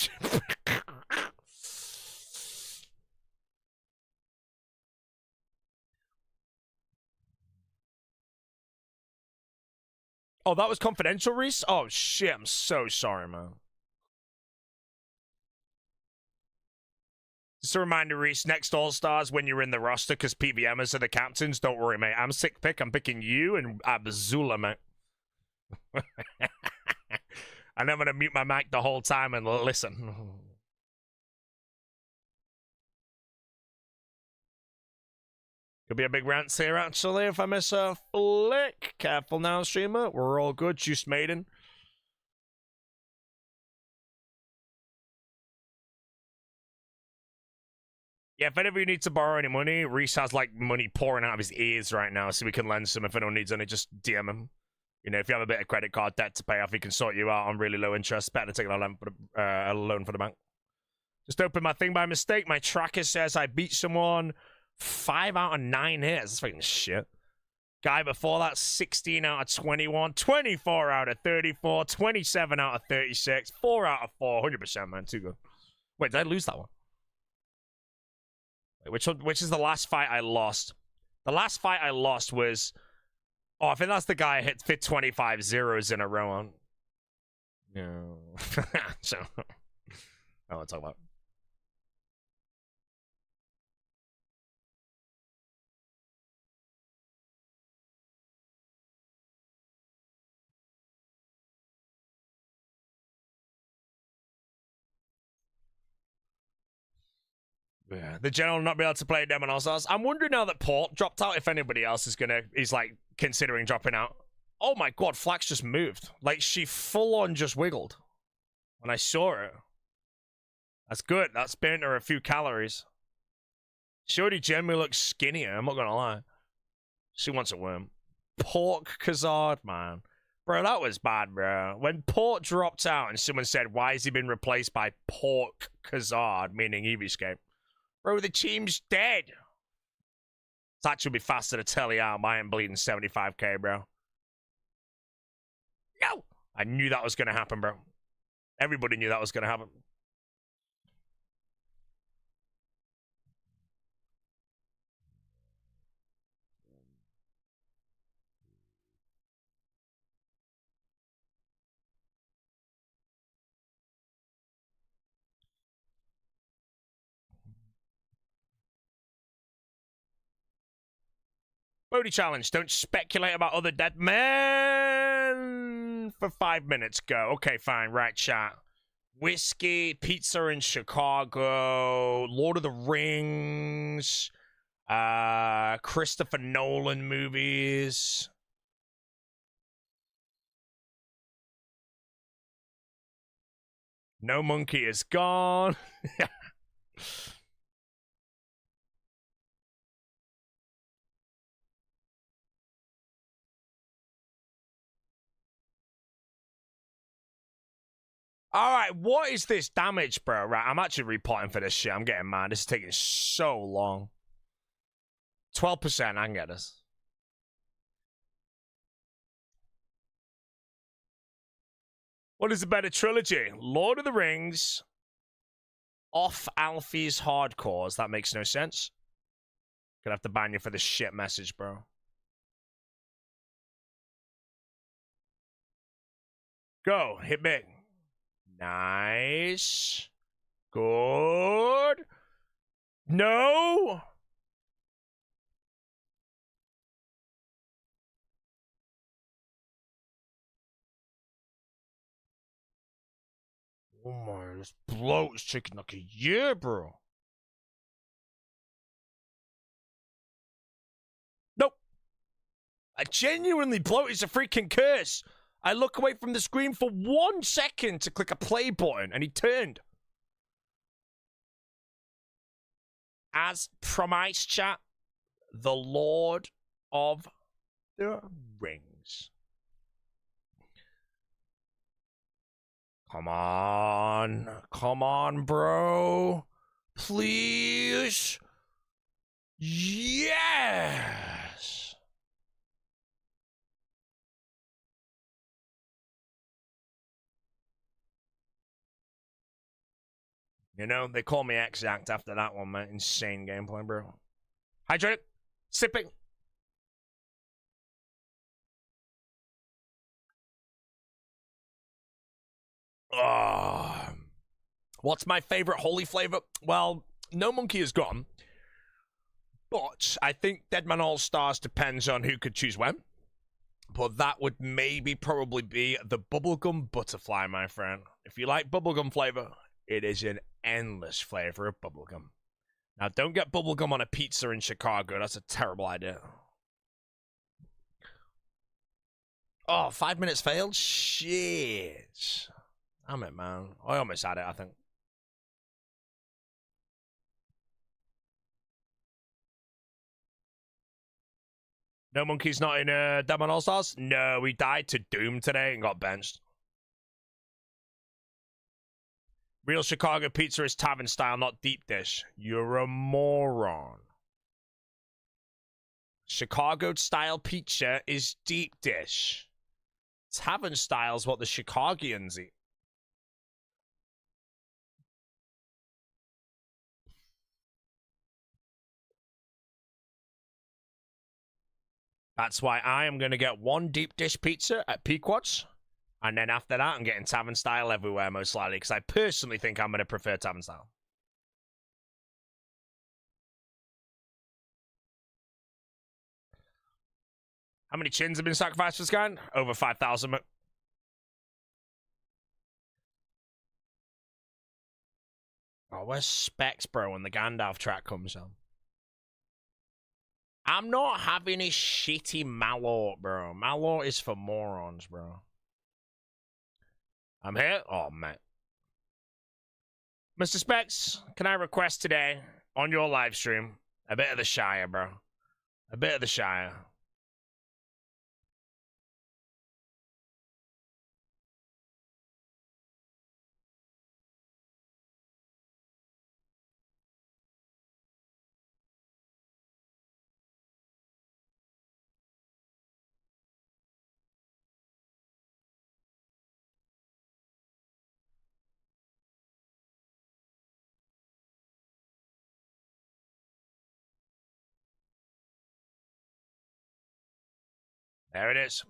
Oh, that was confidential, Reese? Oh, shit. I'm so sorry, man. Just a reminder, Reese, next All-Stars when you're in the roster, because PVMers are the captains. Don't worry, mate. I'm sick pick. I'm picking you and Abzula, mate. And I'm going to mute my mic the whole time and listen. Could be a big rant here, actually, if I miss a flick. Careful now, streamer. We're all good. Juice Maiden. Yeah, if any of you need to borrow any money, Reese has, like, money pouring out of his ears right now, so we can lend some. If anyone needs any, just DM him. You know, if you have a bit of credit card debt to pay off, he can sort you out on really low interest. Better taking a loan for the bank. Just opened my thing by mistake. My tracker says I beat someone 5 out of 9 hits. That's fucking shit. Guy before that, 16 out of 21, 24 out of 34, 27 out of 36, 4 out of 4, 100%, man. Too good. Wait, did I lose that one? Wait, which is the last fight I lost? The last fight I lost was... Oh, I think that's the guy I fit 25 zeros in a row on. No. So, I want to talk about. Yeah, the general not be able to play Demon All-Stars. I'm wondering now that Port dropped out if anybody else is like considering dropping out. Oh my god, Flax just moved. Like she full on just wiggled when I saw it. That's good. That's burnt her a few calories. She already generally looks skinnier, I'm not gonna lie. She wants a worm. Pork Kazard, man. Bro, that was bad, bro. When Port dropped out and someone said, why has he been replaced by Pork Kazard, meaning EVScape? Bro, the team's dead. It's actually be faster to tell you out. I am bleeding 75k, bro. No! I knew that was going to happen, bro. Everybody knew that was going to happen. Bodhi challenge. Don't speculate about other dead men for 5 minutes. Go. Okay, fine. Right, chat. Whiskey, pizza in Chicago, Lord of the Rings, Christopher Nolan movies. No Monkey is gone. Alright, what is this damage, bro? Right, I'm actually repotting for this shit. I'm getting mad. This is taking so long. 12%, I can get this. What is a better trilogy? Lord of the Rings, off Alfie's Hardcores. That makes no sense. Gonna have to ban you for this shit message, bro. Go, hit big. Nice. Good. No. Oh my, this bloat is taking like a year, bro. Nope. I genuinely bloat is a freaking curse. I look away from the screen for 1 second to click a play button, and he turned. As promised, chat, the Lord of the Rings. Come on. Come on, bro. Please. Yes. You know, they call me exact after that one, man. Insane gameplay, bro. Hydrate. Sipping. Oh. What's my favorite holy flavor? Well, No Monkey is gone. But I think Deadman All-Stars depends on who could choose when. But that would maybe probably be the bubblegum butterfly, my friend. If you like bubblegum flavor, it is an endless flavor of bubblegum. Now, don't get bubblegum on a pizza in Chicago. That's a terrible idea. Oh, 5 minutes failed? Shit. Damn it, man. I almost had it, I think. No Monkey's not in Deadman All-Stars? No, we died to Doom today and got benched. Real Chicago pizza is tavern style, not deep dish. You're a moron. Chicago style pizza is deep dish. Tavern style is what the Chicagians eat. That's why I am going to get 1 deep dish pizza at Pequod's. And then after that, I'm getting tavern style everywhere, most likely. Because I personally think I'm going to prefer tavern style. How many chins have been sacrificed for this guy? Over 5,000. Oh, where's Specs, bro, when the Gandalf track comes on? I'm not having a shitty Malort, bro. Malort is for morons, bro. I'm here? Oh, man. Mr. Specs, can I request today, on your live stream, a bit of the Shire, bro? A bit of the Shire. There it is.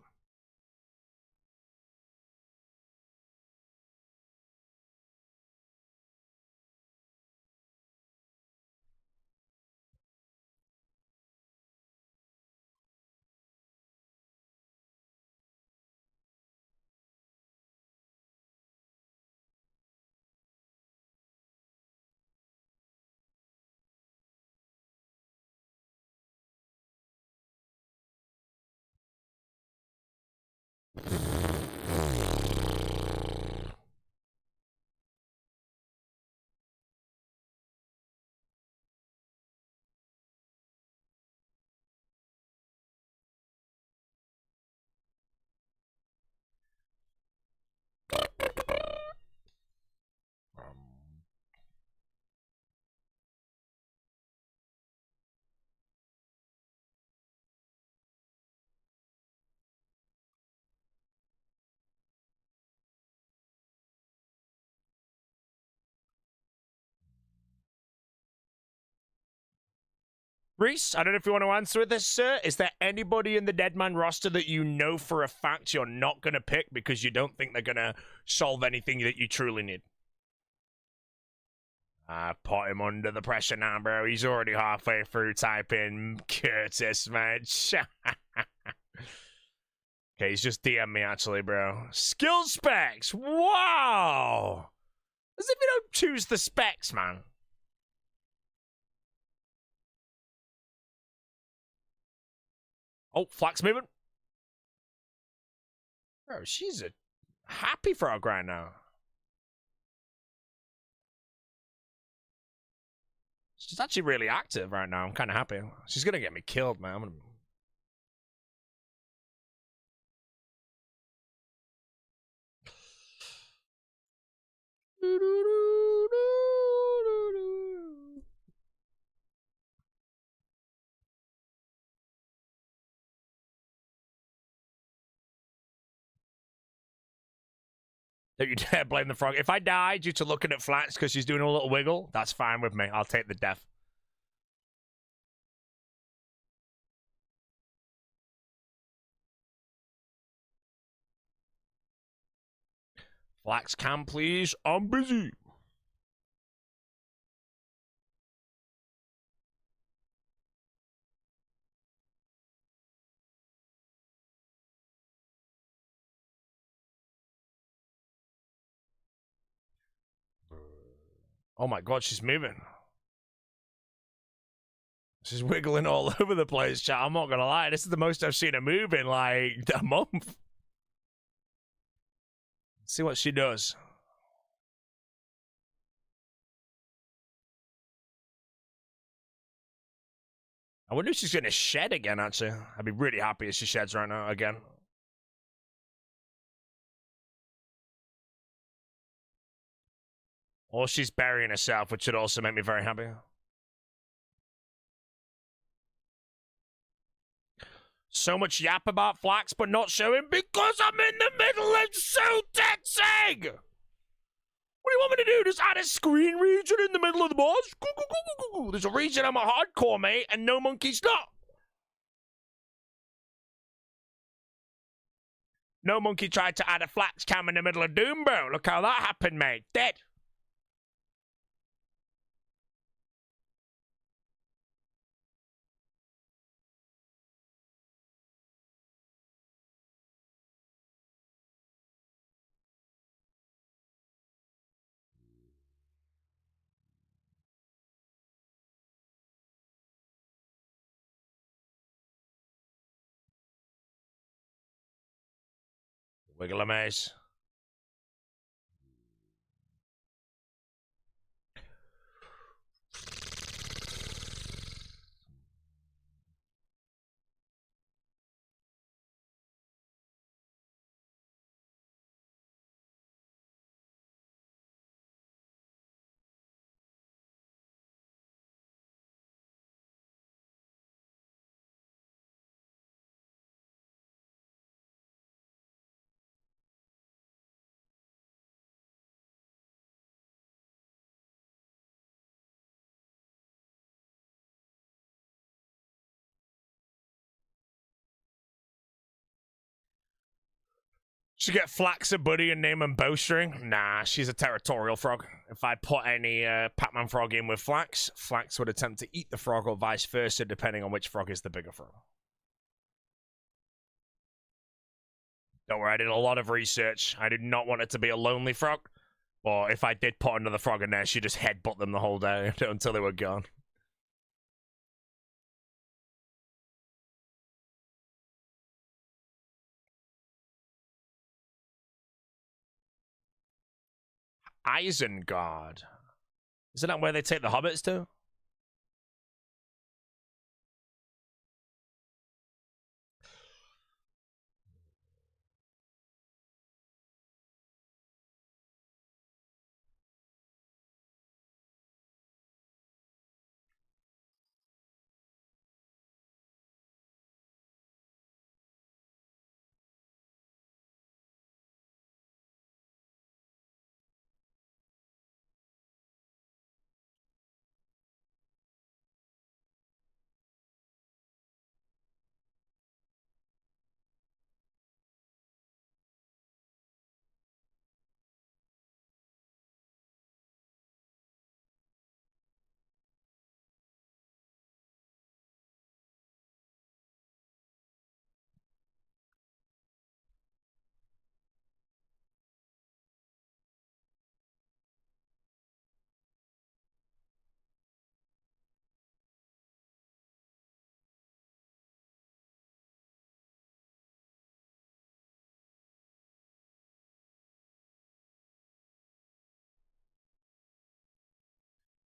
Reese, I don't know if you want to answer this, sir. Is there anybody in the Deadman roster that you know for a fact you're not going to pick because you don't think they're going to solve anything that you truly need? I put him under the pressure now, bro. He's already halfway through typing Curtis, man. Okay, he's just DM me, actually, bro. Skill specs! Wow! As if you don't choose the specs, man. Oh, flax movement. Bro, she's a happy frog right now. She's actually really active right now. I'm kind of happy. She's going to get me killed, man. I'm gonna... Don't you dare blame the frog. If I die due to looking at flats because she's doing a little wiggle, that's fine with me. I'll take the death. Flax cam, please. I'm busy. Oh my god, she's moving. She's wiggling all over the place, chat. I'm not gonna lie. This is the most I've seen her move in like a month. Let's see what she does. I wonder if she's gonna shed again, actually. I'd be really happy if she sheds right now again. Or she's burying herself, which would also make me very happy. So much yap about flax, but not showing because I'm in the middle of Sutexing! What do you want me to do? Just add a screen region in the middle of the boss? There's a region I'm a hardcore, mate, and no monkey's not. No monkey tried to add a flax cam in the middle of Doom, bro. Look how that happened, mate. Dead. Wiggle a maze. Should get Flax a buddy and name him Bowstring? Nah, she's a territorial frog. If I put any Pac-Man frog in with Flax, Flax would attempt to eat the frog or vice versa, depending on which frog is the bigger frog. Don't worry, I did a lot of research. I did not want it to be a lonely frog. But if I did put another frog in there, she'd just headbutt them the whole day until they were gone. Isengard. Isn't that where they take the hobbits to?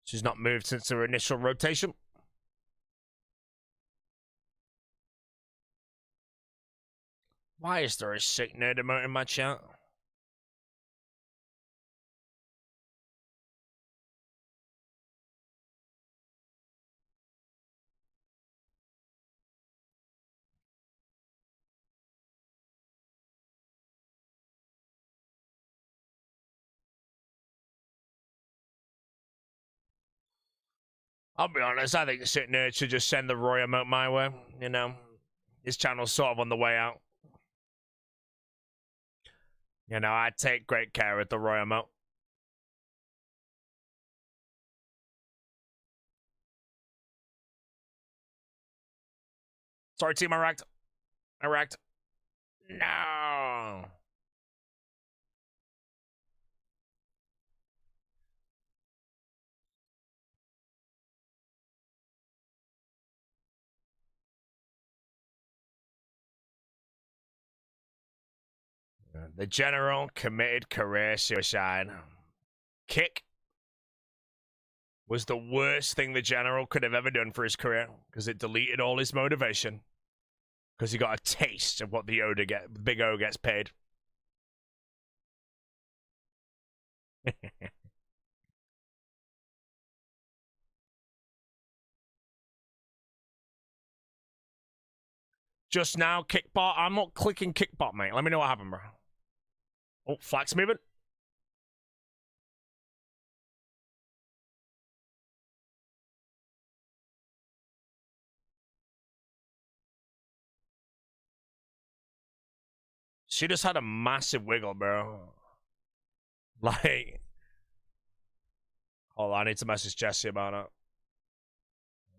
She's not moved since her initial rotation. Why is there a sick nerd emote in my chat? I'll be honest, I think the sick nerd should just send the Roy emote my way. You know, his channel's sort of on the way out. You know, I take great care of the Roy emote. Sorry, team, I wrecked. No. The general committed career suicide. Kick was the worst thing the general could have ever done for his career because it deleted all his motivation because he got a taste of what the Big O gets paid. Just now, kickbot. I'm not clicking kickbot, mate. Let me know what happened, bro. Oh, flax movement. She just had a massive wiggle, bro. Like, hold on, I need to message Jesse about it.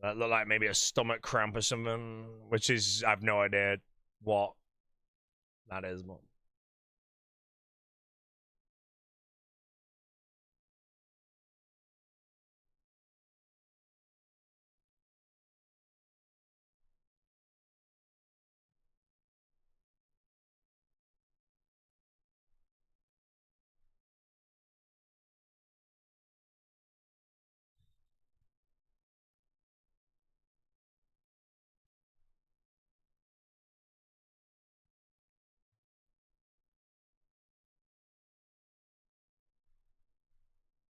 That looked like maybe a stomach cramp or something, which is, I have no idea what that is, but.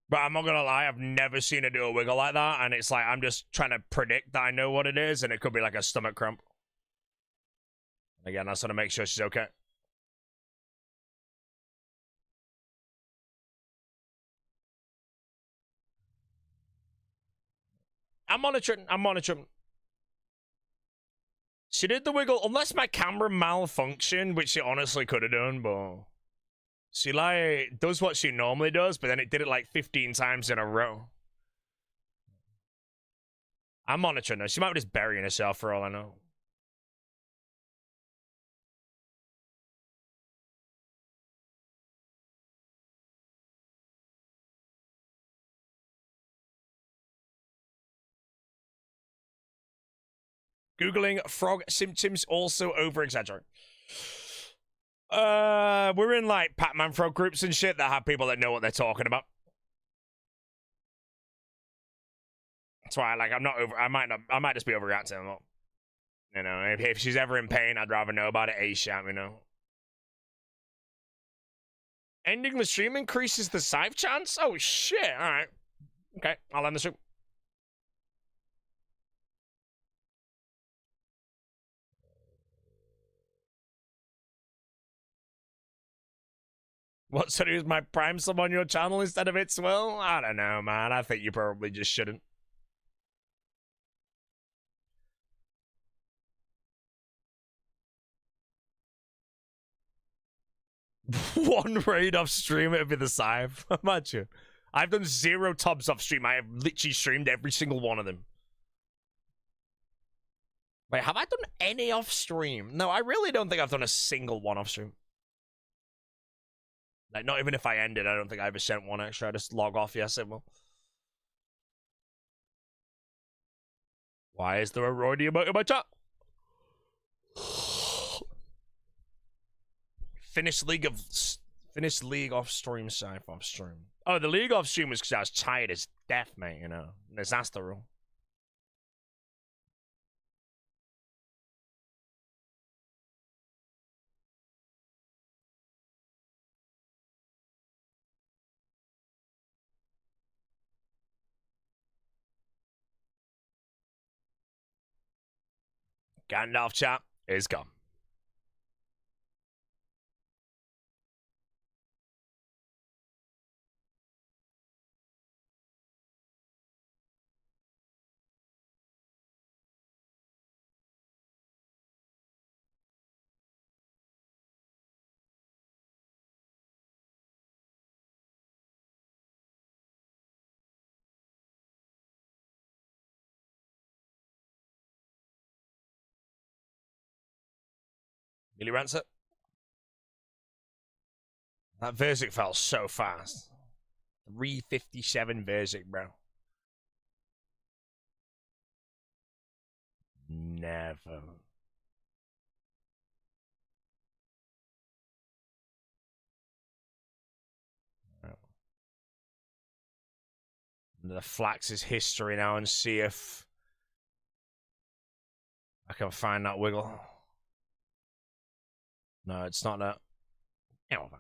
But I'm not gonna lie, I've never seen her do a wiggle like that, and it's like I'm just trying to predict that I know what it is, and it could be like a stomach cramp. Again, I just want to make sure she's okay. I'm monitoring. She did the wiggle, unless my camera malfunctioned, which it honestly could have done, but she like does what she normally does, but then it did it like 15 times in a row. I'm monitoring her. She might be just burying herself for all I know. Googling frog symptoms also over-exaggerate. We're in like Pac-Man frog groups and shit that have people that know what they're talking about. That's why, like, I'm not over. I might just be overreacting. You know, if she's ever in pain, I'd rather know about it ASAP. You know. Ending the stream increases the save chance. Oh shit! All right. Okay, I'll end the stream. What, so use my Prime sub on your channel instead of its will? I don't know, man. I think you probably just shouldn't. One raid off stream, it'd be the scythe. Imagine. I've done 0 tubs off stream. I have literally streamed every single one of them. Wait, have I done any off stream? No, I really don't think I've done a single one off stream. Like, not even if I ended, I don't think I ever sent one extra. I just log off, yes, it will. Why is there a roidie emote in my chat? Finish League off stream, Scythe off stream. Oh, the League off stream was because I was tired as death, mate, you know. That's the rule. Gandalf chat is gone. Nearly Rancer. That Verzik felt so fast. 357 Verzik, bro. Never. The Flax's history now and see if I can find that wiggle. No, it's not that. Yeah, well,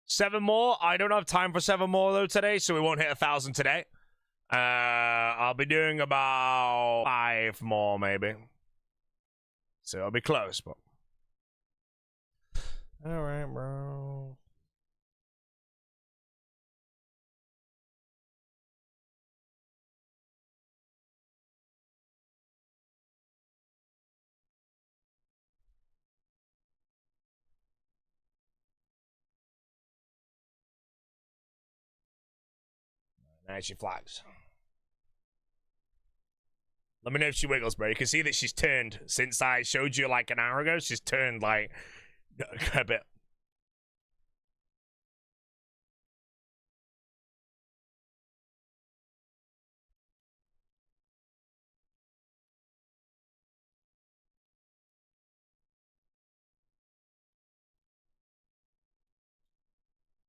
7 more. I don't have time for 7 more though today, so we won't hit 1,000 today. I'll be doing about 5 more maybe. So I'll be close, but all right, bro. Now she flags. Let me know if she wiggles, bro. You can see that she's turned since I showed you like an hour ago. She's turned like a bit.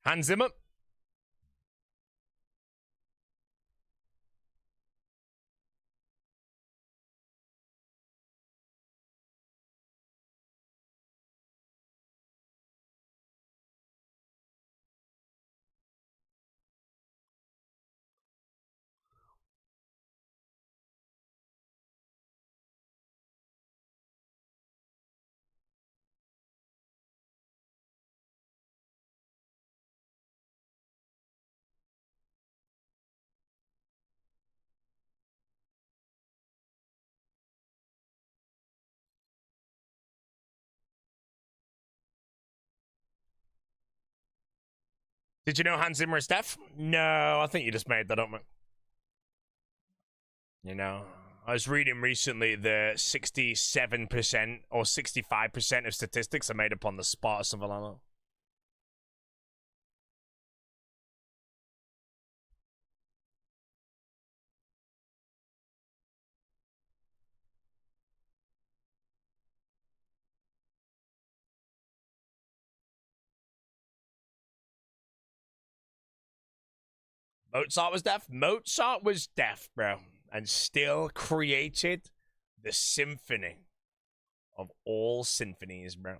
Hans Zimmer. Did you know Hans Zimmer is deaf? No, I think you just made that up, man. You know, I was reading recently that 67% or 65% of statistics are made up on the spot or something like that. Mozart was deaf? Mozart was deaf, bro. And still created the symphony of all symphonies, bro.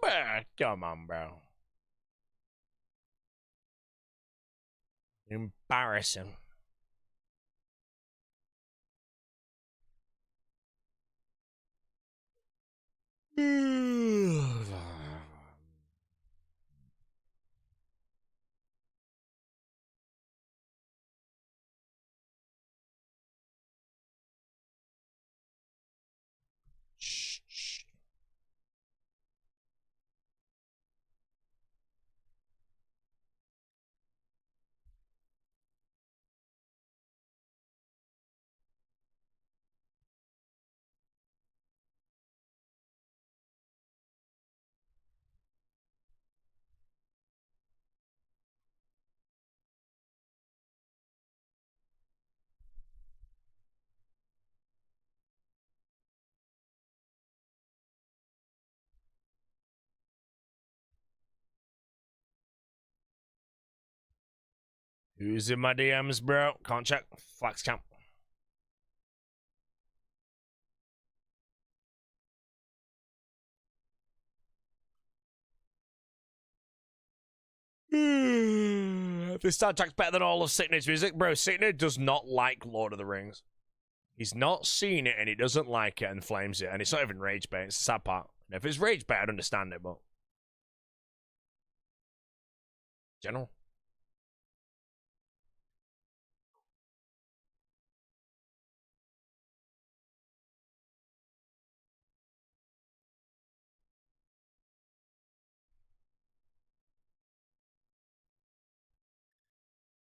Bamba! Come on, bro. Embarrassing. Who's in my DMs, bro? Can't check. Flax camp. This soundtrack's better than all of Sicknerd's music. Bro, Sicknerd does not like Lord of the Rings. He's not seen it and he doesn't like it and flames it. And it's not even rage bait. It's the sad part. If it's rage bait, I'd understand it, but... General.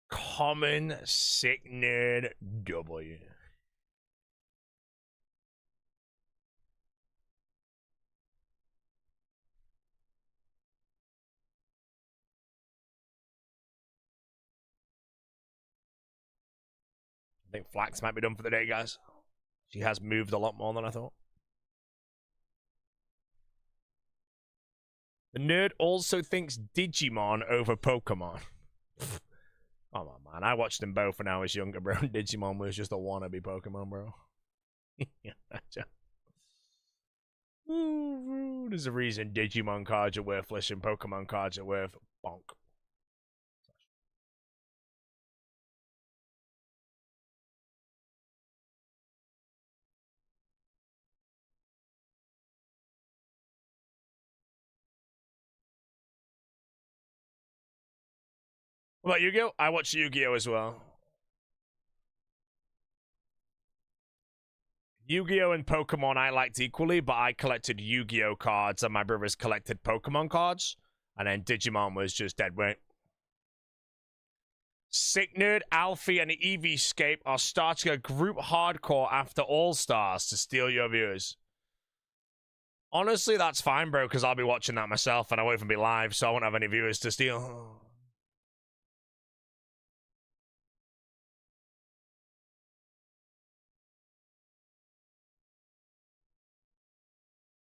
Common Sicknerd W. I think Flax might be done for the day, guys. She has moved a lot more than I thought. The nerd also thinks Digimon over Pokemon. Come on, man. I watched them both when I was younger, bro. Digimon was just a wannabe Pokemon, bro. There's a reason Digimon cards are worthless and Pokemon cards are worth bonk. What about Yu-Gi-Oh? I watched Yu-Gi-Oh as well. Yu-Gi-Oh and Pokemon I liked equally, but I collected Yu-Gi-Oh cards and my brothers collected Pokemon cards. And then Digimon was just dead weight. Sicknerd, Alfie, and EVscape are starting a group hardcore after All-Stars to steal your viewers. Honestly, that's fine, bro, because I'll be watching that myself and I won't even be live, so I won't have any viewers to steal.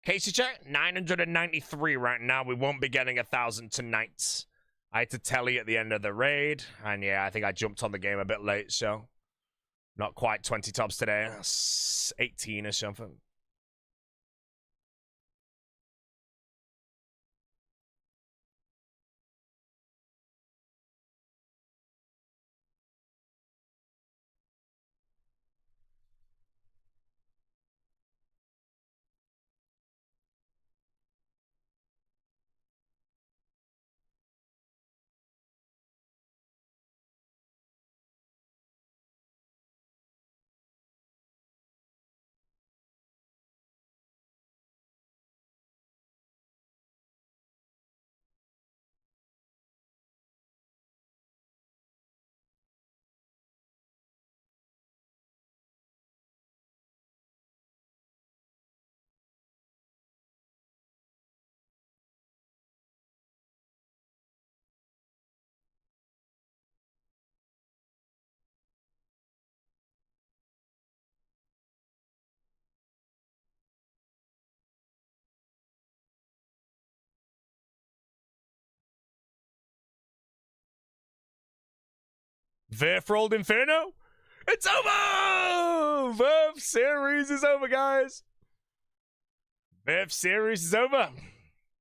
Casey check, 993 right now. We won't be getting 1,000 tonight. I had to tally at the end of the raid. And yeah, I think I jumped on the game a bit late, so... Not quite 20 tops today. 18 or something. Verf rolled Inferno? It's over! Verf series is over, guys. Verf series is over.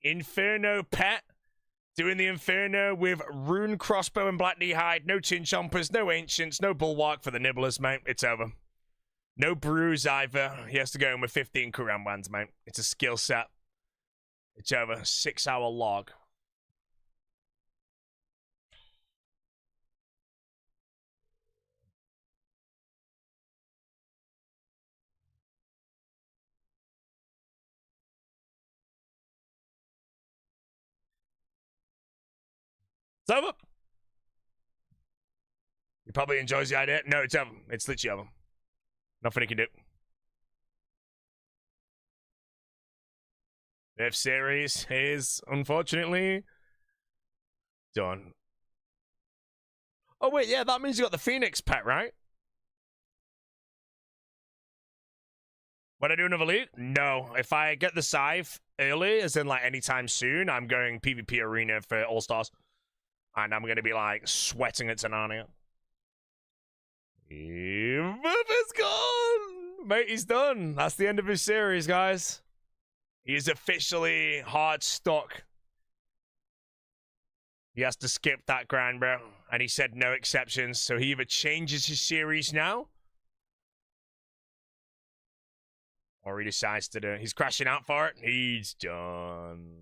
Inferno pet. Doing the Inferno with Rune Crossbow and Black Knee Hide. No Chin Chompers, no Ancients, no Bulwark for the Nibblers, mate. It's over. No Bruise either. He has to go in with 15 Kuranwans, mate. It's a skill set. It's over. 6-hour log. It's over. He probably enjoys the idea. No, it's over. It's literally over. Nothing he can do. F series is unfortunately done. Oh wait, yeah, that means you got the Phoenix pet, right? When I do another league? No. If I get the Scythe early, as in like anytime soon, I'm going PvP arena for All-Stars. And I'm going to be, like, sweating at Tanania. It's gone! Mate, he's done. That's the end of his series, guys. He is officially hard stuck. He has to skip that grind, bro. And he said no exceptions. So he either changes his series now, or he decides to do it. He's crashing out for it. He's done.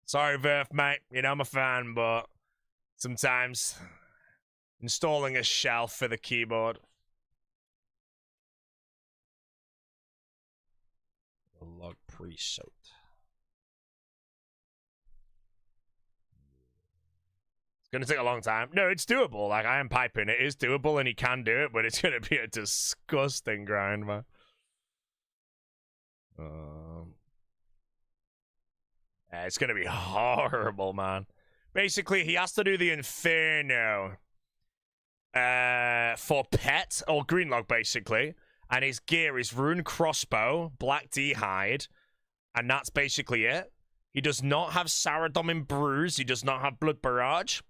Sorry, Verf, mate. You know I'm a fan, but sometimes installing a shelf for the keyboard. The log pre-soaked. It's going to take a long time. No, it's doable. Like, I am piping. It is doable, and he can do it, but it's going to be a disgusting grind, man. It's going to be horrible, man. Basically, he has to do the Inferno for pet, or Greenlog, basically. And his gear is Rune Crossbow, Black D-Hide, and that's basically it. He does not have Saradom in Bruise. He does not have Blood Barrage.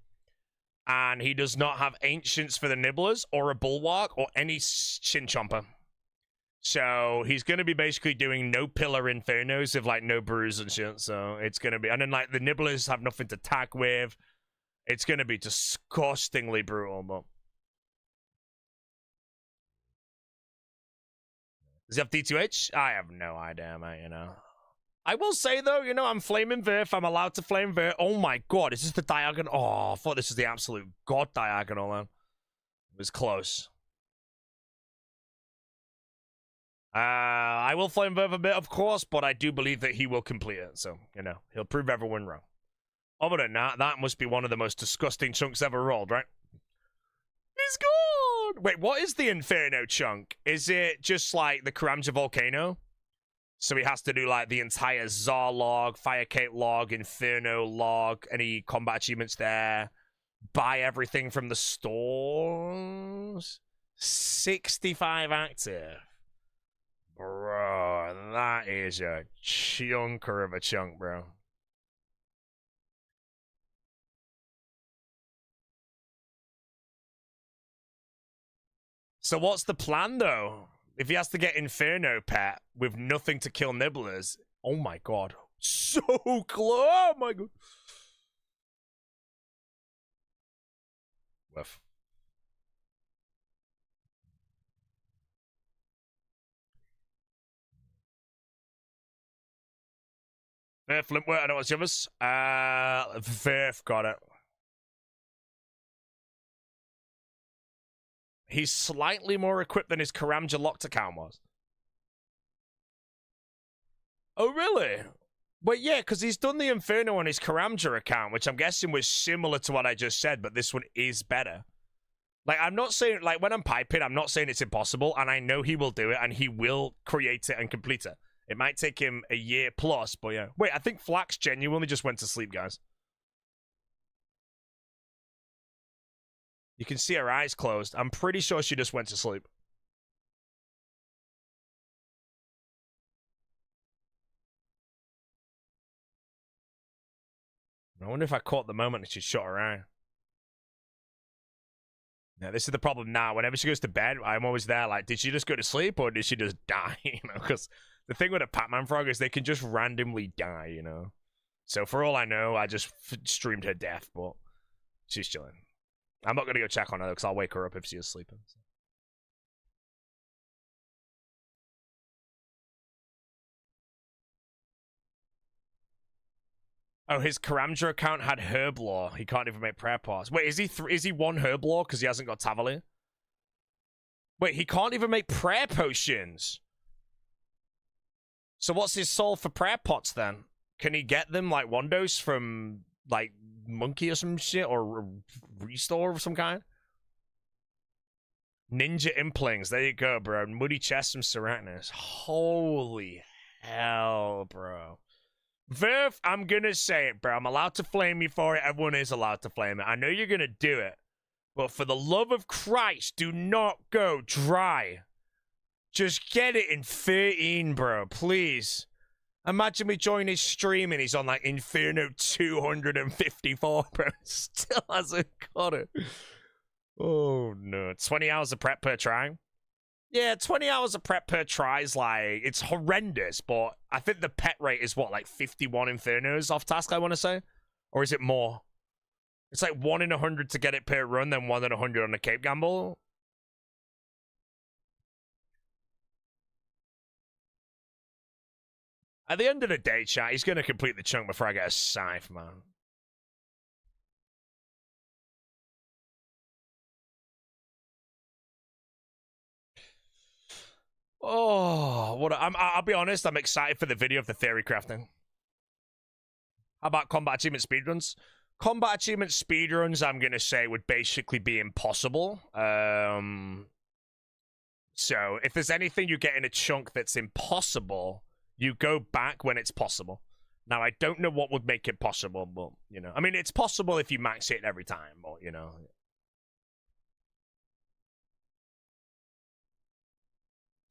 And he does not have Ancients for the Nibblers, or a Bulwark, or any Chin Chomper. So he's going to be basically doing no Pillar Infernos with, like, no Bruise and shit. So it's going to be... And then, like, the Nibblers have nothing to tag with. It's going to be disgustingly brutal, but... Does he have D2H? I have no idea, mate, you know. I will say, though, you know, I'm flaming Verf. I'm allowed to flame Verf. Oh, my God. Is this the diagonal? Oh, I thought this was the absolute god diagonal, man. It was close. I will flame Verf a bit, of course, but I do believe that he will complete it. So, you know, he'll prove everyone wrong. Other than that, that must be one of the most disgusting chunks ever rolled, right? He's gone! Wait, what is the Inferno chunk? Is it just like the Karamja Volcano? So he has to do like the entire Tsar log, Fire Cape log, Inferno log, any combat achievements there. Buy everything from the stores. 65 active. Bro, that is a chunker of a chunk, bro. So what's the plan, though? If he has to get Inferno pet with nothing to kill Nibblers, oh my god. So close, oh my god. Whiff. Flintwork, I don't know what's the others. Verf got it. He's slightly more equipped than his Karamja locked account was. Oh, really? But yeah, because he's done the Inferno on his Karamja account, which I'm guessing was similar to what I just said, but this one is better. Like, I'm not saying, like, when I'm piping, I'm not saying it's impossible, and I know he will do it, and he will create it and complete it. It might take him a year plus, but yeah. Wait, I think Flax genuinely just went to sleep, guys. You can see her eyes closed. I'm pretty sure she just went to sleep. I wonder if I caught the moment that she shut her eye. Yeah, this is the problem now. Whenever she goes to bed, I'm always there like, did she just go to sleep or did she just die? You know, because the thing with a Pac-Man frog is they can just randomly die, you know. So for all I know, I just streamed her death, but she's chilling. I'm not going to go check on her because I'll wake her up if she is sleeping. So. Oh, his Karamja account had Herblore. He can't even make prayer pass. Wait, is he one Herblore because he hasn't got Tavali? Wait, he can't even make prayer potions. So what's his soul for prayer pots then? Can he get them like Wandos from like Monkey or some shit or Restore of some kind? Ninja Implings. There you go, bro. Muddy Chest from Seracnus. Holy hell, bro. Verf, I'm gonna say it, bro. I'm allowed to flame you for it. Everyone is allowed to flame it. I know you're gonna do it. But for the love of Christ, do not go dry. Just get it in 13, bro. Please. Imagine me join his stream and he's on like Inferno 254, bro. Still hasn't got it. Oh no. 20 hours of prep per try. Yeah, 20 hours of prep per try is like, it's horrendous, but I think the pet rate is what, like 51 Infernos off task, I want to say? Or is it more? It's like 1 in 100 to get it per run, then 1 in 100 on a Cape Gamble. At the end of the day, chat, he's going to complete the chunk before I get a scythe, man. Oh, I'll be honest, I'm excited for the video of the theory crafting. How about combat achievement speedruns? Combat achievement speedruns, I'm going to say, would basically be impossible. So, if there's anything you get in a chunk that's impossible, you go back when it's possible. Now, I don't know what would make it possible, but, you know. I mean, it's possible if you max it every time, but, you know.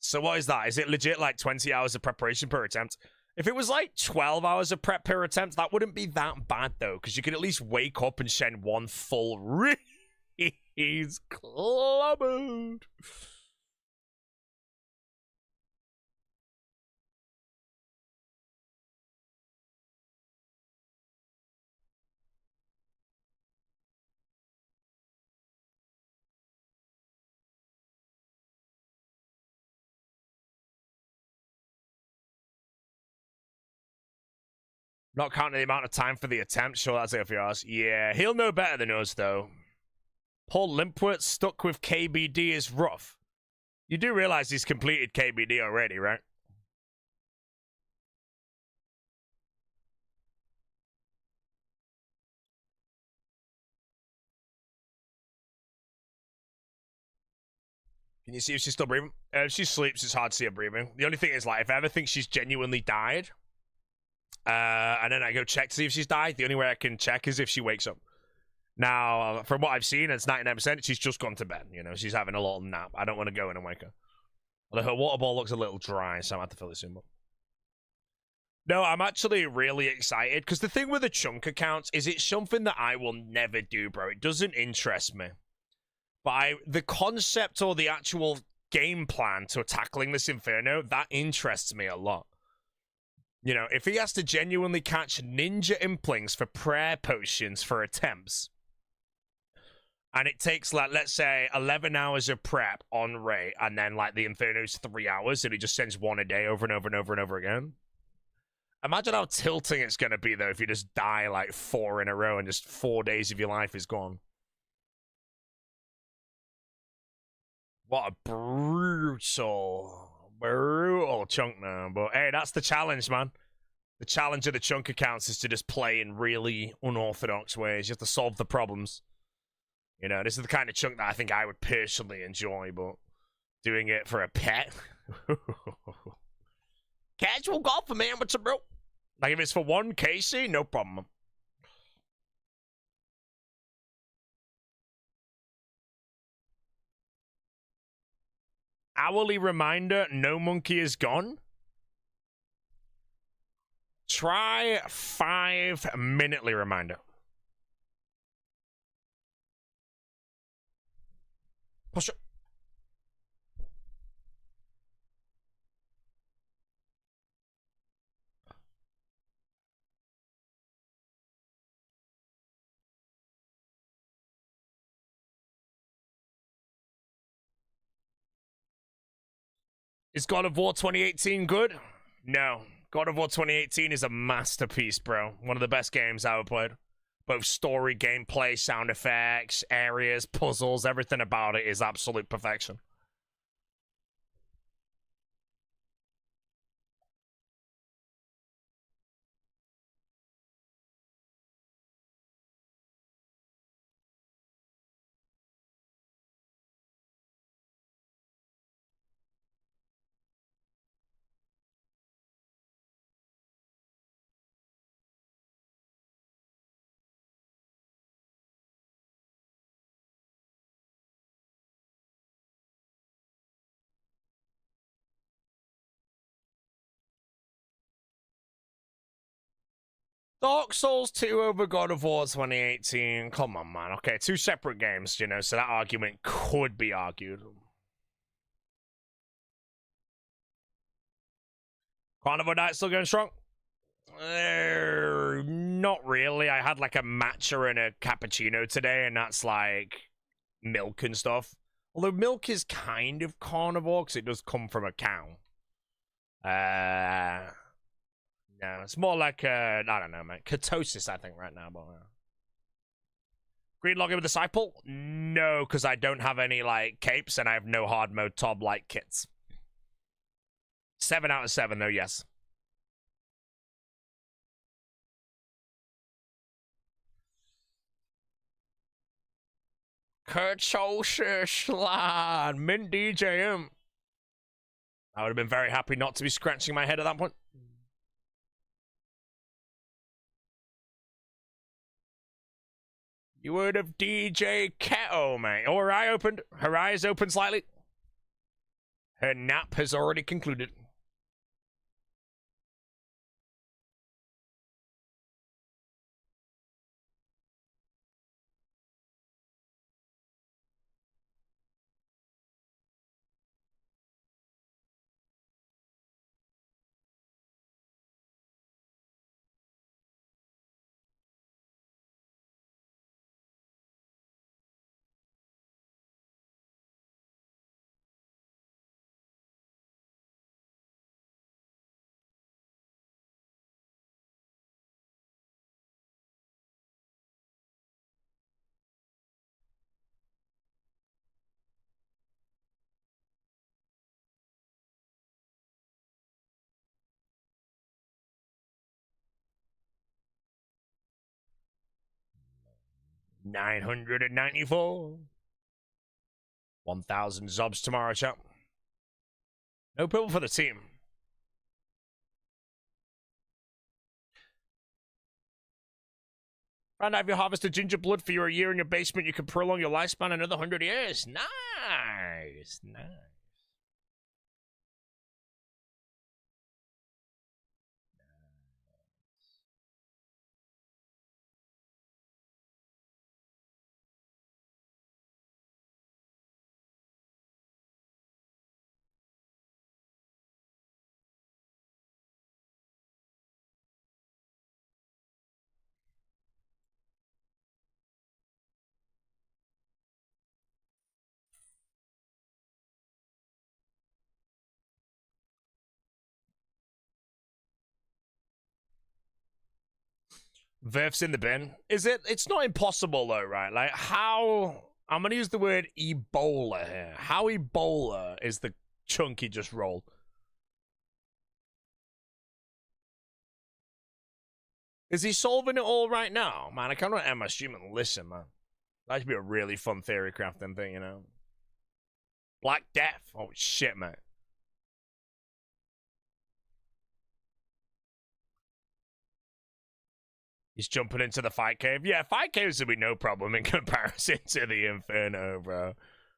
So what is that? Is it legit like 20 hours of preparation per attempt? If it was like 12 hours of prep per attempt, that wouldn't be that bad, though, because you could at least wake up and send one full He's clobbered. Not counting the amount of time for the attempt. Sure, that's it for yours. Yeah, he'll know better than us, though. Paul Limpwert stuck with KBD is rough. You do realize he's completed KBD already, right? Can you see if she's still breathing? If she sleeps, it's hard to see her breathing. The only thing is, like, if I ever think she's genuinely died, and then I go check to see if she's died, the only way I can check is if she wakes up. Now, from what I've seen, it's 99%, she's just gone to bed. You know, she's having a little nap. I don't want to go in and wake her. Although her water ball looks a little dry, so I have to fill it soon. But no, I'm actually really excited, because the thing with the chunk accounts is it's something that I will never do, bro. It doesn't interest me. But the concept or the actual game plan to tackling this Inferno, that interests me a lot. You know, if he has to genuinely catch ninja implings for prayer potions for attempts, and it takes, like, let's say, 11 hours of prep on Ray, and then, like, the Inferno's 3 hours, and he just sends one a day over and over and over and over again. Imagine how tilting it's going to be, though, if you just die, like, 4 in a row, and just 4 days of your life is gone. What a brutal chunk now. But hey, that's the challenge, man. The challenge of the chunk accounts is to just play in really unorthodox ways. You have to solve the problems. You know, this is the kind of chunk that I think I would personally enjoy, but doing it for a pet. Casual golfer, man. What's up, bro? Like, if it's for one Casey, no problem. Hourly reminder, no monkey is gone. Try 5-minutely reminder. Push it. Is God of War 2018 good? No. God of War 2018 is a masterpiece, bro. One of the best games I ever played. Both story, gameplay, sound effects, areas, puzzles, everything about it is absolute perfection. Dark Souls 2 over God of War 2018. Come on, man. Okay, two separate games, you know, so that argument could be argued. Carnival Night still going strong? Not really. I had like a matcha and a cappuccino today, and that's like milk and stuff. Although milk is kind of carnivore because it does come from a cow. No, it's more like I don't know, man. Ketosis, I think, right now. But Green Login with Disciple? No, because I don't have any like capes and I have no hard mode Tob like kits. 7 out of 7 though, yes. Ketosis, Mint DJM. I would have been very happy not to be scratching my head at that point. You would have DJ Keto, mate. Oh, her eye opened. Her eyes opened slightly. Her nap has already concluded. $994. 1,000 zobs tomorrow, chat. No purple for the team. And have you harvested ginger blood for your year in your basement? You can prolong your lifespan another 100 years. Nice, nice. Verf's in the bin. Is it? It's not impossible though, right? Like how? I'm gonna use the word Ebola here. How Ebola is the chunk he just rolled? Is he solving it all right now? Man, I can't end my stream and listen, man. That should be a really fun theory crafting thing, you know? Black Death. Oh shit, man. He's jumping into the fight cave. Yeah, fight caves would be no problem in comparison to the Inferno, bro.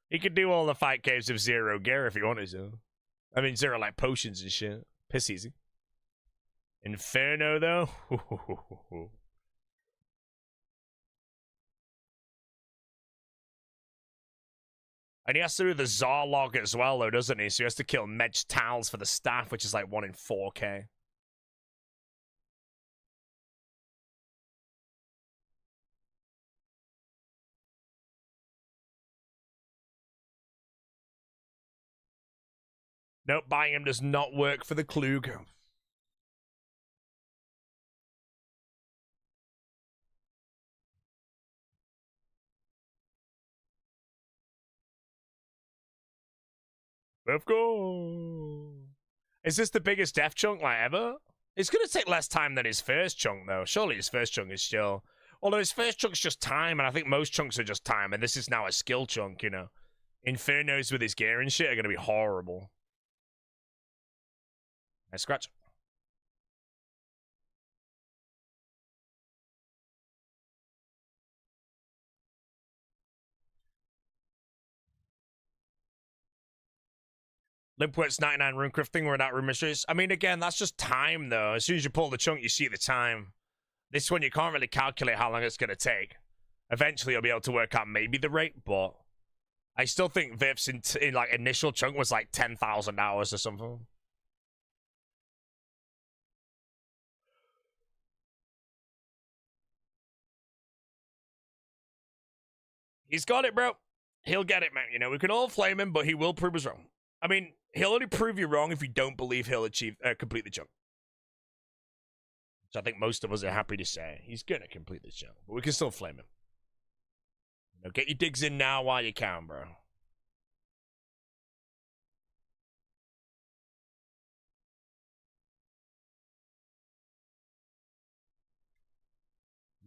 He could do all the fight caves of 0 gear if he wanted to. I mean, 0 like potions and shit. Piss easy. Inferno, though? And he has to do the Tsar log as well, though, doesn't he? So he has to kill Medj Tals for the staff, which is like 1 in 4K. Nope, buying him does not work for the Klug. Let's go. Is this the biggest death chunk like ever? It's going to take less time than his first chunk, though. Surely his first chunk is still... Although his first chunk's just time, and I think most chunks are just time, and this is now a skill chunk, you know. Infernos with his gear and shit are going to be horrible. Nice scratch. Limpwit's 99 runecrafting, we're not rune mysteries. I mean, again, that's just time, though. As soon as you pull the chunk, you see the time. This one, you can't really calculate how long it's going to take. Eventually, you'll be able to work out maybe the rate, but I still think Viv's in like initial chunk was like 10,000 hours or something. He's got it, bro. He'll get it, man. You know, we can all flame him, but he will prove us wrong. I mean, he'll only prove you wrong if you don't believe he'll complete the chunk. So I think most of us are happy to say he's gonna complete the chunk, but we can still flame him. You know, get your digs in now while you can, bro.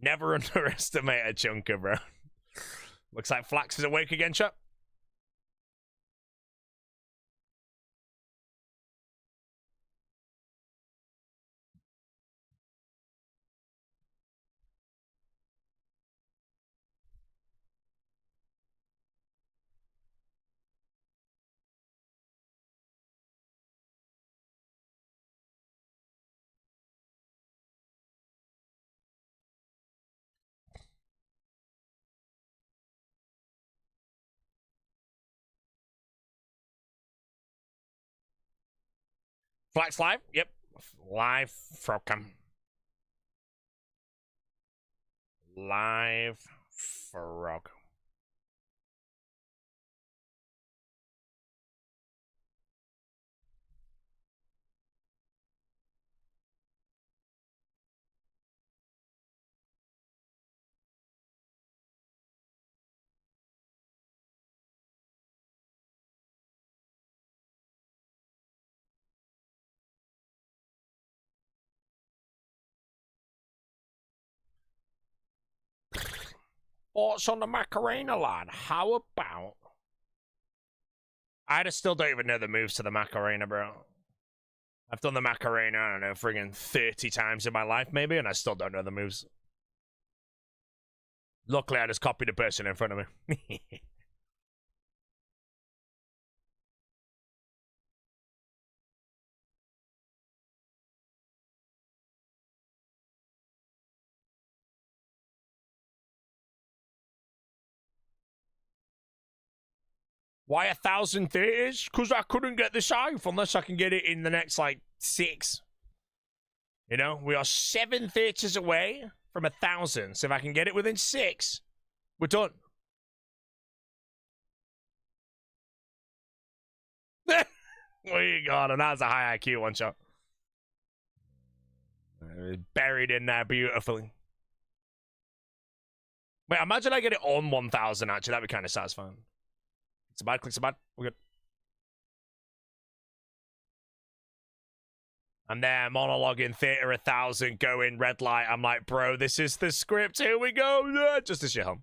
Never underestimate a chunker, bro. Looks like Flax is awake again, chat. Flax live? Yep. Live from Live frog. Thoughts on the Macarena, lad? How about... I just still don't even know the moves to the Macarena, bro. I've done the Macarena, I don't know, friggin' 30 times in my life, maybe, and I still don't know the moves. Luckily, I just copied the person in front of me. Why 1,000 theaters? Because I couldn't get this out unless I can get it in the next, like, 6. You know, we are 7 theaters away from 1,000. So if I can get it within 6, we're done. What you got? And that's a high IQ one shot. Buried in there beautifully. Wait, imagine I get it on 1,000, actually. That'd be kind of satisfying. It's a bad, clicks a bad. We're good. I'm there, monologuing, theater 1,000, going red light. I'm like, bro, this is the script. Here we go. Yeah, just a shit home.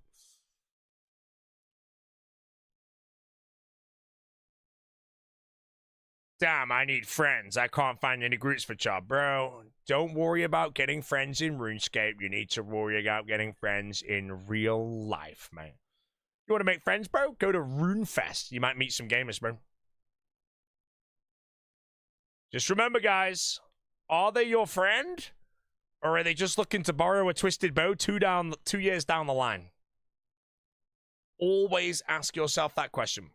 Damn, I need friends. I can't find any groups for job. Bro, don't worry about getting friends in RuneScape. You need to worry about getting friends in real life, man. You want to make friends, bro? Go to Runefest. You might meet some gamers, bro. Just remember, guys, are they your friend? Or are they just looking to borrow a twisted bow 2 years down the line? Always ask yourself that question.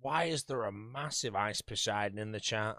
Why is there a massive ice Poseidon in the chat?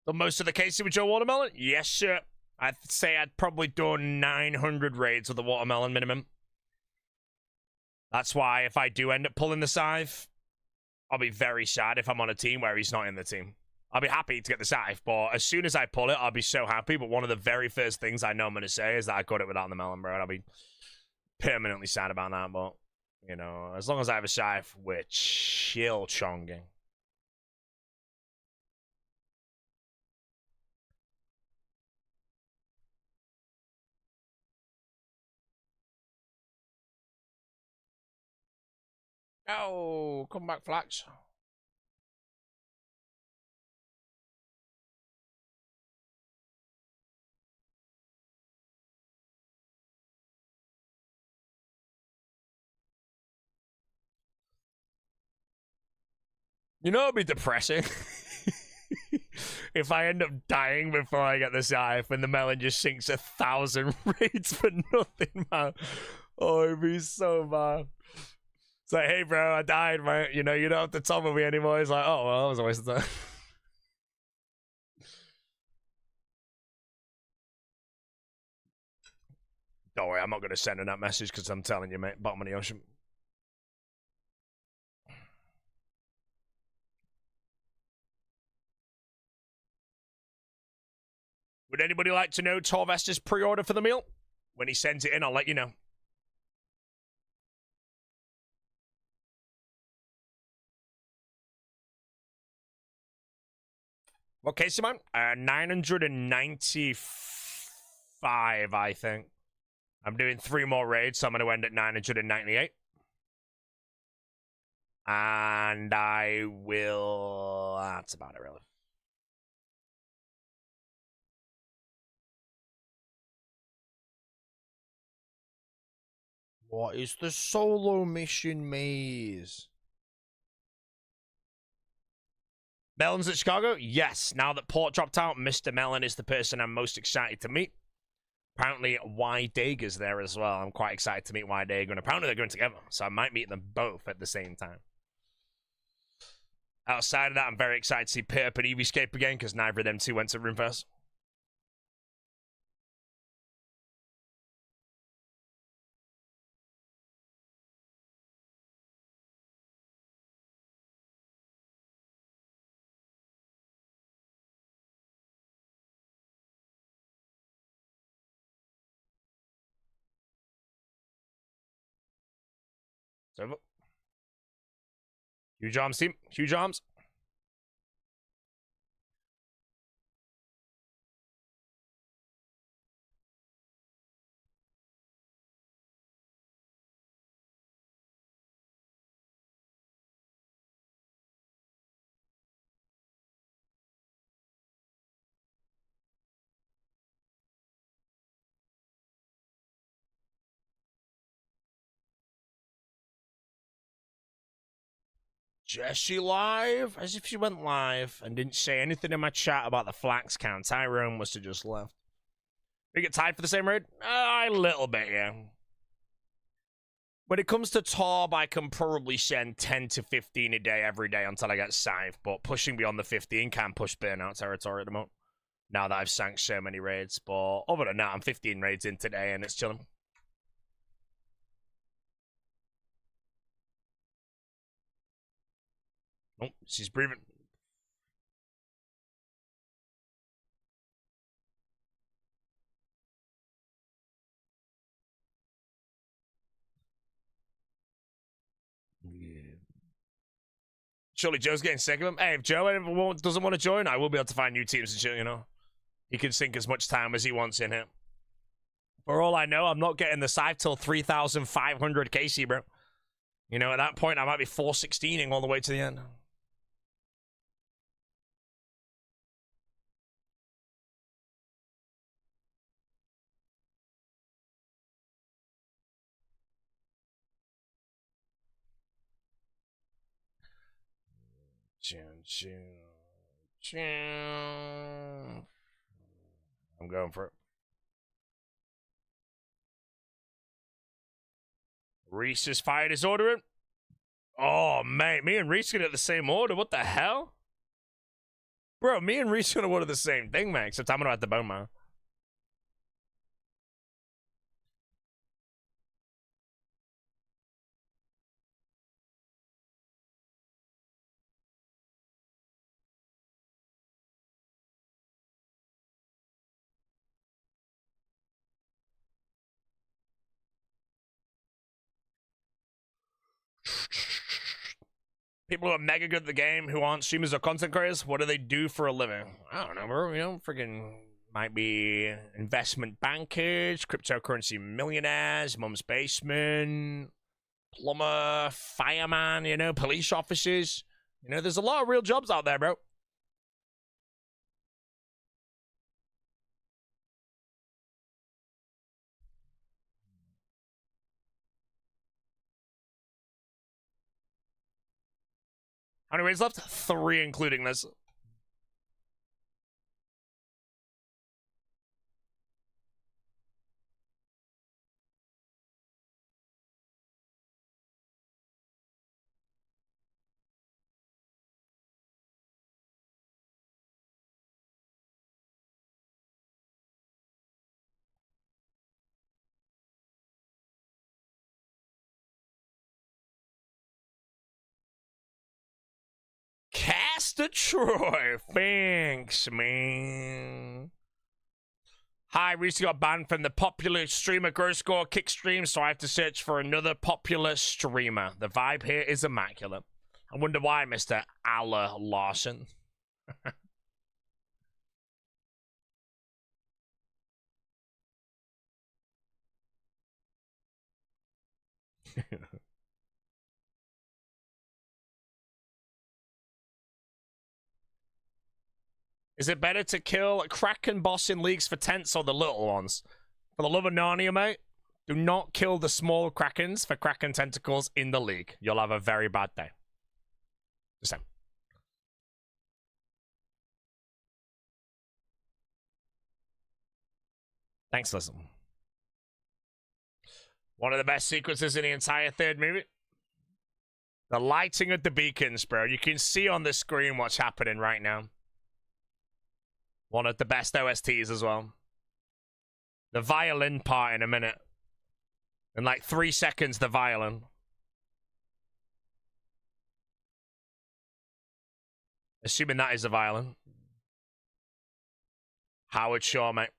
Done most of the casing with Joe Watermelon? Yes, sir. I'd say I'd probably done 900 raids with the Watermelon minimum. That's why if I do end up pulling the scythe, I'll be very sad if I'm on a team where he's not in the team. I'll be happy to get the scythe, but as soon as I pull it, I'll be so happy. But one of the very first things I know I'm going to say is that I got it without the melon, bro. And I'll be permanently sad about that, but, you know, as long as I have a scythe, we're chill chonging. Oh, come back, Flax. You know, it'd be depressing if I end up dying before I get the scythe and the melon just sinks 1,000 raids for nothing, man. Oh, it'd be so bad. It's like, hey, bro, I died, man. You know, you don't have to tell me anymore. He's like, oh, well, that was a waste of time. Don't worry, I'm not going to send him that message because I'm telling you, mate, bottom of the ocean. Would anybody like to know Torvester's pre-order for the meal? When he sends it in, I'll let you know. What case am I? 995, I think. I'm doing 3 more raids, so I'm going to end at 998. And I will... That's about it, really. What is the solo mission maze? Melon's at Chicago? Yes. Now that Port dropped out, Mr. Melon is the person I'm most excited to meet. Apparently, Y Dager's there as well. I'm quite excited to meet Y Dager, and apparently they're going together, so I might meet them both at the same time. Outside of that, I'm very excited to see Pip and RuneScape again, because neither of them two went to Runefest. So, huge arms, team. Huge arms. Jessie live? As if she went live and didn't say anything in my chat about the flax count. Tyrone must have just left. We get tied for the same raid? A little bit, yeah. When it comes to Torb, I can probably send 10 to 15 a day every day until I get scythe, but pushing beyond the 15 can push burnout territory at the moment. Now that I've sank so many raids, but other than that, I'm 15 raids in today and it's chilling. Oh, she's breathing. Yeah. Surely Joe's getting sick of him. Hey, if Joe doesn't want to join, I will be able to find new teams and shit, you know. He can sink as much time as he wants in here. For all I know, I'm not getting the scythe till 3,500 KC, bro. You know, at that point, I might be 416ing all the way to the end. I'm going for it. Reese has fired his order in. Oh, mate, me and Reese get at the same order. What the hell? Bro, me and Reese gonna order the same thing, man, except I'm gonna have the bone marrow. People who are mega good at the game, who aren't streamers or content creators, what do they do for a living? I don't know, bro. You know, freaking might be investment bankers, cryptocurrency millionaires, mum's basement, plumber, fireman, you know, police officers. You know, there's a lot of real jobs out there, bro. How many raids left? 3, including this. Caster Troy, thanks, man. Hi, recently got banned from the popular streamer Gross Score kick stream, so I have to search for another popular streamer. The vibe here is immaculate. I wonder why, Mr. Alla Larson. Is it better to kill a Kraken boss in leagues for tents or the little ones? For the love of Narnia, mate, do not kill the small Krakens for Kraken tentacles in the league. You'll have a very bad day. Just saying. Thanks, listen. One of the best sequences in the entire third movie. The lighting of the beacons, bro. You can see on the screen what's happening right now. One of the best OSTs as well. The violin part in a minute. In like 3 seconds, the violin. Assuming that is a violin. Howard Shaw, mate.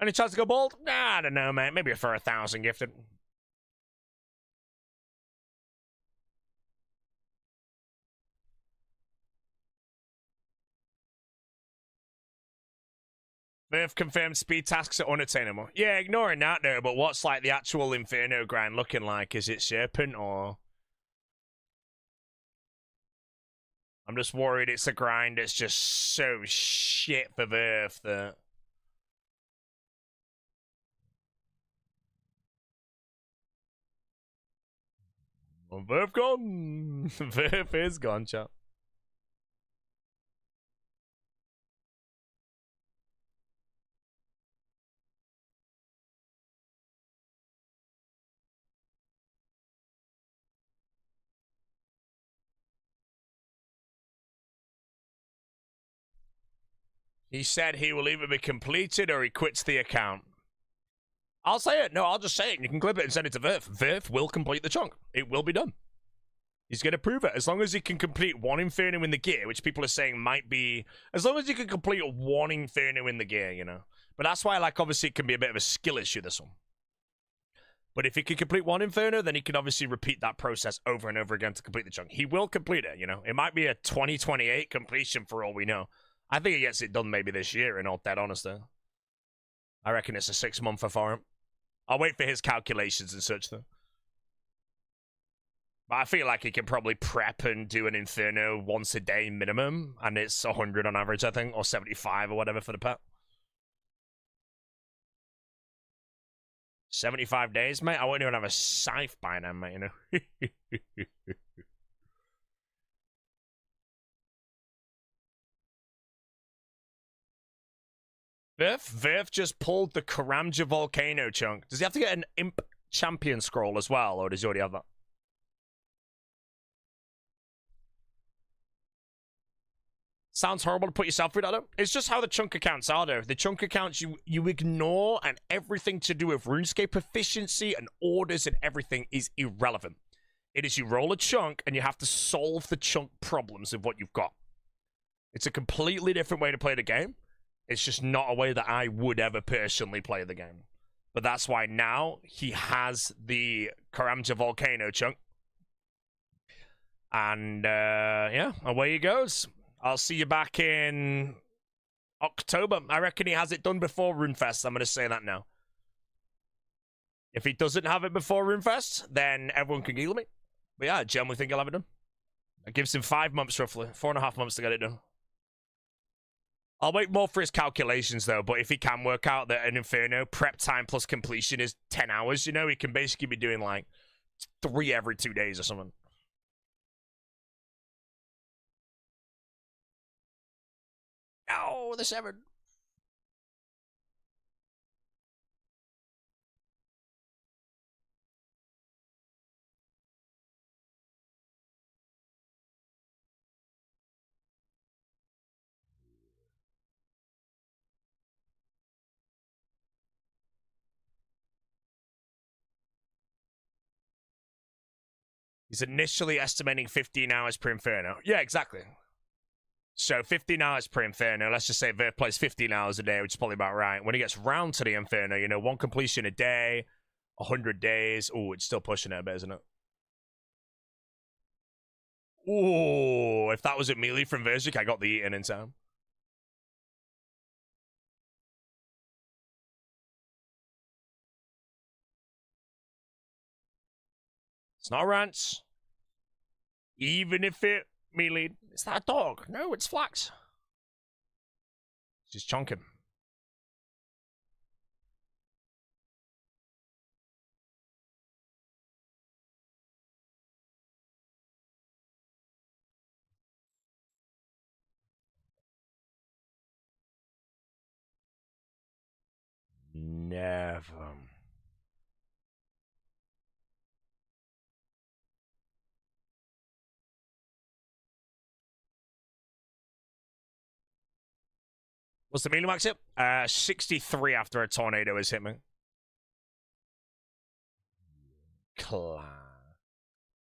Any chance to go bald? Nah, I don't know, mate. Maybe for 1,000 gifted. They've confirmed speed tasks are unattainable. Yeah, ignoring that though, but what's like the actual Inferno grind looking like? Is it Serpent or... I'm just worried it's a grind that's just so shit for Verve that... Well, Verve gone. Verve is gone, chap. He said he will either be completed or he quits the account. I'll say it. No, I'll just say it. You can clip it and send it to Verve. Verve will complete the chunk. It will be done. He's going to prove it. As long as he can complete one Inferno in the gear, which people are saying might be... As long as he can complete one Inferno in the gear, you know. But that's why, like, obviously it can be a bit of a skill issue, this one. But if he can complete one Inferno, then he can obviously repeat that process over and over again to complete the chunk. He will complete it, you know. It might be a 2028 completion for all we know. I think he gets it done maybe this year, in all dead honesty. I reckon it's a 6-monther for him. I'll wait for his calculations and such, though. But I feel like he can probably prep and do an Inferno once a day minimum, and it's 100 on average, I think, or 75 or whatever for the pet. 75 days, mate? I wouldn't even have a scythe by now, mate, you know? Virf just pulled the Karamja Volcano chunk. Does he have to get an Imp Champion scroll as well, or does he already have that? Sounds horrible to put yourself through that, though. It's just how the chunk accounts are, though. The chunk accounts you ignore, and everything to do with RuneScape efficiency and orders and everything is irrelevant. It is you roll a chunk, and you have to solve the chunk problems of what you've got. It's a completely different way to play the game. It's just not a way that I would ever personally play the game. But that's why now he has the Karamja Volcano chunk. And, yeah, away he goes. I'll see you back in October. I reckon he has it done before Runefest. I'm going to say that now. If he doesn't have it before Runefest, then everyone can giggle me. But yeah, I generally think he'll have it done. It gives him 5 months, roughly. 4.5 months to get it done. I'll wait more for his calculations, though. But if he can work out that an Inferno prep time plus completion is 10 hours, you know, he can basically be doing, like, 3 every 2 days or something. Oh, the 7. He's initially estimating 15 hours per Inferno. Yeah, exactly. So 15 hours per Inferno. Let's just say Verve plays 15 hours a day, which is probably about right. When he gets round to the Inferno, you know, 1 completion a day, 100 days. Oh, it's still pushing it a bit, isn't it? Oh, if that was at melee from Verzik, I got the eaten in time. It's not a rant. Even if it melee. Is that a dog? No, it's Flax. Just chonking. Never. What's the melee max hit? 63 after a tornado has hit me.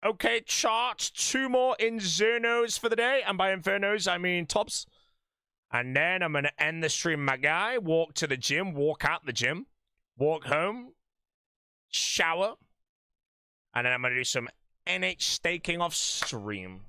Okay, chart. 2 more Infernos for the day. And by Infernos, I mean tops. And then I'm going to end the stream, my guy. Walk to the gym. Walk out the gym. Walk home. Shower. And then I'm going to do some NH staking off stream.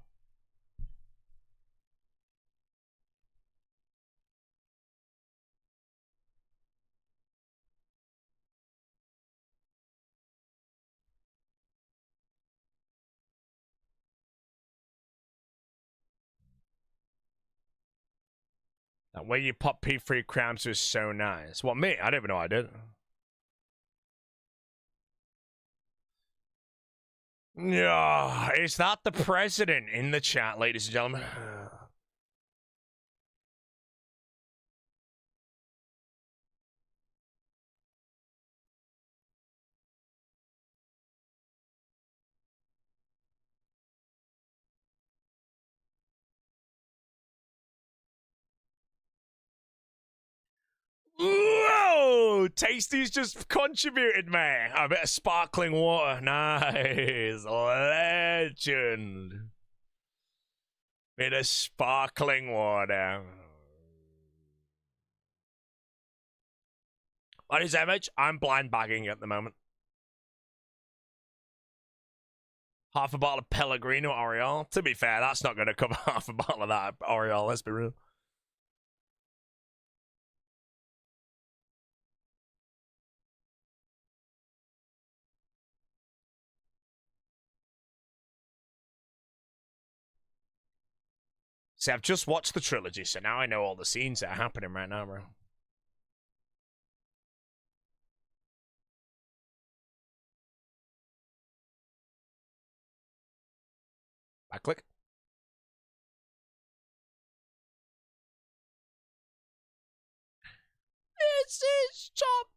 That way you pop P3 crowns was so nice. What, me? I don't even know I did. Yeah, is that the president in the chat, ladies and gentlemen? Whoa! Tasty's just contributed, man. A bit of sparkling water. Nice. Legend. Bit of sparkling water. What is image? I'm blind bagging at the moment. Half a bottle of Pellegrino Oriole. To be fair, that's not going to cover half a bottle of that Oriole, let's be real. See, I've just watched the trilogy, so now I know all the scenes that are happening right now, bro. Back click. this is top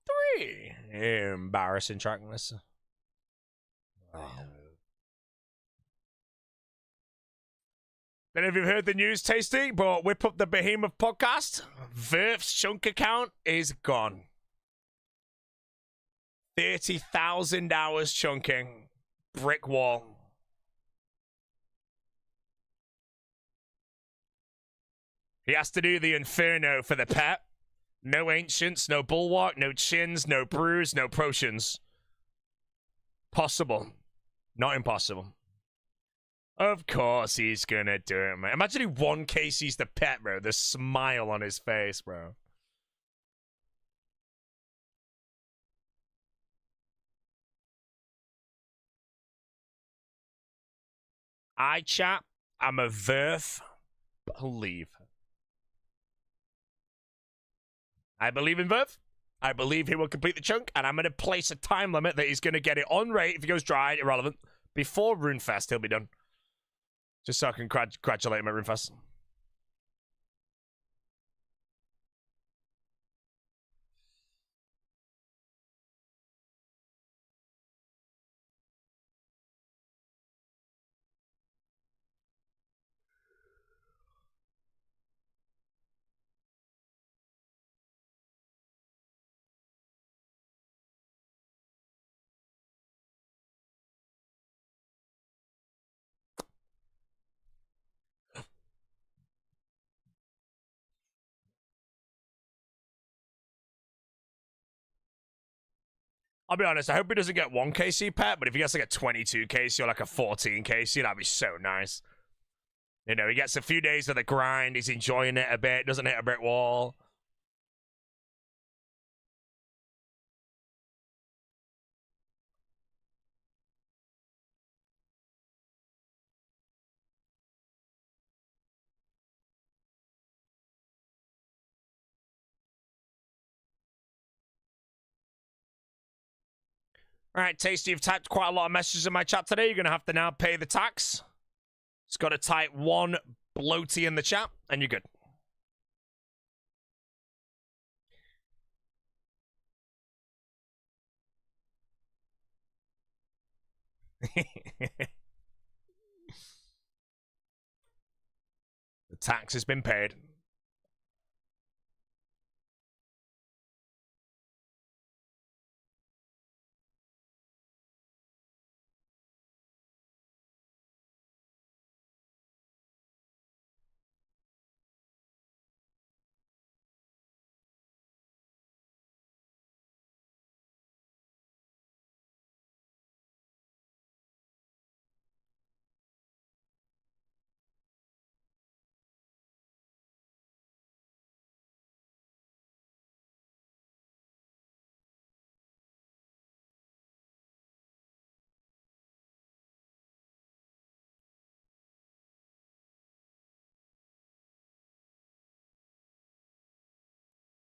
3. Embarrassing trackness. Oh. Then if you've heard the news, Tasty, but Whip Up the Behemoth podcast, Verf's chunk account is gone. 30,000 hours chunking. Brick wall. He has to do the Inferno for the pet. No Ancients, no Bulwark, no Chins, no Brews, no Potions. Possible. Not impossible. Of course he's gonna do it, man. Imagine he won Casey's the pet, bro. The smile on his face, bro. Chat, I'm a Verf believe. I believe in Verf. I believe he will complete the chunk, and I'm going to place a time limit that he's going to get it on rate if he goes dry, irrelevant. Before Runefest, he'll be done. Just so I can congratulate him at Runefest. I'll be honest, I hope he doesn't get 1 KC pet, but if he gets like a 22 KC or like a 14 KC, that'd be so nice. You know, he gets a few days of the grind, he's enjoying it a bit, doesn't hit a brick wall. All right, Tasty, you've typed quite a lot of messages in my chat today. You're going to have to now pay the tax. It's got to type 1 bloaty in the chat, and you're good. The tax has been paid.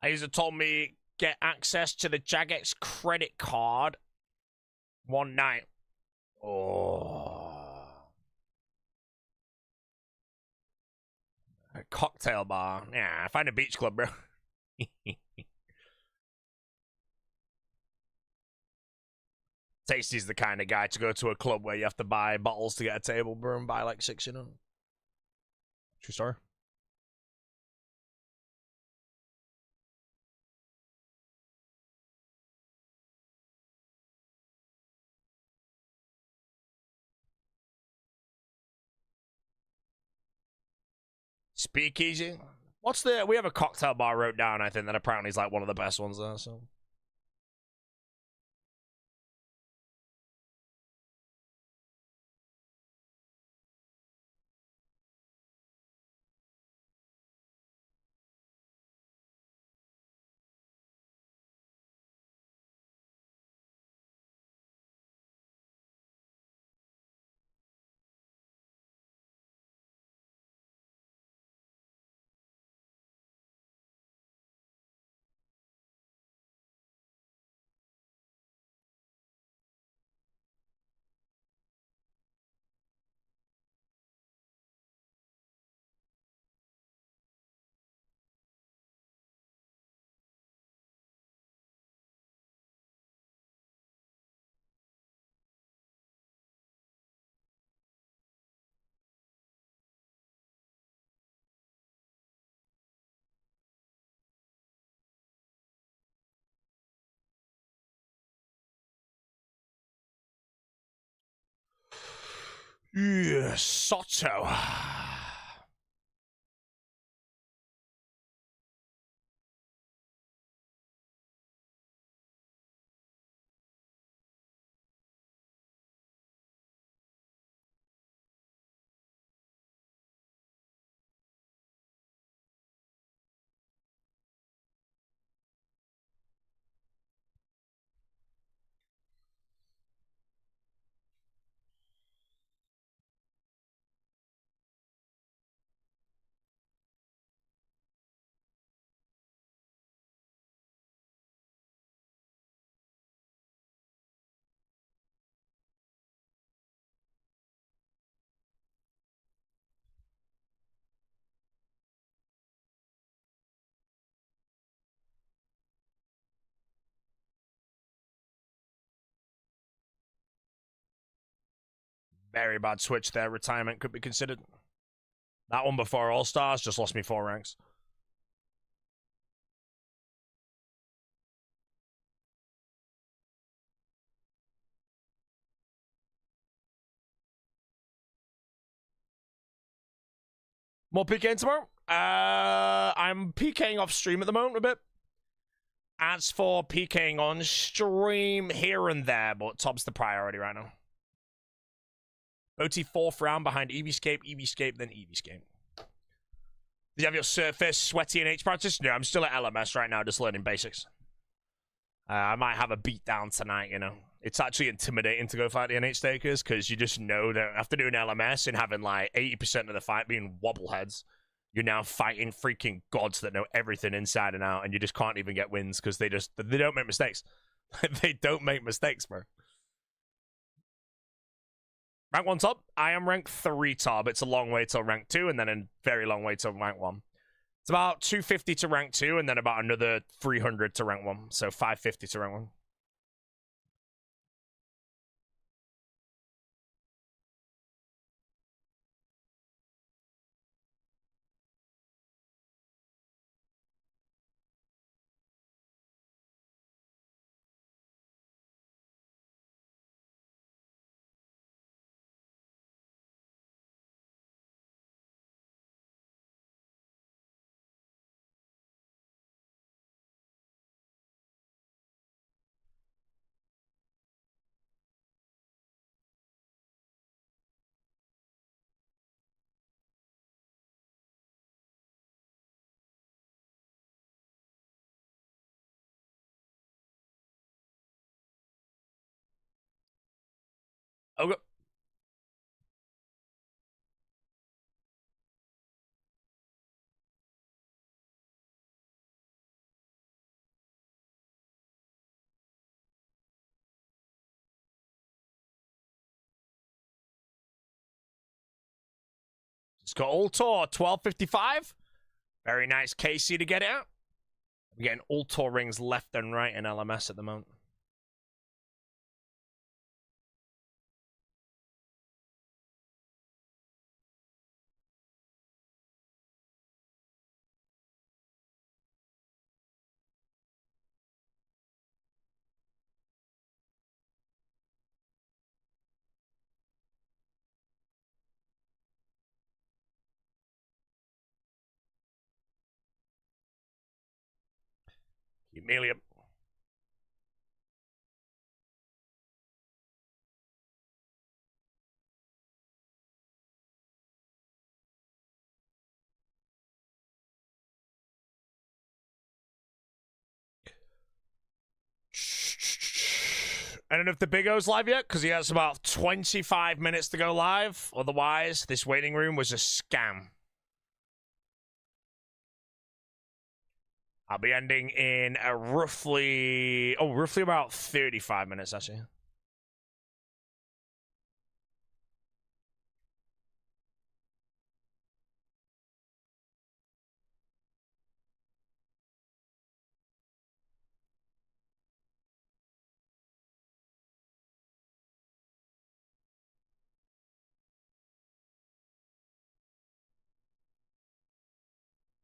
Aza told me get access to the Jagex credit card one night. Oh. A cocktail bar. Yeah, find a beach club, bro. Tasty's the kind of guy to go to a club where you have to buy bottles to get a table, bro, and buy like 6, you know? True story. Speakeasy. We have a cocktail bar wrote down, I think, that apparently is like one of the best ones there, so. Yeah, Soto. Very bad switch there. Retirement could be considered. That one before All Stars just lost me 4 ranks. More PKing tomorrow? I'm PKing off stream at the moment a bit. As for PKing on stream, here and there, but top's the priority right now. OT 4th round behind EVScape, then EVScape. Do you have your surface, sweaty, and H practice? No, I'm still at LMS right now, just learning basics. I might have a beatdown tonight, you know. It's actually intimidating to go fight the NH Stakers, because you just know that after doing LMS and having like 80% of the fight being wobbleheads, you're now fighting freaking gods that know everything inside and out, and you just can't even get wins because they don't make mistakes. They don't make mistakes, bro. Rank 1 top? I am rank 3 top. It's a long way till rank 2, and then a very long way till rank 1. It's about 250 to rank 2, and then about another 300 to rank 1. So 550 to rank 1. Okay. It's got Ultor, 1255. Very nice KC to get out. We're getting Ultor rings left and right in LMS at the moment. Emilium. I don't know if the Big O's live yet, because he has about 25 minutes to go live. Otherwise, this waiting room was a scam. I'll be ending in a roughly about 35 minutes, actually.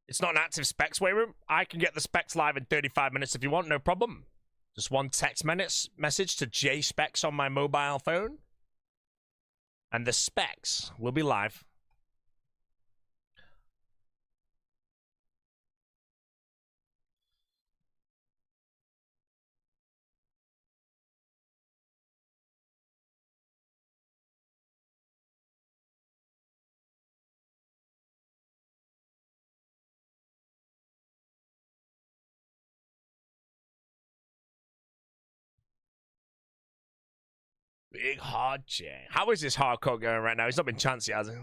It's not an active specs waiting room. I can get the specs live in 35 minutes if you want, no problem. Just one text message to JSpecs on my mobile phone. And the specs will be live. Big hard chair. How is this hardcore going right now? He's not been chancy, has he?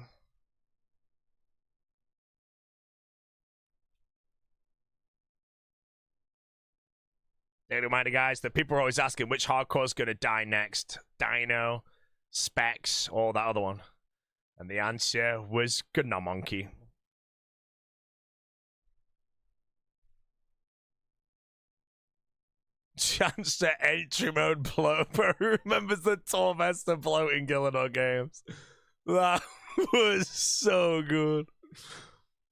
Reminder, guys, that people are always asking which hardcore's going to die next. Dino, Specs, or that other one. And the answer was Monkey. Chance to entry mode blow, but who remembers the Tormester bloat in Gillinor games? That was so good.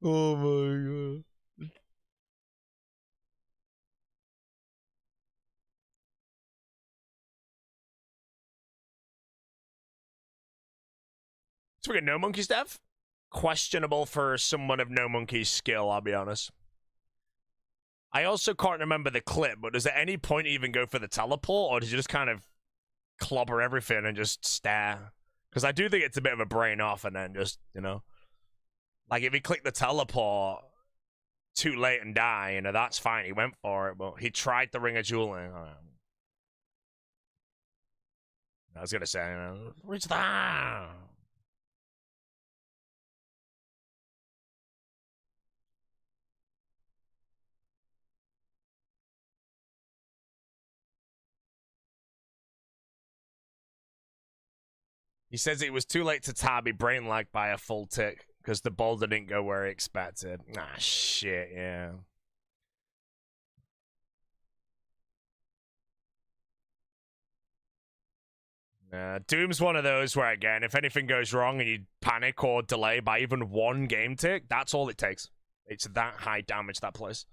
Oh my god. So we got No Monkey's dev? Questionable for someone of No Monkey's skill, I'll be honest. I also can't remember the clip, but does at any point even go for the teleport, or does he just kind of clobber everything and just stare? Because I do think it's a bit of a brain off and then just, you know. Like, if he clicked the teleport too late and die, you know, that's fine. He went for it, but he tried the Ring of Jeweling. I was going to say, you know, reach that. He says it was too late to tab. He brain lagged by a full tick because the boulder didn't go where he expected. Ah, shit, yeah. Doom's one of those where, again, if anything goes wrong and you panic or delay by even one game tick, that's all it takes. It's that high damage, that place.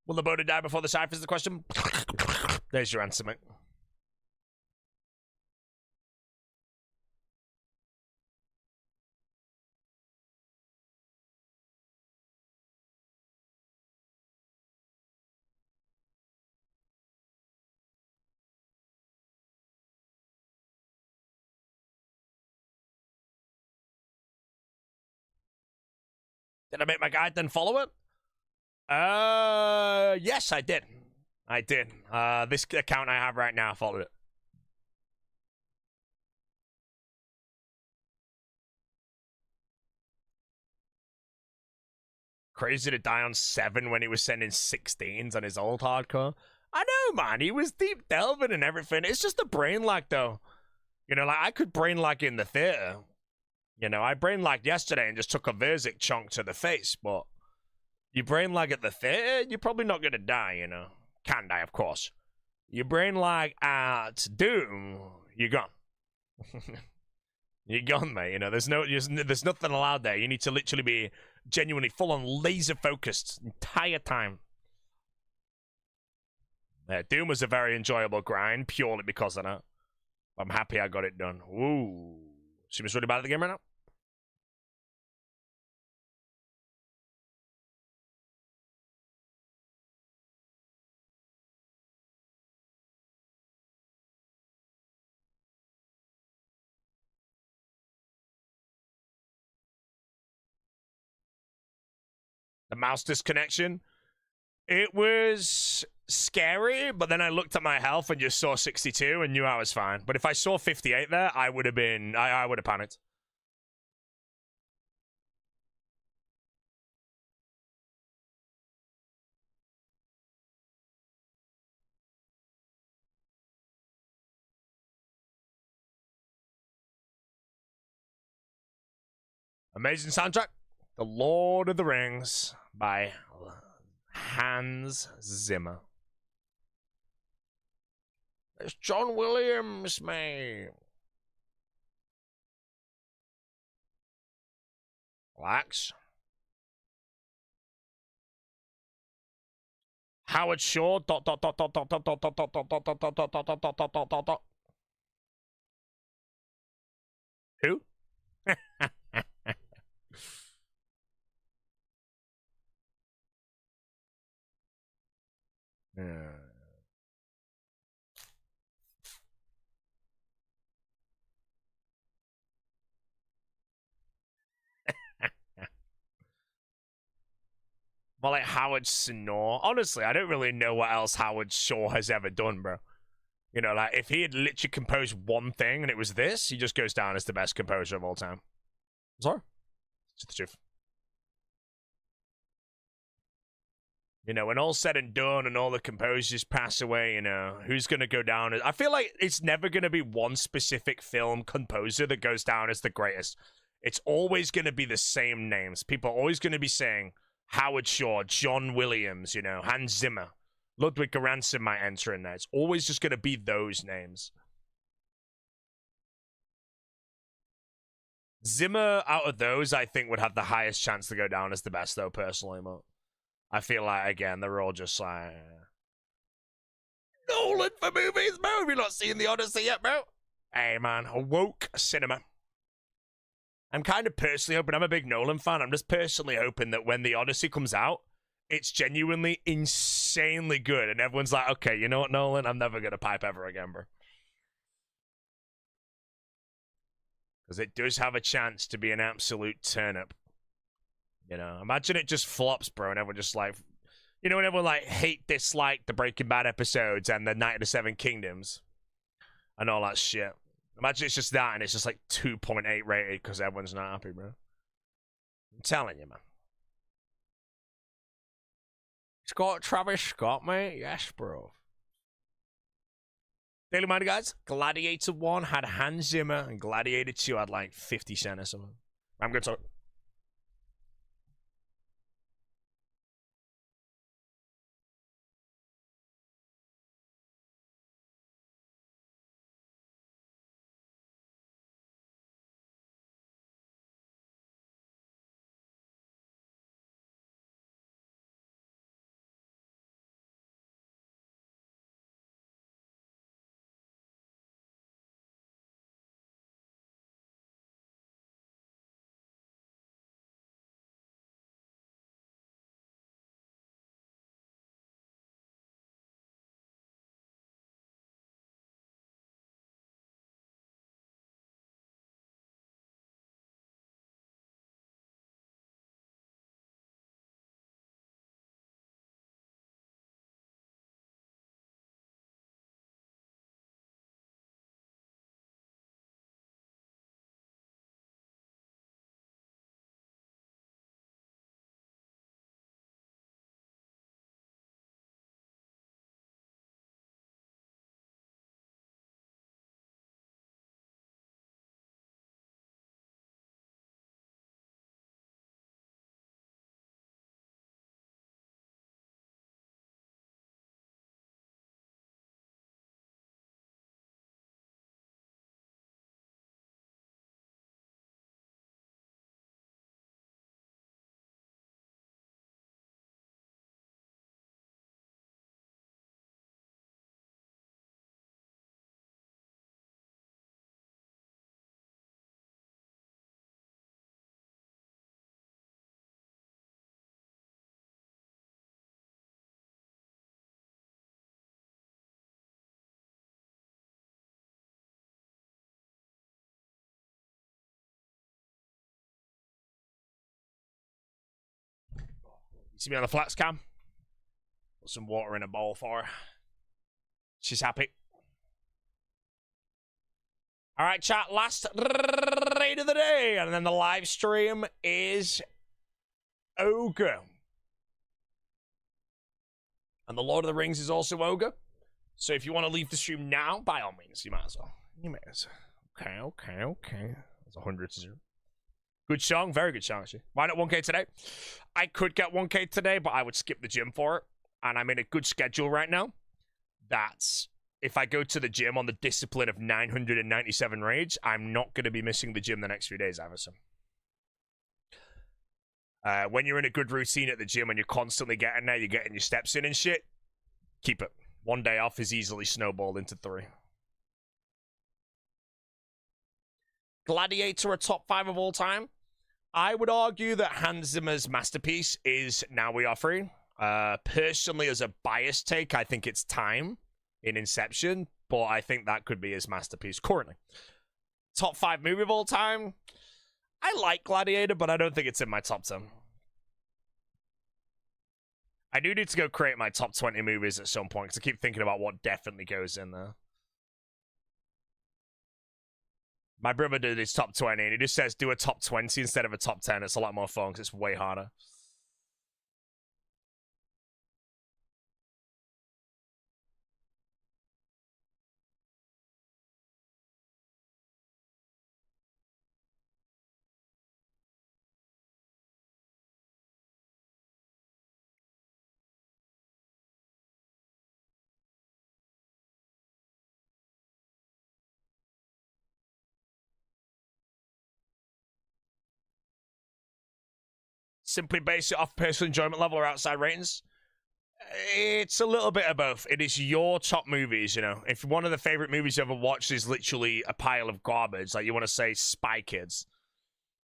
Will the Boda die before the Cypher is the question? There's your answer, mate. Did I make my guide then follow it? Yes, I did. I did. This account I have right now followed it. Crazy to die on 7 when he was sending 16s on his old hardcore. I know, man. He was deep delving and everything. It's just a brain lag, though. You know, like, I could brain lag in the theater. You know, I brain lagged yesterday and just took a Verzik chunk to the face, but you brain lag at the theater, you're probably not going to die, you know. Can die, of course. You brain lag at Doom, you're gone. You're gone, mate. You know, there's nothing allowed there. You need to literally be genuinely full-on laser-focused entire time. Yeah, Doom was a very enjoyable grind, purely because of that. I'm happy I got it done. Ooh. Seems really bad at the game right now. The mouse disconnection. It was scary, but then I looked at my health and just saw 62 and knew I was fine. But if I saw 58 there, I would have been... I would have panicked. Amazing soundtrack. The Lord of the Rings by Hans Zimmer. It's John Williams, mate. Relax. Howard Shore. Who? Yeah. More like Howard Snore. Honestly, I don't really know what else Howard Shore has ever done, bro. You know, like, if he had literally composed one thing and it was this, he just goes down as the best composer of all time. I'm sorry. It's the truth. You know, when all's said and done and all the composers pass away, you know, who's going to go down? I feel like it's never going to be one specific film composer that goes down as the greatest. It's always going to be the same names. People are always going to be saying Howard Shore, John Williams, you know, Hans Zimmer, Ludwig Göransson might enter in there. It's always just going to be those names. Zimmer, out of those, I think would have the highest chance to go down as the best, though, personally, but I feel like, again, they're all just like, Nolan for movies, bro. Have you not seen The Odyssey yet, bro? Hey, man, woke cinema. I'm kind of personally hoping, I'm a big Nolan fan, I'm just personally hoping that when The Odyssey comes out, it's genuinely insanely good, and everyone's like, okay, you know what, Nolan? I'm never going to pipe ever again, bro. Because it does have a chance to be an absolute turnip. You know, imagine it just flops, bro, and everyone just like, you know, when everyone like dislike the Breaking Bad episodes and the Night of the Seven Kingdoms and all that shit. Imagine it's just that and it's just like 2.8 rated because everyone's not happy, bro. I'm telling you, man. Travis Scott, mate? Yes, bro. Daily Minded guys, Gladiator 1 had Hans Zimmer and Gladiator 2 had like 50 Cent or something. I'm good to talk. You see me on the flex cam? Put some water in a bowl for her. She's happy. All right, chat. Last raid of the day. And then the live stream is Ogre. And the Lord of the Rings is also Ogre. So if you want to leave the stream now, by all means, you might as well. You may as well. Okay. That's 100 to 0. Good song, very good song, actually. Why not 1K today? I could get 1K today, but I would skip the gym for it. And I'm in a good schedule right now. That's if I go to the gym on the discipline of 997 rage, I'm not going to be missing the gym the next few days, Everson. When you're in a good routine at the gym and you're constantly getting there, you're getting your steps in and shit, keep it. 1 day off is easily snowballed into 3. Gladiator, a top 5 of all time? I would argue that Hans Zimmer's masterpiece is Now We Are Free. Personally, as a biased take, I think it's Time in Inception, but I think that could be his masterpiece currently. Top 5 movie of all time? I like Gladiator, but I don't think it's in my top 10. I do need to go create my top 20 movies at some point, because I keep thinking about what definitely goes in there. My brother did his top 20, and he just says do a top 20 instead of a top 10. It's a lot more fun, because it's way harder. Simply base it off personal enjoyment level or outside ratings? It's a little bit of both. It is your top movies, you know. If one of the favorite movies you ever watched is literally a pile of garbage, like you want to say Spy Kids,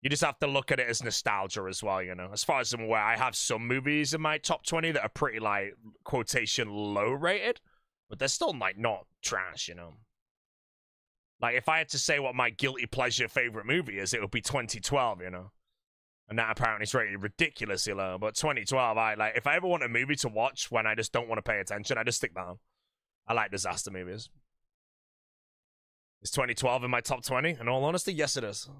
you just have to look at it as nostalgia as well, you know. As far as I'm aware, I have some movies in my top 20 that are pretty, like, quotation low rated, but they're still, like, not trash, you know. Like, if I had to say what my guilty pleasure favorite movie is, it would be 2012, you know. And that apparently is rated ridiculously low. But 2012, if I ever want a movie to watch when I just don't want to pay attention, I just stick that on. I like disaster movies. Is 2012 in my top 20? In all honesty, yes it is.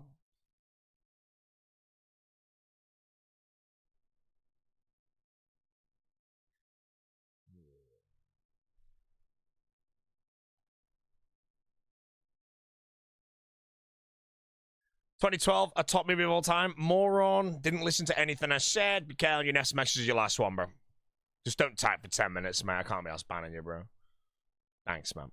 "2012, a top movie of all time. Moron, didn't listen to anything I said. Mikael, your next message is your last one, bro. Just don't type for 10 minutes, man. I can't be else banning you, bro. Thanks, man.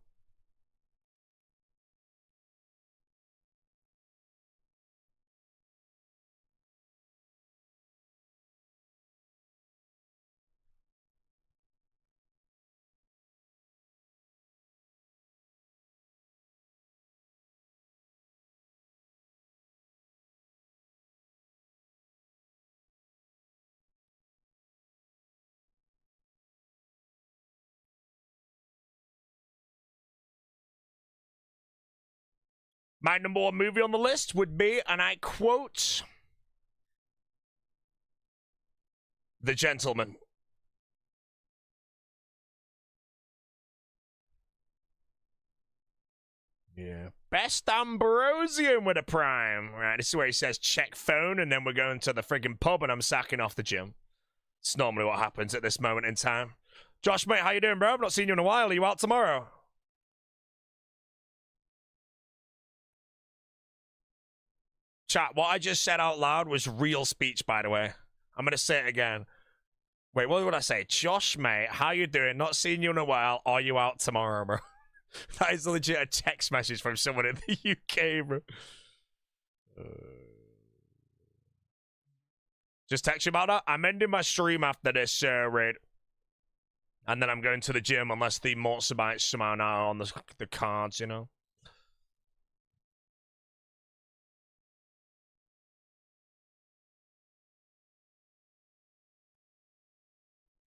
My number 1 movie on the list would be, and I quote, The Gentleman. Yeah. Best Ambrosian with a prime. Right, this is where he says check phone, and then we're going to the friggin' pub, and I'm sacking off the gym. It's normally what happens at this moment in time. Josh, mate, how you doing, bro? I've not seen you in a while. Are you out tomorrow? Chat, what I just said out loud was real speech, by the way. I'm going to say it again. Wait, what would I say? Josh, mate, how you doing? Not seen you in a while. Are you out tomorrow, bro? That is legit a text message from someone in the UK, bro. Just text you about that. I'm ending my stream after this raid. And then I'm going to the gym unless the Mortsabites somehow now are on the cards, you know?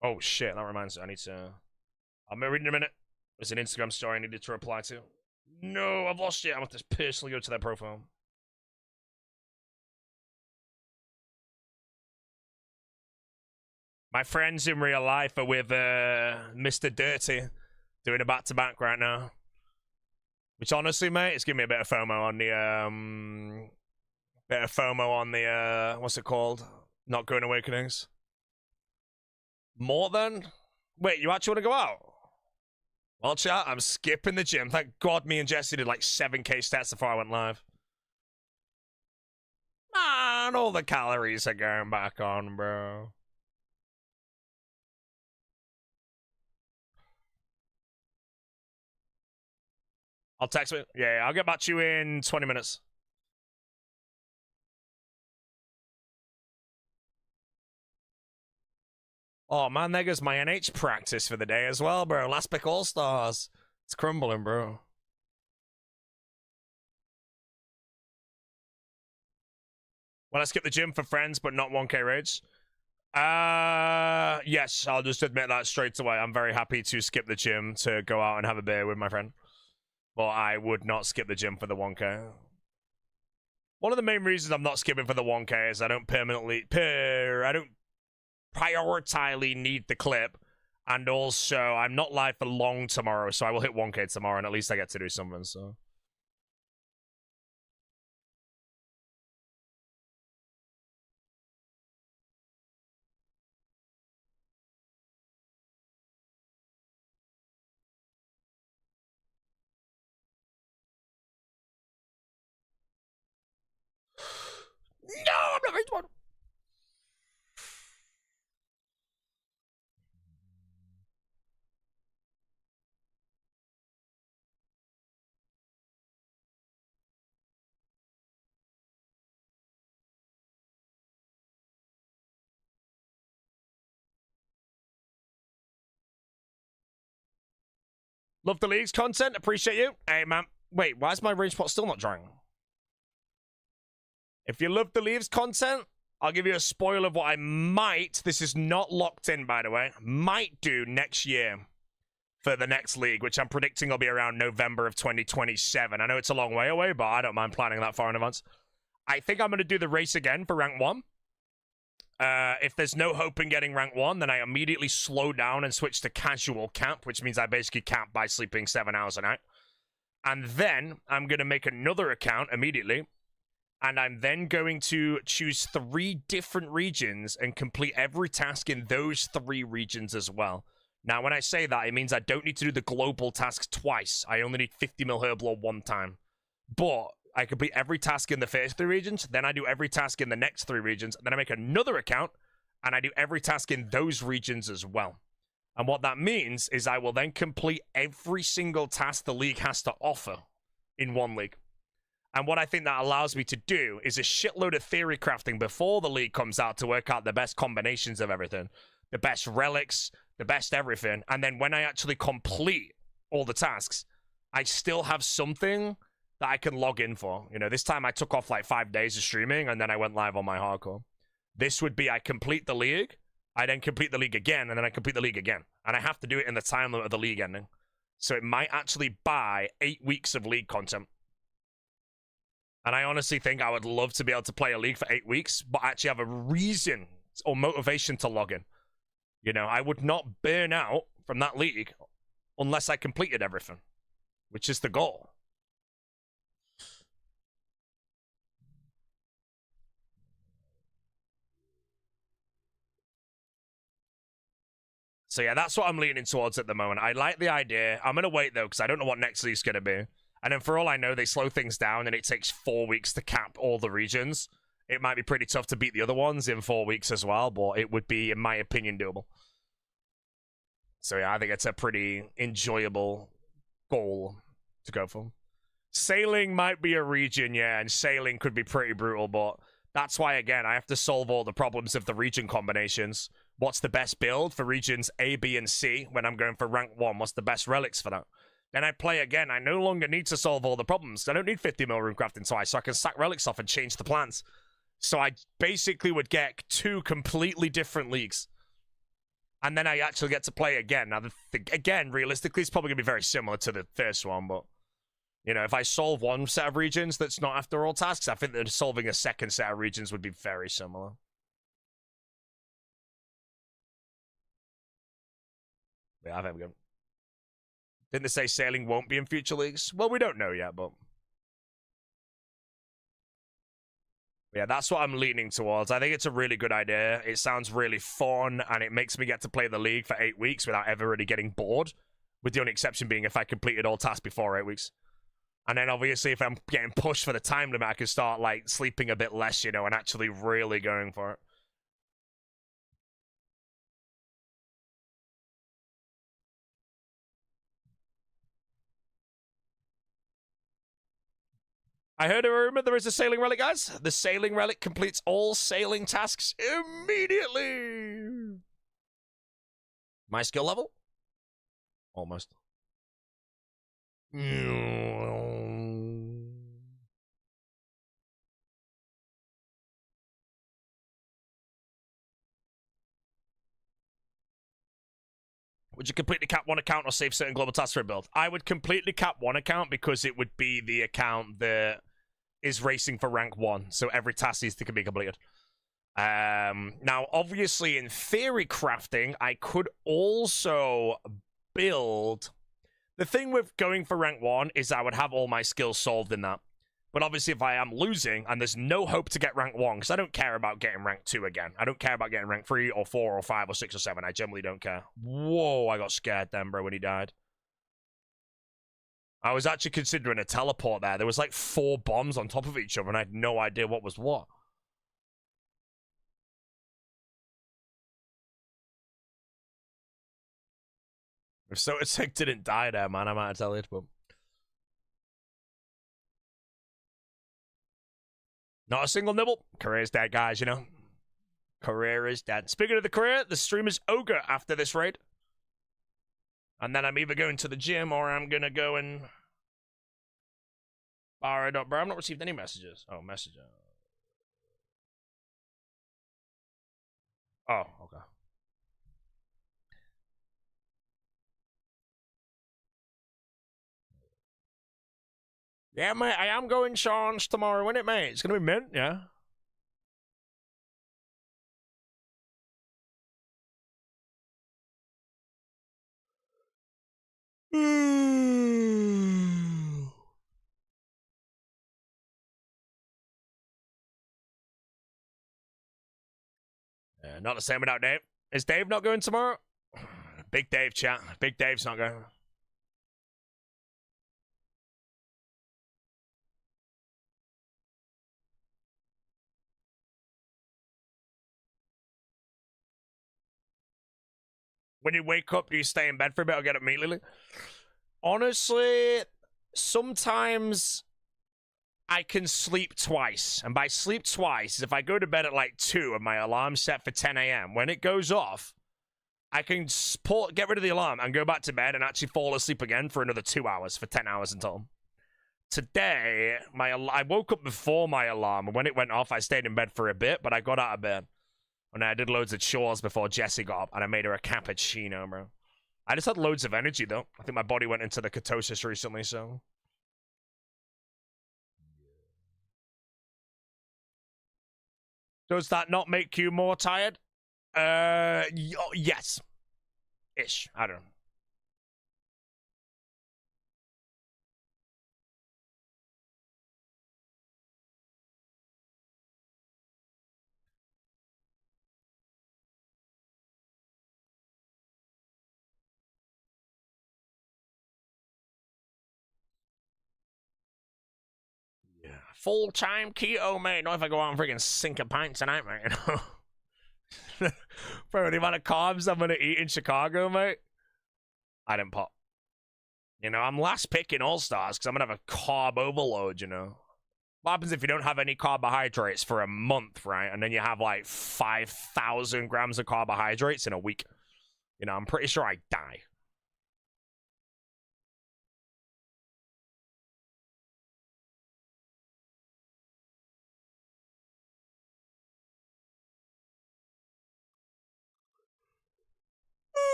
Oh, shit. That reminds me. I need to... I'm reading in a minute. There's an Instagram story I needed to reply to. No, I've lost it. I have to personally go to their profile. My friends in real life are with Mr. Dirty doing a back-to-back right now. Which honestly, mate, it's giving me a bit of FOMO on the what's it called? Not Going Awakenings. More than? Wait, you actually want to go out? Well, chat, I'm skipping the gym. Thank God me and Jesse did like 7K stats before I went live. And all the calories are going back on, bro. I'll text me. Yeah, I'll get back to you in 20 minutes. Oh, man, there goes my NH practice for the day as well, bro. Last pick All-Stars. It's crumbling, bro. Will I skip the gym for friends but not 1K raids? Yes, I'll just admit that straight away. I'm very happy to skip the gym to go out and have a beer with my friend. But I would not skip the gym for the 1K. One of the main reasons I'm not skipping for the 1K is I don't prioritizely need the clip, and also I'm not live for long tomorrow, so I will hit 1K tomorrow, and at least I get to do something, so. No, I'm not going to. Love the league's content. Appreciate you. Hey, man. Wait, why is my range pot still not drying? If you love the league's content, I'll give you a spoil of what I might, this is not locked in, by the way, might do next year for the next league, which I'm predicting will be around November of 2027. I know it's a long way away, but I don't mind planning that far in advance. I think I'm going to do the race again for rank 1. If there's no hope in getting rank 1, then I immediately slow down and switch to casual camp, which means I basically camp by sleeping 7 hours a night. And then I'm going to make another account immediately, and I'm then going to choose 3 different regions and complete every task in those 3 regions as well. Now, when I say that, it means I don't need to do the global task twice. I only need 50 mil Herblore 1 time. But I complete every task in the first 3 regions, then I do every task in the next 3 regions, then I make another account, and I do every task in those regions as well. And what that means is I will then complete every single task the league has to offer in one league. And what I think that allows me to do is a shitload of theory crafting before the league comes out to work out the best combinations of everything. The best relics, the best everything. And then when I actually complete all the tasks, I still have something that I can log in for. You know, this time I took off like 5 days of streaming and then I went live on my hardcore. This would be I complete the league, I then complete the league again, and then I complete the league again. And I have to do it in the time limit of the league ending. So it might actually buy 8 weeks of league content. And I honestly think I would love to be able to play a league for 8 weeks, but actually have a reason or motivation to log in. You know, I would not burn out from that league unless I completed everything, which is the goal. So yeah, that's what I'm leaning towards at the moment. I like the idea. I'm going to wait, though, because I don't know what next league's going to be. And then for all I know, they slow things down and it takes 4 weeks to cap all the regions. It might be pretty tough to beat the other ones in 4 weeks as well, but it would be, in my opinion, doable. So yeah, I think it's a pretty enjoyable goal to go for. Sailing might be a region, yeah, and sailing could be pretty brutal, but that's why, again, I have to solve all the problems of the region combinations. What's the best build for regions A, B, and C when I'm going for rank 1? What's the best relics for that? Then I play again. I no longer need to solve all the problems. I don't need 50 mil rune crafting twice, so I can sack relics off and change the plans. So I basically would get 2 completely different leagues. And then I actually get to play again. Now, again, realistically, it's probably going to be very similar to the first one, but, you know, if I solve one set of regions that's not after all tasks, I think that solving a second set of regions would be very similar. Yeah, I think we're good. Didn't they say sailing won't be in future leagues? Well, we don't know yet, but... yeah, that's what I'm leaning towards. I think it's a really good idea. It sounds really fun, and it makes me get to play the league for 8 weeks without ever really getting bored, with the only exception being if I completed all tasks before 8 weeks. And then obviously if I'm getting pushed for the time limit, I can start like sleeping a bit less, you know, and actually really going for it. I heard a rumor there is a sailing relic, guys. The sailing relic completes all sailing tasks immediately. My skill level? Almost. Would you completely cap one account or save certain global tasks for a build? I would completely cap one account because it would be the account that is racing for rank 1, so every task needs to be completed. Now, obviously, in theory crafting, I could also build... The thing with going for rank 1 is I would have all my skills solved in that. But obviously, if I am losing, and there's no hope to get rank 1, because I don't care about getting rank 2 again. I don't care about getting rank 3 or 4 or 5 or 6 or 7. I generally don't care. Whoa, I got scared then, bro, when he died. I was actually considering a teleport there. There was like 4 bombs on top of each other, and I had no idea what was what. If so, it's like didn't die there, man. I might tell it, but not a single nibble. Career's dead, guys, you know. Career is dead. Speaking of the career, the stream is ogre after this raid. And then I'm either going to the gym or I'm gonna go and... Alright, bro, I've not received any messages. Oh, messenger. Oh, okay. Yeah, mate, I am going Sean's tomorrow, isn't it, mate? It's gonna be mint, yeah. Not the same without Dave. Is Dave not going tomorrow? Big Dave, chat. Big Dave's not going. When you wake up, do you stay in bed for a bit or get up immediately? Honestly, sometimes I can sleep twice. And by sleep twice, if I go to bed at like 2 and my alarm's set for 10 a.m., when it goes off, I can get rid of the alarm and go back to bed and actually fall asleep again for another 2 hours, for 10 hours in total. Today, I woke up before my alarm, and when it went off, I stayed in bed for a bit, but I got out of bed. And I did loads of chores before Jessie got up, and I made her a cappuccino, bro. I just had loads of energy, though. I think my body went into the ketosis recently, so... Does that not make you more tired? Yes. Ish. I don't know. Yeah. Full-time keto, mate. Not if I go out and freaking sink a pint tonight, mate, you know? Bro, the amount of carbs I'm gonna eat in Chicago, mate. I didn't pop. You know, I'm last pick in All-Stars because I'm gonna have a carb overload, you know? What happens if you don't have any carbohydrates for a month, right? And then you have like 5,000 grams of carbohydrates in a week. You know, I'm pretty sure I die.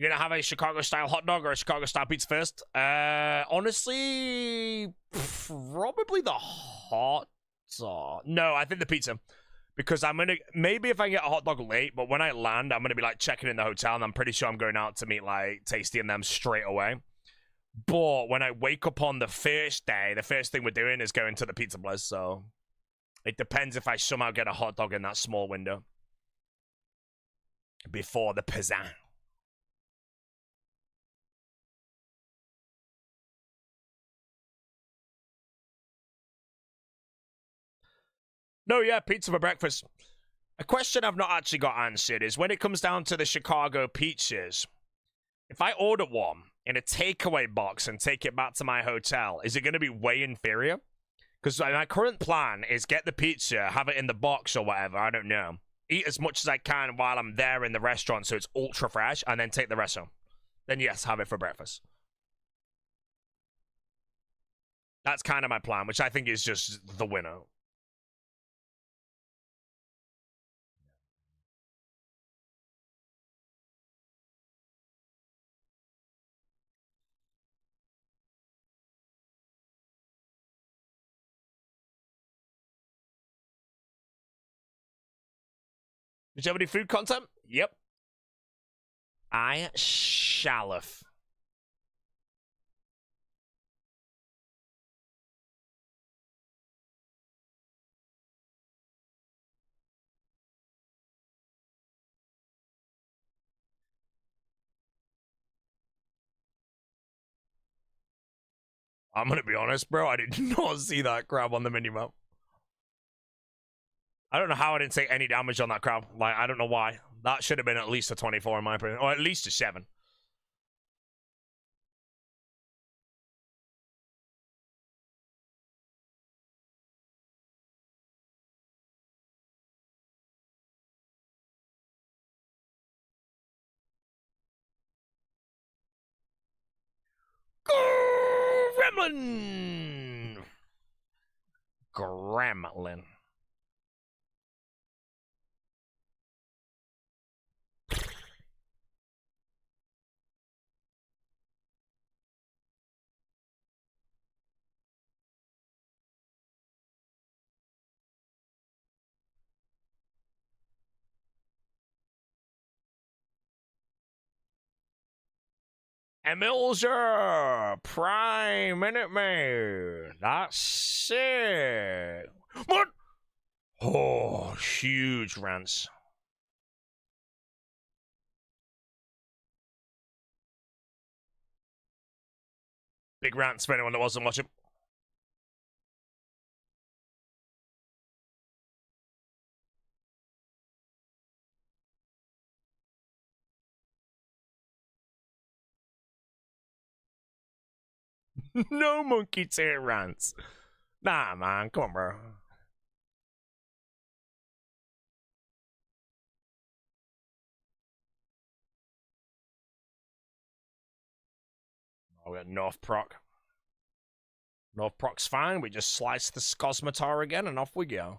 You gonna have a Chicago-style hot dog or a Chicago-style pizza first? Honestly, probably the hot dog. No, I think the pizza. Because I'm gonna, maybe if I get a hot dog late, but when I land, I'm gonna be like checking in the hotel, and I'm pretty sure I'm going out to meet like Tasty and them straight away. But when I wake up on the first day, the first thing we're doing is going to the pizza place, so it depends if I somehow get a hot dog in that small window before the pizzazz. No, yeah, pizza for breakfast. A question I've not actually got answered is when it comes down to the Chicago pizzas, if I order one in a takeaway box and take it back to my hotel, is it going to be way inferior? Because my current plan is get the pizza, have it in the box or whatever, I don't know. Eat as much as I can while I'm there in the restaurant so it's ultra fresh, and then take the rest home. Then yes, have it for breakfast. That's kind of my plan, which I think is just the winner. Did you have any food content? Yep. I shalleth. I'm gonna be honest, bro. I did not see that crab on the minimap. I don't know how I didn't take any damage on that crab. Like, I don't know why. That should have been at least a 24 in my opinion. Or at least a 7. Gremlin! Gremlin. Emilzer! Prime Minute Man! That's it! What? Oh, huge rants. Big rants for anyone that wasn't watching. No monkey tail rants. Nah, man, come on, bro. Oh, we got North Proc. North Proc's fine. We just slice the Cosmotar again, and off we go.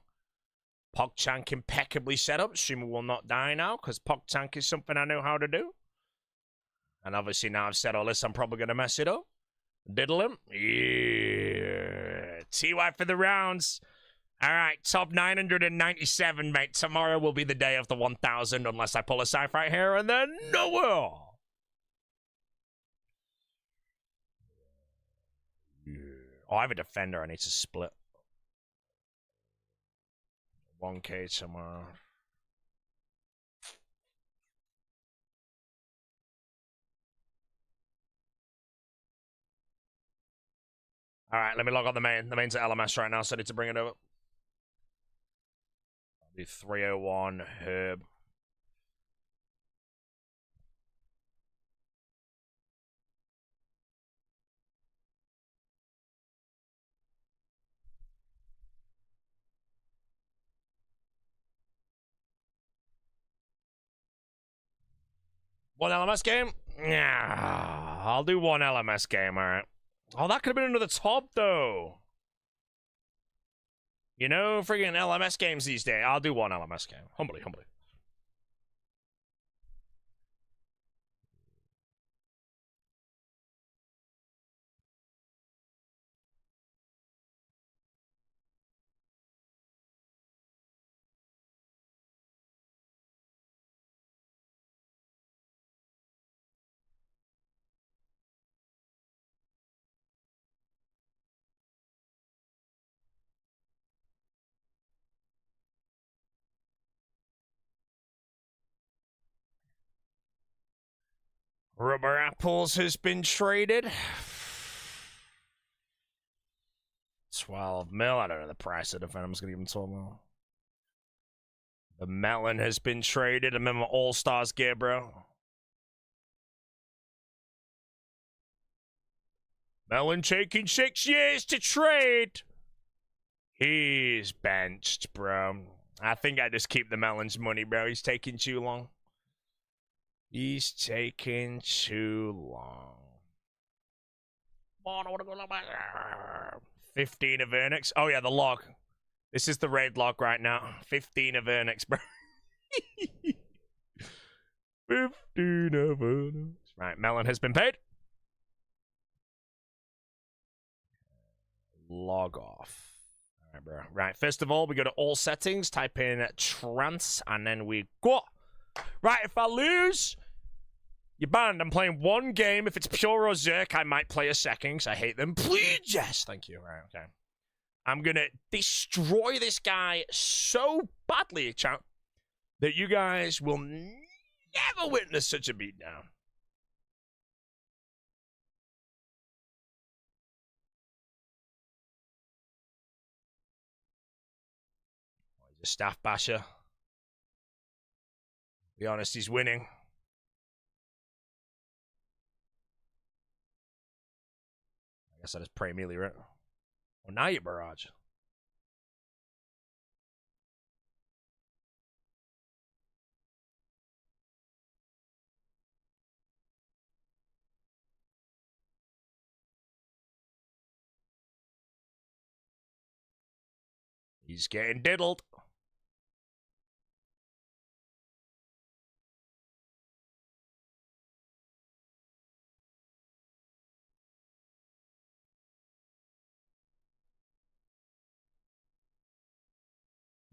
PogChank impeccably set up. Streamer will not die now, because PogChank is something I know how to do. And obviously now I've said all this, I'm probably going to mess it up. Diddle him. Yeah. TY for the rounds. All right, top 997, mate. Tomorrow will be the day of the 1,000, unless I pull a sci-fi here, and then nowhere. Yeah. Oh, I have a defender I need to split. 1K tomorrow. All right, let me log on the main. The main's at LMS right now, so I need to bring it over. I'll do 301 Herb. One LMS game? Yeah, I'll do one LMS game, all right. Oh, that could have been another top, though. You know, friggin' LMS games these days. I'll do one LMS game. Humbly, humbly. Rubber apples has been traded. 12 mil. I don't know the price of the Venom's gonna give him 12 mil. The melon has been traded. I remember All Stars gear, bro. Melon taking 6 years to trade. He's benched, bro. I think I just keep the Melon's money, bro. He's taking too long. He's taking too long. 15 of Ernix. Oh, yeah, the log. This is the raid log right now. 15 of Ernix, bro. 15 of Ernix. Right, Melon has been paid. Log off. All right, bro. Right, first of all, we go to all settings, type in trance, and then we go. Right, if I lose, you're banned. I'm playing one game. If it's pure or Zerk, I might play a second, because I hate them. Please, yes. Thank you. Right, okay. I'm going to destroy this guy so badly, chat, that you guys will never witness such a beatdown. A staff basher. Be honest, he's winning. I guess I just pray melee, right? Oh, now you barrage. He's getting diddled.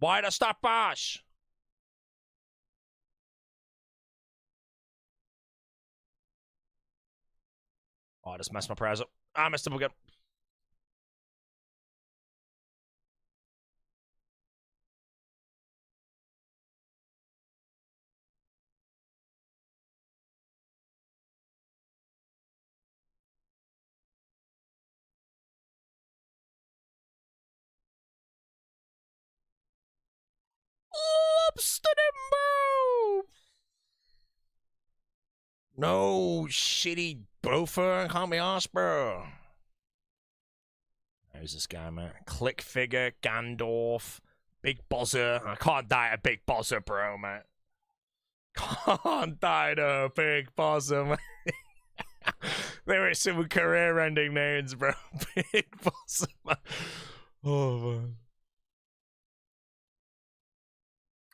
Why the stop bash? Oh, I just messed my prayers up. I messed up again. Lobster move. No shitty bofer. Can't be arsed, bro. Who's this guy, man? Click figure, Gandalf, Big Bozzer. I can't die a Big Bozzer, bro, man. Can't die to a Big Bozzer, man. There were some career-ending names, bro. Big Bozzer, man. Oh, man.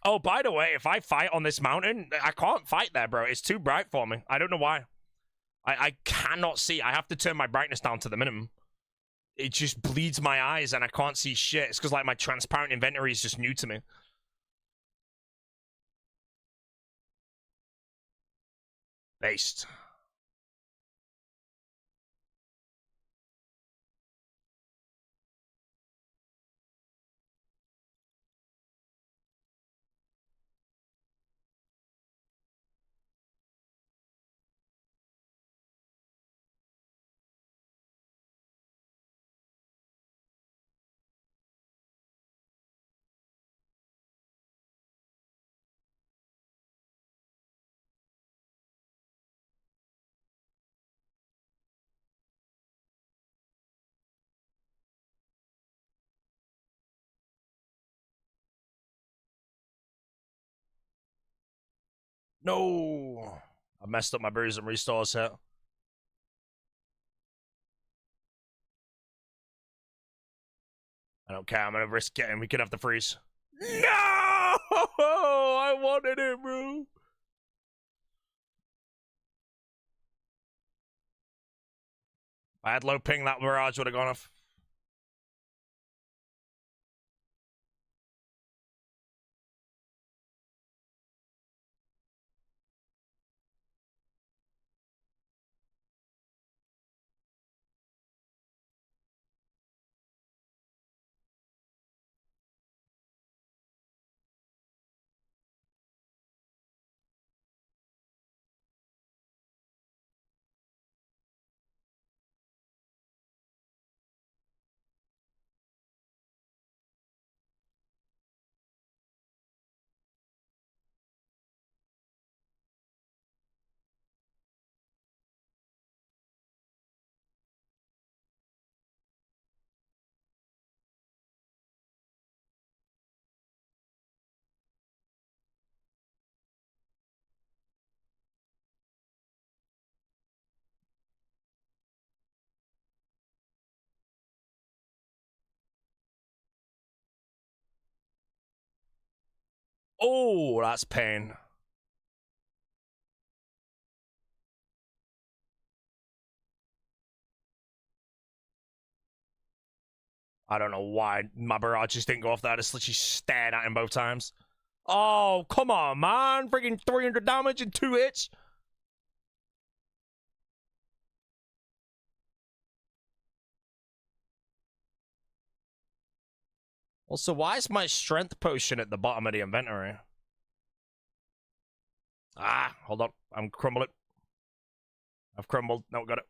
Oh, by the way, if I fight on this mountain, I can't fight there, bro. It's too bright for me. I don't know why. I cannot see. I have to turn my brightness down to the minimum. It just bleeds my eyes and I can't see shit. It's because, like, my transparent inventory is just new to me. Based. No! I messed up my brews and restores here. I don't care. I'm gonna risk getting. We could have the freeze. No! I wanted it, bro. If I had low ping, that barrage would have gone off. Oh, that's pain. I don't know why my barrages didn't go off that. I just literally stared at him both times. Oh, come on, man. Freaking 300 damage in 2 hits. Also, why is my strength potion at the bottom of the inventory? Ah, hold on. I'm crumbling. I've crumbled. No, got it.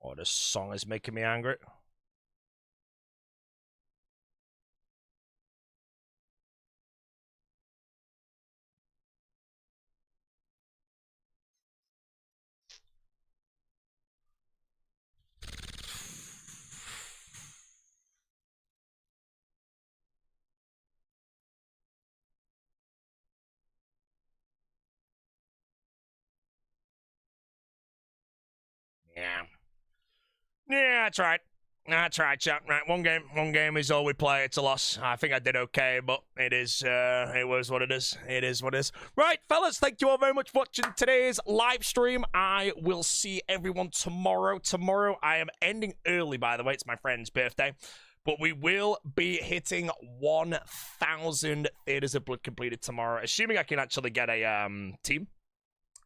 Oh, this song is making me angry. Yeah. Yeah, that's right. That's right, chat. Right, one game is all we play. It's a loss. I think I did okay, but it was what it is. It is what it is. Right, fellas, thank you all very much for watching today's live stream. I will see everyone tomorrow. Tomorrow, I am ending early, by the way. It's my friend's birthday. But we will be hitting 1,000 Theaters of Blood completed tomorrow. Assuming I can actually get a team,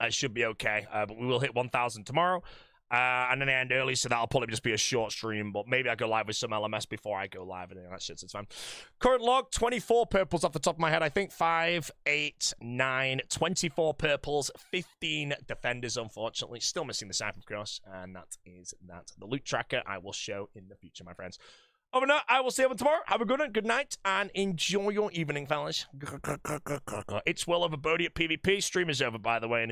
I should be okay. But we will hit 1,000 tomorrow. And then I end early, so that'll probably just be a short stream, but maybe I go live with some LMS before I go live and that shit, so it's fine. Current log, 24 purples off the top of my head, I think. 5, 8, 9, 24 purples, 15 defenders, unfortunately. Still missing the Cypher Cross, and that is that. The loot tracker I will show in the future, my friends. Other than that, I will see you tomorrow. Have a good one, good night, and enjoy your evening, fellas. It's well over Bodhi at PvP. Stream is over, by the way.